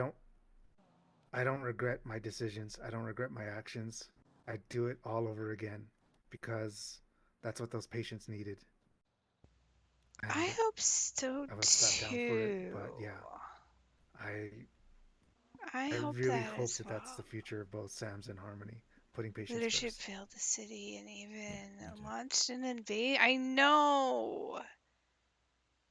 don't regret my decisions. I don't regret my actions. I'd do it all over again, because that's what those patients needed. And I hope so I was slapped down for it, but yeah, I hope really that hope as that well. that's the future of both Sam's and Harmony, putting patients Leadership first. failed the city and even launched an invasion. I know.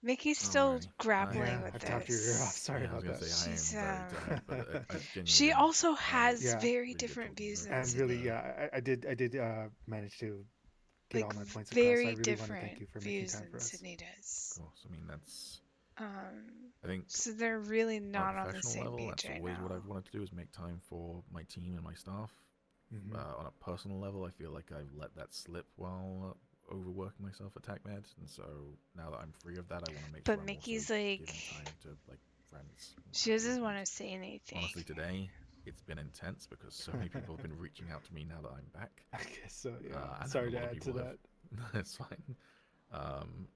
Mickey's still grappling with I've talked your ear off. this. Sorry Yeah, I was about gonna that. say I am very tired, but I genuinely She didn't. also has Yeah. very different views than And really, Sydney. yeah, I did manage to get all my points across. Very I really want to thank different you for making views time than for us. Sydney does. Of course, I mean that's. I think So they're really on a not on the professional same level, page that's right always now. what I've wanted to do is make time for my team and my staff. On a personal level, I feel like I've let that slip while overworking myself at TacMed, and so now that I'm free of that, I want to make But sure I'm Mickey's also like, giving time to like friends. she doesn't want to say anything. Honestly, today it's been intense because so many people have been reaching out to me now that I'm back. I guess so. Yeah. And Sorry a to lot of add to people that. It's fine.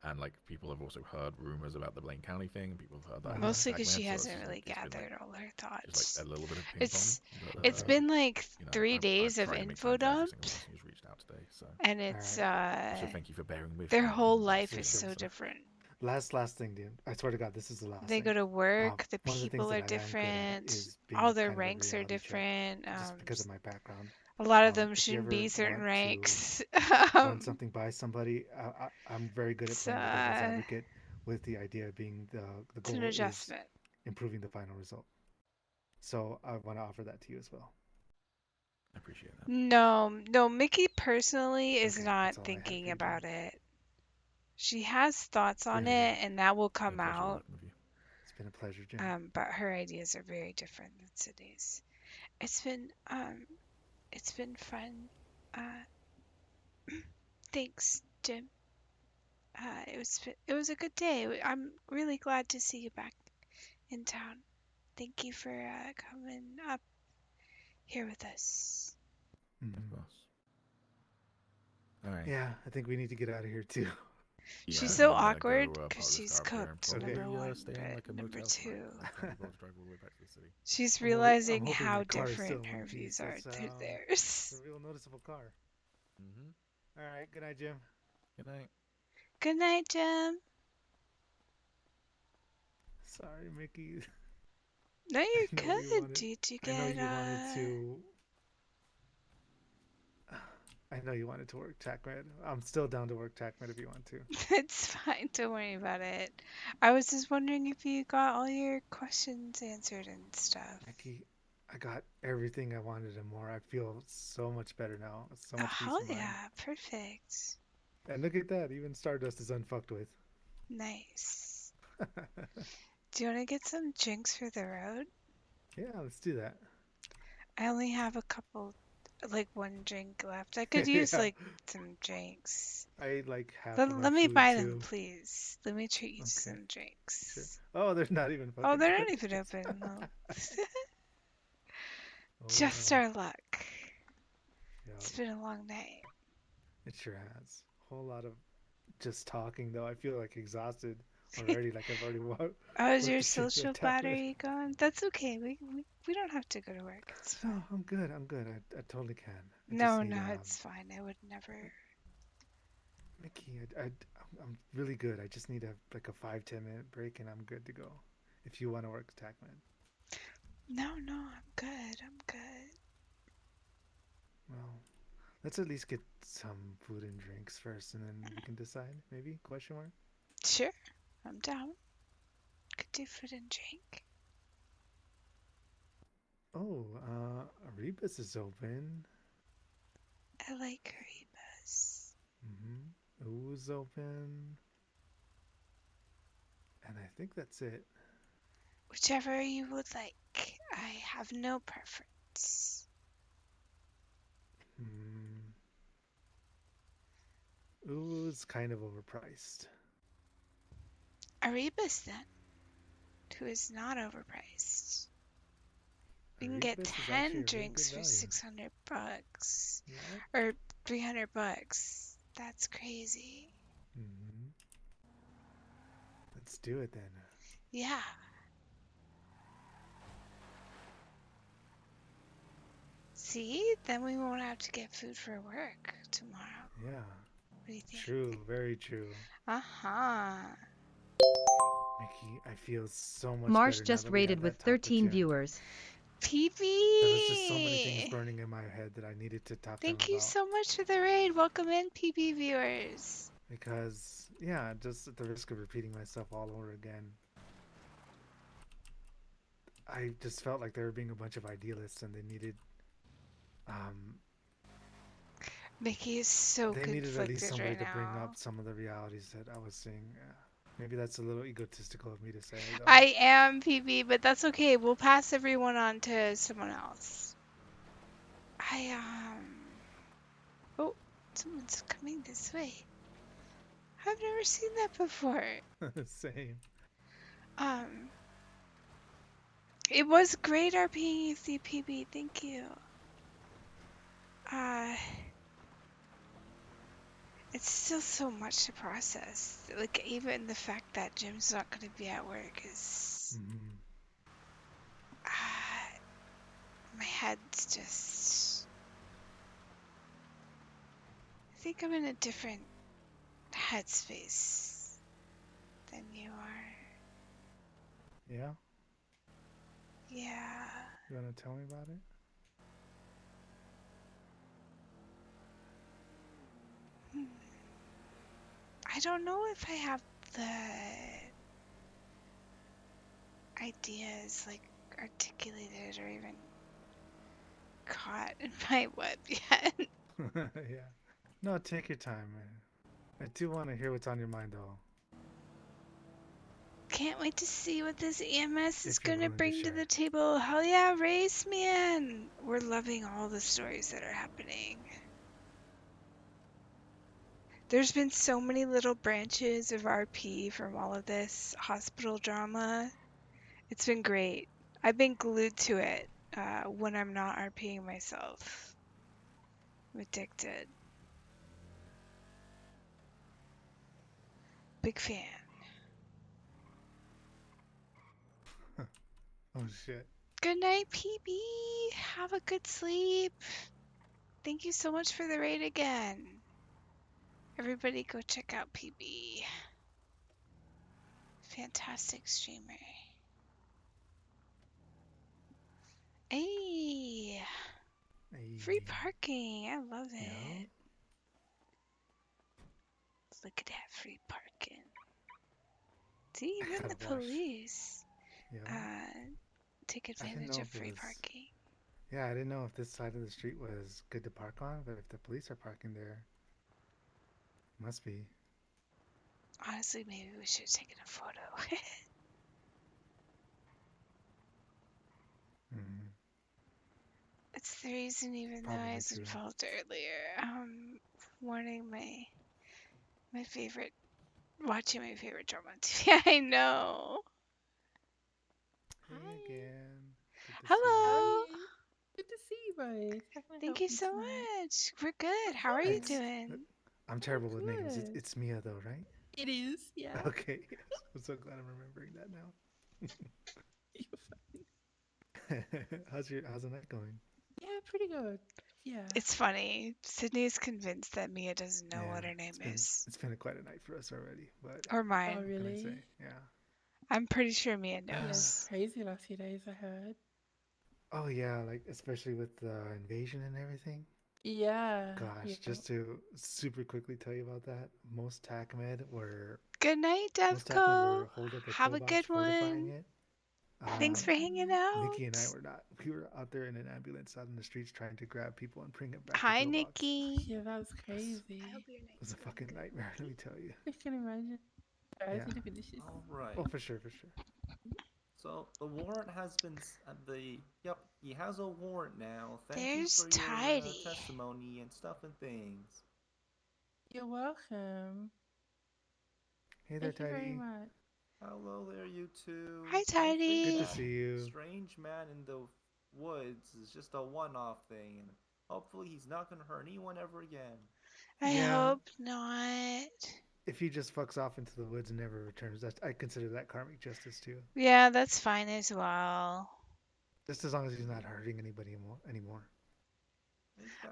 And like people have also heard rumors about the Blaine County thing. People have heard that Mostly because she so hasn't really it's been, gathered all her thoughts. just like a little bit of ping pong. But, It's been like you know, 3 I've days of tried to make info time for every dump, single person who's reached out today. So and it's so thank you for bearing with their me whole in life this is so process. different. Last thing, dude. I swear to God, this is the last They thing. go to work, the One of the things people that are I am good at different, is being all their kind of a ranks are reality check, different. just because of my background. A lot of them If you shouldn't ever be certain want ranks. to run something by somebody, I'm very good at It's, playing the devil's advocate, with the idea being the it's an goal is adjustment. improving the final result. So I want to offer that to you as well. I appreciate that. No, Mickey personally is Okay, not that's all I had thinking for you, about it. She has thoughts on Yeah. it, and that will come out. It's been a pleasure, Jim. But her ideas are very different than Sydney's. It's been fun. Thanks, Jim. It was a good day. I'm really glad to see you back in town. Thank you for coming up here with us. Of course. All right. Yeah, I think we need to get out of here too. Yeah, She's I so think I'm gonna awkward go, because park this she's car up here and cooked, probably, number one, stay in, like, a but number motel two, tonight. I'm probably going to drive all the way back to the city. she's I'm realizing hoping how my car is still different in her one views piece. are It's, to It's theirs. a real noticeable car. Mm-hmm. All right. Good night, Jim. Good night. Good night, Jim. Sorry, Mickey. No, you're good. Did you I know get you wanted to. I know you wanted to work TacMed. I'm still down to work TacMed if you want to. It's fine. Don't worry about it. I was just wondering if you got all your questions answered and stuff. Mickey, I got everything I wanted and more. I feel so much better now. So Oh, much peace hell of mind. yeah. Perfect. And look at that. Even Stardust is unfucked with. Nice. Do you want to get some drinks for the road? Yeah, let's do that. I only have a couple, like one drink left. I could use Yeah. like some drinks. I ate like half Let, of my let me food buy too. them, please. Let me treat you to Okay. some drinks. Sure. Oh, they're not even fucking Oh, they're not good. even open. No. Oh, Just wow. our luck. Yeah, It's been a long night. it sure has. A whole lot of just talking though. I feel like exhausted already. Like I've already walked. Oh, is your social battery gone? That's okay. We don't have to go to work. It's fine. No, I'm good. I'm good. I totally can. I No, just need, no, it's fine. I would never. Mickey, I'm really good. I just need like a 5-10 minute break and I'm good to go. If you want to work TacMed. No, I'm good. I'm good. Well, let's at least get some food and drinks first, and then we can decide. Maybe? Question mark. Sure, I'm down. Could do food and drink. Oh, Rebus is open. I like Rebus. Ooh's open. And I think that's it. Whichever you would like. I have no preference. Ooh's kind of overpriced. Arebus then, who is not overpriced. You can get Arebus is 10 actually a really drinks good for value. $600. Yeah. Or $300. That's crazy. Let's do it then. Yeah. See? Then we won't have to get food for work tomorrow. Yeah. What do you think? True, very true. Uh-huh. Mickey, I feel so much Marsh better now just that we rated had with that talk 13 you. viewers. PB. There was just so many things burning in my head that I needed to talk to him Thank you about. so much for the raid. Welcome in, PB viewers. Because, yeah, just at the risk of repeating myself all over again, I just felt like they were being a bunch of idealists and they needed, Mickey is so they needed at least conflicted somebody right to bring now. up some of the realities that I was seeing. Maybe that's a little egotistical of me to say, though. I am PB, but that's okay. We'll pass everyone on to someone else. Oh, someone's coming this way. I've never seen that before. Same. It was great RPing with you, PB. Thank you. It's still so much to process. Like, even the fact that Jim's not going to be at work is... my head's just... I think I'm in a different headspace than you are. Yeah? Yeah. You want to tell me about it? I don't know if I have the ideas, like, articulated or even caught in my web yet. Yeah. No, take your time, man. I do want to hear what's on your mind, though. Can't wait to see what this EMS is If you're gonna willing to bring to share. the table. Hell yeah, race man! We're loving all the stories that are happening. There's been so many little branches of RP from all of this hospital drama. It's been great. I've been glued to it when I'm not RPing myself. I'm addicted. Big fan. Oh, shit. Good night, PB. Have a good sleep. Thank you so much for the raid again. Everybody go check out PB. Fantastic streamer. Hey! Free parking. I love it. Yeah. Look at that free parking. See, even the police take advantage of free parking. Yeah, I didn't know if this side of the street was good to park on, but if the police are parking there, must be. Honestly, maybe we should have taken a photo. It's the reason, even though I was involved earlier, warning my favorite, watching my favorite drama on TV. I know. Hey again. Hello. Good to see you both. How can I Thank help you so tonight? much. We're good. How are you doing? I'm terrible with names. It's Mia, though, right? It is, yeah. Okay. I'm so glad I'm remembering that now. You're fine. How's the night going? Yeah, pretty good. Yeah. It's funny. Sydney's convinced that Mia doesn't know what her name is. It's been quite a night for us already, but or mine. Oh, really? Yeah. I'm pretty sure Mia knows. Yeah, it's crazy last few days, I heard. Oh yeah, like especially with the invasion and everything. Yeah. Gosh, just to super quickly tell you about that, most TacMed were. Good night, Devco. Have a good one. It. Thanks for hanging out. Nikki and I were not. We were out there in an ambulance out in the streets trying to grab people and bring them back. Hi, to Nikki. Yeah, that was crazy. I hope your night's It was a fucking nightmare, let me tell you. I can imagine. Alright, Yeah. I need to finish this. All right. Oh, for sure. So the warrant has been yep, he has a warrant now. Thank There's you for Tidy. your testimony and stuff and things. You're welcome. Hey there, Thank you very Tidy. much. Hello there, you two. Hi, Tidy. Good to see you. Strange man in the woods is just a one-off thing, and hopefully he's not gonna hurt anyone ever again. I hope not. If he just fucks off into the woods and never returns, I consider that karmic justice too. Yeah, that's fine as well. Just as long as he's not hurting anybody anymore.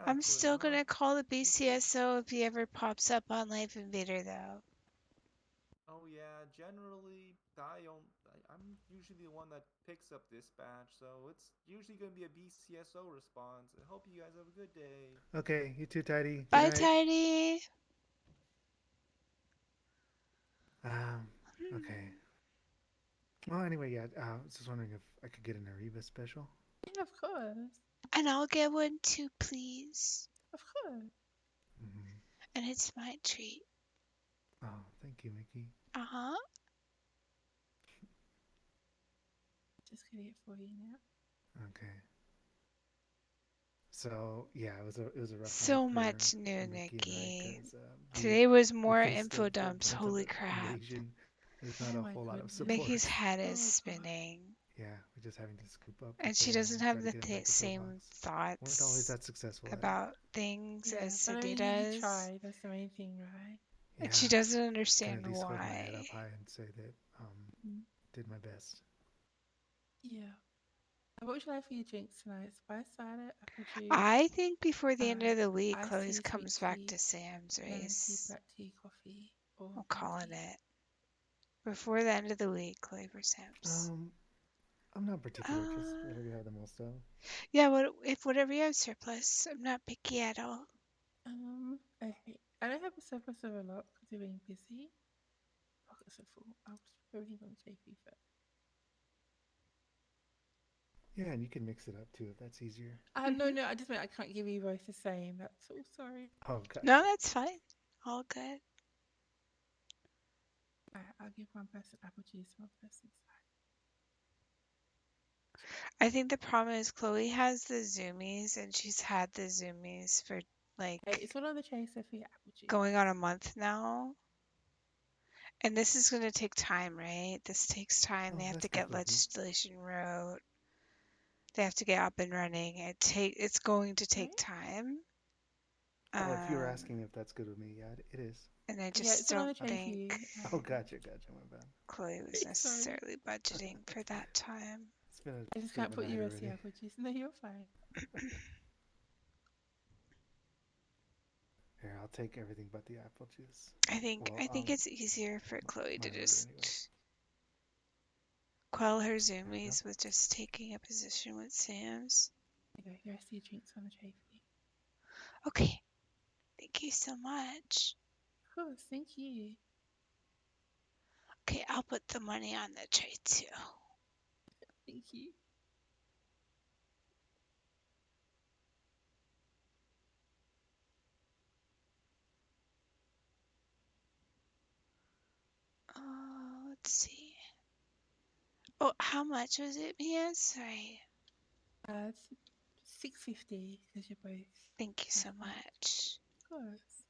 I'm still gonna call the BCSO if he ever pops up on Life Invader, though. Oh yeah, generally, I'm usually the one that picks up dispatch, so it's usually going to be a BCSO response. I hope you guys have a good day. Okay, you too, Tidy. Good Bye, night. Tidy. Okay. Well, anyway, yeah. I was just wondering if I could get an Ariba special. Yeah, of course. And I'll get one too, please. Of course. And it's my treat. Oh, thank you, Mickey. Uh-huh. Just getting it for you now. Okay. So yeah, it was a rough So night much for new, Mickey Nikki. and I, because Today was more we faced info a dumps. bunch Holy of crap. invasion. There's not Oh a my whole lot of goodness. support. Mickey's head is Oh, God. spinning. Yeah, we're just having to scoop up. And she people doesn't try have to the get 'em back into same box. Weren't always thoughts that successful at it. about things Yeah, as but I Cindy mean, you does. tried. That's the main thing, right? Yeah, And she doesn't can understand at least hold my head why. up high and say that did my best. Yeah. What would you like for your drinks tonight? Spice cider, apple juice, I think before the end of the week, iced Chloe's tea, comes sweet back tea, to Sam's lemon tea, race. black tea, coffee, or I'm green calling tea. it. Before the end of the week, Chloe for Sam's. I'm not particular, just whatever you have the most of. Yeah, if whatever you have surplus. I'm not picky at all. Okay. I don't have a surplus of a lot because you're being busy. Pockets are full. I'll just put everything on the JP first. Yeah, and you can mix it up too if that's easier. No, I just meant I can't give you both the same. That's all. Sorry. Oh, gotcha. No, that's fine. All good. Alright, I'll give one person apple juice, one person cider. I think the problem is Chloe has the zoomies and she's had the zoomies for like Hey, it's one on the chaser for your apple juice. going on a month now. And this is going to take time, right? This takes time. They have to get legislation wrote. They have to get up and running. It's going to take time. Oh, if you were asking if that's good with me, yeah, it is. And I Yeah, just it's one on don't the tray for think you. Oh, gotcha, my bad. Chloe was necessarily budgeting for that time. It's been I just can't put you as the apple juice. No, you're fine. Here, I'll take everything but the apple juice. I think it's easier for Chloe to just quell her zoomies with just taking a position with Sam's. There you go. The rest of your drinks on the tray for you. Okay. Thank you so much. Of course, thank you. Okay, I'll put the money on the tray too. Thank you. Let's see. Oh, how much was it, Mia? Sorry. It's $6.50 because you're both. Thank you so much. Of course.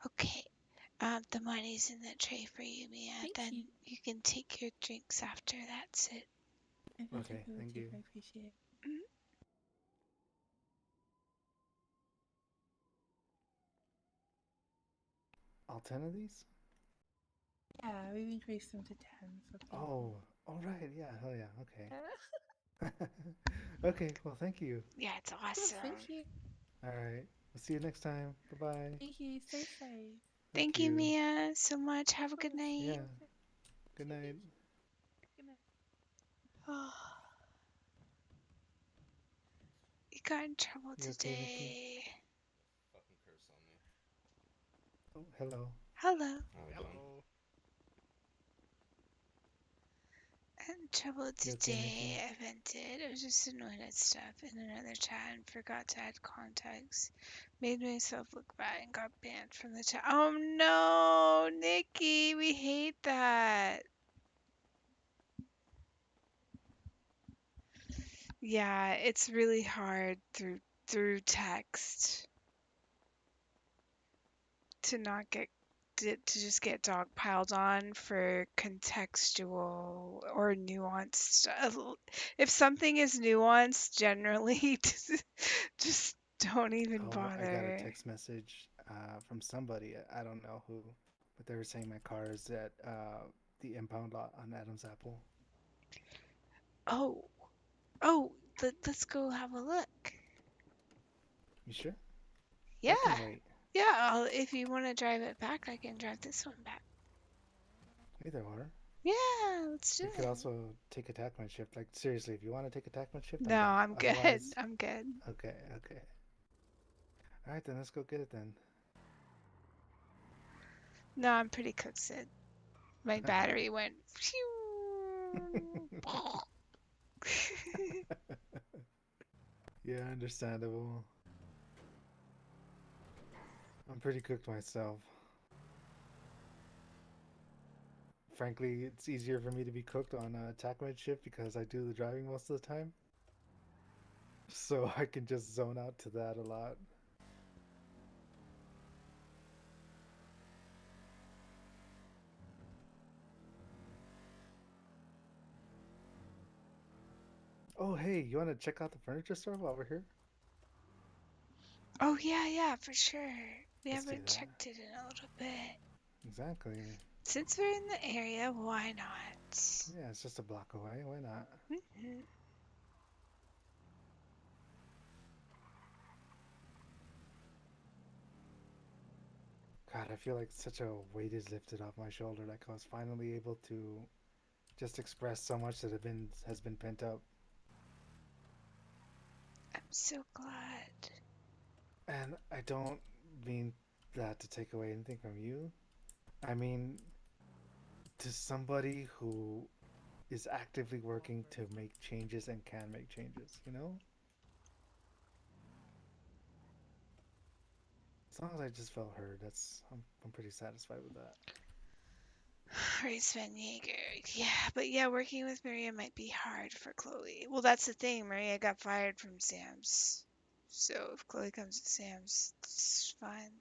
Okay. The money's in the tray for you, Mia. Then you can take your drinks after. That's it. Okay, thank you. I appreciate it. All 10 of these? Yeah, we've increased them to 10. So Oh, all right. Yeah, hell yeah. Okay. Okay, well, thank you. Yeah, it's awesome. Thank you. All right. We'll see you next time. Bye-bye. Thank you. Stay safe. Thank you, Mia, so much. Have a good night. Yeah. Good night. Good night. Oh. You got in trouble You okay, Nikki? today. Fucking curse on me. Oh, hello. Hello. Hello. I got in trouble You okay, today. Nikki? I vented. I was just annoyed at stuff in another chat and forgot to add context. Made myself look bad and got banned from the chat. Oh no, Nikki, we hate that. Yeah, it's really hard through text to not get to just get dog piled on for contextual or nuanced stuff. If something is nuanced, generally just don't even Oh, bother. I got a text message from somebody. I don't know who, but they were saying my car is at the impound lot on Adam's Apple. Oh, let's go have a look. You sure? Yeah. I can wait. Yeah, if you want to drive it back, I can drive this one back. Either or. Yeah, let's do We could it. also take a TacMed shift. Like seriously, if you want to take a TacMed shift, No, I'm down. I'm good. Otherwise, I'm good. okay. All right, then let's go get it then. No, I'm pretty cooked, Sid. My battery went. Yeah, understandable. I'm pretty cooked myself. Frankly, it's easier for me to be cooked on a TacMed shift because I do the driving most of the time. So I can just zone out to that a lot. Oh, hey, you want to check out the furniture store while we're here? Oh, yeah, for sure. We Let's do haven't that. checked it in a little bit. Exactly. Since we're in the area, why not? Yeah, it's just a block away. Why not? Mm-hmm. God, I feel like such a weight is lifted off my shoulder. Like I was finally able to just express so much that has been pent up. I'm so glad. And I don't mean that to take away anything from you. I mean, to somebody who is actively working to make changes and can make changes, you know? As long as I just felt heard, I'm pretty satisfied with that. Race Van Yeager. Yeah, but yeah, working with Maria might be hard for Chloe. Well, that's the thing. Maria got fired from Sam's. So if Chloe comes to Sam's, it's fine.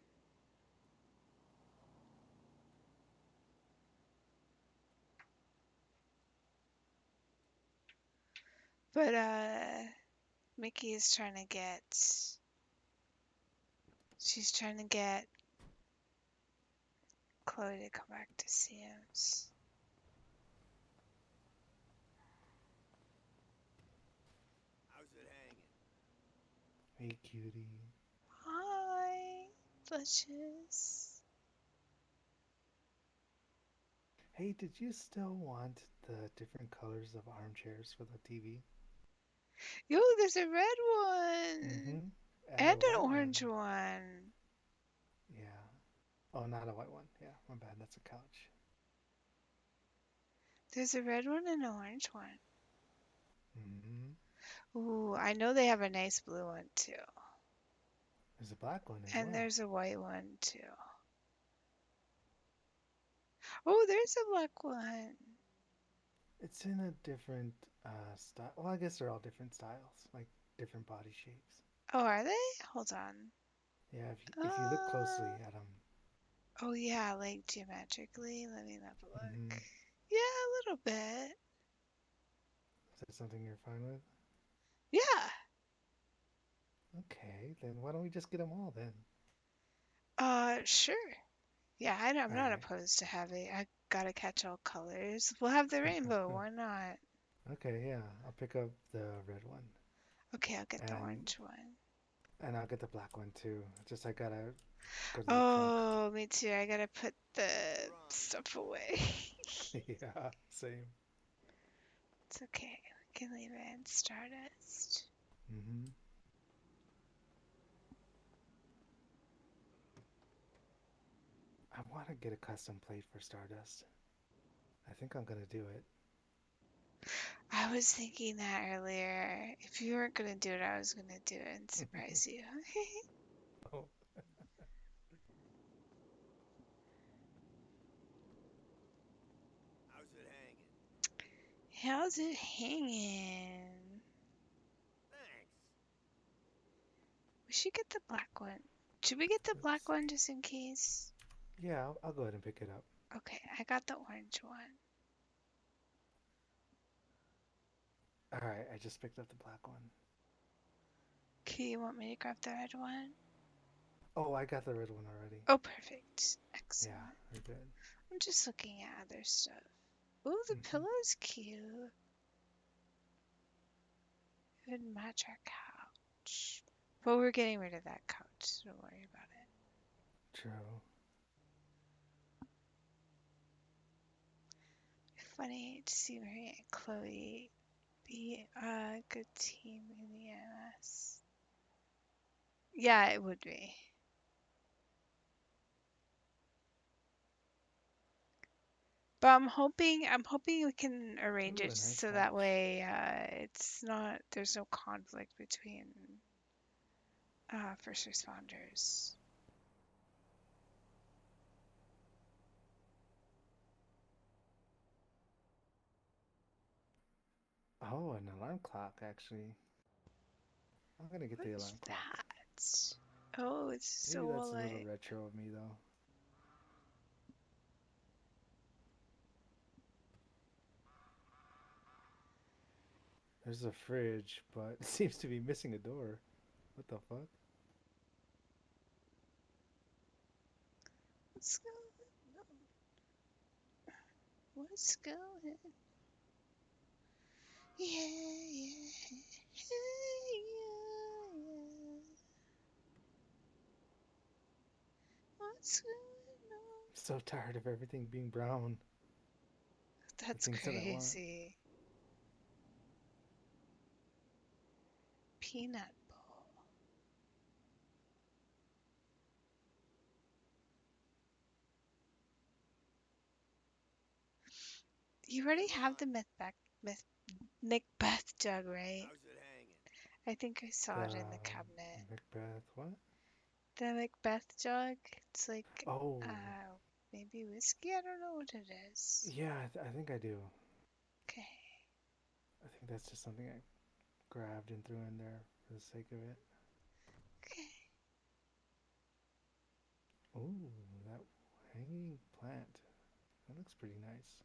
But Miki is trying to get. She's trying to get Chloe to come back to Sam's. How's it hanging? Hey, cutie. Hi, Luscious. Hey, did you still want the different colors of armchairs for the TV? Yo, there's a red one. Mm-hmm. And a an white orange one. one. Yeah. Oh, not a white one. Yeah, my bad. That's a couch. There's a red one and an orange one. Mm-hmm. Ooh, I know they have a nice blue one too. There's a black one as And well. there's a white one too. Oh, there's a black one. It's in a different style. Well, I guess they're all different styles, like different body shapes. Oh, are they? Hold on. Yeah, if you look closely at them. Oh yeah, like geometrically. Let me have a look. Mm-hmm. Yeah, a little bit. Is that something you're fine with? Yeah. Okay, then why don't we just get them all then? Sure. Yeah, I'm All not right. opposed to having. I gotta catch all colors. We'll have the rainbow. Why not? Okay, yeah, I'll pick up the red one. Okay, I'll get the orange one. And I'll get the black one too. Just I gotta go to the Oh, me too. I gotta put the stuff away. Yeah, same. It's okay. We can leave it in Stardust. Mm-hmm. I want to get a custom plate for Stardust. I think I'm gonna do it. I was thinking that earlier. If you weren't gonna do it, I was gonna do it and surprise you. Oh. How's it hanging? How's it hanging? Thanks. We should get the black one. Should we get the black one just in case? Yeah, I'll go ahead and pick it up. Okay, I got the orange one. All right, I just picked up the black one. Okay, you want me to grab the red one? Oh, I got the red one already. Oh, perfect. Excellent. Yeah, we're good. I'm just looking at other stuff. Oh, the pillow's cute. It would match our couch. But we're getting rid of that couch, so don't worry about it. True. Funny to see Maria and Chloe be a good team in the NS. Yeah, it would be. But I'm hoping we can arrange Ooh, it a just nice so that watch. way there's no conflict between first responders. Oh, an alarm clock, actually. I'm gonna get What the is alarm clock. that? Oh, it's so Maybe that's a little like retro of me, though. There's a fridge, but it seems to be missing a door. What the fuck? what's going on? What's going? Yeah, yeah, yeah. What's going on? I'm so tired of everything being brown. That's The things that I want. crazy. Peanut bowl. You already have the Macbeth jug, right? I think I saw it in the cabinet. Macbeth, what? The Macbeth jug. It's like Oh, maybe whiskey. I don't know what it is. yeah, I think I do. Okay. I think that's just something I grabbed and threw in there for the sake of it. Okay. Ooh, that hanging plant. That looks pretty nice.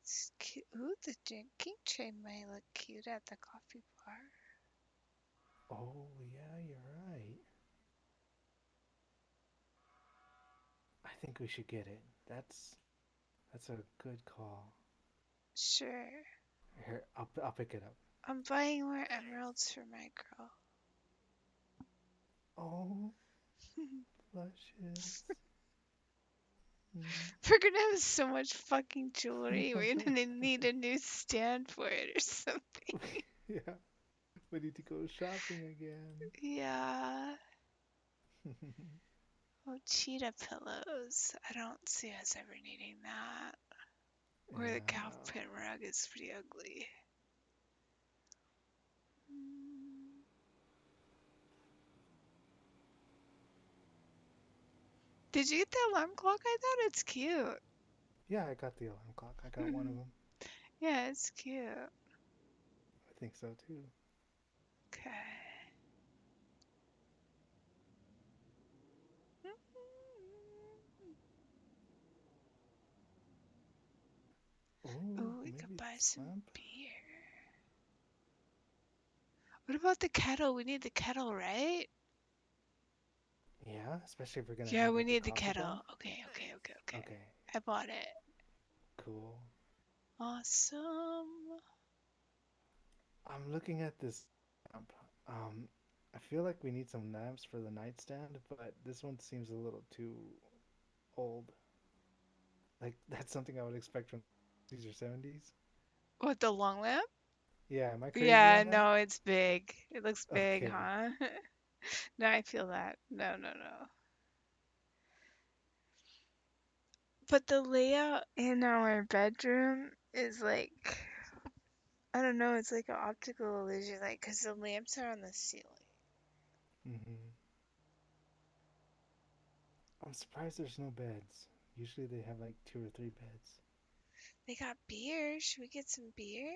It's cute. Ooh, the drinking tray might look cute at the coffee bar. Oh, yeah, you're right. I think we should get it. That's a good call. Sure. Here, I'll pick it up. I'm buying more emeralds for my girl. Oh, blushes. We're gonna have so much fucking jewelry. We're gonna need a new stand for it or something. Yeah, we need to go shopping again. Yeah. Oh, cheetah pillows. I don't see us ever needing that. Or the Yeah, cow no. print rug is pretty ugly. Did you get the alarm clock? I thought it's cute. Yeah, I got the alarm clock. I got one of them. Yeah, it's cute. I think so too. Okay. Oh, Ooh, we could maybe buy this some lamp. beer. What about the kettle? We need the kettle, right? Yeah, especially if we're gonna Yeah, have we like a need the coffee kettle. bar. Okay. Okay, I bought it. cool. Awesome. I'm looking at this lamp. I feel like we need some lamps for the nightstand, but this one seems a little too old. Like that's something I would expect from the 60s or 70s. What, the long lamp? Yeah, am I crazy Yeah, on that? no, it's big. It looks big, Okay. huh? No, I feel that. No. But the layout in our bedroom is like, I don't know, it's like an optical illusion, like, because the lamps are on the ceiling. Hmm. I'm surprised there's no beds. Usually they have like 2 or 3 beds. They got beer. Should we get some beer?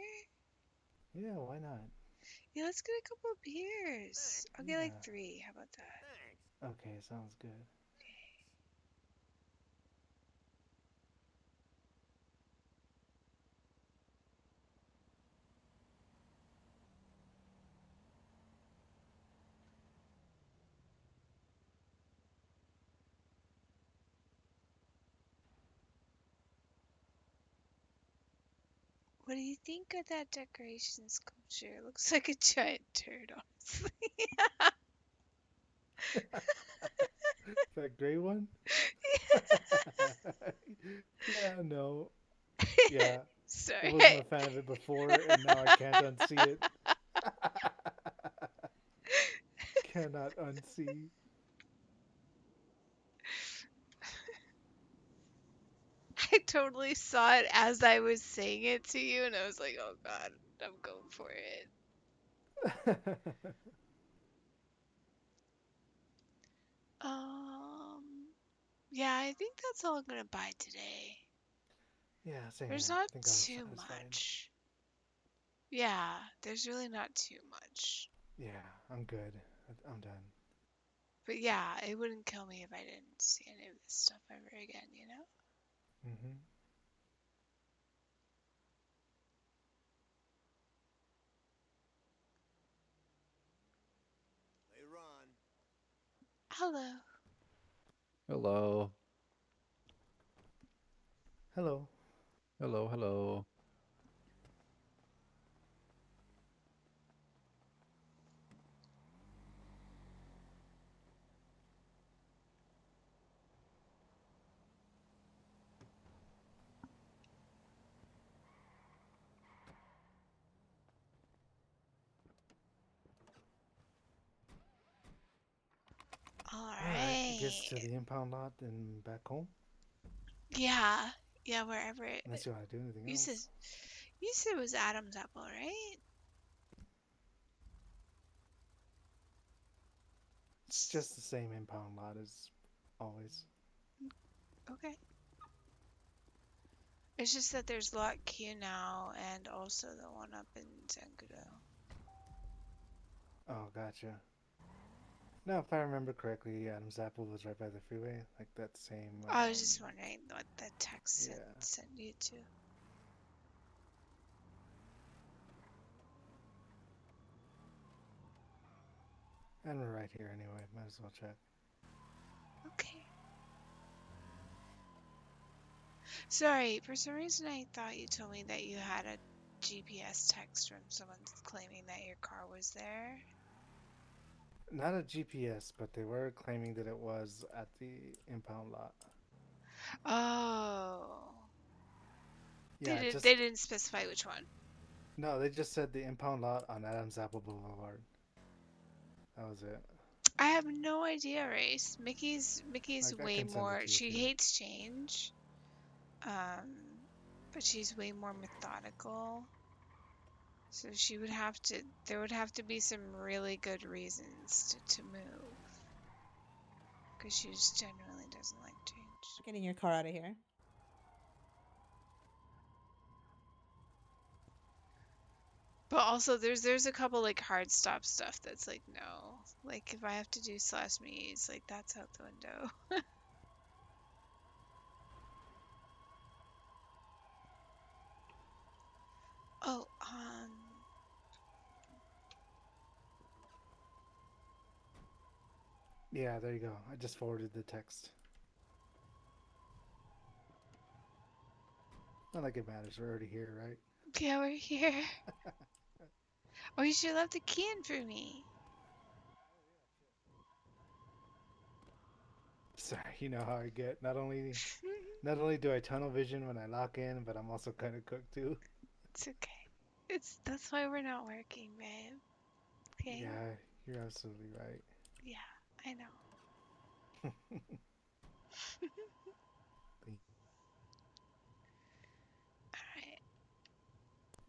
Yeah, why not? Yeah, let's get a couple of beers. I'll get like Yeah. 3. How about that? Okay, sounds good. What do you think of that decoration sculpture? It looks like a giant turd, honestly. That gray one? Yeah, no. Yeah. I Sorry. wasn't a fan of it before, and now I can't unsee it. Cannot unsee. I totally saw it as I was saying it to you, and I was like, oh god, I'm going for it. Yeah, I think that's all I'm gonna buy today. Yeah, same There's here. not I think I'm too satisfied. much. Yeah, there's really not too much. Yeah, I'm good. I'm done. But yeah, it wouldn't kill me if I didn't see any of this stuff ever again, you know? Mm-hmm. Hey, Ron. Hello. Hello. Hello. Hello, hello. Alright, I guess to Alright. the impound lot and back home. Yeah. Yeah, wherever it... Unless you want to do anything You said, else. you said it was Adam's apple, right? It's just the same impound lot as always. Okay. It's just that there's Lot Q now, and also the one up in Zancudo. Oh, gotcha. No, if I remember correctly, Adam's Apple was right by the freeway, like that same. I was just wondering what the text Yeah. sent you to. And we're right here anyway. Might as well check. Okay. Sorry, for some reason I thought you told me that you had a GPS text from someone claiming that your car was there. Not a GPS, but they were claiming that it was at the impound lot. Oh. Yeah, They didn't specify which one. No, they just said the impound lot on Adams Apple Boulevard. That was it. I have no idea, Race. Mickey's Like, I way can send it more. to you She too. hates change. But she's way more methodical. So she would have to. There would have to be some really good reasons to move. Because she just genuinely doesn't like change. Getting your car out of here. But also, there's a couple like hard stop stuff that's like no. Like if I have to do slash me's, like that's out the window. Oh, Yeah, there you go. I just forwarded the text. Not like it matters. We're already here, right? Yeah, we're here. Oh, you should left the key in for me. Sorry, you know how I get. Not only do I tunnel vision when I lock in, but I'm also kind of cooked too. It's okay. That's why we're not working, babe. Okay. Yeah, you're absolutely right. Yeah, I know. Alright.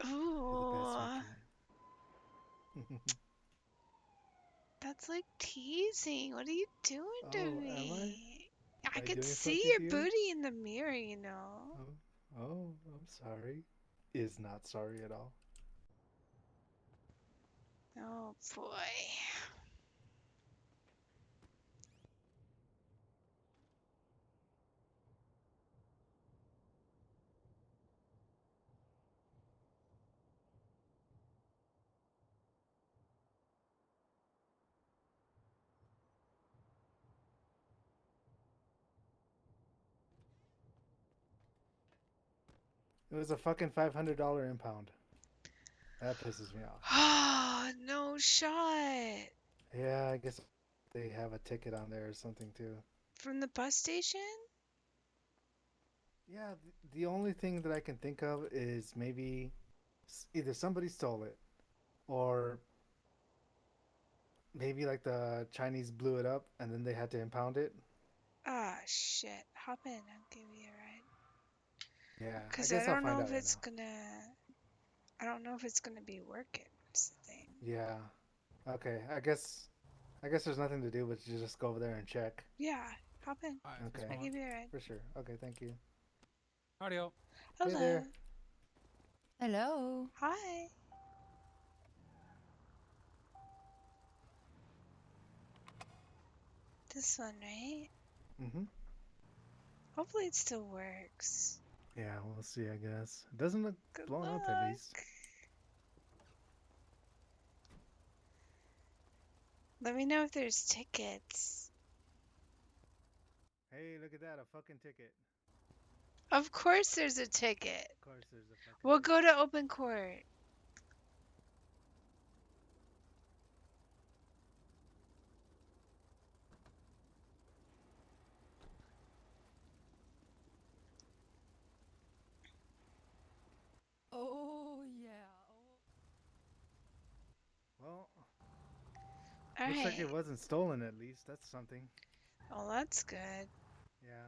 Ooh. That's like teasing. What are you doing to me? I Am I could doing see something your to you? booty in the mirror, you know. Oh, I'm sorry. Is not sorry at all. Oh boy. It was a fucking $500 impound. That pisses me off. Oh, no shot. Yeah, I guess they have a ticket on there or something too. From the bus station? Yeah, the only thing that I can think of is maybe either somebody stole it or maybe like the Chinese blew it up and then they had to impound it. Ah, shit. Hop in. I'll give you a ride. Yeah, I Because I guess I'll don't find know out if right it's now. gonna. I don't know if it's gonna be working. That's the thing. Yeah. Okay. I guess there's nothing to do but you just go over there and check. Yeah, hop in. Okay. I'll give you a ride. For sure. Okay, thank you. Audio. Hey Hello. there. Hello. Hi. This one, right? Mhm. Hopefully it still works. Yeah, we'll see, I guess. It doesn't look Good blown luck. up at least. Let me know if there's tickets. Hey, look at that, a fucking ticket. Of course there's a ticket. Of course there's a fucking We'll go to open court. Oh yeah. Well, All looks like right. it wasn't stolen at least. That's something. Well, that's good. Yeah.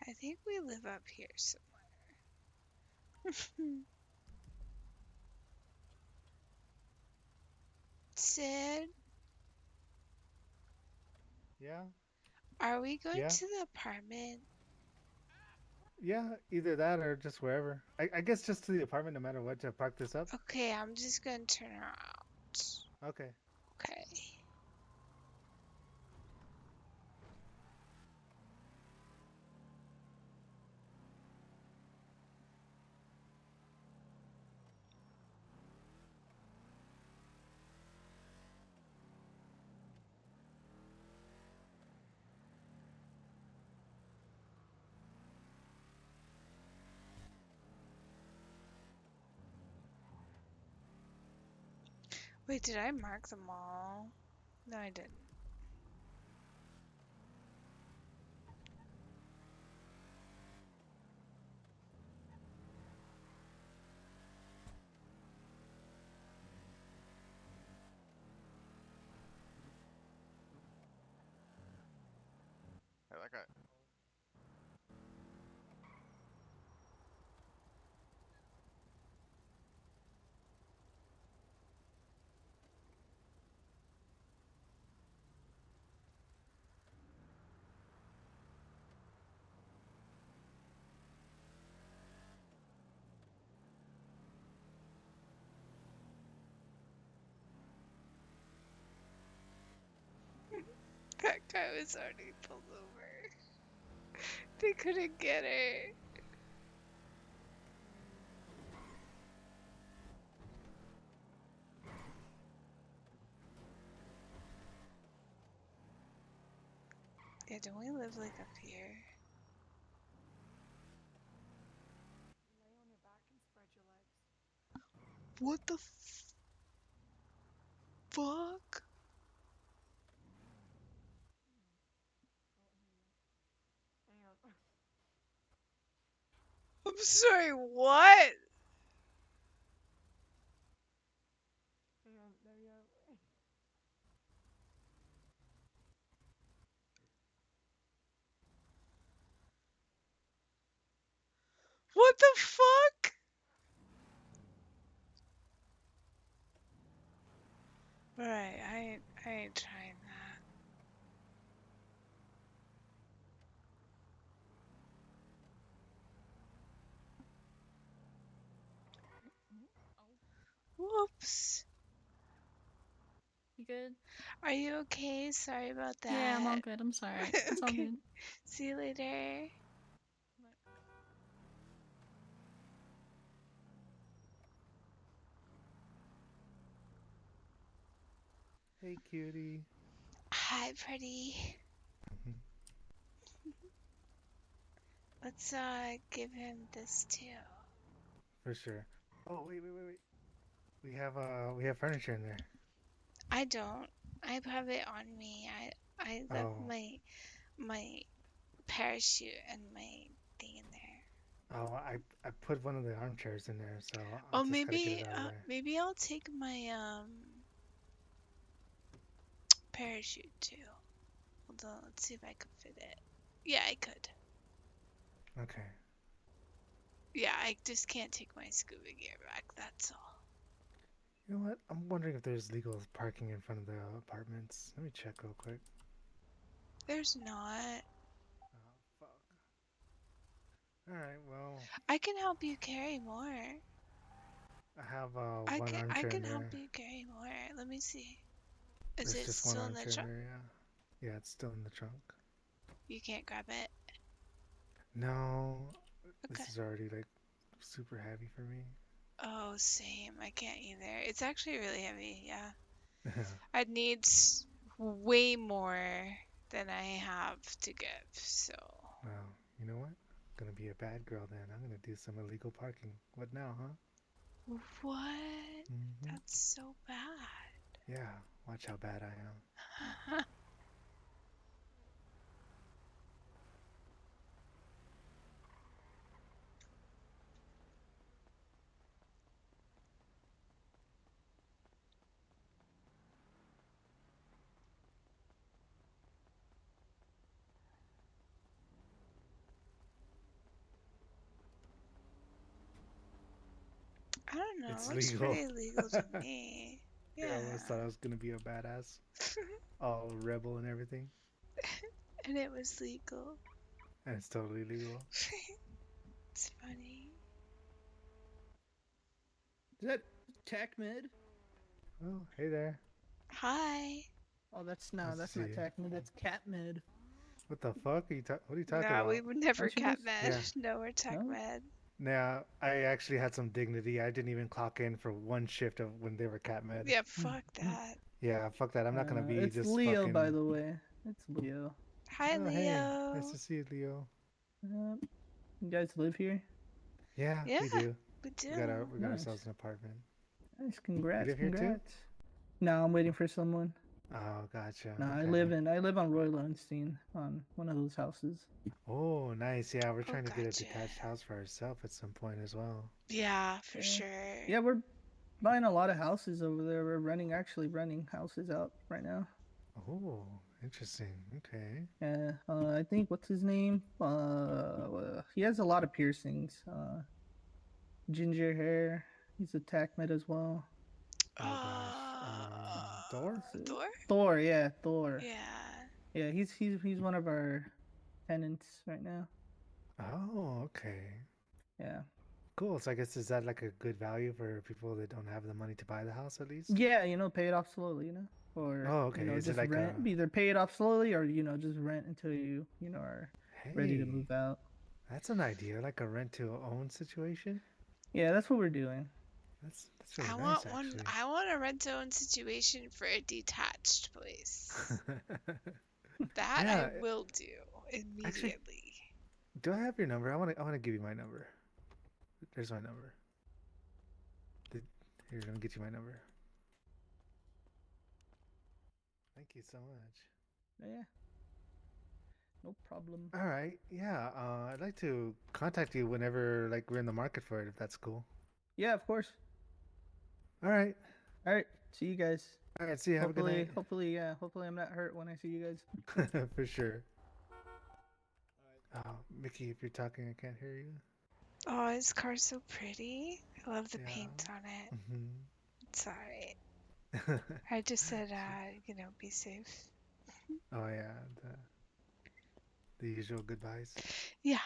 I think we live up here somewhere. Sid, Yeah. are we going Yeah. to the apartment? Yeah, either that or just wherever. I guess just to the apartment no matter what to park this up. Okay, I'm just gonna turn around. Okay. Okay. Wait, did I mark them all? No, I didn't. Hey, that guy. That guy was already pulled over. They couldn't get her. Yeah, don't we live like up here? Lay on your back and spread your legs. What the fuck? Hang on. I'm sorry, what? Hang on. There we go. What the fuck? Alright, I ain't trying that. Whoops. You good? Are you okay? Sorry about that. Yeah, I'm all good. I'm sorry. It's all Okay. good. See you later. Hey, cutie. Hi, pretty. Let's give him this too. For sure. Oh, wait. We have furniture in there. I don't. I have it on me. I left Oh. my parachute and my thing in there. Oh, I put one of the armchairs in there, so I Oh, just gotta get maybe it out of there. maybe I'll take my parachute too. Hold on, let's see if I can fit it. Yeah, I could. Okay. Yeah, I just can't take my scuba gear back, that's all. You know what? I'm wondering if there's legal parking in front of the apartments. Let me check real quick. There's not. Oh, fuck. Alright, well. I can help you carry more. I have one I armchair in can help there. you carry more. Let me see. Is There's it just one still in the armchair in trunk? there, yeah. Yeah, it's still in the trunk. You can't grab it? No. Okay. This is already like super heavy for me. Oh, same. I can't either. It's actually really heavy, yeah. I'd need way more than I have to give, so. Well, you know what? I'm gonna be a bad girl then. I'm gonna do some illegal parking. What now, huh? What? That's so bad. Yeah, watch how bad I am. I don't know. It's It looks legal. pretty legal to me. Yeah, Yeah. I always thought I was gonna be a badass. All rebel and everything. And it was legal. And it's totally legal. It's funny. Is that TacMed? Oh, hey there. Hi. Oh, that's Nice to that's see not you. TacMed. That's CatMed. What the fuck? What are you talking No, we about? would never Aren't you guys- CatMed. Yeah. No, we're TacMed. Now, I actually had some dignity. I didn't even clock in for one shift of when they were cat med. Yeah, fuck that. Yeah, fuck that. I'm not gonna be It's just Leo, fucking. by the way. It's Leo. Hi, Oh, hey. Leo. Nice to see you, Leo. You guys live here? Yeah, Yeah, we do. we do. We got Nice. ourselves an apartment. Nice, congrats, You live here too? congrats. No, I'm waiting for someone. Oh, gotcha. No, Okay. I live on Roy Lowenstein on one of those houses. Oh, nice. Yeah, we're trying to get a gotcha. detached house for ourselves at some point as well. Yeah, for sure. Yeah, we're buying a lot of houses over there. We're actually renting houses out right now. Oh, interesting. Okay. Yeah, I think what's his name? He has a lot of piercings. Ginger hair. He's a TacMed as well. Oh gosh. Thor? Thor? Thor, yeah, Thor. Yeah. Yeah, he's one of our tenants right now. Oh, okay. Yeah. Cool. So I guess is that like a good value for people that don't have the money to buy the house at least? Yeah, pay it off slowly, or Oh, okay. Is just it like rent. Either pay it off slowly, or just rent until you are ready to move out. That's an idea, like a rent to own situation. Yeah, that's what we're doing. That's really I nice, want one. actually. I want a rent-to-own situation for a detached place. That Yeah, I will do immediately. Actually, do I have your number? I want to give you my number. There's my number. Here, let me get you my number. Thank you so much. Yeah. No problem. All right. Yeah. I'd like to contact you whenever like we're in the market for it, if that's cool. Yeah, of course. All right. All right. See you guys. All right. See you. Have a good night. Hopefully I'm not hurt when I see you guys. For sure. Mickey, if you're talking, I can't hear you. Oh, his car's so pretty. I love the paint on it. Mm-hmm. It's alright. I just said, be safe. Oh yeah, the usual goodbyes. Yeah.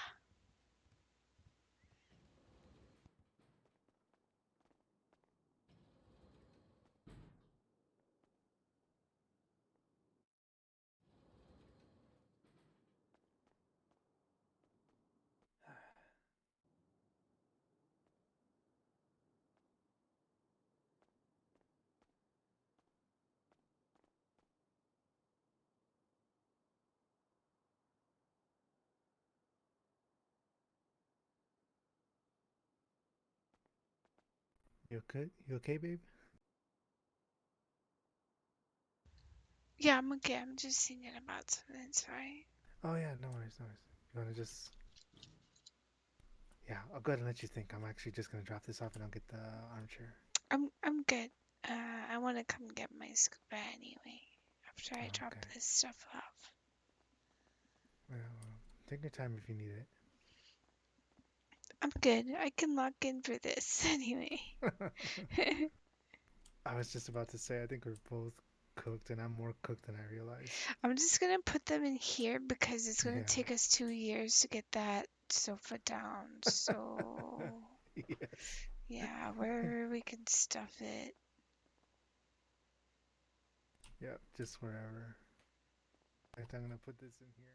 You okay? You okay, babe? Yeah, I'm okay. I'm just thinking about something. Sorry. Oh yeah, no worries, no worries. You wanna just? Yeah, I'll go ahead and let you think. I'm actually just gonna drop this off and I'll get the armchair. I'm good. I want to come get my scuba anyway after I drop Okay. this stuff off. Well, take your time if you need it. I'm good. I can lock in for this anyway. I was just about to say I think we're both cooked, and I'm more cooked than I realized. I'm just gonna put them in here because it's gonna Yeah. take us 2 years to get that sofa down. So Yes. yeah, wherever we can stuff it. Yep, just wherever. In fact, I'm gonna put this in here.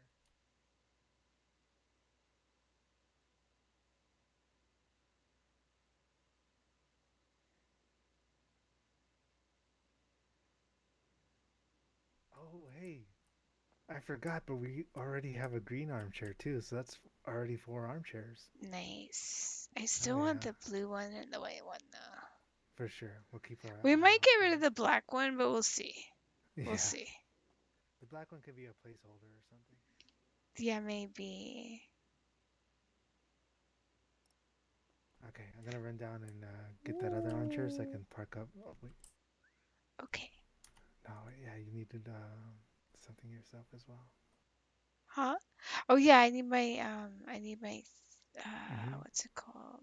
Oh, hey. I forgot, but we already have a green armchair too, so that's already 4 armchairs. Nice. I Oh still want yeah, the blue one and the white one though. for sure. We'll keep our We eye might out get for rid of the black one, but we'll see. it. We'll Yeah. see. The black one could be a placeholder or something. Yeah, maybe. Okay, I'm gonna run down and get that other armchair so I can park up. Oh wait. Okay. No, yeah, you needed something yourself as well. Huh? Oh yeah, I need my Mm-hmm. what's it called?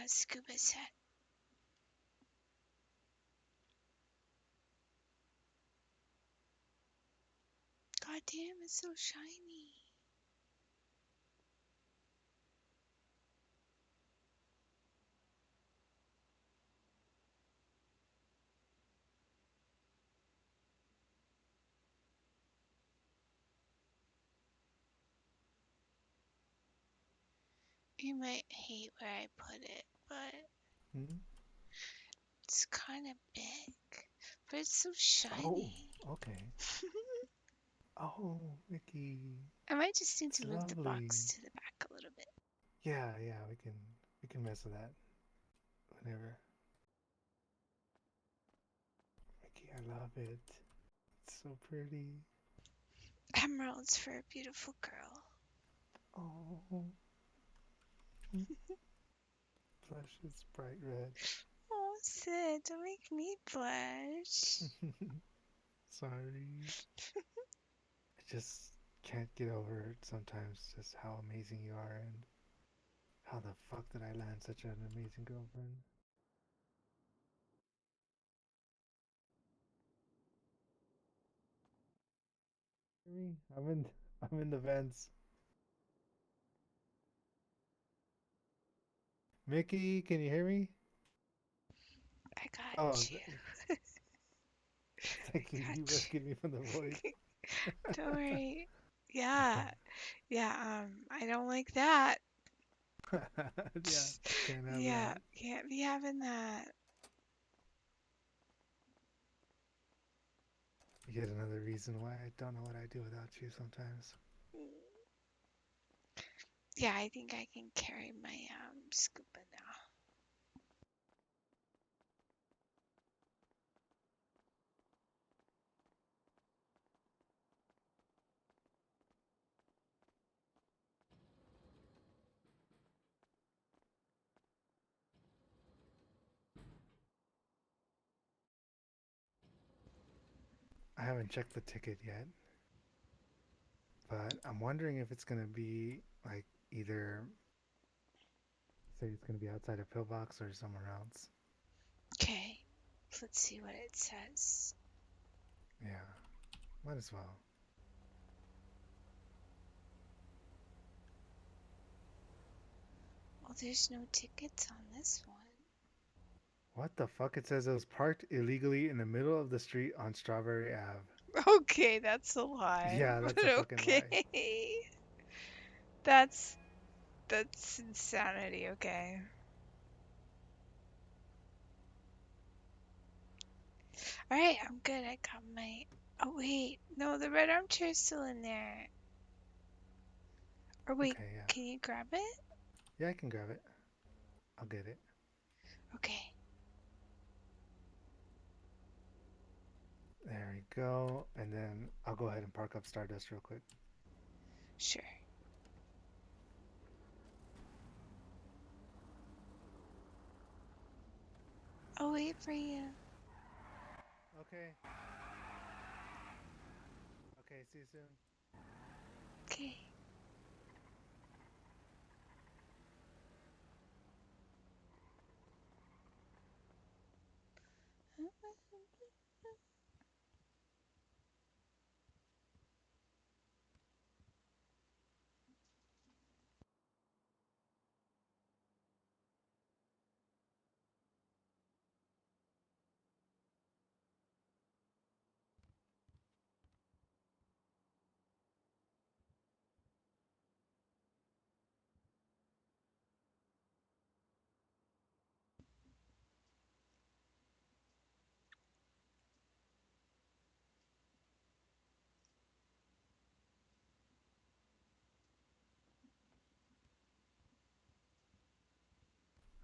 Scuba set. God damn, it's so shiny. You might hate where I put it, but Mm-hmm. it's kind of big. But it's so Oh, shiny. okay. Oh, Miki, I might just need it's to move the box lovely. to the back a little bit. Yeah, yeah, we can mess with that whenever. Miki, I love it. It's so pretty. Emeralds for a beautiful girl. Oh, blush is bright red. Oh, Sid, don't make me blush. Sorry. I just can't get over it sometimes just how amazing you are and how the fuck did I land such an amazing girlfriend? Hear me? I'm in the vents. Mickey, can you hear me? I got Oh, you. thank you. Got You rescued me from the void. you. Don't worry. Yeah. Yeah, I don't like that. Yeah, can't have Yeah, that. can't be having that. Yet another reason why I don't know what I do without you sometimes. Yeah, I think I can carry my scuba now. I haven't checked the ticket yet, but I'm wondering if it's gonna be like either say it's gonna be outside of Pillbox or somewhere else. Okay, let's see what it says. Yeah, might as well. Well, there's no tickets on this one. What the fuck? It says it was parked illegally in the middle of the street on Strawberry Ave. Okay, that's a lie, Yeah, but that's a fucking lie. okay. That's insanity, okay. Alright, I'm good. I got my... Oh, wait. No, the red armchair is still in there. Or wait, Okay, yeah. can you grab it? Yeah, I can grab it. I'll get it. Okay. There we go. And then I'll go ahead and park up Stardust real quick. Sure. I'll wait for you. Okay. Okay, see you soon. Okay.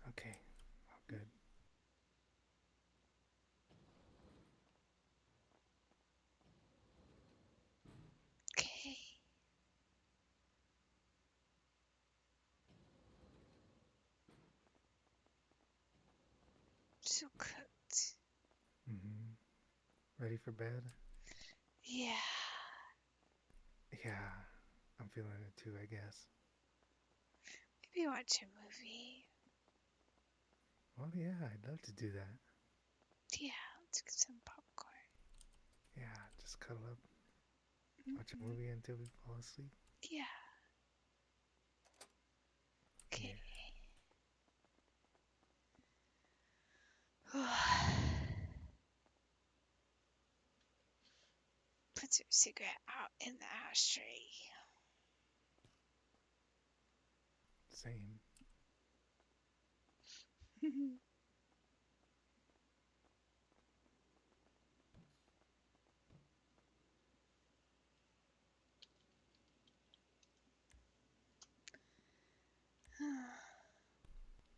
Okay, all good. Okay. So cooked. Ready for bed? Yeah. Yeah, I'm feeling it too, I guess. Maybe watch a movie. Well, yeah, I'd love to do that. Yeah, let's get some popcorn. Yeah, just cuddle up, watch a movie until we fall asleep. Yeah. Okay. Put your cigarette out in the ashtray. Same.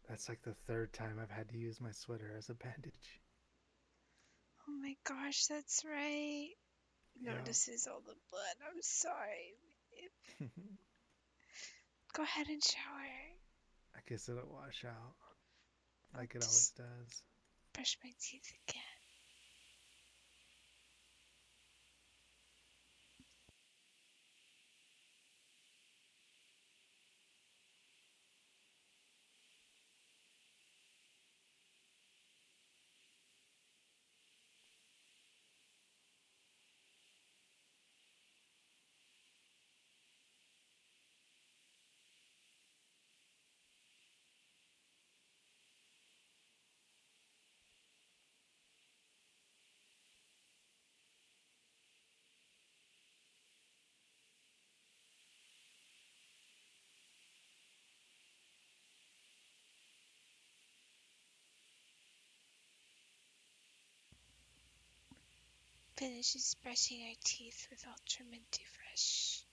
That's like the third time I've had to use my sweater as a bandage. Oh my gosh, that's right. Yeah. Notices all the blood. I'm sorry. Go ahead and shower. I guess it'll wash out like it always does. Brush my teeth again. Finishes brushing our teeth with Ultra Minty Fresh.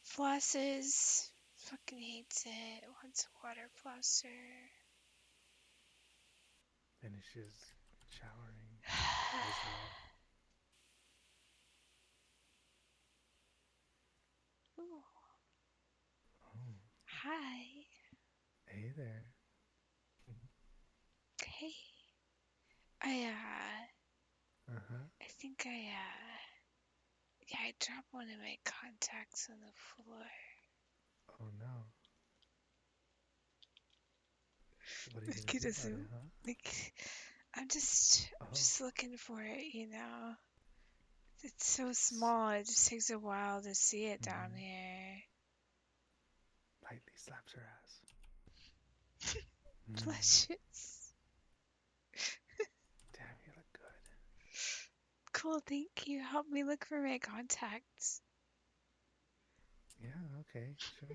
Flosses. Fucking hates it. Wants a water flosser. Finishes showering as well. Ooh. Oh. Hi. Hey there. Hey. I think yeah, I dropped one of my contacts on the floor. Oh no. What are you Miki gonna do about doesn't, it, huh? like, I'm just looking for it, you know? It's so small, it just takes a while to see it down here. Lightly slaps her ass. Delicious. Damn, you look good. Cool, thank you. Help me look for my contacts. Yeah, okay, sure.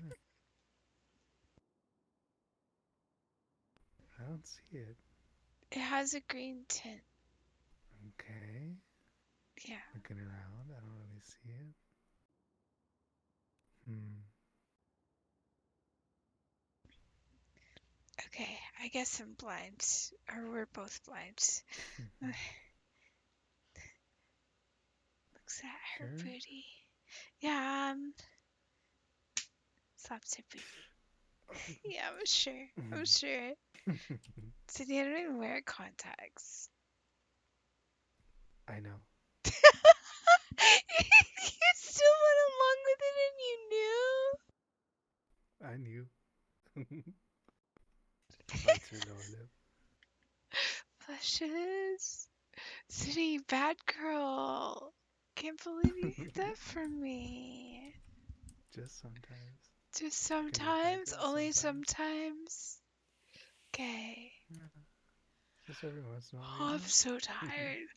I don't see it. It has a green tint. Okay. Yeah. Looking around, I don't really see it. Hmm. Okay, I guess I'm blind. Or we're both blind. Looks at her Sure. booty. Yeah, slaps her booty. Yeah, I'm sure. I'm sure. Sydney, I don't even wear contacts. I know. You still went along with it and you knew? I knew. Bites her lower lip. Flushes. Sydney, bad girl. Can't believe you hid that from me. Just sometimes. Just I can be a bad sometimes? girl Only sometimes. sometimes? Okay. Yeah. Just every once in a while, Oh, I'm so tired.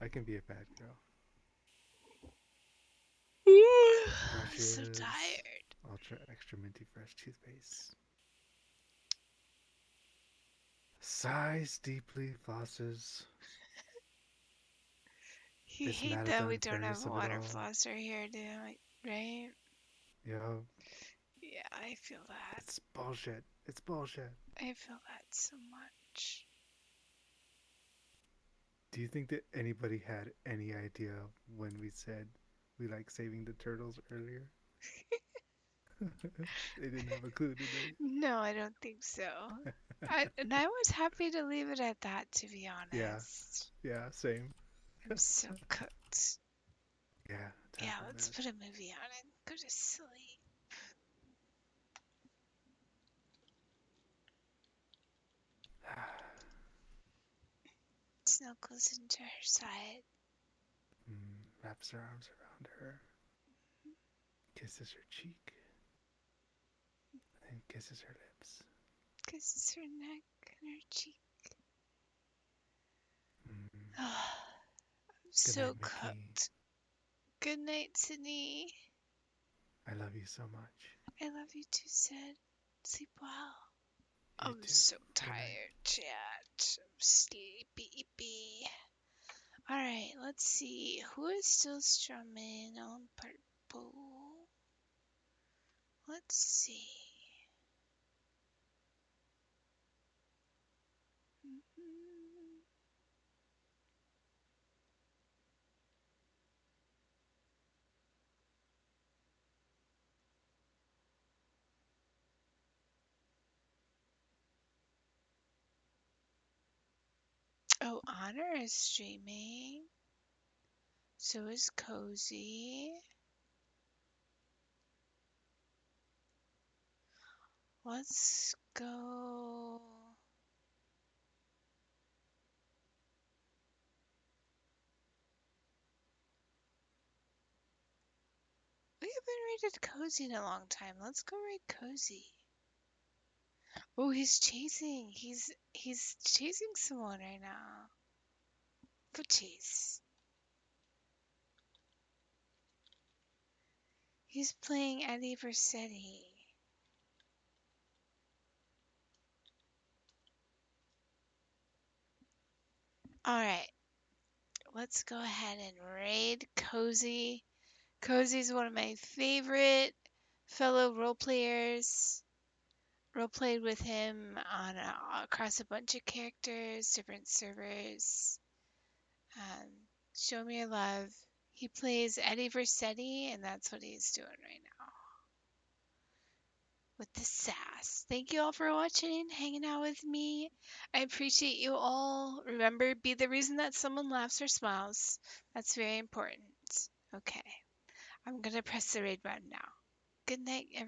I can be a bad girl. I'm so Brushes. tired. Ultra extra minty fresh toothpaste. Sighs deeply, flosses. You Is hate mad at that the we don't have unfairness a of it water all. flosser here, right? Yo, Yeah, I feel that. it's bullshit. It's bullshit. I feel that so much. Do you think that anybody had any idea when we said we like saving the turtles earlier? They didn't have a clue, did they? No, I don't think so. And I was happy to leave it at that, to be honest. Yeah, same. I'm so cooked. Yeah, time Yeah, for let's bed. put a movie on and go to sleep. Snuggles into her side. Wraps her arms around her. Kisses her cheek. And kisses her lips. Kisses her neck and her cheek. I'm so night, Miki. cooked. Good night, Sydney. I love you so much. I love you too, Sid. Sleep well. You I'm too. so Good night. tired, chat. I'm sleepy. Alright, let's see. Who is still strumming on purple? Let's see. Oh, Honor is streaming. So is Cozy. Let's go. We haven't raided Cozy in a long time. Let's go raid Cozy. Oh, he's chasing. He's chasing someone right now. Go chase. He's playing Eddie Versetti. Alright. Let's go ahead and raid Cozy. Cozy's one of my favorite fellow role players. Roleplayed with him on across a bunch of characters, different servers. Show me your love. He plays Eddie Versetti, and that's what he's doing right now. With the sass. Thank you all for watching, hanging out with me. I appreciate you all. Remember, be the reason that someone laughs or smiles. That's very important. Okay. I'm gonna press the raid button now. Good night, everyone.